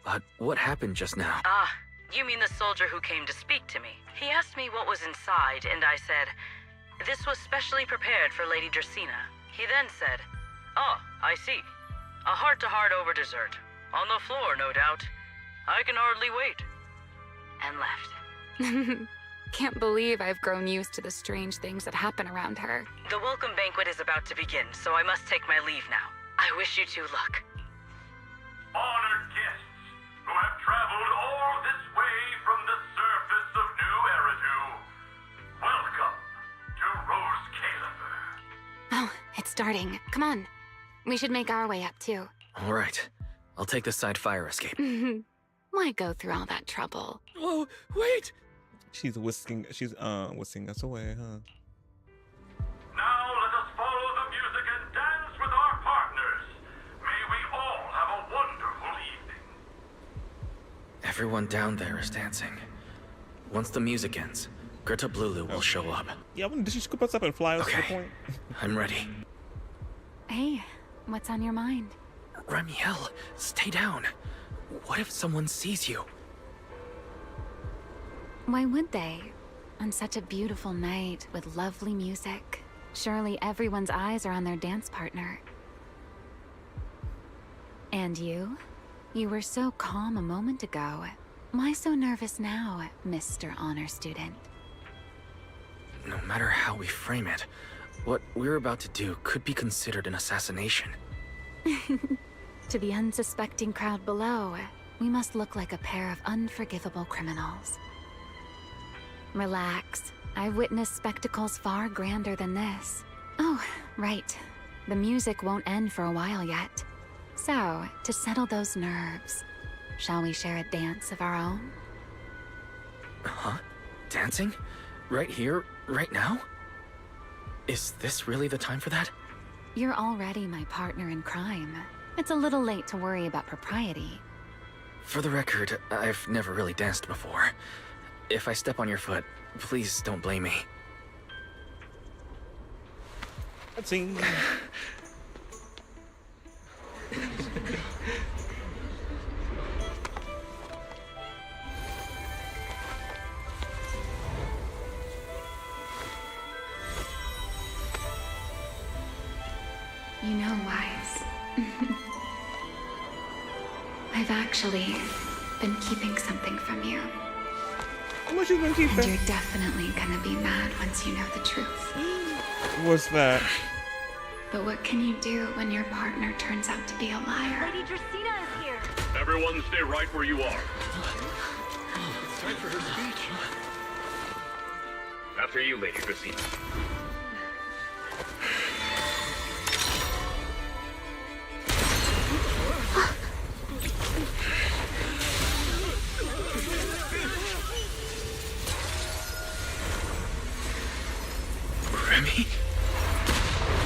But what happened just now? Ah, you mean the soldier who came to speak to me. He asked me what was inside, and I said, this was specially prepared for Lady Dracaena. He then said, oh, I see. A heart-to-heart over dessert. On the floor, no doubt. I can hardly wait. And left. Can't believe I've grown used to the strange things that happen around her. The welcome banquet is about to begin, so I must take my leave now. I wish you two luck. Honored guests who have traveled all this way from the surface of New Eridu, welcome to Rose Caliber. Oh, it's starting. Come on. We should make our way up, too. All right. I'll take the side fire escape. Why go through all that trouble? Oh, wait! She's whisking us away, huh? Now let us follow the music and dance with our partners. May we all have a wonderful evening. Everyone down there is dancing. Once the music ends, Gerta Blulu will show up. Yeah, did she scoop us up and fly us to the point? I'm ready. Hey, what's on your mind? Ramiel, stay down. What if someone sees you? Why would they? On such a beautiful night with lovely music. Surely everyone's eyes are on their dance partner. And you? You were so calm a moment ago. Why so nervous now, Mr. Honor Student? No matter how we frame it, what we're about to do could be considered an assassination. To the unsuspecting crowd below, we must look like a pair of unforgivable criminals. Relax. I've witnessed spectacles far grander than this. Oh, right. The music won't end for a while yet. So, to settle those nerves, shall we share a dance of our own? Huh? Dancing? Right here, right now? Is this really the time for that? You're already my partner in crime. It's a little late to worry about propriety. For the record, I've never really danced before. If I step on your foot, please don't blame me. Dancing. You know, Wise. I've actually been keeping something from you. What you been keeping? And you're definitely gonna be mad once you know the truth. What's that? But what can you do when your partner turns out to be a liar? Lady Dracena is here. Everyone stay right where you are. It's time for her speech. After you, Lady Dracena. Remy?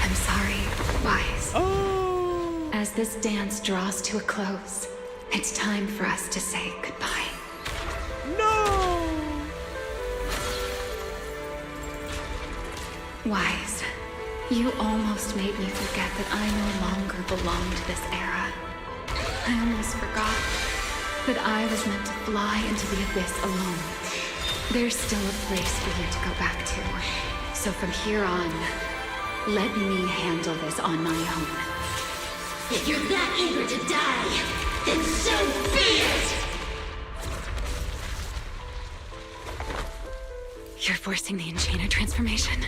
I'm sorry, Wise. Oh. As this dance draws to a close, it's time for us to say goodbye. No! Wise, you almost made me forget that I no longer belong to this era. I almost forgot that I was meant to fly into the abyss alone. There's still a place for you to go back to. So from here on, let me handle this on my own. If you're that eager to die, then so be it! You're forcing the Enchainer transformation.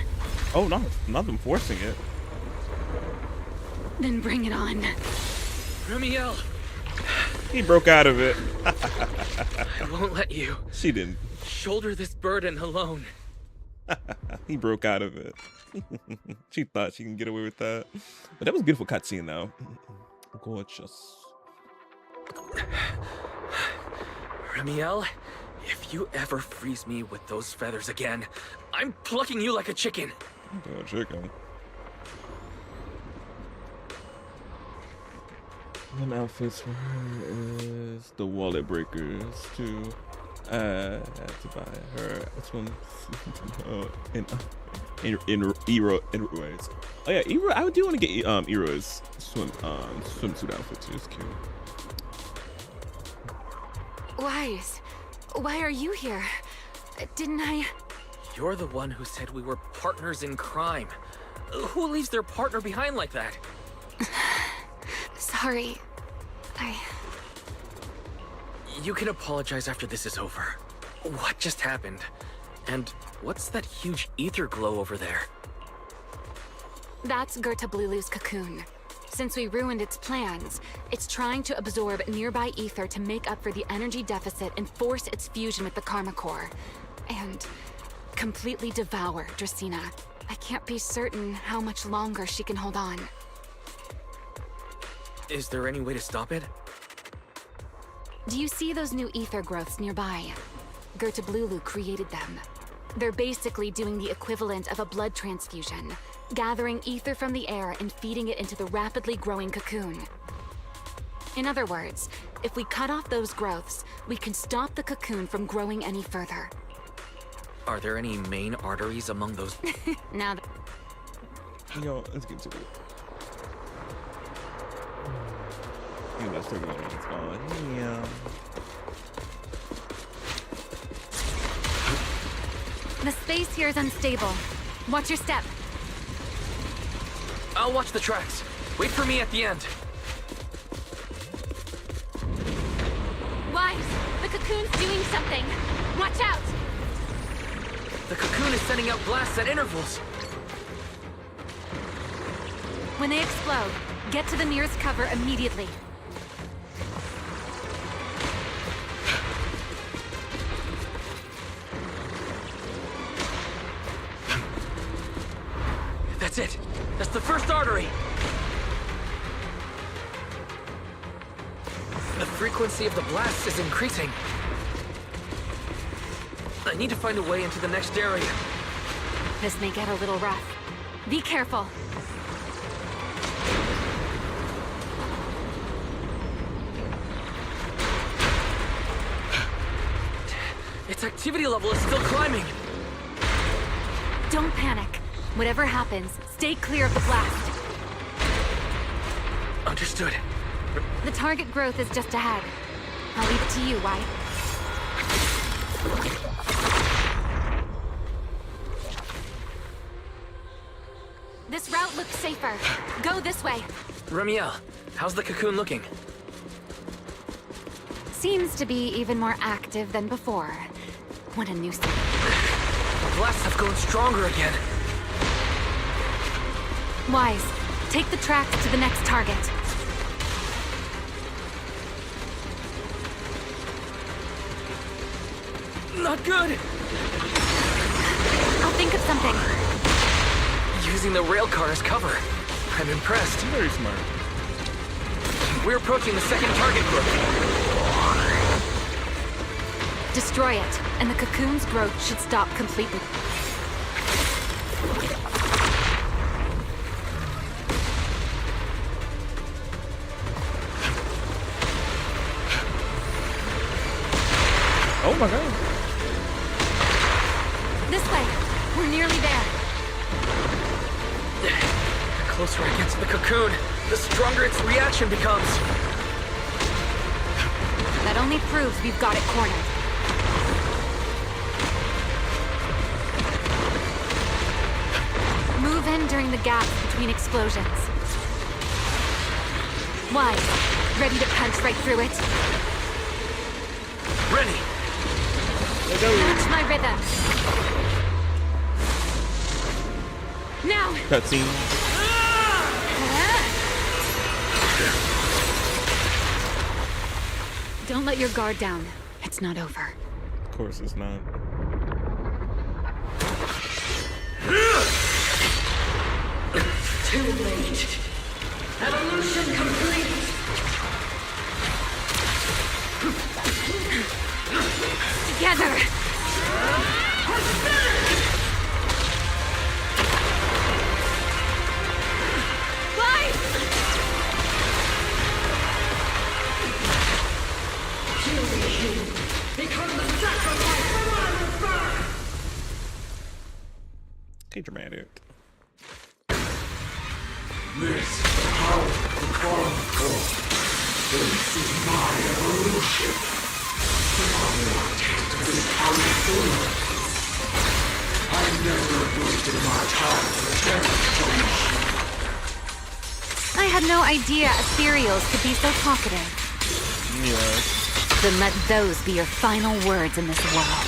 Oh, no, not them forcing it. Then bring it on. Ramiel! He broke out of it. I won't let you. She didn't. Shoulder this burden alone. He broke out of it. She thought she can get away with that. But that was a beautiful cutscene, though. Gorgeous. Ramiel, if you ever freeze me with those feathers again, I'm plucking you like a chicken. Oh, chicken. One outfits for her is the wallet breakers too. I had to buy her swim in Ero's. Oh yeah, Ero. I do want to get Ero's swimsuit outfit too. It's cute. Wise, why are you here? Didn't I? You're the one who said we were partners in crime. Who leaves their partner behind like that? Sorry. You can apologize after this is over. What just happened? And what's that huge ether glow over there? That's Gerta Blulu's cocoon. Since we ruined its plans, it's trying to absorb nearby ether to make up for the energy deficit and force its fusion with the Karma Core. And completely devour Dracena. I can't be certain how much longer she can hold on. Is there any way to stop it? Do you see those new ether growths nearby? Gerta Blulu created them. They're basically doing the equivalent of a blood transfusion, gathering ether from the air and feeding it into the rapidly growing cocoon. In other words, if we cut off those growths, we can stop the cocoon from growing any further. Are there any main arteries among those? Now Yo, let's get to it. Yeah, let's take it on. It's on. Yeah. the space here is unstable. Watch your step. I'll watch the tracks. Wait for me at the end. Wives, the cocoon's doing something. Watch out! The cocoon is sending out blasts at intervals. When they explode, get to the nearest cover immediately. That's it. That's the first artery. The frequency of the blast is increasing. I need to find a way into the next area. This may get a little rough. Be careful. Its activity level is still climbing. Don't panic. Whatever happens, stay clear of the blast. Understood. The target growth is just ahead. I'll leave it to you, White. This route looks safer. Go this way. Remiel, how's the cocoon looking? Seems to be even more active than before. What a nuisance. The blasts have grown stronger again. Wise, take the tracks to the next target. Not good! I'll think of something. Using the rail car as cover. I'm impressed. Very smart. We're approaching the second target group. Destroy it, and the cocoon's growth should stop completely. Oh my god. This way. We're nearly there. The closer I get to the cocoon, the stronger its reaction becomes. That only proves we've got it cornered. Move in during the gaps between explosions. Wise, ready to punch right through it? Ready. Match my rhythm. Now. Cutscene. Don't let your guard down. It's not over. Of course it's not. Too late. Evolution complete. Together. Become the sacrifice for my return. Okay, dramatic. This power the chronicle. This is my evolution. This power I never wasted my time with demonstration. I had no idea ethereals could be so talkative. Yes. Then let those be your final words in this world.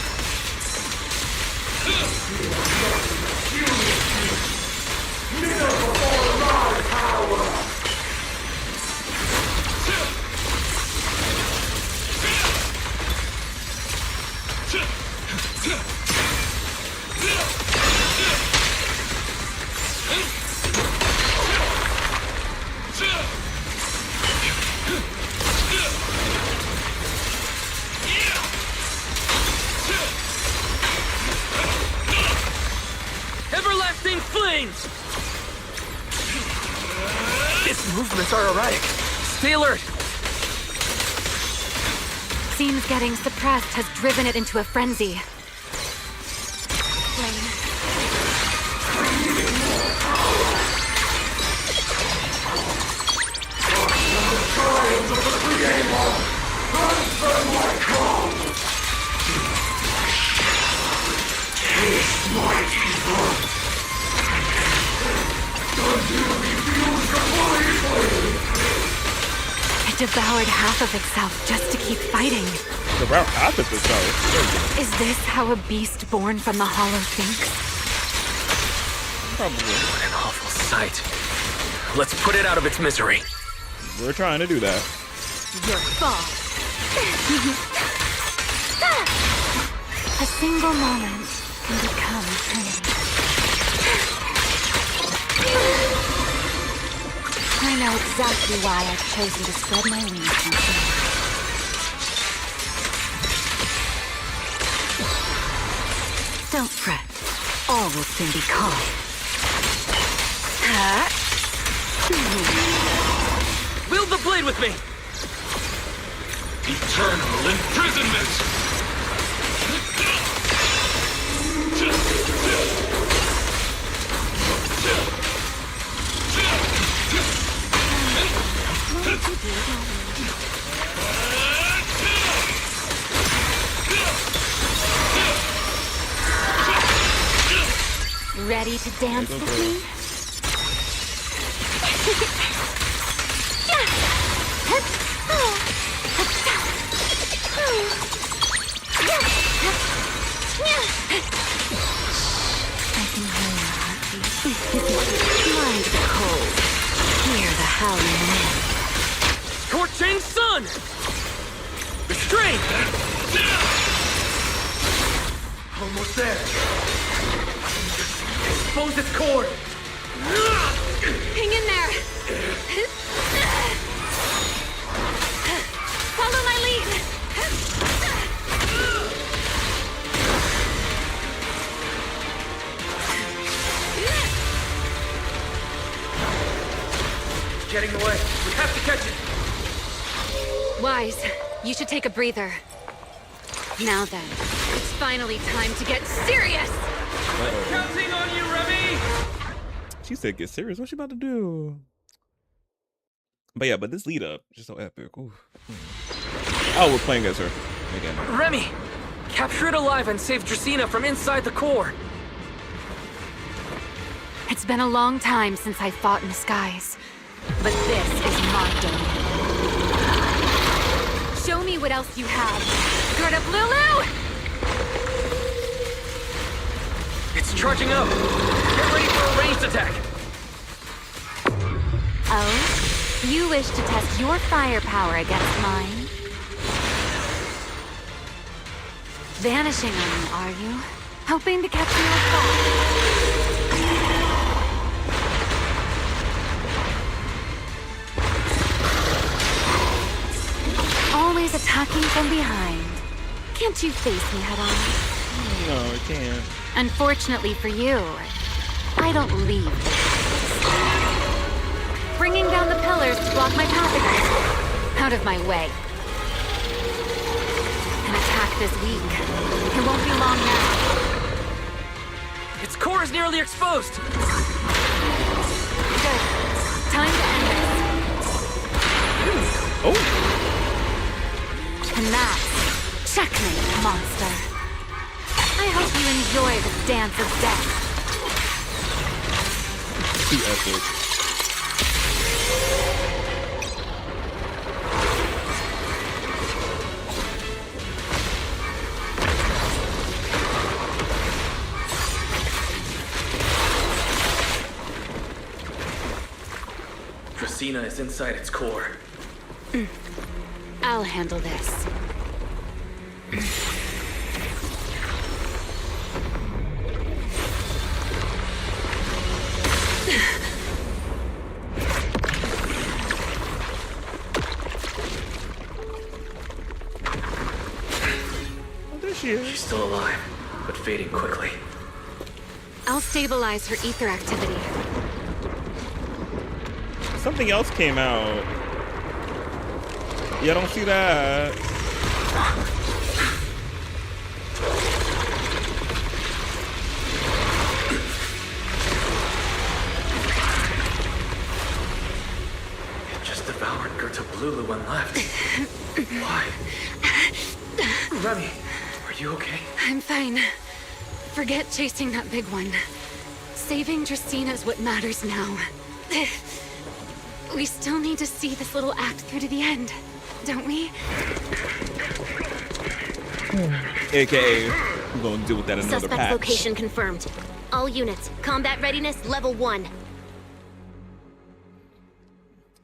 Kneel before my power! Everlasting flames! Its movements are erratic. Stay alert! Seems getting suppressed has driven it into a frenzy. It devoured half of itself just to keep fighting. Devour half of itself. Is this how a beast born from the hollow thinks? Probably. What an awful sight. Let's put it out of its misery. We're trying to do that. Your fault. A single moment can become eternity. I know exactly why I've chosen to spread my wings and fly. Don't fret. All will soon be calm. Wield the blade with me! Eternal imprisonment! Ready to dance with me? I can hear your heartbeat. Mind the cold. Hear the howling wind. Torching sun! Restrain! Almost there. Expose its core! Hang in there! Follow my lead! It's getting away. We have to catch it! Wise, you should take a breather. Now then, it's finally time to get serious! Counting on you, Remy! She said, "Get serious." What's she about to do? But yeah, but this lead up just so epic. Ooh. Oh, we're playing as her again. Remy! Capture it alive and save Dracena from inside the core! It's been a long time since I fought in the skies, but this is my domain. Show me what else you have. Gird up, Lulu! It's charging up! Get ready for a ranged attack! Oh? You wish to test your firepower against mine? Vanishing on me, are you? Hoping to catch me off guard? Always attacking from behind. Can't you face me head on? No, I can't. Unfortunately for you, I don't leave the place. Bringing down the pillars to block my path again. Out of my way. An attack this weak. It won't be long now. Its core is nearly exposed! Good. Time to end this. Oh! And that's checkmate, monster. I hope you enjoy this dance of death. Too epic. Dracena is inside its core. I'll handle this. She's still alive, but fading quickly. I'll stabilize her ether activity. Something else came out. Yeah, I don't see that. It just devoured Gerta Blulu and left. Remy, are you okay? I'm fine. Forget chasing that big one. Saving Dracaena is what matters now. We still need to see this little act through to the end, don't we? AKA, we're gonna deal with that in another Suspect patch. location confirmed. All units, combat readiness level 1.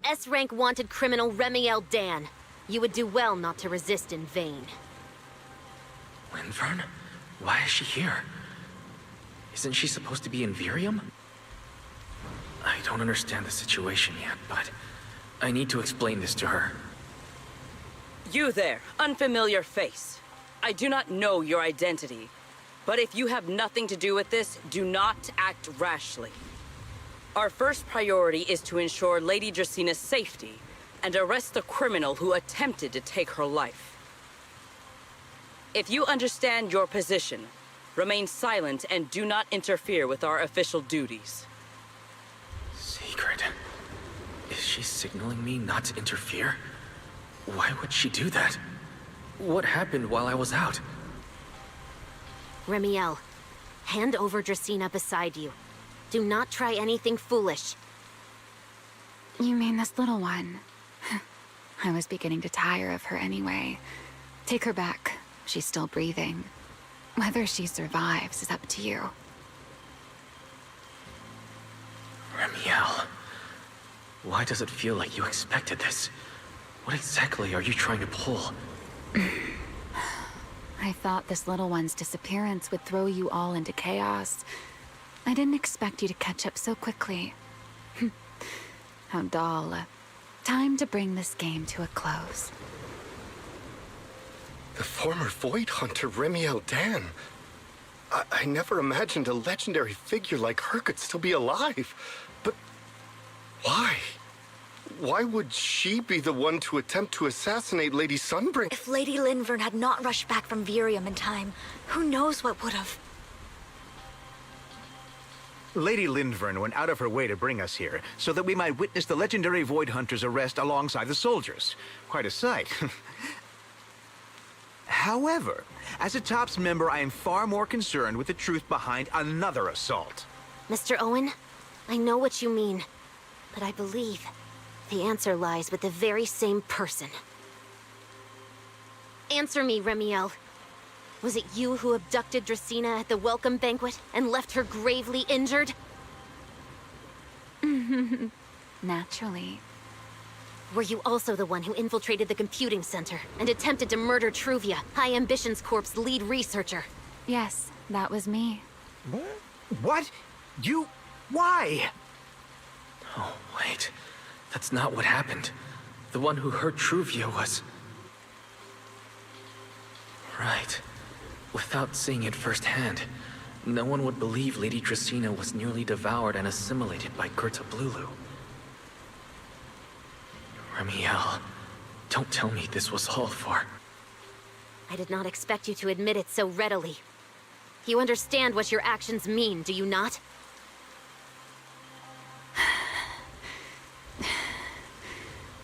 S-rank wanted criminal Remiel Dan. You would do well not to resist in vain. Linvern? Why is she here? Isn't she supposed to be in Virium? I don't understand the situation yet, but I need to explain this to her. You there, unfamiliar face. I do not know your identity, but if you have nothing to do with this, do not act rashly. Our first priority is to ensure Lady Dracina's safety and arrest the criminal who attempted to take her life. If you understand your position, remain silent and do not interfere with our official duties. Secret? Is she signaling me not to interfere? Why would she do that? What happened while I was out? Remiel, hand over Dracaena beside you. Do not try anything foolish. You mean this little one? I was beginning to tire of her anyway. Take her back. She's still breathing. Whether she survives is up to you. Remiel, why does it feel like you expected this? What exactly are you trying to pull? I thought this little one's disappearance would throw you all into chaos. I didn't expect you to catch up so quickly. How dull. Time to bring this game to a close. The former Void Hunter Remiel Dan. I never imagined a legendary figure like her could still be alive. But why? Why would she be the one to attempt to assassinate Lady Sunbringer? If Lady Linvern had not rushed back from Virium in time, who knows what would have? Lady Linvern went out of her way to bring us here, so that we might witness the legendary Void Hunter's arrest alongside the soldiers. Quite a sight. However, as a TOPS member, I am far more concerned with the truth behind another assault. Mr. Owen, I know what you mean, but I believe the answer lies with the very same person. Answer me, Remiel. Was it you who abducted Dracaena at the welcome banquet and left her gravely injured? Naturally. Were you also the one who infiltrated the computing center and attempted to murder Truvia, High Ambitions Corp's lead researcher? Yes, that was me. What? You... why? Oh, wait. That's not what happened. The one who hurt Truvia was... Right. Without seeing it firsthand, no one would believe Lady Dracaena was nearly devoured and assimilated by Gerta Blulu. Remiel, don't tell me this was all for... I did not expect you to admit it so readily. You understand what your actions mean, do you not?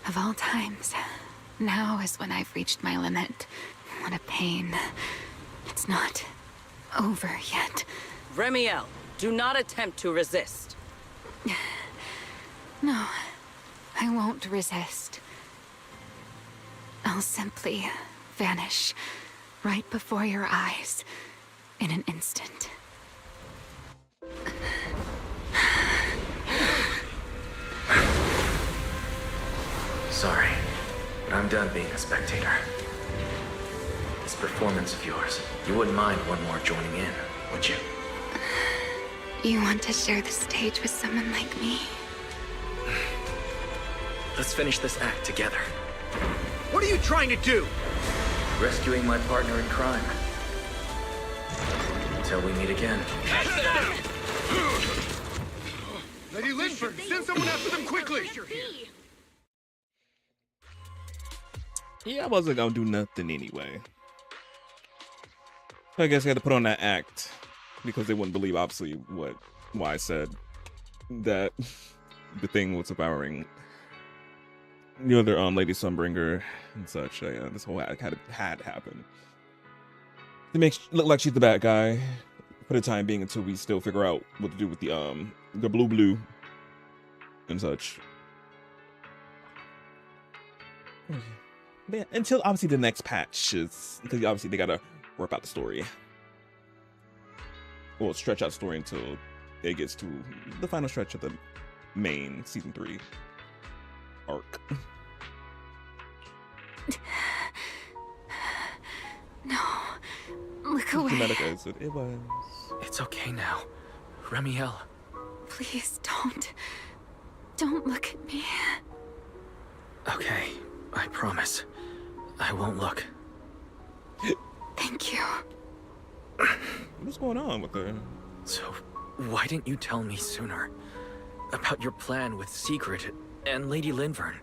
Of all times, now is when I've reached my limit. What a pain. It's not over yet. Remiel, do not attempt to resist. No, I won't resist. I'll simply vanish right before your eyes in an instant. Sorry, but I'm done being a spectator. This performance of yours, you wouldn't mind one more joining in, would you? You want to share the stage with someone like me? Let's finish this act together. What are you trying to do? Rescuing my partner in crime. Until we meet again. Lady Linford, send someone after them quickly! Yeah, I wasn't gonna do nothing anyway. I guess I had to put on that act because they wouldn't believe, obviously, why I said that the thing was devouring the other Lady Sunbringer and such. Yeah, this whole act had happened. to make look like she's the bad guy for the time being until we still figure out what to do with the blue and such. Yeah, until obviously the next patch is, because obviously they gotta work out the story. Well, stretch out the story until it gets to the final stretch of the main season 3 arc. No, look away. Dramatic as it was. It's okay now. Remiel. Please don't look at me. Okay, I promise. I won't look. Thank you. What's going on with her? So, why didn't you tell me sooner about your plan with Secret and Lady Linvern?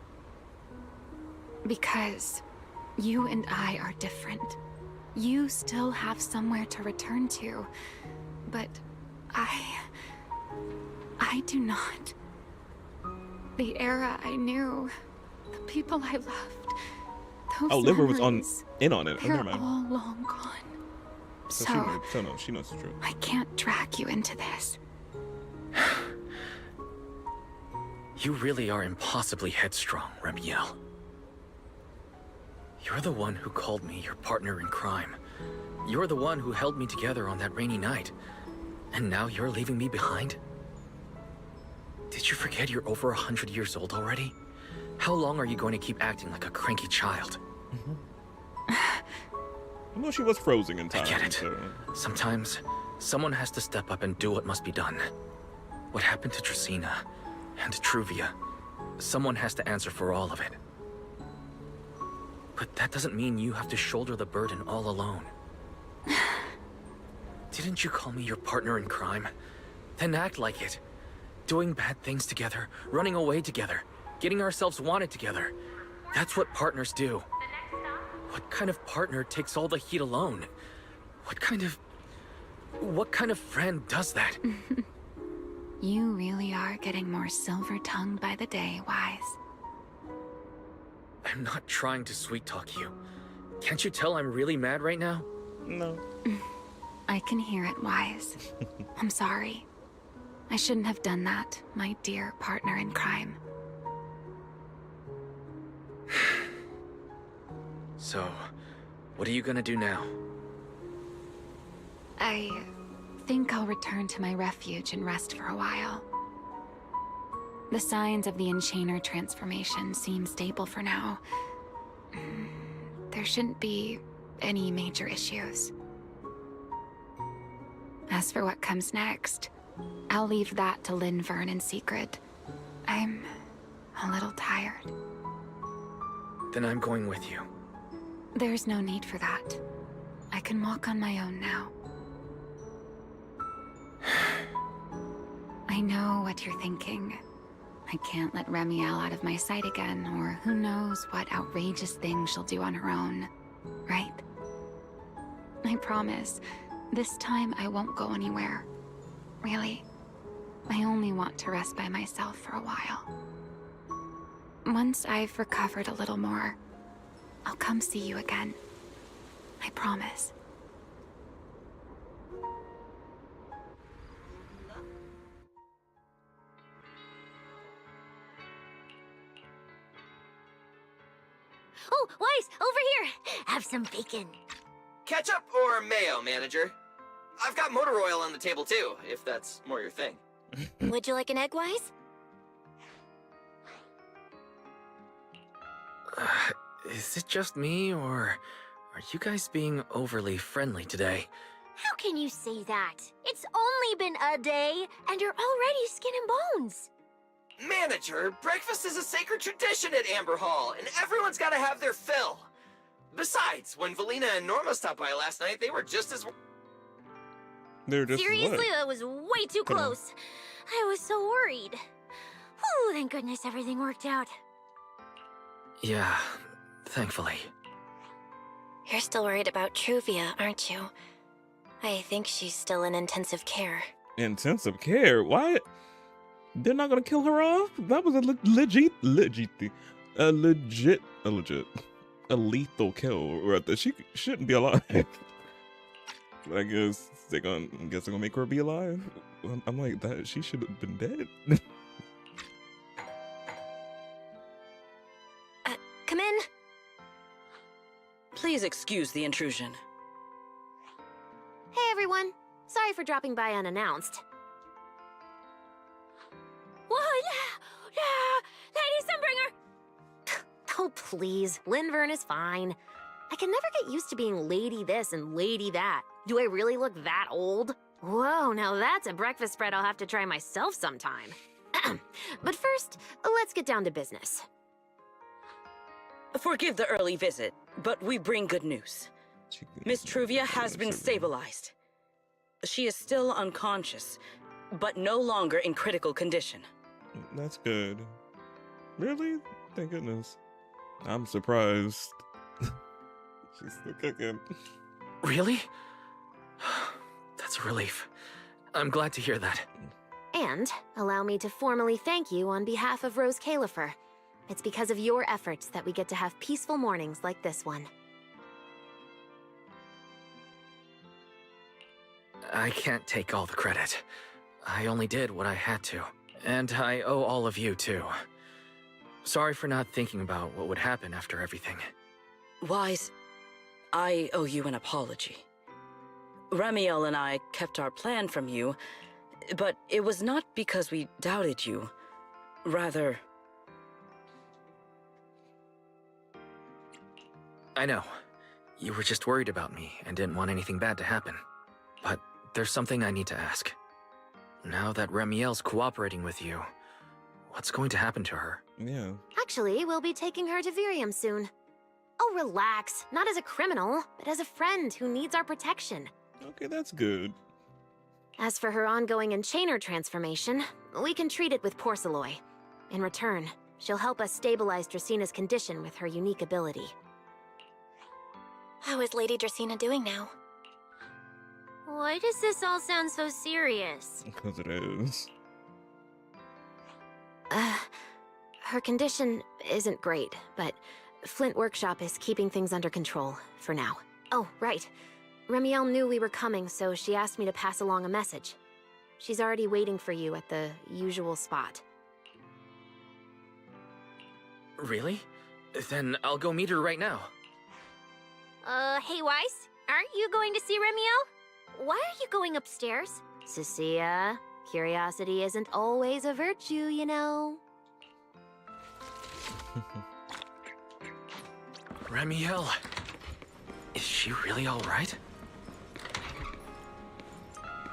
Because you and I are different. You still have somewhere to return to, but I do not. The era I knew, the people I loved, those Linvern was memories, in on it. Oh, they're never mind. all long gone. So she knows it's true. I can't drag you into this. You really are impossibly headstrong, Remiel. You're the one who called me your partner in crime. You're the one who held me together on that rainy night. And now you're leaving me behind? Did you forget you're over 100 years old already? How long are you going to keep acting like a cranky child? Well, she was frozen in time. I get it. So. Sometimes, someone has to step up and do what must be done. What happened to Dracena and Truvia? Someone has to answer for all of it. But that doesn't mean you have to shoulder the burden all alone. Didn't you call me your partner in crime? Then act like it. Doing bad things together, running away together, getting ourselves wanted together. That's what partners do. What kind of partner takes all the heat alone? What kind of friend does that? You really are getting more silver-tongued by the day, Wise. I'm not trying to sweet-talk you. Can't you tell I'm really mad right now? No. I can hear it, Wise. I'm sorry. I shouldn't have done that, my dear partner in crime. So, what are you gonna do now? I think I'll return to my refuge and rest for a while. The signs of the Enchainer transformation seem stable for now. There shouldn't be any major issues. As for what comes next, I'll leave that to Linvern and Secret. I'm a little tired. Then I'm going with you. There's no need for that. I can walk on my own now. I know what you're thinking. I can't let Remiel out of my sight again, or who knows what outrageous thing she'll do on her own, right? I promise, this time I won't go anywhere. Really. I only want to rest by myself for a while. Once I've recovered a little more, I'll come see you again. I promise. Oh, Wise, over here! Have some bacon. Ketchup or mayo, manager? I've got motor oil on the table too, if that's more your thing. Would you like an egg, Wise? Is it just me, or are you guys being overly friendly today? How can you say that? It's only been a day, and you're already skin and bones. Manager, breakfast is a sacred tradition at Amber Hall, and everyone's gotta have their fill. Besides, when Valina and Norma stopped by last night, they were just as... They're just Seriously, what? that was way too close. I was so worried. Whew, thank goodness everything worked out. Yeah, thankfully. You're still worried about Truvia, aren't you? I think she's still in intensive care. Intensive care? Why? They're not gonna kill her off? That was a lethal kill. Right there. She shouldn't be alive. But I guess they're gonna make her be alive. I'm like, that she should have been dead. Come in. Please excuse the intrusion. Hey, everyone. Sorry for dropping by unannounced. Lady Sunbringer! Oh, please. Linvern is fine. I can never get used to being lady this and lady that. Do I really look that old? Whoa, now that's a breakfast spread I'll have to try myself sometime. But first, let's get down to business. Forgive the early visit, but we bring good news. Miss Truvia has been stabilized. She is still unconscious, but no longer in critical condition. That's good. Really? Thank goodness. I'm surprised. She's still kicking. Really? That's a relief. I'm glad to hear that. And allow me to formally thank you on behalf of Rose Califer. It's because of your efforts that we get to have peaceful mornings like this one. I can't take all the credit. I only did what I had to. And I owe all of you, too. Sorry for not thinking about what would happen after everything. Wise, I owe you an apology. Ramiel and I kept our plan from you, but it was not because we doubted you. Rather... I know. You were just worried about me and didn't want anything bad to happen. But there's something I need to ask. Now that Ramiel's cooperating with you, what's going to happen to her? Yeah. Actually, we'll be taking her to Virium soon. Oh, relax. Not as a criminal, but as a friend who needs our protection. Okay, that's good. As for her ongoing enchainer transformation, we can treat it with Porcelloy. In return, she'll help us stabilize Dracina's condition with her unique ability. How is Lady Dracina doing now? Why does this all sound so serious? Because it is. Her condition isn't great, but Flint Workshop is keeping things under control, for now. Oh, right. Ramiel knew we were coming, so she asked me to pass along a message. She's already waiting for you at the usual spot. Really? Then I'll go meet her right now. Hey Weiss, aren't you going to see Ramiel? Why are you going upstairs? Cecilia, curiosity isn't always a virtue, you know. Ramiel, is she really all right?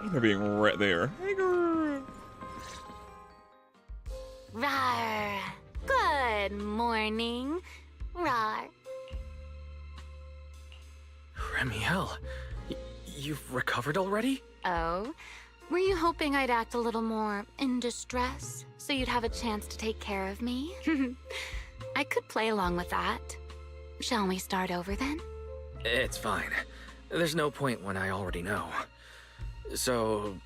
They're being right there. Hey, girl. Rawr. Good morning. Rawr. Ramiel, you've recovered already? Oh? Were you hoping I'd act a little more in distress so you'd have a chance to take care of me? I could play along with that. Shall we start over then? It's fine. There's no point when I already know. So,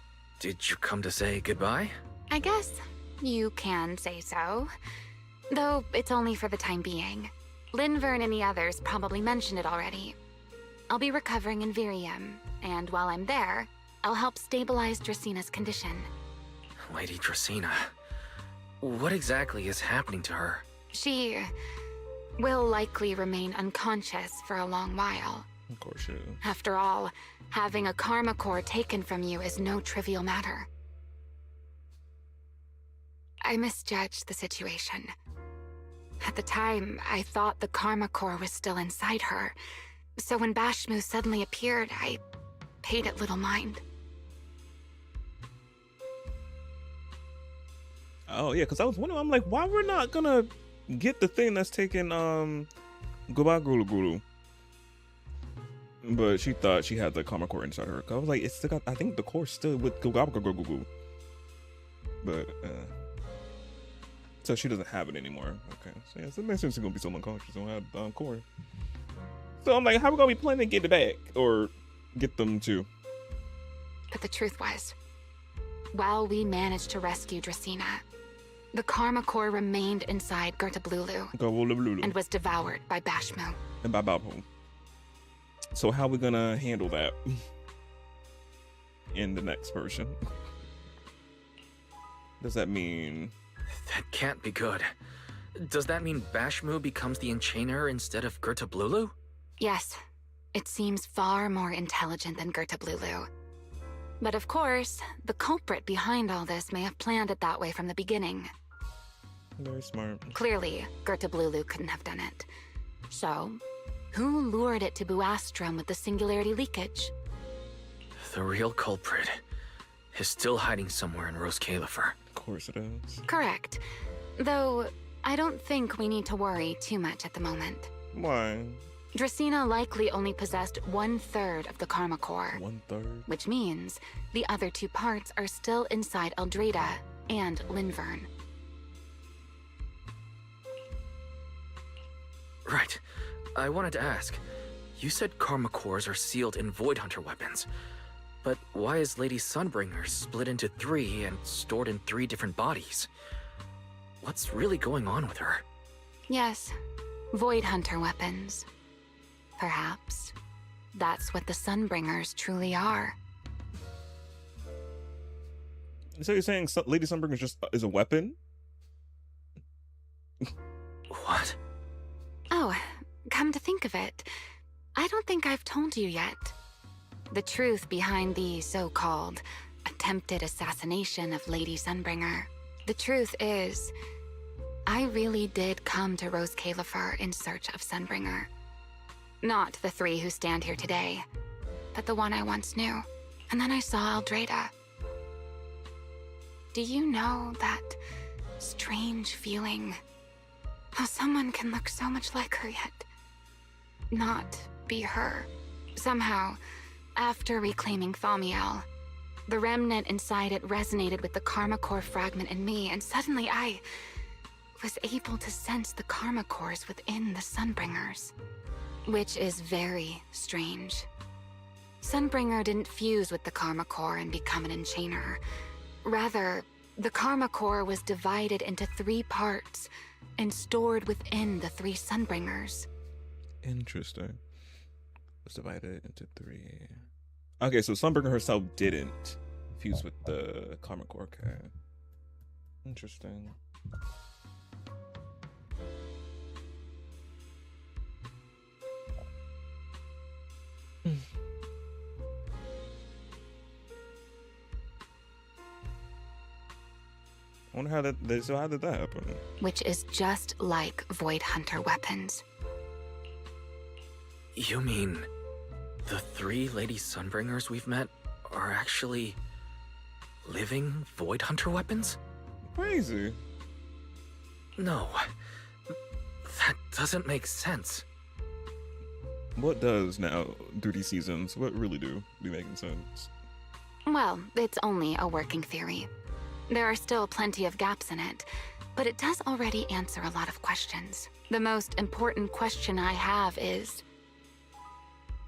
did you come to say goodbye? I guess you can say so. Though it's only for the time being. Linvern and the others probably mentioned it already. I'll be recovering in Virium, and while I'm there, I'll help stabilize Dracina's condition. Lady Dracina, what exactly is happening to her? She will likely remain unconscious for a long while. Of course she is. After all, having a karma core taken from you is no trivial matter. I misjudged the situation. At the time, I thought the karma core was still inside her, so when Bashmu suddenly appeared, I paid it little mind. Oh yeah, because I was wondering, I'm like, why we're not gonna get the thing that's taking Gulu. But she thought she had the karma core inside her. I was like, it's still got, I think the core's still with Gulu. But so she doesn't have it anymore. Okay, so yeah, so it makes sense she's gonna be so unconscious. Don't have the core. So I'm like, how are we gonna be planning to get it back or get them to? But the truth was, while we managed to rescue Dracina, the karma core remained inside Gertablulu and was devoured by Bashmu. And by Babu. So how are we gonna handle that? in the next version. Does that mean... That can't be good. Does that mean Bashmu becomes the Enchainer instead of Gerta-Blulu? Yes. It seems far more intelligent than Gerta-Blulu. But of course, the culprit behind all this may have planned it that way from the beginning. Very smart. Clearly, Gerta-Blulu couldn't have done it. So, who lured it to Buastrom with the singularity leakage? The real culprit is still hiding somewhere in Rose Califer. Of course it is. Correct. Though, I don't think we need to worry too much at the moment. Why? Dracaena likely only possessed 1/3 of the Karma Core. 1/3? Which means the other 2 parts are still inside Eldrada and Linvern. Right. I wanted to ask. You said Karma Cores are sealed in Void Hunter weapons. But why is Lady Sunbringer split into 3 and stored in 3 different bodies? What's really going on with her? Yes, Void Hunter weapons. Perhaps that's what the Sunbringers truly are. So you're saying Lady Sunbringer is a weapon? What? Oh, come to think of it, I don't think I've told you yet. The truth behind the so-called attempted assassination of Lady Sunbringer. The truth is, I really did come to Rose Califer in search of Sunbringer. Not the 3 who stand here today, but the one I once knew. And then I saw Eldrada. Do you know that strange feeling? How someone can look so much like her yet not be her. Somehow, after reclaiming Thaumiel, the remnant inside it resonated with the Karma Core fragment in me, and suddenly I was able to sense the Karma Cores within the Sunbringers. Which is very strange. Sunbringer didn't fuse with the Karma Core and become an Enchainer. Rather, the Karma Core was divided into 3 parts and stored within the 3 Sunbringers. Interesting. It's divided into 3. Okay, so Sunbringer herself didn't fuse with the Karma Core. Okay. Interesting. I wonder how how did that happen? Which is just like Void Hunter weapons. You mean the 3 Lady Sunbringers we've met are actually living Void Hunter weapons? Crazy. No, that doesn't make sense. What does now through these seasons? What really do be making sense? Well, it's only a working theory. There are still plenty of gaps in it, but it does already answer a lot of questions. The most important question I have is,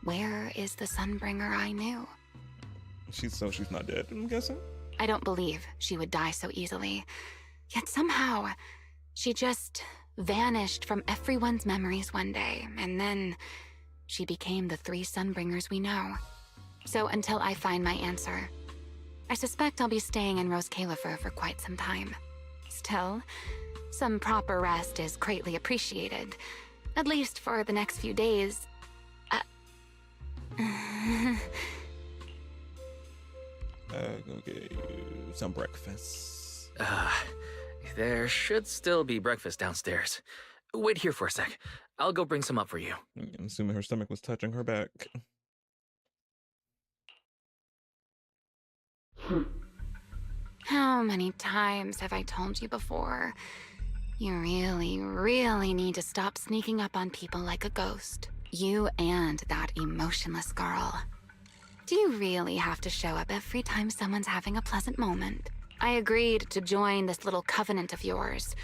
where is the Sunbringer I knew? She's not dead, I'm guessing? I don't believe she would die so easily. Yet somehow, she just vanished from everyone's memories one day, and then she became the 3 Sunbringers we know. So until I find my answer, I suspect I'll be staying in Rose Califer for quite some time. Still, some proper rest is greatly appreciated, at least for the next few days. Go get you some breakfast. There should still be breakfast downstairs. Wait here for a sec. I'll go bring some up for you. I'm assuming her stomach was touching her back. How many times have I told you before? You really, really need to stop sneaking up on people like a ghost. You and that emotionless girl. Do you really have to show up every time someone's having a pleasant moment? I agreed to join this little covenant of yours,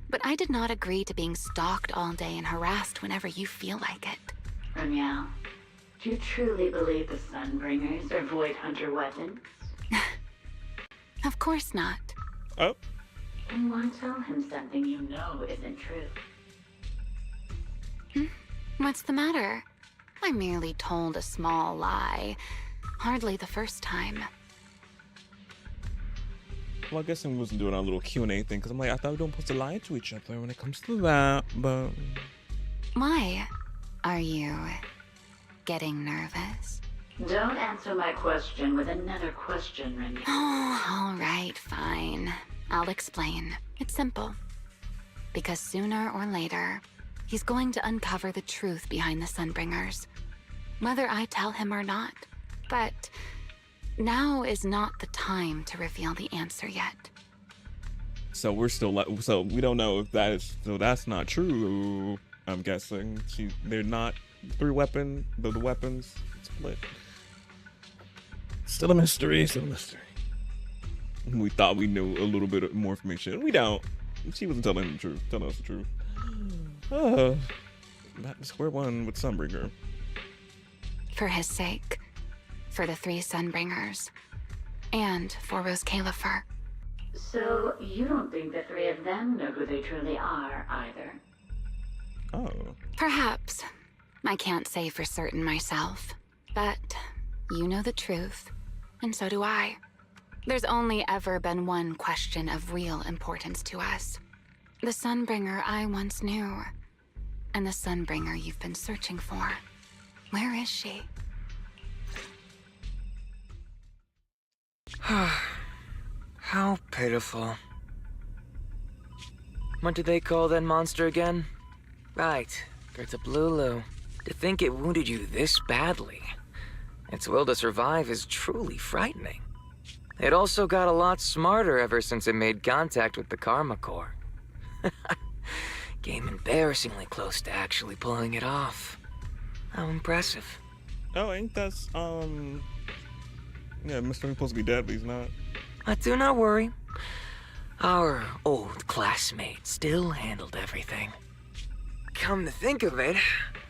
but I did not agree to being stalked all day and harassed whenever you feel like it. Ramiel, do you truly believe the Sunbringers are Void Hunter weapons? Of course not. Oh. Then why tell him something you know isn't true? What's the matter? I merely told a small lie. Hardly the first time. Well, I guess we wasn't doing our little Q&A thing, because I'm like, I thought we don't supposed to lie to each other when it comes to that, but... Why are you getting nervous? Don't answer my question with another question, Remy. Oh, all right, fine. I'll explain. It's simple. Because sooner or later, he's going to uncover the truth behind the Sunbringers. Whether I tell him or not. But now is not the time to reveal the answer yet. So we're still like, so we don't know if that is, so that's not true. I'm guessing they're not the weapons split. Still a mystery, still a mystery. We thought we knew a little bit more information. We don't. She wasn't telling us the truth. Back to square one with Sunbringer. For his sake, for the 3 Sunbringers, and for Rose Califer. So, you don't think the 3 of them know who they truly are, either? Oh. Perhaps. I can't say for certain myself. But you know the truth, and so do I. There's only ever been one question of real importance to us. The Sunbringer I once knew, and the Sunbringer you've been searching for. Where is she? How pitiful. What do they call that monster again? Right, Gertablulu. To think it wounded you this badly. Its will to survive is truly frightening. It also got a lot smarter ever since it made contact with the Karma Core. Came embarrassingly close to actually pulling it off. How impressive. Oh, ain't that's, yeah, Mr. supposed to be dead, but he's not. But do not worry. Our old classmate still handled everything. Come to think of it,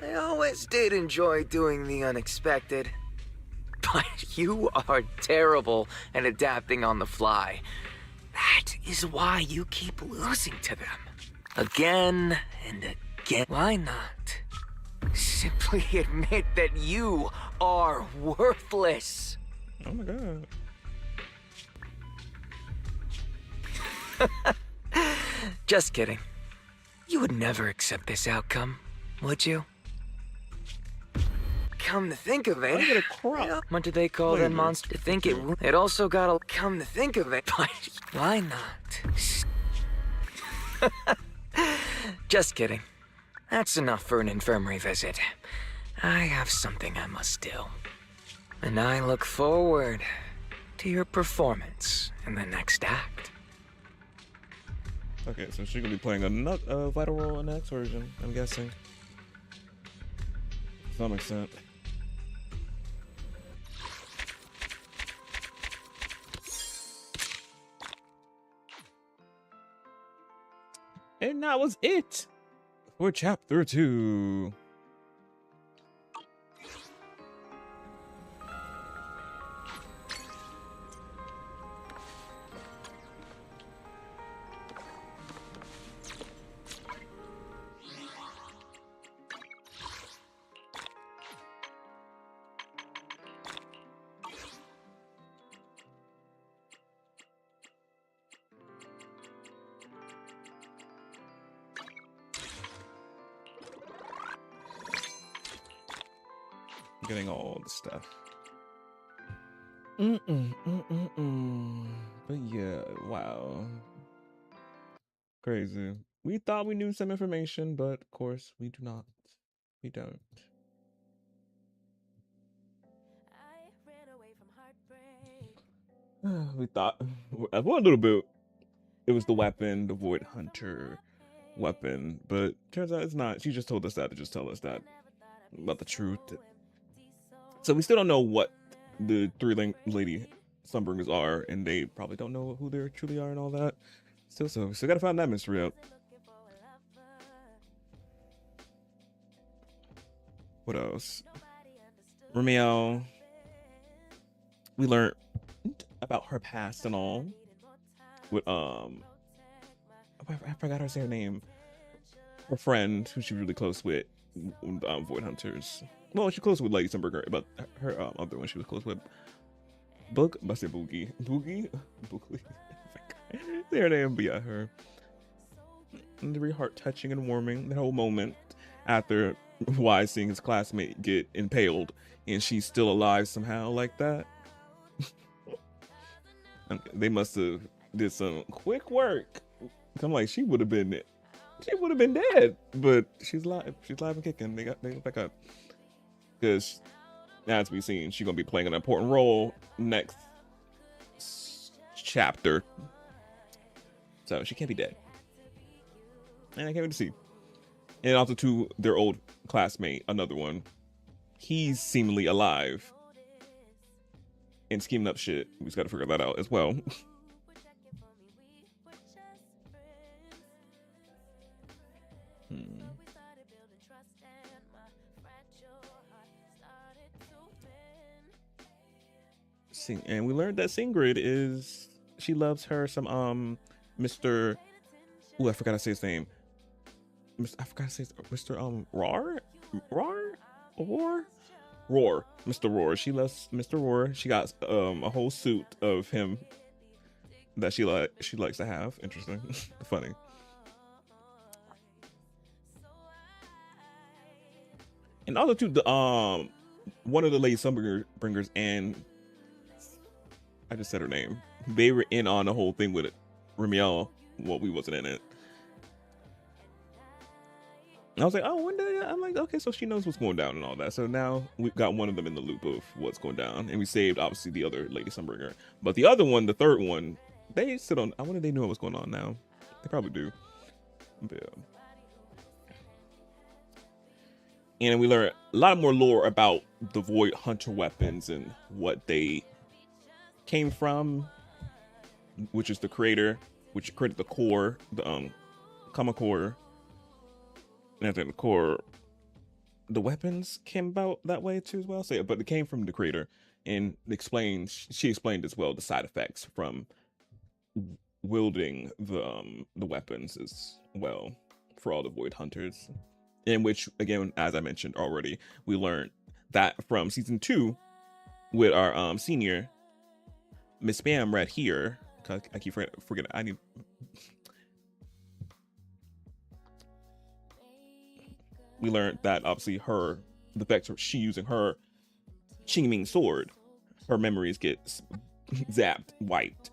I always did enjoy doing the unexpected. But you are terrible at adapting on the fly. That is why you keep losing to them. Again and again. Why not? Simply admit that you are worthless. Oh my god. Just kidding. You would never accept this outcome, would you? Come to think of it, I get a crop. What do they call that monster? To think it? It also got a. Come to think of it, but why not? Just kidding. That's enough for an infirmary visit. I have something I must do, and I look forward to your performance in the next act. Okay, so she's gonna be playing a vital role in the next version, I'm guessing. To some extent. And that was it for chapter 2. Getting all the stuff. But yeah, wow. Crazy. We thought we knew some information, but of course we do not. We don't. We thought, well, a little bit, it was the weapon, the Void Hunter weapon, but turns out it's not. She just told us that to just tell us that about the truth. So we still don't know what the 3 lady Sunbringers are, and they probably don't know who they truly are and all that. Still, so we still gotta find that mystery out. What else? Ramiel. We learned about her past and all. With I forgot her name. Her friend, who she was really close with, Void Hunters. Well, she's close with Lady Sunbringer, but her other one she was close with. I say Boogie. Boogie? Boogly. There they am, but yeah, her. And very heart touching and warming. The whole moment after Wise seeing his classmate get impaled and she's still alive somehow like that. They must have did some quick work. I'm like, she would have been dead, but she's alive. She's alive and kicking. They got back up. Because as we've seen, she's gonna be playing an important role next chapter. So she can't be dead. And I can't wait to see. And also to their old classmate, another one. He's seemingly alive. And scheming up shit. We just gotta figure that out as well. And we learned that Singrid she loves her some Mr. Ooh, I forgot to say his name. I forgot to say Mr. Roar? Mr. Roar. She loves Mr. Roar. She got a whole suit of him that she likes to have. Interesting. Funny. And also too, the one of the lady Sunbringers and I just said her name. They were in on the whole thing with it. Remiel. Well, we wasn't in it. I was like, oh, when did I'm like, okay, so she knows what's going down and all that. So now we've got one of them in the loop of what's going down, and we saved obviously the other lady Sunbringer. But the other one, the third one, they sit on. I wonder if they know what's going on now. They probably do. But, yeah. And we learn a lot more lore about the Void Hunter weapons and what they came from, which is the creator, which created the core, the Kama core. And after the core, the weapons came about that way too as well. So, but it came from the creator, and she explained as well the side effects from wielding the weapons as well for all the Void Hunters. In which, again, as I mentioned already, we learned that from season 2 with our senior Miss Bam right here. I keep forgetting. I need. We learned that obviously the fact she using her Qingming sword, her memories get zapped, wiped.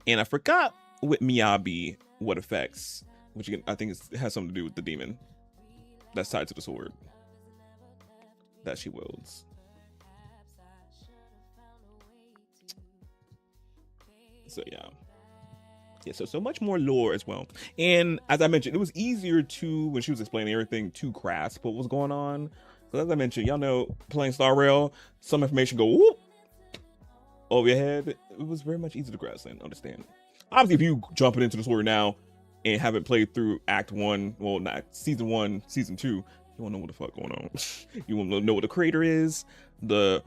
And I forgot with Miyabi what effects, which again, I think it has something to do with the demon that's tied to the sword that she wields. So yeah. Yeah, so much more lore as well. And as I mentioned, it was easier to, when she was explaining everything, to grasp what was going on. Because as I mentioned, y'all know, playing Star Rail, some information go whoop over your head. It was very much easy to grasp and understand. Obviously, if you jumping into the story now and haven't played through Act 1, well, not Season 1, Season 2, you won't know what the fuck going on. You won't know what the creator is, the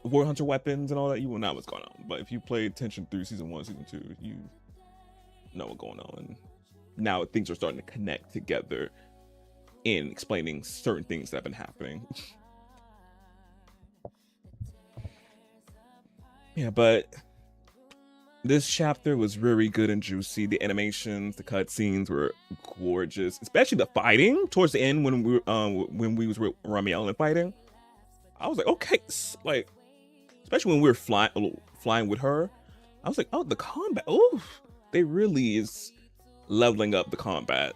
Void Hunter weapons and all that. You will know what's going on. But if you pay attention through Season 1, Season 2, you know what's going on. And now things are starting to connect together in explaining certain things that have been happening. Yeah, but this chapter was very good and juicy. The animations, the cutscenes were gorgeous, especially the fighting towards the end when we was with Ramiel and fighting. I was like, okay, like, especially when we were flying with her, I was like, oh, the combat, oh, they really is leveling up the combat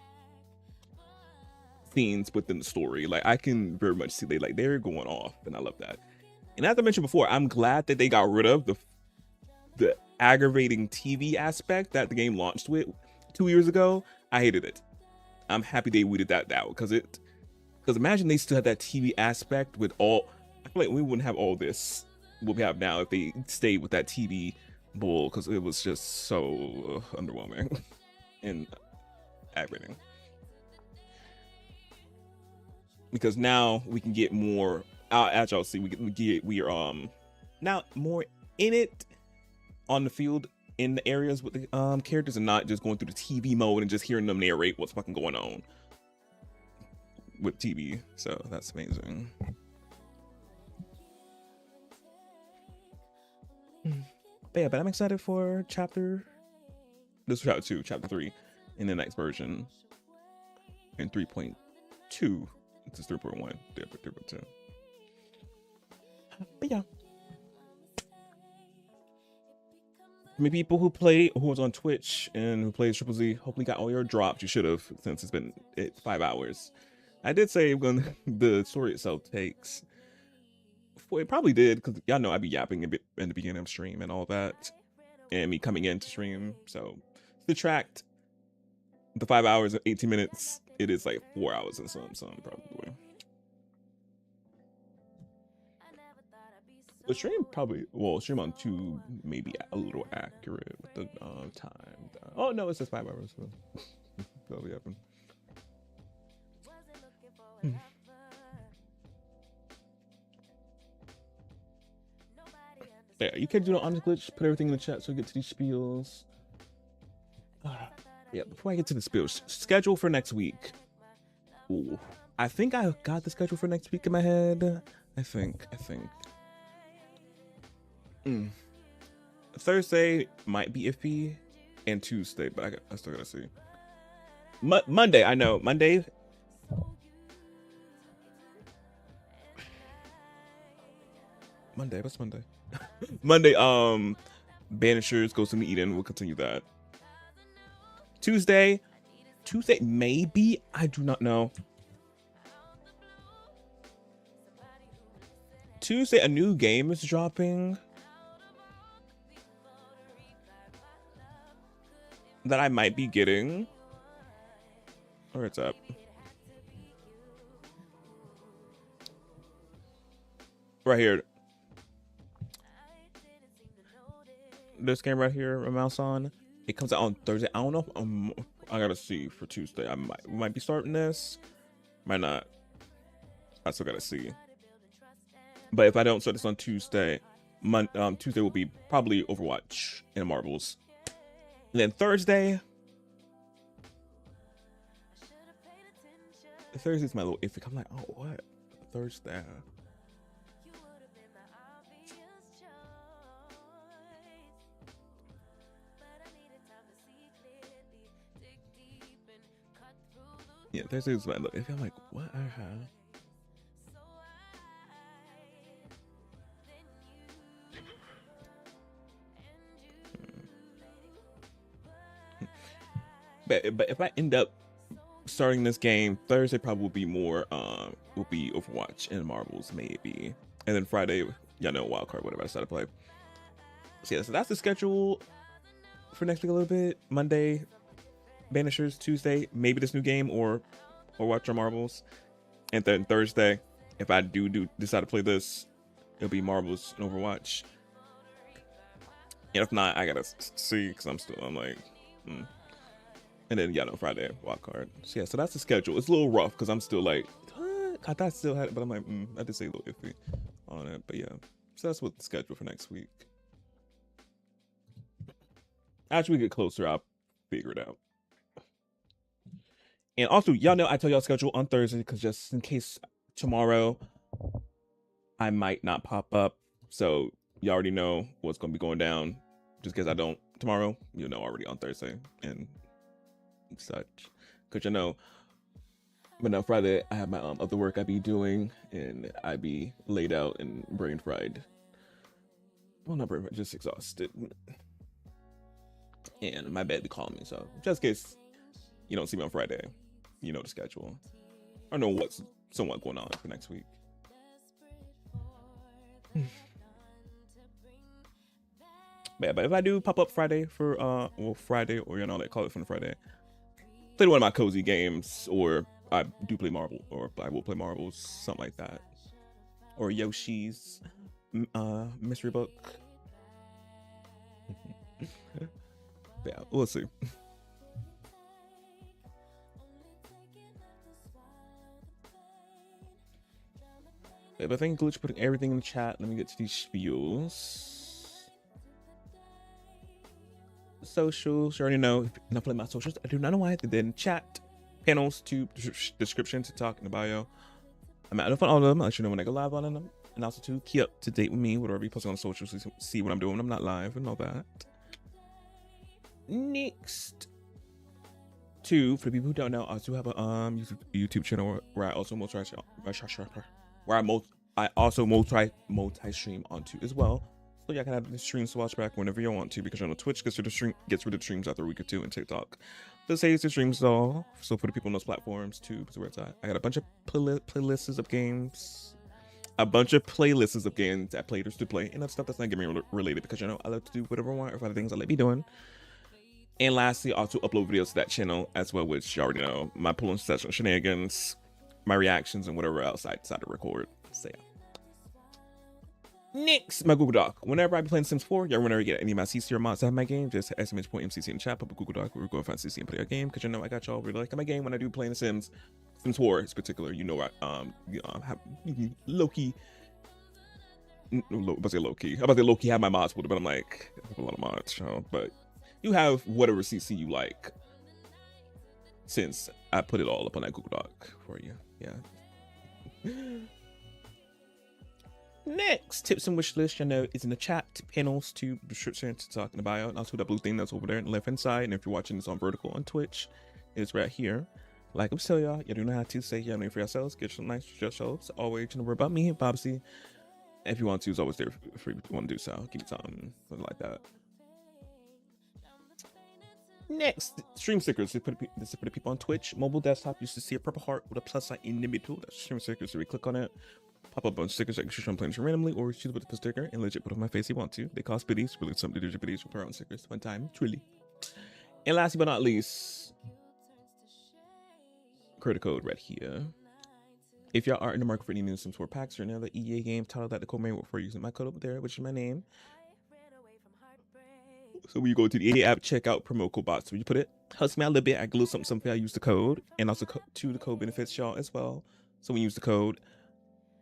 scenes within the story. Like, I can very much see they're going off, and I love that. And as I mentioned before, I'm glad that they got rid of the aggravating TV aspect that the game launched with 2 years ago. I hated it. I'm happy they weeded that out, because imagine they still had that TV aspect with all. I feel like we wouldn't have all this what we have now if they stayed with that TV bull, because it was just so underwhelming and aggravating. Because now we can get more, as y'all see, we are now more in it on the field in the areas with the characters, and not just going through the TV mode and just hearing them narrate what's fucking going on with TV. So that's amazing. But yeah, but I'm excited for this is chapter 2, chapter 3 in the next version. In 3.2. This is 3.1. 3.2. But yeah. Many people who was on Twitch and who plays Triple Z hopefully got all your drops. You should have, since it's been 5 hours. I did say when the story itself takes. Well, it probably did, because y'all know I'd be yapping a bit in the beginning of stream and all that, and me coming into stream. So subtract the 5 hours and 18 minutes, it is like 4 hours and some probably. The stream probably, well, stream on 2 maybe a little accurate with the time. Oh no, it's just 5 hours. So that'll be happening. Yeah, you can do the honest glitch, put everything in the chat so we get to these spiels. Yeah, before I get to the spiels, schedule for next week. Ooh, I think I got the schedule for next week in my head. I think. Thursday might be iffy, and Tuesday, but I still gotta see. Monday, I know. Monday. What's Monday? Monday, Banishers Ghost in the Eden. We'll continue that. Tuesday, maybe. I do not know. Tuesday, a new game is dropping that I might be getting. Where it's at. Right here. This game right here, a mouse on. It comes out on Thursday. I don't know if I gotta see for Tuesday. I might be starting this. Might not. I still gotta see. But if I don't start this on Tuesday, Tuesday will be probably Overwatch and Marbles. And then Thursday's my little iffy. I'm like, oh, what? Thursday. Yeah, Thursday's my little iffy. I'm like, what? But if I end up starting this game, Thursday probably will be more will be Overwatch and Marbles maybe, and then Friday, y'all know, wildcard, whatever I decide to play. So yeah, so that's the schedule for next week a little bit. Monday, Banishers. Tuesday, maybe this new game or Overwatch or Marbles, and then Thursday, if I do decide to play this, it'll be Marbles and Overwatch. And if not, I gotta see, because I'm like. And then, y'all know, Friday, wild card. So yeah, so that's the schedule. It's a little rough because I'm still like, I thought I still had it, but I'm like, I did say a little iffy on it. But yeah, so that's what the schedule for next week. As we get closer, I'll figure it out. And also, y'all know I tell y'all schedule on Thursday because just in case tomorrow I might not pop up. So you already know what's going to be going down. Just because I don't tomorrow, you know, already on Thursday and such. Because you know, but now Friday I have my other work I be doing, and I be laid out and brain fried. Well, not brain fried, just exhausted. And my bed be calling me. So just in case you don't see me on Friday, you know the schedule. I know what's somewhat going on for next week. But if I do pop up Friday for well, Friday, or you know, they call it Fun Friday, play one of my cozy games, or I do play Marble, or I will play Marbles, something like that, or Yoshi's mystery book. Yeah, we'll see. But thank you, Glitch, for putting everything in the chat. Let me get to these spiels. Socials, you already know. If you're not playing my socials, I do not know why. Then chat, panels, to description, to talk in the bio. I'm out of all of them. I'll let you know when I go live on them. And also to keep up to date with me, whatever you post on socials, so see what I'm doing when I'm not live and all that. Next, for the people who don't know, I do have a YouTube channel where I also multi-stream onto as well. So y'all can have the streams to watch back whenever you want to, because Twitch gets rid of streams after a week or two, and TikTok saves the streams all. So for the people on those platforms too, because where it's at, I got a bunch of playlists of games. A bunch of playlists of games that players to play, and that's stuff that's not gaming related, because I love to do whatever I want, or other things I like me doing. And lastly, also upload videos to that channel as well, which you already know, my pulling session shenanigans, my reactions, and whatever else I decide to record. So yeah. Next, my Google Doc. Whenever I be playing Sims 4, y'all whenever get any of my CC or mods that have my game, just !MCC in the chat, put a Google Doc, we're going to find CC and play a game, because I got y'all really like my game when I do playing the Sims 4 in particular. I have low-key, low-key have my mods pulled, but I'm like, I have a lot of mods, but you have whatever CC you like, since I put it all up on that Google Doc for you. Yeah. Next, tips and wish list, is in the chat, panels to description to talk in the bio, and also that blue thing that's over there in the left hand side. And if you're watching this on vertical on Twitch, it's right here. Like I'm telling y'all, you do know how to say your name for yourselves, get some nice yourselves. Always remember about me, Bobsy. If you want to, it's always there for you to want to do so. Give me something like that. Next, stream stickers. This is for the people on Twitch. Mobile desktop used to see a purple heart with a plus sign in the middle. That's stream stickers. So we click on it, pop up a bunch of stickers that you show I'm playing randomly, or choose to put a sticker and legit put on my face if you want to. They cost biddies. Really something to do with biddies with our own stickers one time, truly. And lastly but not least, credit code right here. If y'all are in the market for any new Sims 4 packs or another EA game title that the code may work for, using my code over there, which is my name. So when you go to the EA app, check out promo code box. So you put it, helps me out a little bit. I glue something. I use the code, and also the code benefits y'all as well. So when you use the code,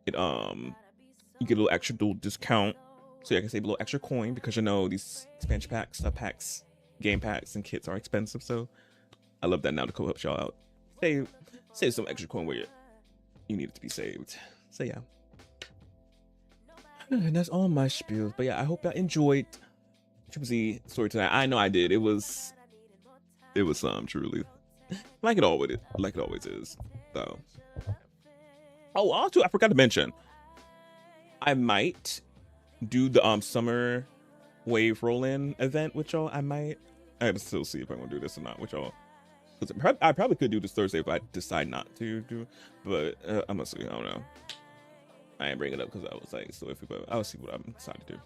it you get a little extra dual discount. So I can save a little extra coin, because these expansion packs, sub packs, game packs, and kits are expensive. So I love that now the code helps y'all out. Save some extra coin where you need it to be saved. So yeah. And that's all my spiel. But yeah, I hope y'all enjoyed Triple Z story tonight. I know I did. It was truly like it always is. So also I forgot to mention, I might do the summer wave roll-in event with y'all. I gotta still see if I'm gonna do this or not with y'all. I probably could do this Thursday if I decide not to do, but I'm gonna see. I don't know. I ain't bringing it up because I was like so iffy, but I'll see what I'm deciding to do.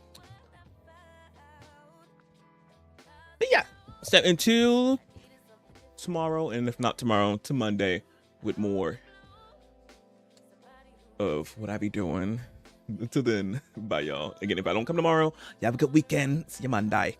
But yeah, step into tomorrow, and if not tomorrow, to Monday, with more of what I be doing. Until then, bye y'all. Again, if I don't come tomorrow, you have a good weekend. See you Monday.